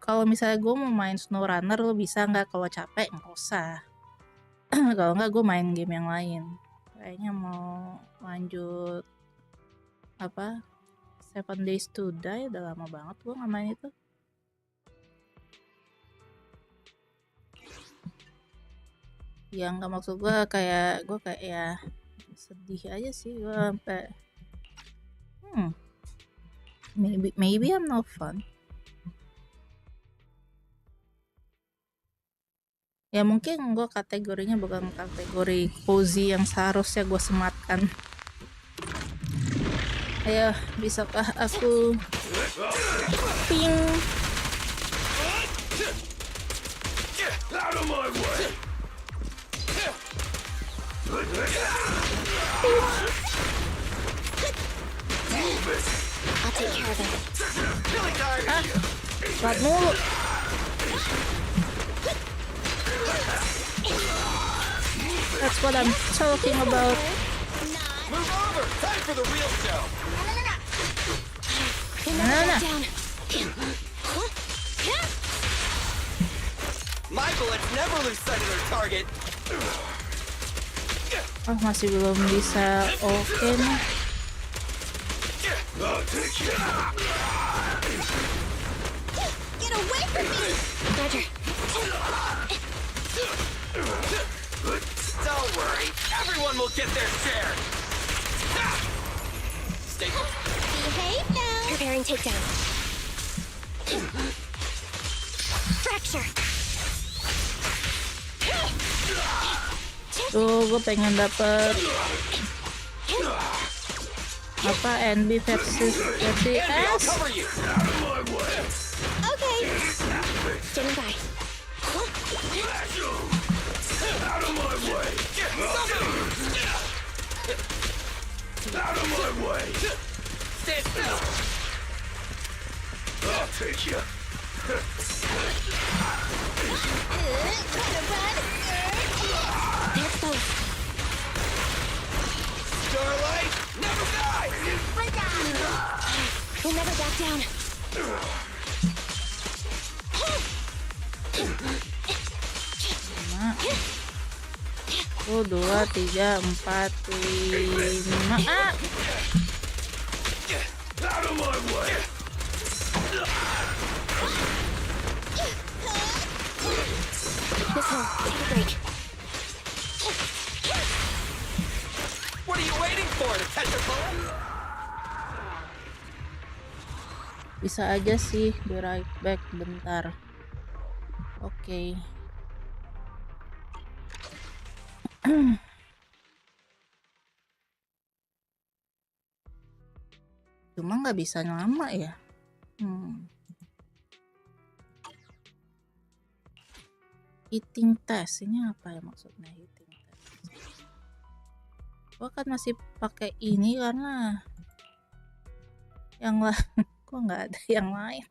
Kalau misalnya gue mau main SnowRunner lo bisa nggak? Kalau capek nggak usah. Kalau nggak gue main game yang lain. Kayaknya mau lanjut apa 7 Days to Die. Udah lama banget gue nggak main itu. Ya nggak maksud gue kayak ya sedih aja sih gue sampai maybe I'm not fun. Ya mungkin gue kategorinya bukan kategori cozy yang seharusnya gue sematkan. Ayo, bisakah aku ping? Out of my way! I'll take care of it. Lat mulu. That's what I'm talking about. Move over! Time for the real show! Nah. My bullets never lose sight of their target! Oh, masih belum bisa oke nih. Get away from me! Roger. Don't worry, everyone will get their share! Stay Behave now! Preparing takedown. Fracture. Tuh, gue pengen dapet apa NB versi S. Okay! Standing by. Out of my way! Out of my way! Stand still! I'll take you! There's both. Starlight, never die! We'll never back down. 1, 2, 3, 4, 5. Out of my way! Missile, take a break. What are you waiting for, to catch a bullet? Bisa aja sih, be right back bentar. Oke. Cuma nggak bisa lama ya. Eating test ini apa ya maksudnya eating test? Gua kan masih pakai ini karena yang lain kok nggak ada yang lain.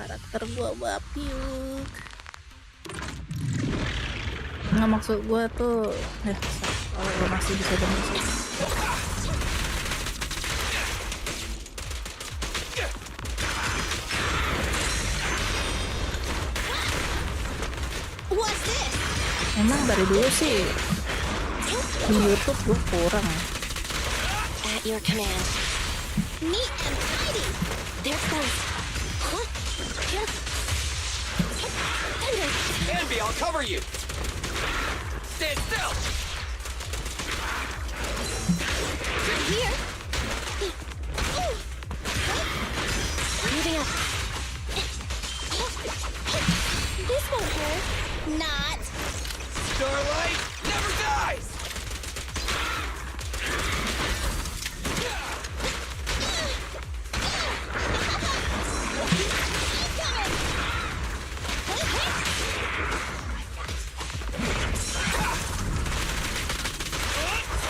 Karakter gua bapiuk. Nggak maksud gua tuh kalau gua masih bisa denger sih. Emang dari dulu sih di YouTube gue kurang. At your command. Neat and tidy. There goes. Envy, I'll cover you. Stand still. Right here. Moving up. This won't hurt. Not. Starlight never dies.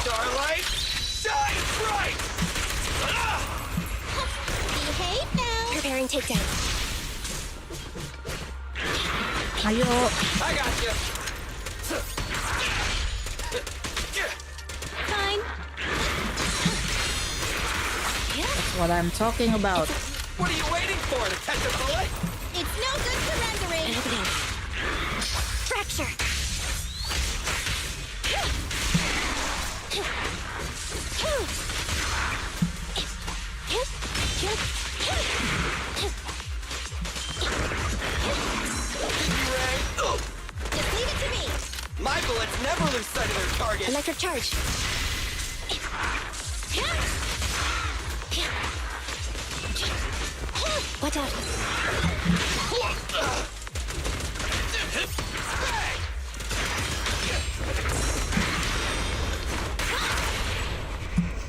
Starlight, shine bright. Behave now. Preparing takedown. Ayo. I got you. Fine. That's what I'm talking about. What are you waiting for, to catch a bullet? It's no good surrendering. Opening. Fracture. Just leave it to me. My bullets never lose sight of their target. Electric charge. Watch out.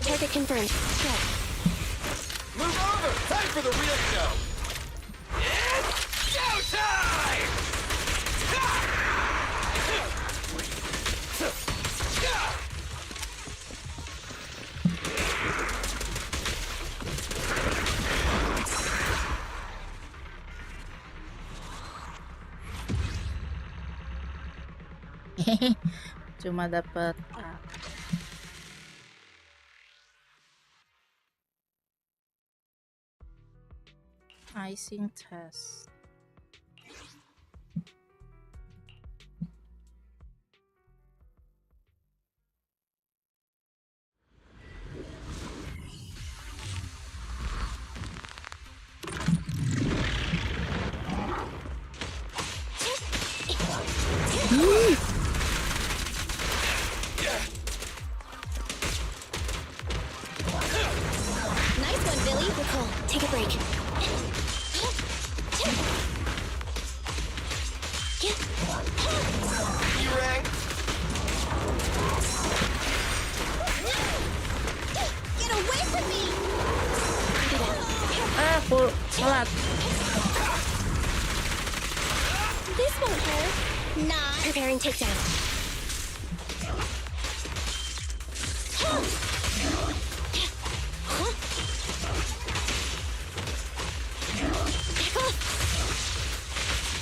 Target confirmed. Go. Move over! Time for the real show! It's showtime! Cuma dapat icing test. Nice one, Billy. Nicole, take a break. E-rank! Get away from me! Aku telat. This won't hurt. Not. Preparing takedown.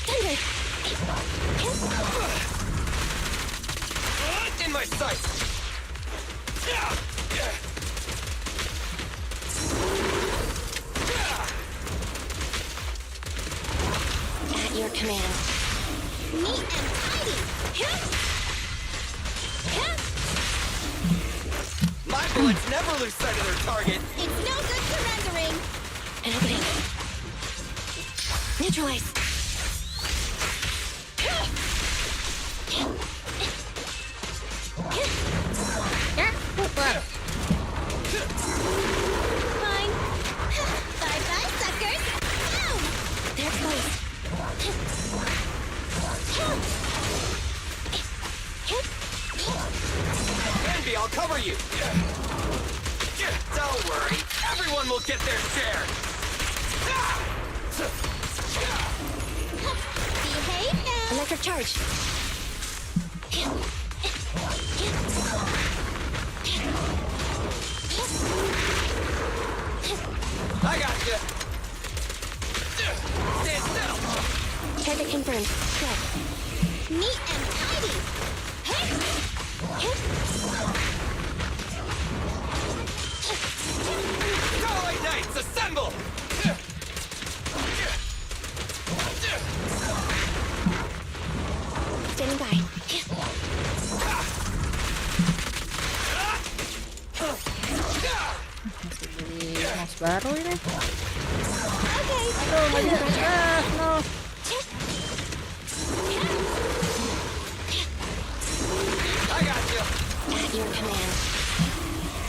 Thunder. In my sights! At your command. Neat and tidy. My bullets never lose sight of their target. It's no good surrendering. An opening. Neutralize. Fine. Bye-bye, suckers. Boom! They're close. Envy, I'll cover you. Don't worry, everyone will get their share. Behave now. Electric charge. I got you. Stand still. Target confirmed. Go. Neat and tidy. Starlight Knights, assemble! Standing by. baru ini. Okay. Aduh, nggak bisa. No. I got you. At your command.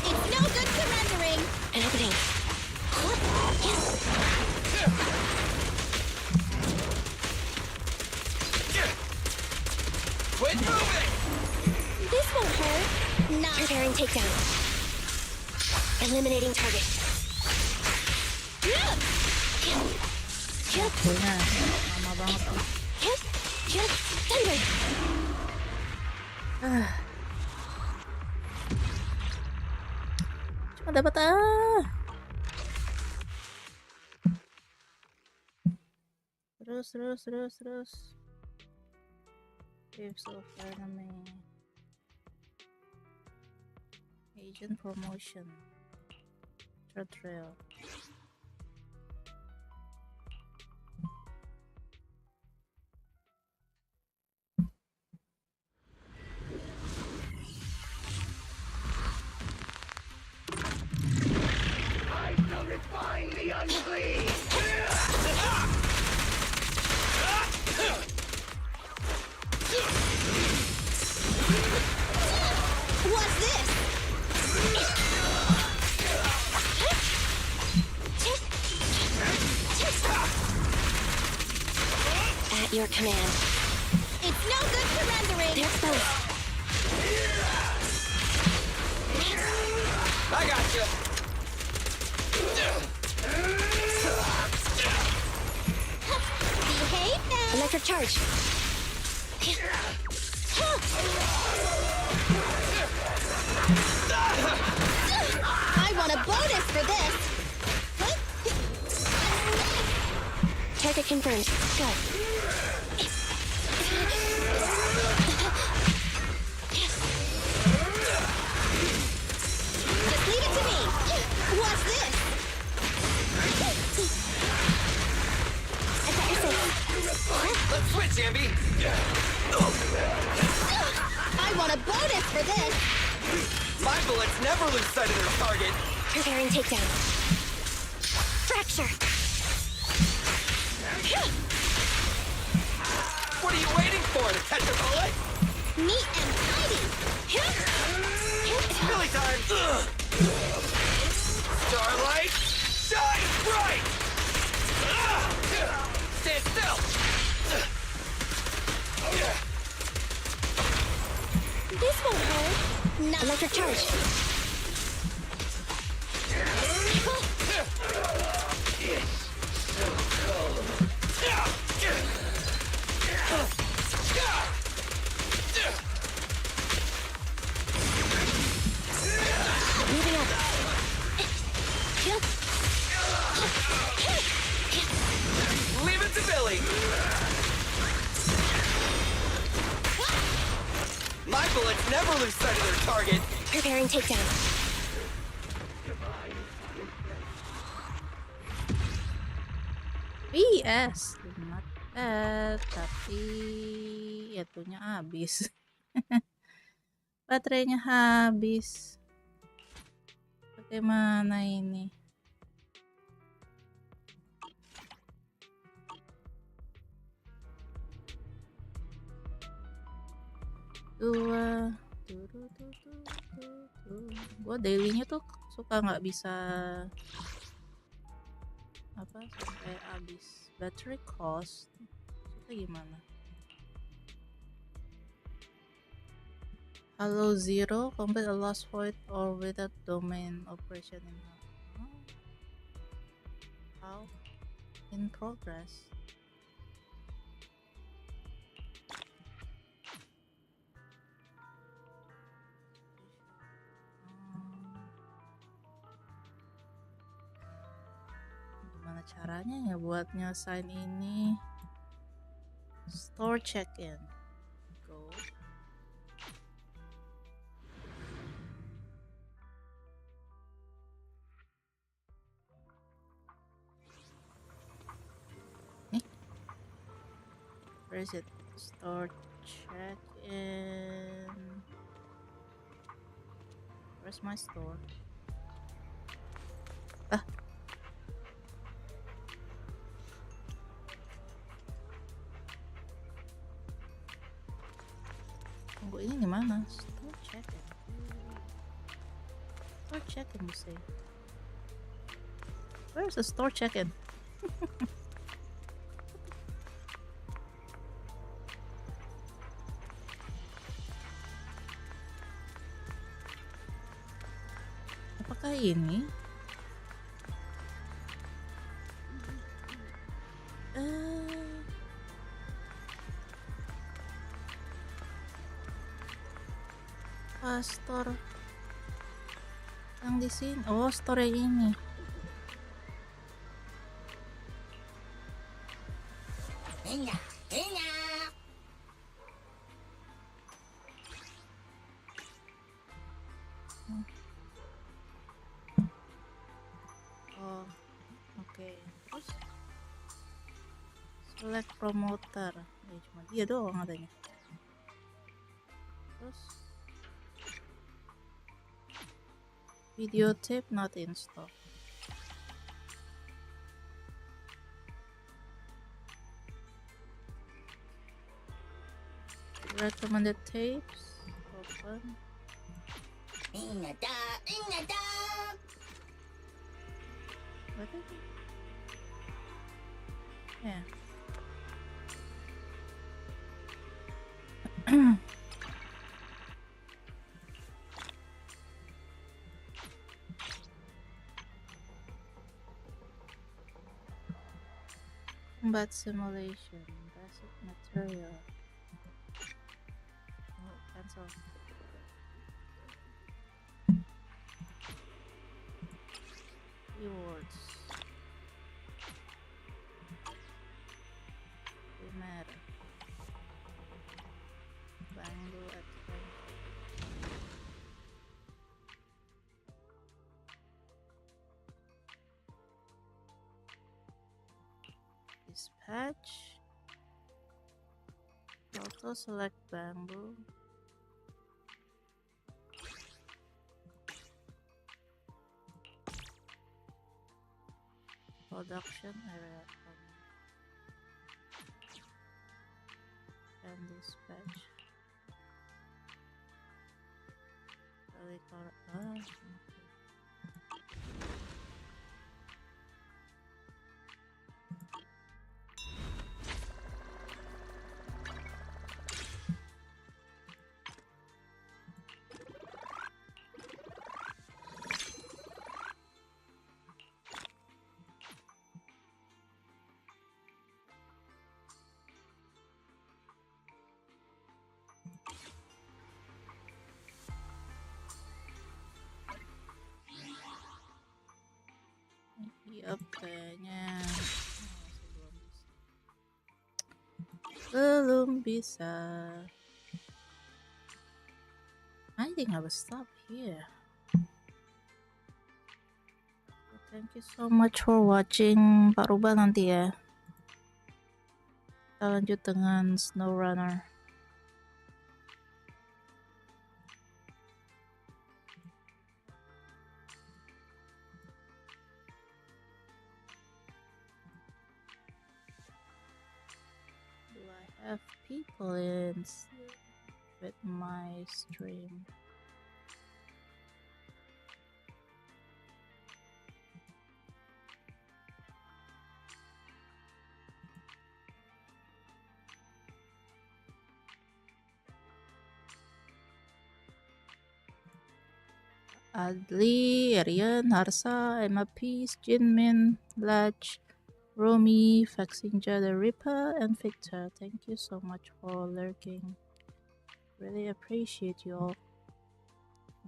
It's no good surrendering. An opening. Quit moving! This won't hurt. Nah. Preparing takedown. Eliminating target. Punya lama banget tuh. Thunder. Cuma dapat terus. Waves of enemy. Agent promotion. Trail. I shall refine the unclean. What's this? At your command. It's no good surrendering. There's both. I got you. Behave now. Electric charge. I want a bonus for this. Target confirmed. Go. Just leave it to me. What's this? I got your six. Let's switch, Ambi. I want a bonus for this. My bullets never lose sight of their target. Preparing takedown. Fracture. What are you waiting for, to catch a bullet? Neat and tidy. Billy time! Starlight, shine bright! Stand still! This won't hurt. Nah. Electric charge. Moving up. Leave it to Billy! My bullets never lose sight of their target. Preparing takedown. PS not bad, tapi itunya habis. Baterainya habis. Bagaimana ini? Gue dailynya tuh suka nggak bisa apa sampai habis. Battery cost itu gimana? Hello Zero, complete a lost void or without domain operation in how? In progress. Gimana caranya ya buat nyelesain ini? Store check-in. Go. Where is it? Store check-in. Where's my store? Tunggu, ini gimana? Store check-in. Store check-in, you say? Where's the store check-in? Apakah ini? Store yang di sini. Oh, store yang ini. Oh, oke. Terus select promoter. Ya, cuma dia doang adanya. Terus videotape not in stock. Recommended tapes. Open. What is it? Yeah. Combat simulation, basic material. Oh, cancel. Keywords. They matter. Bangle adventure. Dispatch. Auto select bamboo. Production area and dispatch. Yup, kayaknya belum bisa. I think I will stop here. Thank you so much for watching. Pak Rubah nanti ya. Kita lanjut dengan SnowRunner. Do I have people in with my stream? Adli, Arian, Harsa, Emma Peace, Jinmin, Latch, Romy, Faxinja the Ripper, and Victor. Thank you so much for lurking. Really appreciate you all.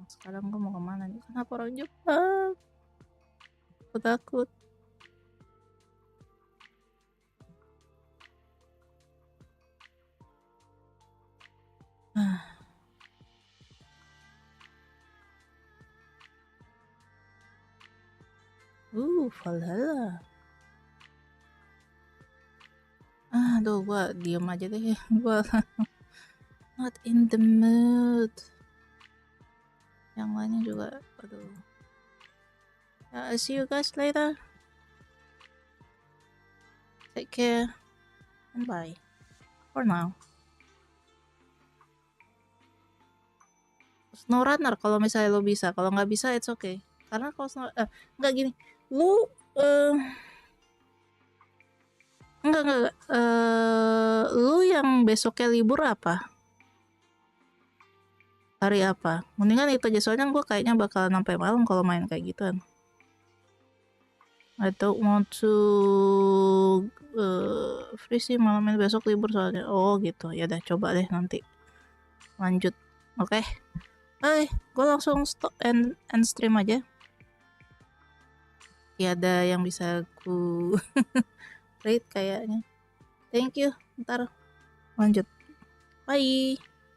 Sekarang gue mau kemana nih? Kenapa orang Jepang? Aku takut. Valhalla. Aduh, gua diem aja deh. Gua not in the mood. Yang lainnya juga, aduh. I'll see you guys later. Take care and bye for now. SnowRunner kalau misalnya lo bisa, kalau nggak bisa it's okay. Karena kalau nggak gini, lu enggak lu yang besoknya libur apa? Hari apa? Mendingan itu aja, soalnya gue kayaknya bakal sampai malam kalau main kayak gituan. I don't want to free sih malam ini, besok libur soalnya. Oh gitu, ya udah coba deh nanti lanjut. Oke. Gue langsung stop and stream aja. Ya ada yang bisa ku rate kayaknya. Thank you. Ntar lanjut. Bye.